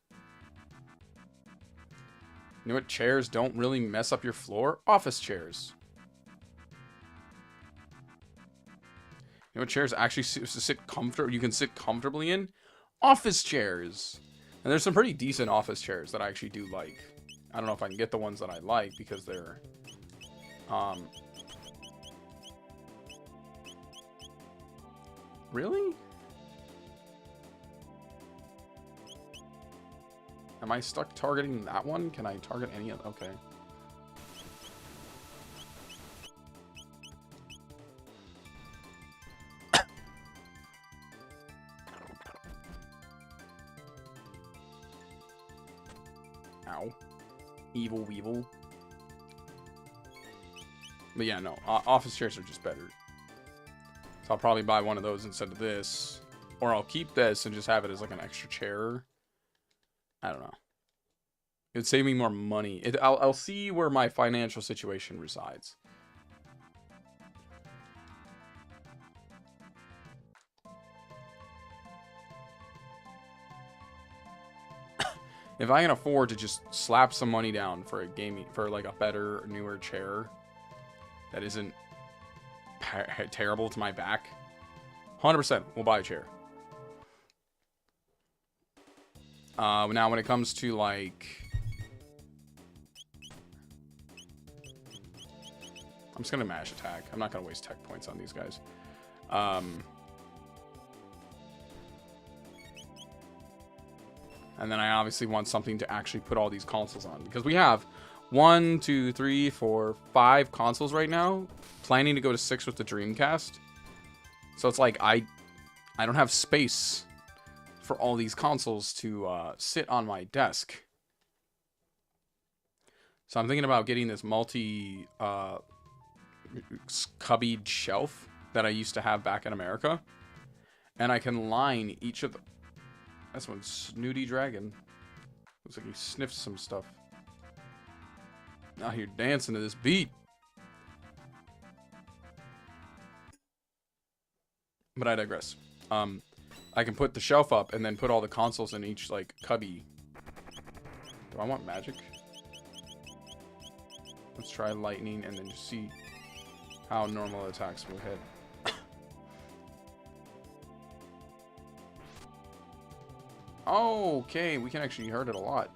You know what chairs don't really mess up your floor? Office chairs. You know what chairs actually sit comfortable? You can sit comfortably in? Office chairs. And there's some pretty decent office chairs that I actually do like. I don't know if I can get the ones that I like because they're, really? Am I stuck targeting that one? Can I target any of? Okay. Ow. Evil Weevil. But yeah, no. Office chairs are just better. So I'll probably buy one of those instead of this. Or I'll keep this and just have it as like an extra chair. I don't know. It would save me more money. I'll see where my financial situation resides. If I can afford to just slap some money down for like a better, newer chair that isn't terrible to my back, 100% we'll buy a chair. Now when it comes to like, I'm just gonna mash attack. I'm not gonna waste tech points on these guys. And then I obviously want something to actually put all these consoles on. Because we have 1, 2, 3, 4, 5 consoles right now. Planning to go to 6 with the Dreamcast. So it's like I don't have space for all these consoles to sit on my desk. So I'm thinking about getting this cubbied shelf that I used to have back in America. And I can line each of the... That's one Snooty Dragon. Looks like he sniffs some stuff. Out here dancing to this beat. But I digress. I can put the shelf up and then put all the consoles in each, like, cubby. Do I want magic? Let's try lightning and then just see how normal attacks will hit. Okay, we can actually hurt it a lot.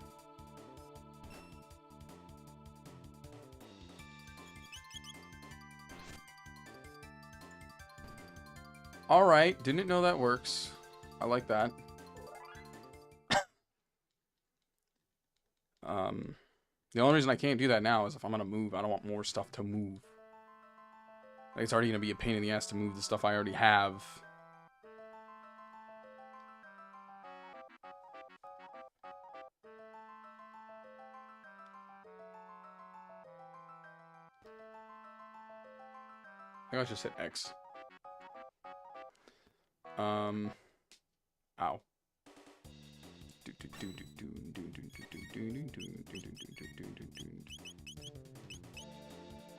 Alright, didn't know that works. I like that. The only reason I can't do that now is if I'm gonna move, I don't want more stuff to move. Like, it's already gonna be a pain in the ass to move the stuff I already have. I think I just hit X. Ow.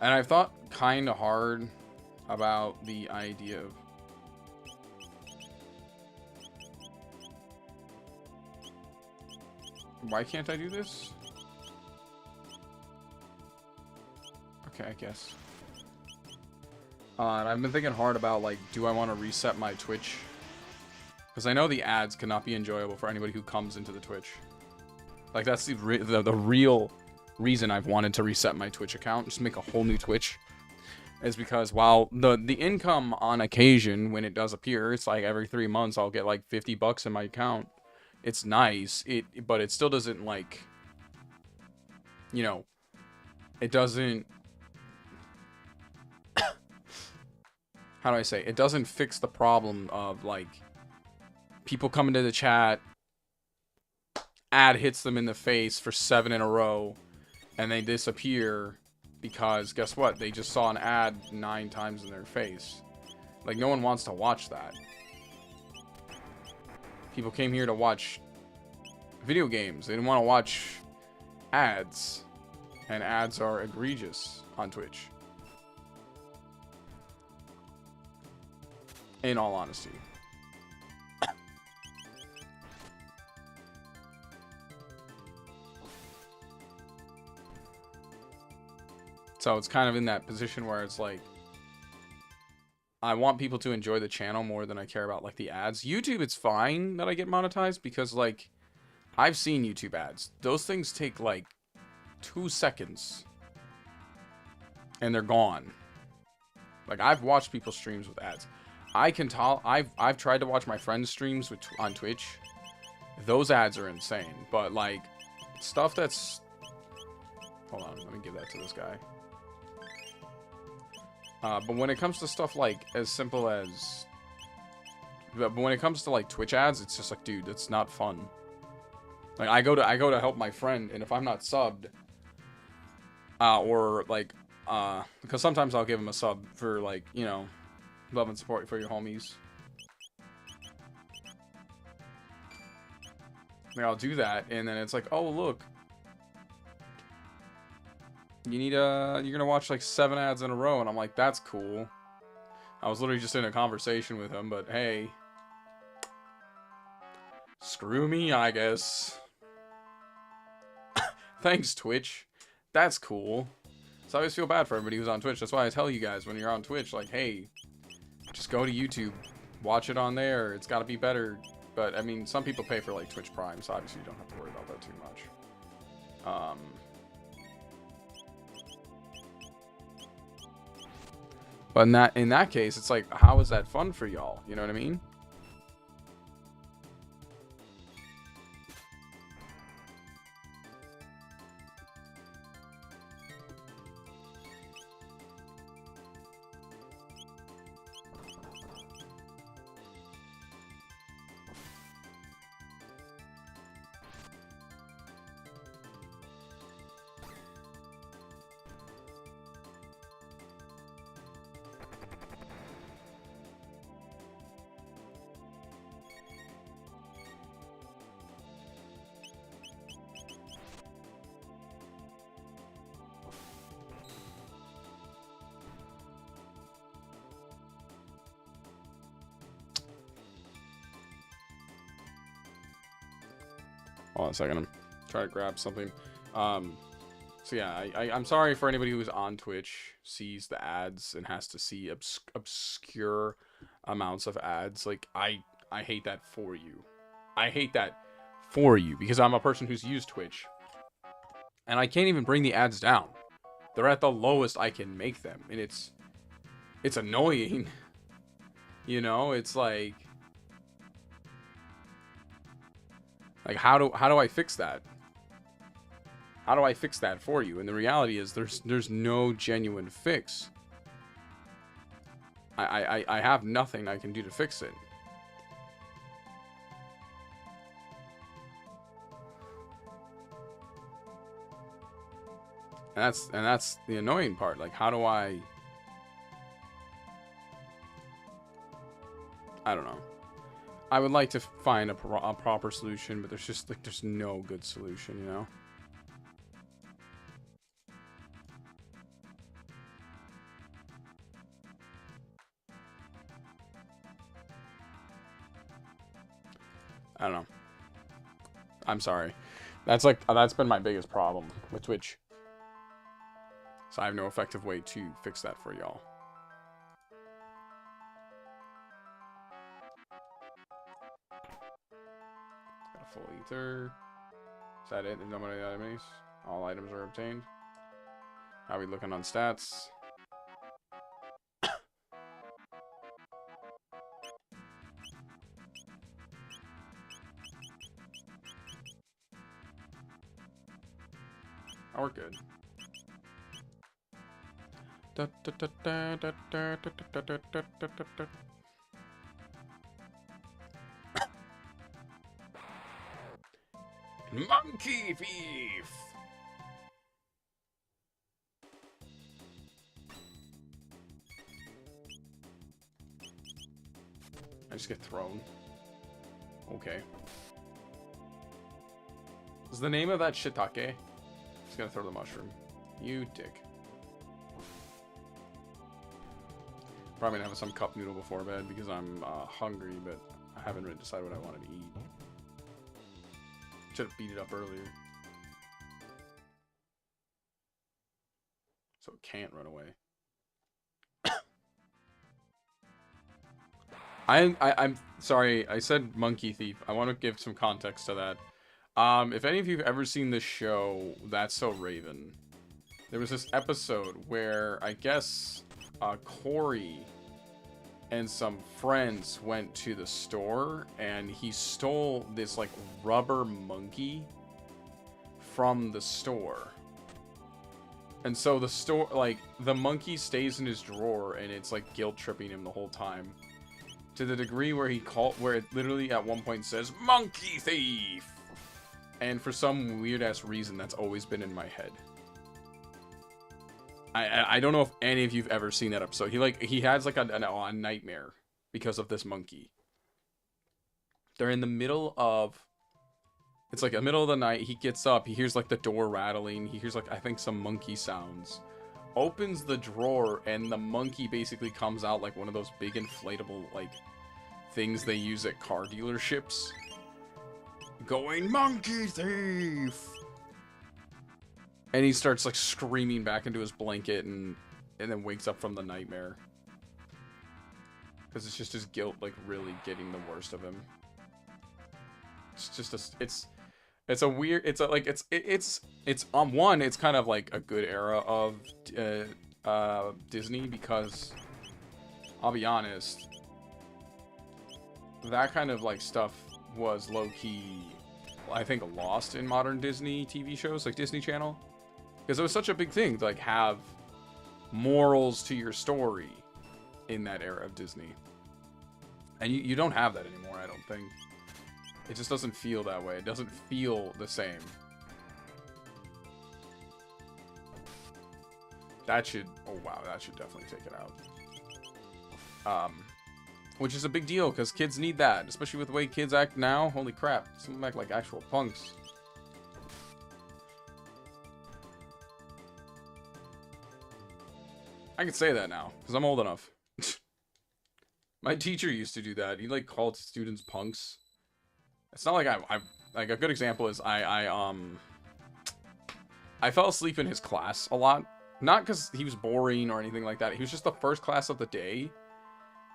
And I've thought kind of hard about the idea of why can't I do this? Okay, I guess. And I've been thinking hard about, like, do I want to reset my Twitch? Because I know the ads cannot be enjoyable for anybody who comes into the Twitch. Like, that's the real reason I've wanted to reset my Twitch account, just make a whole new Twitch, is because while the income on occasion, when it does appear, it's like every 3 months I'll get like $50 in my account. It's nice, but it still doesn't, like, you know, it doesn't, how do I say, it doesn't fix the problem of, like, people come into the chat, ad hits them in the face for 7 in a row, and they disappear because, guess what? They just saw an ad 9 times in their face. Like, no one wants to watch that. People came here to watch video games. They didn't want to watch ads. And ads are egregious on Twitch. In all honesty. So it's kind of in that position where it's like, I want people to enjoy the channel more than I care about, like, the ads. YouTube, it's fine that I get monetized because, like, I've seen YouTube ads. Those things take, like, 2 seconds. And they're gone. Like, I've watched people's streams with ads. I can tell, I've tried to watch my friends' streams on Twitch. Those ads are insane. But, like, stuff that's... Hold on, let me give that to this guy. But when it comes to stuff like as simple as, but when it comes to like Twitch ads, it's just like, dude, it's not fun. Like I go to help my friend, and if I'm not subbed, or like, because sometimes I'll give him a sub for, like, you know, love and support for your homies. Like, I'll do that, and then it's like, oh look. You need you're gonna watch like 7 ads in a row, and I'm like, that's cool. I was literally just in a conversation with him, but hey. Screw me, I guess. Thanks, Twitch. That's cool. So I always feel bad for everybody who's on Twitch. That's why I tell you guys when you're on Twitch, like, hey, just go to YouTube. Watch it on there. It's gotta be better. But, I mean, some people pay for, like, Twitch Prime, so obviously you don't have to worry about that too much. But in that case, it's like, how is that fun for y'all? You know what I mean? Hold on a second. I'm trying to grab something. So yeah, I'm sorry for anybody who's on Twitch, sees the ads, and has to see obscure amounts of ads. Like, I hate that for you. I hate that for you, because I'm a person who's used Twitch. And I can't even bring the ads down. They're at the lowest I can make them. And it's annoying. You know, it's like how do I fix that? How do I fix that for you? And the reality is there's no genuine fix. I have nothing I can do to fix it. And that's the annoying part. Like, how do I don't know. I would like to find a proper solution, but there's just, like, there's no good solution, you know? I don't know. I'm sorry. That's been my biggest problem with Twitch. So I have no effective way to fix that for y'all. Got a full ether. Is that it? There's no more enemies. All items are obtained. How are we looking on stats? Oh, we're good. Monkey thief! I just get thrown. Okay. Is the name of that shiitake? Just gonna throw the mushroom. You dick. Probably gonna have some cup noodle before bed because I'm hungry, but I haven't really decided what I wanted to eat. Should have beat it up earlier. So it can't run away. I'm sorry, I said monkey thief. I want to give some context to that. If any of you have ever seen the show That's So Raven, there was this episode where I guess Corey and some friends went to the store and he stole this like rubber monkey from the store. And so the store, like, the monkey stays in his drawer and it's like guilt tripping him the whole time. To the degree where where it literally at one point says, "Monkey thief!" And for some weird-ass reason, that's always been in my head. I don't know if any of you've ever seen that episode. He has like a nightmare because of this monkey. They're in the middle of... It's like the middle of the night. He gets up. He hears like the door rattling. He hears like, I think, some monkey sounds. Opens the drawer and the monkey basically comes out like one of those big inflatable like things they use at car dealerships. Going, "Monkey thief!" And he starts like screaming back into his blanket and then wakes up from the nightmare. Because it's just his guilt like really getting the worst of him. It's just it's a weird, it's on one, it's kind of like a good era of Disney, because I'll be honest, that kind of like stuff was low-key, I think, lost in modern Disney TV shows like Disney Channel, because it was such a big thing to like have morals to your story in that era of Disney, and you don't have that anymore, I don't think. It just doesn't feel that way. It doesn't feel the same. That should... Oh, wow. That should definitely take it out. Which is a big deal, because kids need that. Especially with the way kids act now. Holy crap. Some of them act like actual punks. I can say that now, because I'm old enough. My teacher used to do that. He, like, called students punks. It's not like like a good example is I fell asleep in his class a lot. Not because he was boring or anything like that. He was just the first class of the day.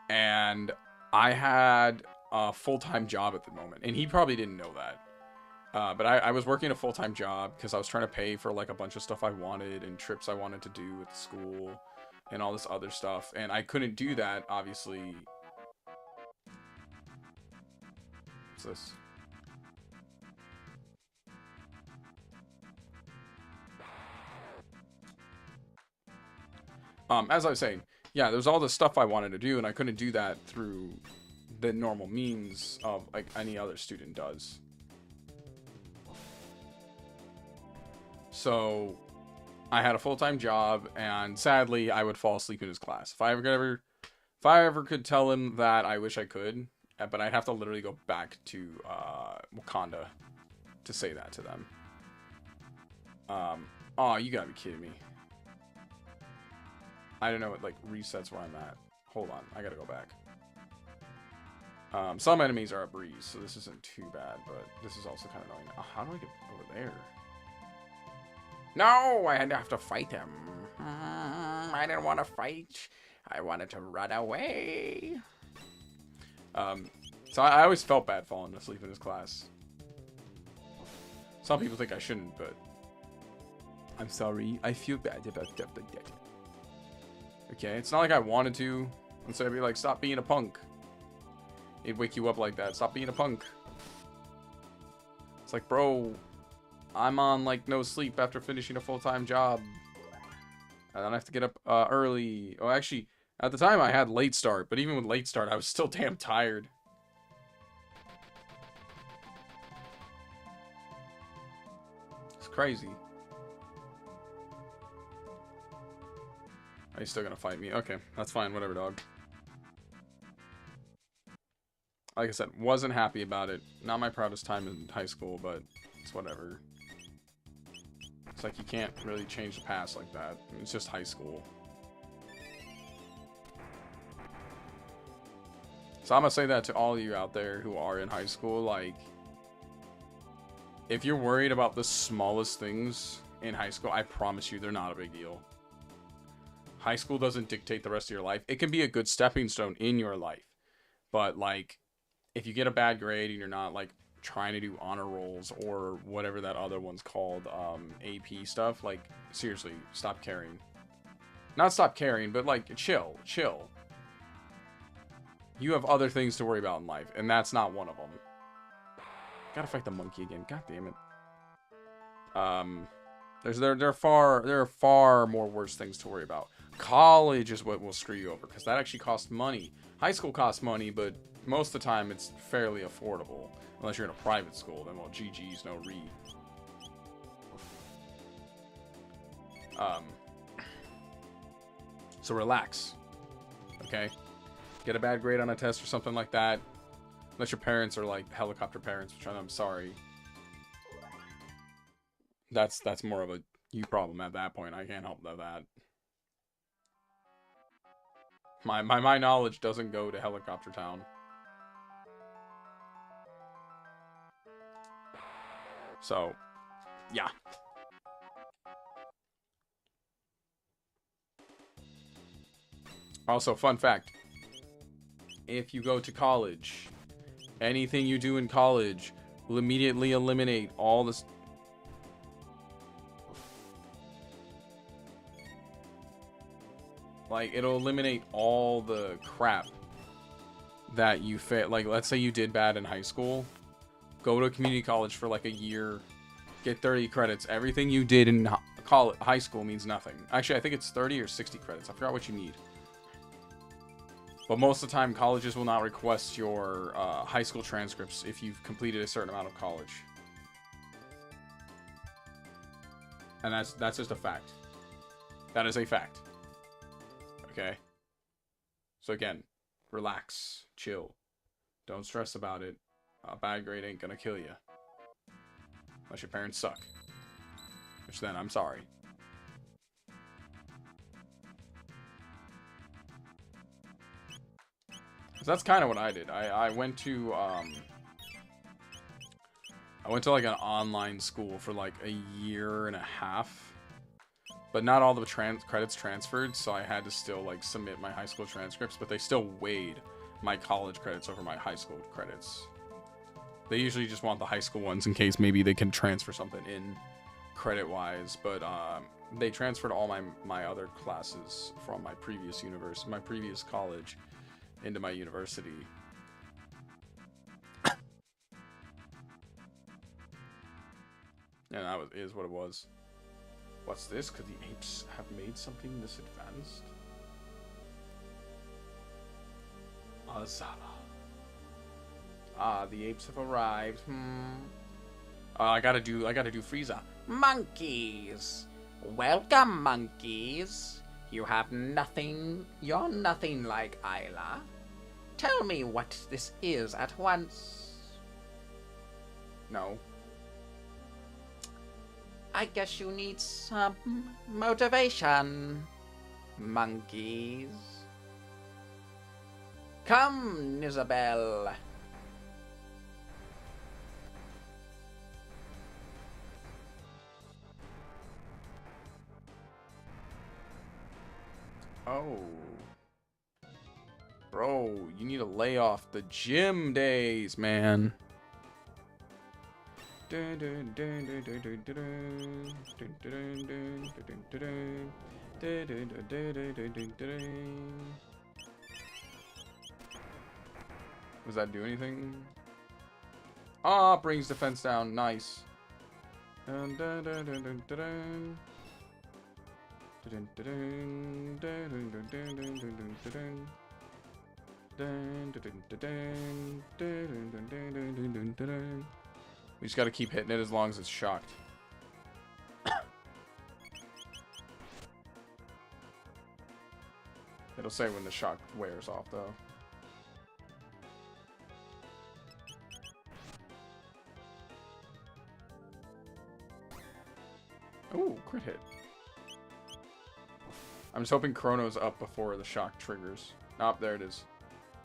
And I had a full-time job at the moment. And he probably didn't know that. But I was working a full-time job because I was trying to pay for like a bunch of stuff I wanted and trips I wanted to do with school and all this other stuff. And I couldn't do that, obviously. What's this? As I was saying, yeah, there's all this stuff I wanted to do, and I couldn't do that through the normal means of like any other student does. So I had a full-time job, and sadly, I would fall asleep in his class. If I ever could tell him that, I wish I could, but I'd have to literally go back to Wakanda to say that to them. Oh, you gotta be kidding me. I don't know, it like resets where I'm at. Hold on, I gotta go back. Some enemies are a breeze, so this isn't too bad, but this is also kind of annoying. Oh, how do I get over there? No, I had to have to fight him. I didn't want to fight. I wanted to run away. So I always felt bad falling asleep in his class. Some people think I shouldn't, but I'm sorry. I feel bad about stuff like that. Okay, it's not like I wanted to. And so I'd be like, stop being a punk. It'd wake you up like that. Stop being a punk. It's like, bro, I'm on like no sleep after finishing a full-time job. And then I have to get up early. Oh, actually, at the time I had late start. But even with late start, I was still damn tired. It's crazy. Are you still gonna fight me? Okay, that's fine. Whatever, dog. Like I said, wasn't happy about it. Not my proudest time in high school, but it's whatever. It's like you can't really change the past like that. It's just high school. So I'm gonna say that to all of you out there who are in high school, like, if you're worried about the smallest things in high school, I promise you they're not a big deal. High school doesn't dictate the rest of your life. It can be a good stepping stone in your life. But, like, if you get a bad grade and you're not, like, trying to do honor rolls or whatever that other one's called, AP stuff, like, seriously, stop caring. Not stop caring, but, like, chill. You have other things to worry about in life, and that's not one of them. Gotta fight the monkey again. God damn it. There are far more worse things to worry about. College is what will screw you over, because that actually costs money. High school costs money, but most of the time it's fairly affordable. Unless you're in a private school, then, well, GG's, no re. So relax. Okay? Get a bad grade on a test or something like that. Unless your parents are, like, helicopter parents, which I'm sorry. That's more of a you problem at that point. I can't help that. My knowledge doesn't go to Helicopter Town. So, yeah. Also, fun fact. If you go to college, anything you do in college will immediately eliminate all this. Like, it'll eliminate all the crap that you fit. Like, let's say you did bad in high school. Go to a community college for like a year. Get 30 credits. Everything you did in high school means nothing. Actually, I think it's 30 or 60 credits. I forgot what you need. But most of the time, colleges will not request your high school transcripts if you've completed a certain amount of college. And that's just a fact. That is a fact. Okay? So again, relax, chill. Don't stress about it. A bad grade ain't gonna kill you. Unless your parents suck. Which then, I'm sorry. So that's kind of what I did. I went to I went to like an online school for like a year and a half, but not all the credits transferred, so I had to still like submit my high school transcripts, but they still weighed my college credits over my high school credits. They usually just want the high school ones in case maybe they can transfer something in credit-wise, but they transferred all my other classes from my previous college into my university. And that is what it was. What's this? Could the apes have made something this advanced? Azala. Ah, the apes have arrived. I gotta do Frieza. Monkeys! Welcome, monkeys! You're nothing like Isla. Tell me what this is at once. No. I guess you need some motivation, monkeys. Come, Isabel. Oh. Bro, you need to lay off the gym days, man. Does that do anything? Ah, brings defense down. Nice. We just gotta keep hitting it as long as it's shocked. It'll say when the shock wears off, though. Ooh, crit hit. I'm just hoping Chrono's up before the shock triggers. Oh, there it is.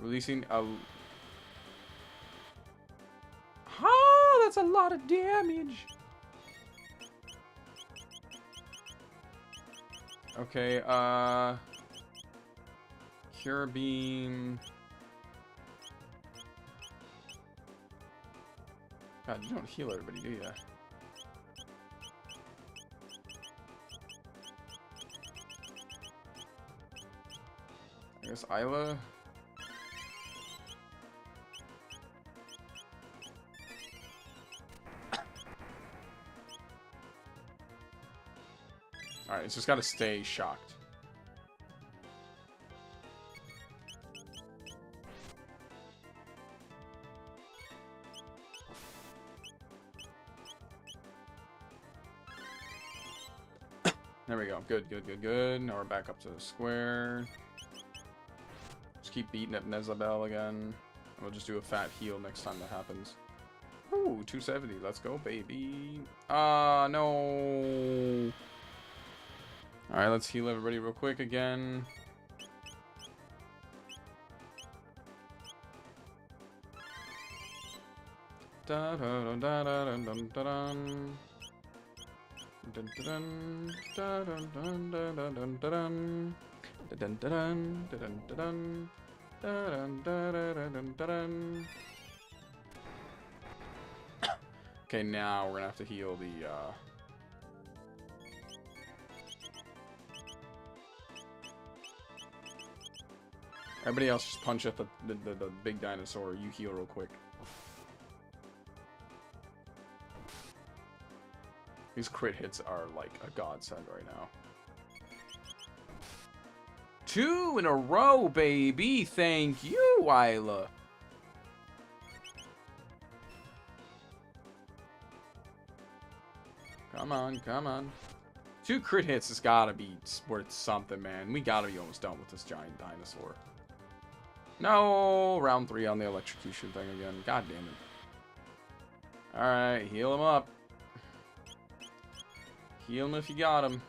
Releasing a... Ah, that's a lot of damage. Okay, Cure Beam... God, you don't heal everybody, do you? I guess Isla. Alright, it's just gotta stay shocked. There we go. Good, good, good, good. Now we're back up to the square. Just keep beating at Nezabel again. We'll just do a fat heal next time that happens. Ooh, 270. Let's go, baby. No. Alright, let's heal everybody real quick again. Da da da da da da da da. Dun dun dun dun dun dun dun dun dun dun dun dun dun dun dun. Okay, now we're gonna have to heal the everybody else just punch at the big dinosaur. You heal real quick. These crit hits are like a godsend right now. 2 in a row, baby. Thank you, Isla. Come on, come on. 2 crit hits has gotta be worth something, man. We gotta be almost done with this giant dinosaur. No, round 3 on the electrocution thing again. God damn it. Alright, heal him up. Heal him if you got him.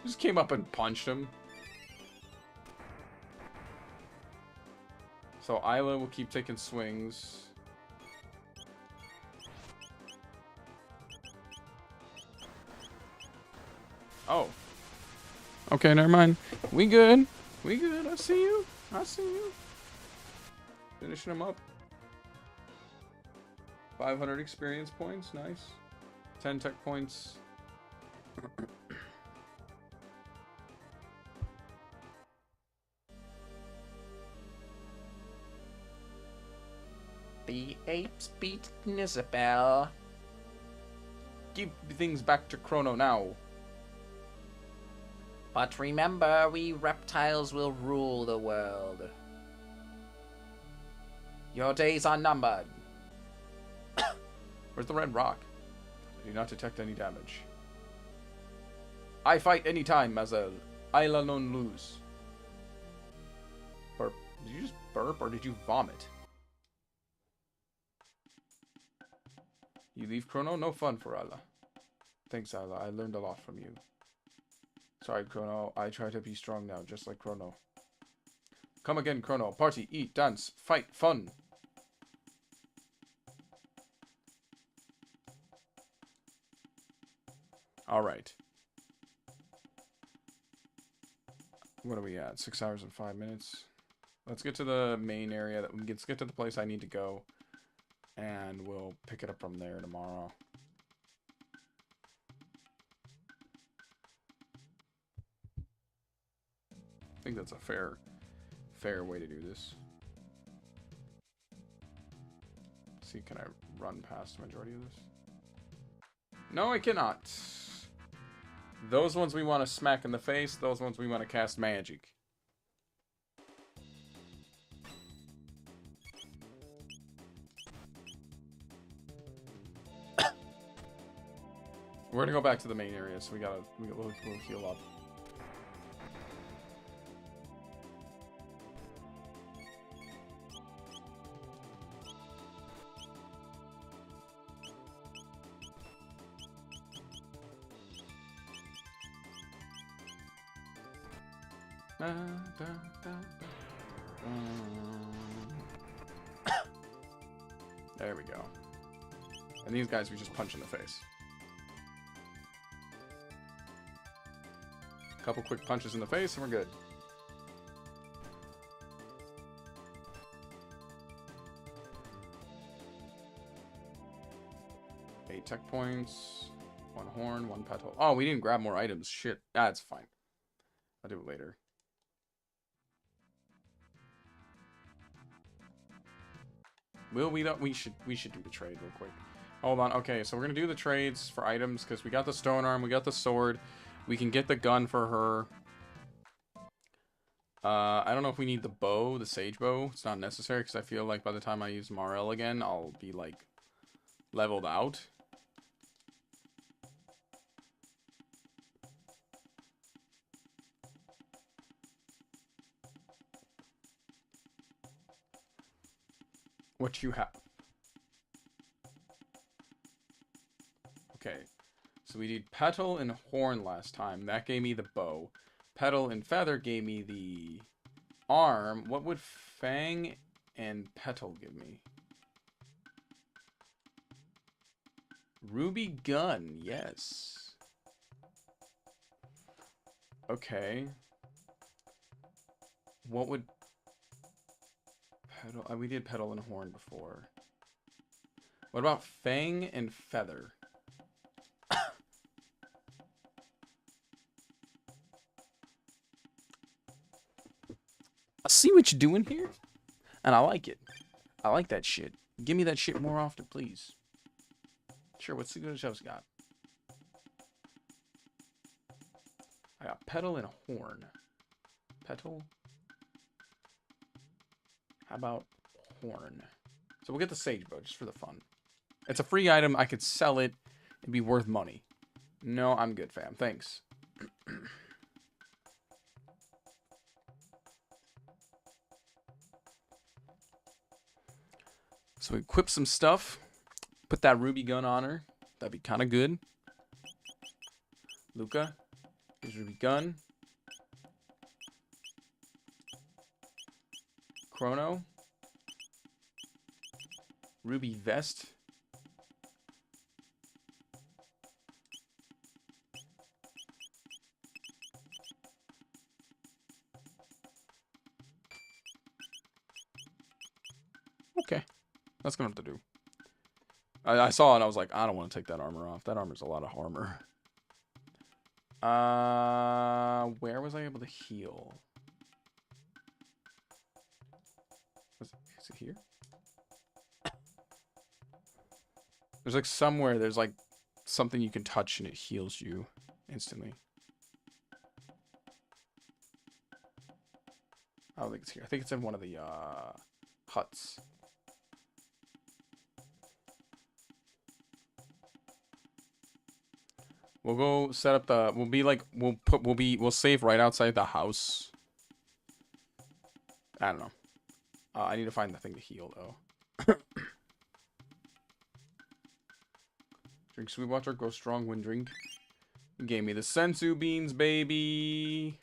Just came up and punched him. So Isla will keep taking swings. Oh. Okay, never mind. We good. We good. I see you. I see you. Finishing him up. 500 experience points. Nice. 10 tech points. The apes beat Isabel. Give things back to Chrono now. But remember, we reptiles will rule the world. Your days are numbered. Where's the red rock? I do not detect any damage. I fight anytime, Mazel. Isla non lose. Burp. Did you just burp or did you vomit? You leave Chrono? No fun for Isla. Thanks, Isla. I learned a lot from you. Sorry, Chrono. I try to be strong now, just like Chrono. Come again, Chrono. Party, eat, dance, fight, fun. Alright. What are we at? 6 hours and 5 minutes. Let's get to the main area. Let's get to the place I need to go. And we'll pick it up from there tomorrow. I think that's a fair way to do this. Let's see, can I run past the majority of this? No, I cannot. Those ones we want to smack in the face. Those ones we want to cast magic. We're gonna go back to the main area, so we'll heal up. There we go. And these guys we just punch in the face. Couple quick punches in the face and we're good. Eight tech points, 1 horn, 1 petal. Oh, we didn't grab more items. Shit. That's fine. I'll do it later. We should do the trade real quick. Hold on. Okay, so we're gonna do the trades for items because we got the stone arm, we got the sword. We can get the gun for her. I don't know if we need the bow, the sage bow. It's not necessary because I feel like by the time I use Marel again, I'll be like leveled out. What you have? Okay. So we did petal and horn last time. That gave me the bow. Petal and feather gave me the arm. What would fang and petal give me? Ruby gun. Yes. Okay. What would petal? We did petal and horn before. What about fang and feather? I see what you're doing here, and I like it. I like that shit. Give me that shit more often, please. Sure, what's the good show's got? I got petal and horn. Petal? How about horn? So we'll get the sage bow just for the fun. It's a free item. I could sell it. It'd be worth money. No, I'm good, fam. Thanks. So we equip some stuff. Put that ruby gun on her. That'd be kind of good. Luca. Here's Ruby gun. Chrono. Ruby vest. Okay. That's gonna have to do. I saw it and I was like, I don't want to take that armor off. That armor's a lot of armor. Where was I able to heal? Is it here? There's like somewhere, there's like something you can touch and it heals you instantly. I don't think it's here. I think it's in one of the huts. We'll go set up the. We'll save right outside the house. I don't know. I need to find the thing to heal though. Drink sweet water, grow strong when drink. You gave me the sensu beans, baby.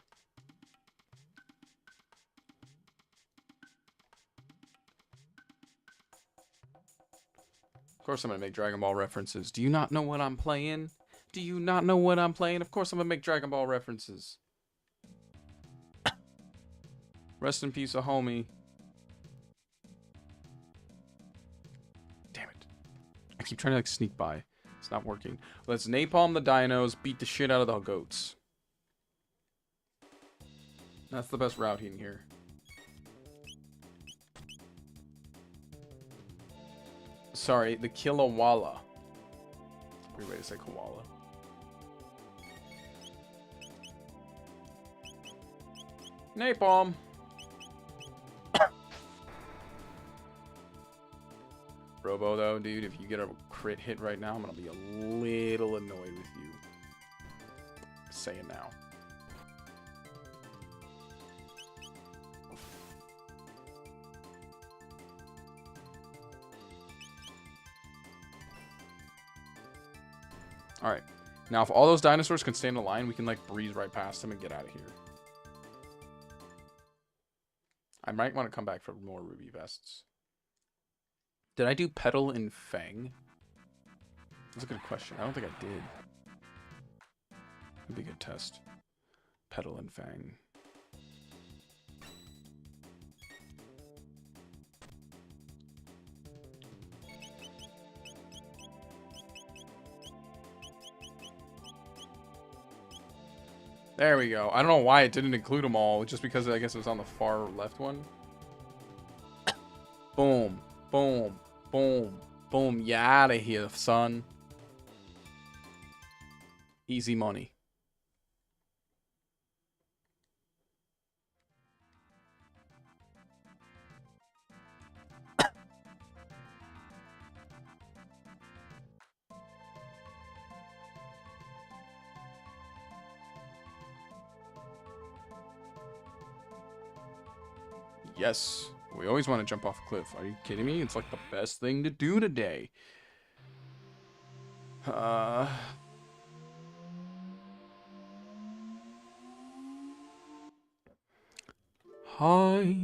Of course I'm gonna make Dragon Ball references. Do you not know what I'm playing? Do you not know what I'm playing? Of course I'm gonna make Dragon Ball references. Rest in peace, a homie. Damn it. I keep trying to like sneak by. It's not working. Let's napalm the dinos, beat the shit out of the goats. That's the best route in here. Sorry, the Kilowalla. Weird way to say koala. Napalm. Robo, though, dude, if you get a crit hit right now, I'm gonna be a little annoyed with you. Say it now. Alright. Now, if all those dinosaurs can stay in a line, we can, like, breeze right past them and get out of here. I might want to come back for more ruby vests. Did I do Petal and Fang? That's a good question. I don't think I did. That'd be a good test. Petal and Fang. There we go. I don't know why it didn't include them all, just because I guess it was on the far left one. Boom. Boom. Boom. Boom. You out of here, son. Easy money. Yes. We always want to jump off a cliff. Are you kidding me? It's like the best thing to do today. I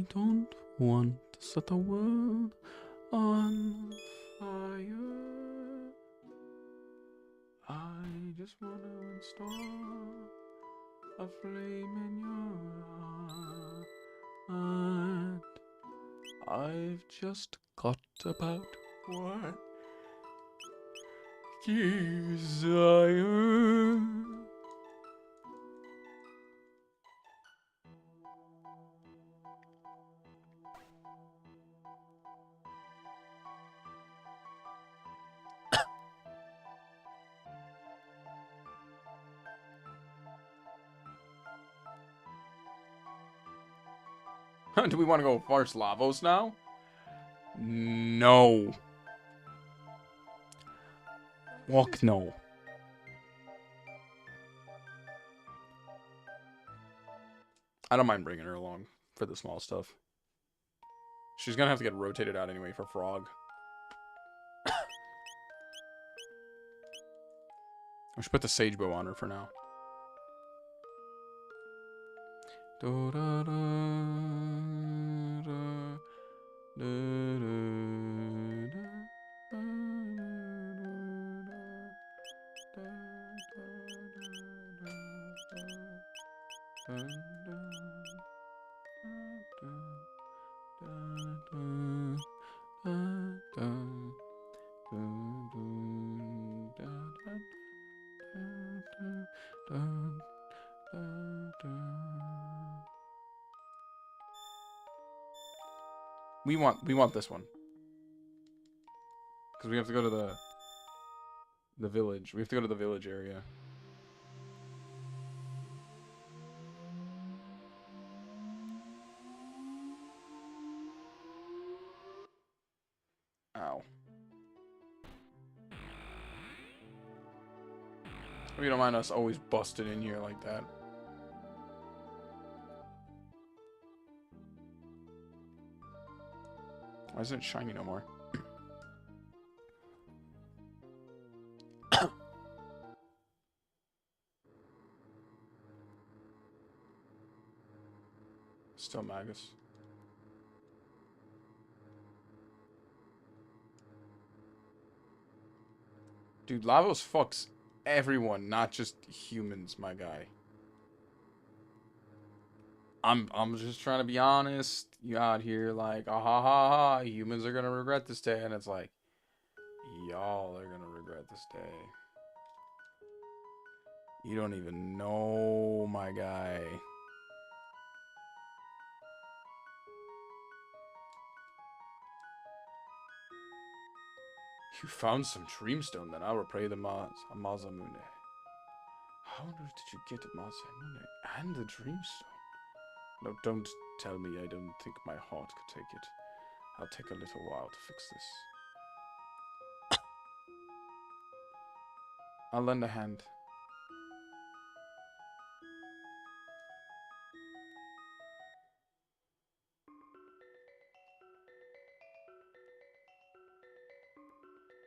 don't want to set the world on fire. I just want to install a flame in your heart. I've just got about what desire. Do we want to go Fars Lavos now? No. Walk no. I don't mind bringing her along for the small stuff. She's gonna have to get rotated out anyway for Frog. I should put the Sage Bow on her for now. Do, da, da, da, da, We want this one. Because we have to go to the village. We have to go to the village area. Ow. Hope you don't mind us always busted in here like that. Why isn't it shiny no more? Still Magus. Dude, Lavos fucks everyone, not just humans, my guy. I'm just trying to be honest. You out here like, ah ha ha ha, humans are gonna regret this day, and it's like, y'all are gonna regret this day. You don't even know, my guy. You found some dreamstone, then I'll repay the Mazamune. How on earth did you get Mazamune and the dreamstone? No, don't tell me I don't think my heart could take it. I'll take a little while to fix this. I'll lend a hand.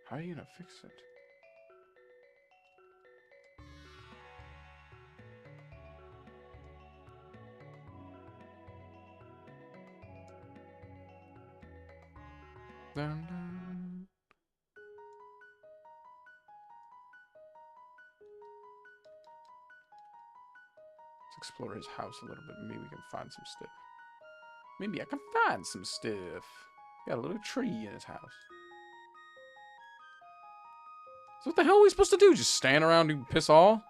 How are you gonna fix it? Dun, dun. Let's explore his house a little bit. Maybe we can find some stuff. Maybe I can find some stuff. Got a little tree in his house. So what the hell are we supposed to do? Just stand around and piss all?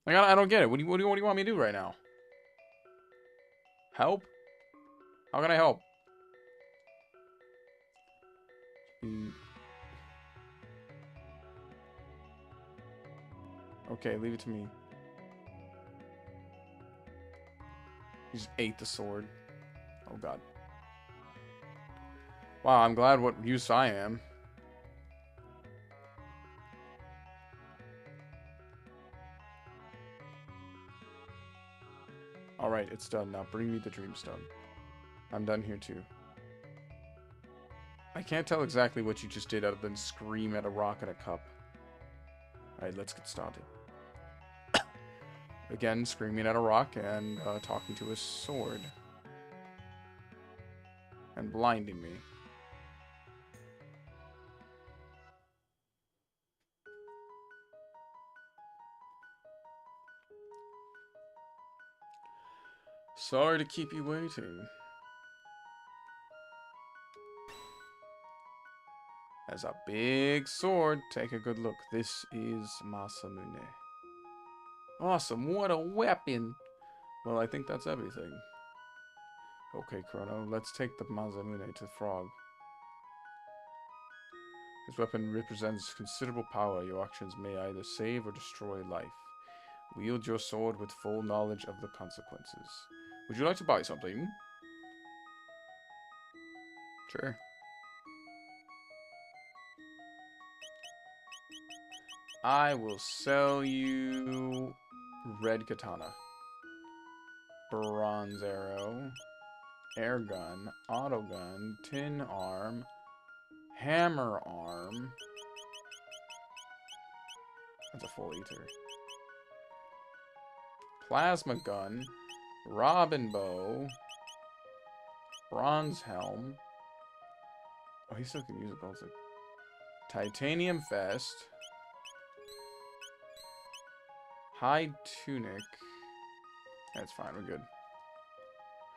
Like, I don't get it. What do you want me to do right now? Help? How can I help? Okay, leave it to me. He just ate the sword. Oh god. Wow, I'm glad what use I am. Alright, it's done. Now bring me the dreamstone. I'm done here too. I can't tell exactly what you just did other than scream at a rock and a cup. Alright, let's get started. Again, screaming at a rock and talking to a sword. And blinding me. Sorry to keep you waiting. As a big sword, take a good look. This is Masamune. Awesome, what a weapon! Well, I think that's everything. Okay, Crono, let's take the Masamune to the frog. This weapon represents considerable power. Your actions may either save or destroy life. Wield your sword with full knowledge of the consequences. Would you like to buy something? Sure. I will sell you red katana, bronze arrow, air gun, auto gun, tin arm, hammer arm. That's a full eater. Plasma gun. Robin bow. Bronze helm. Oh, he still can use it, but it's like titanium vest. Hide tunic. That's fine, we're good.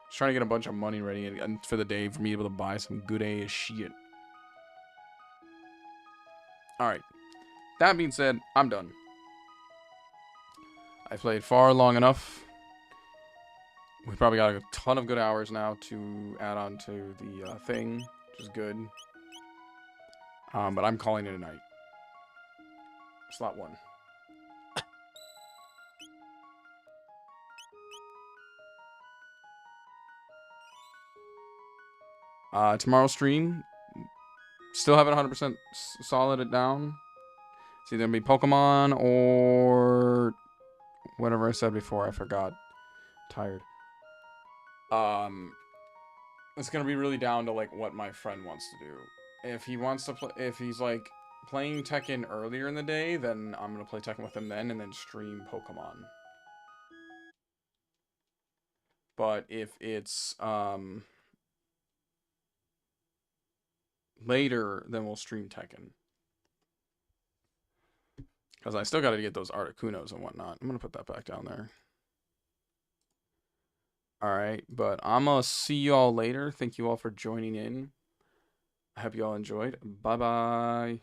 Just trying to get a bunch of money ready and for the day for me able to buy some good ass shit. Alright. That being said, I'm done. I played far long enough. We probably got a ton of good hours now to add on to the thing, which is good. But I'm calling it a night. Slot 1. Tomorrow's stream, still haven't 100% solid it down. It's either going to be Pokemon or whatever I said before. I forgot. Tired. It's going to be really down to like what my friend wants to do. If he wants to play, if he's like playing Tekken earlier in the day, then I'm going to play Tekken with him then and then stream Pokemon. But if it's later, then we'll stream Tekken. Because I still got to get those Articunos and whatnot. I'm going to put that back down there. Alright, but I'm going to see you all later. Thank you all for joining in. I hope you all enjoyed. Bye-bye.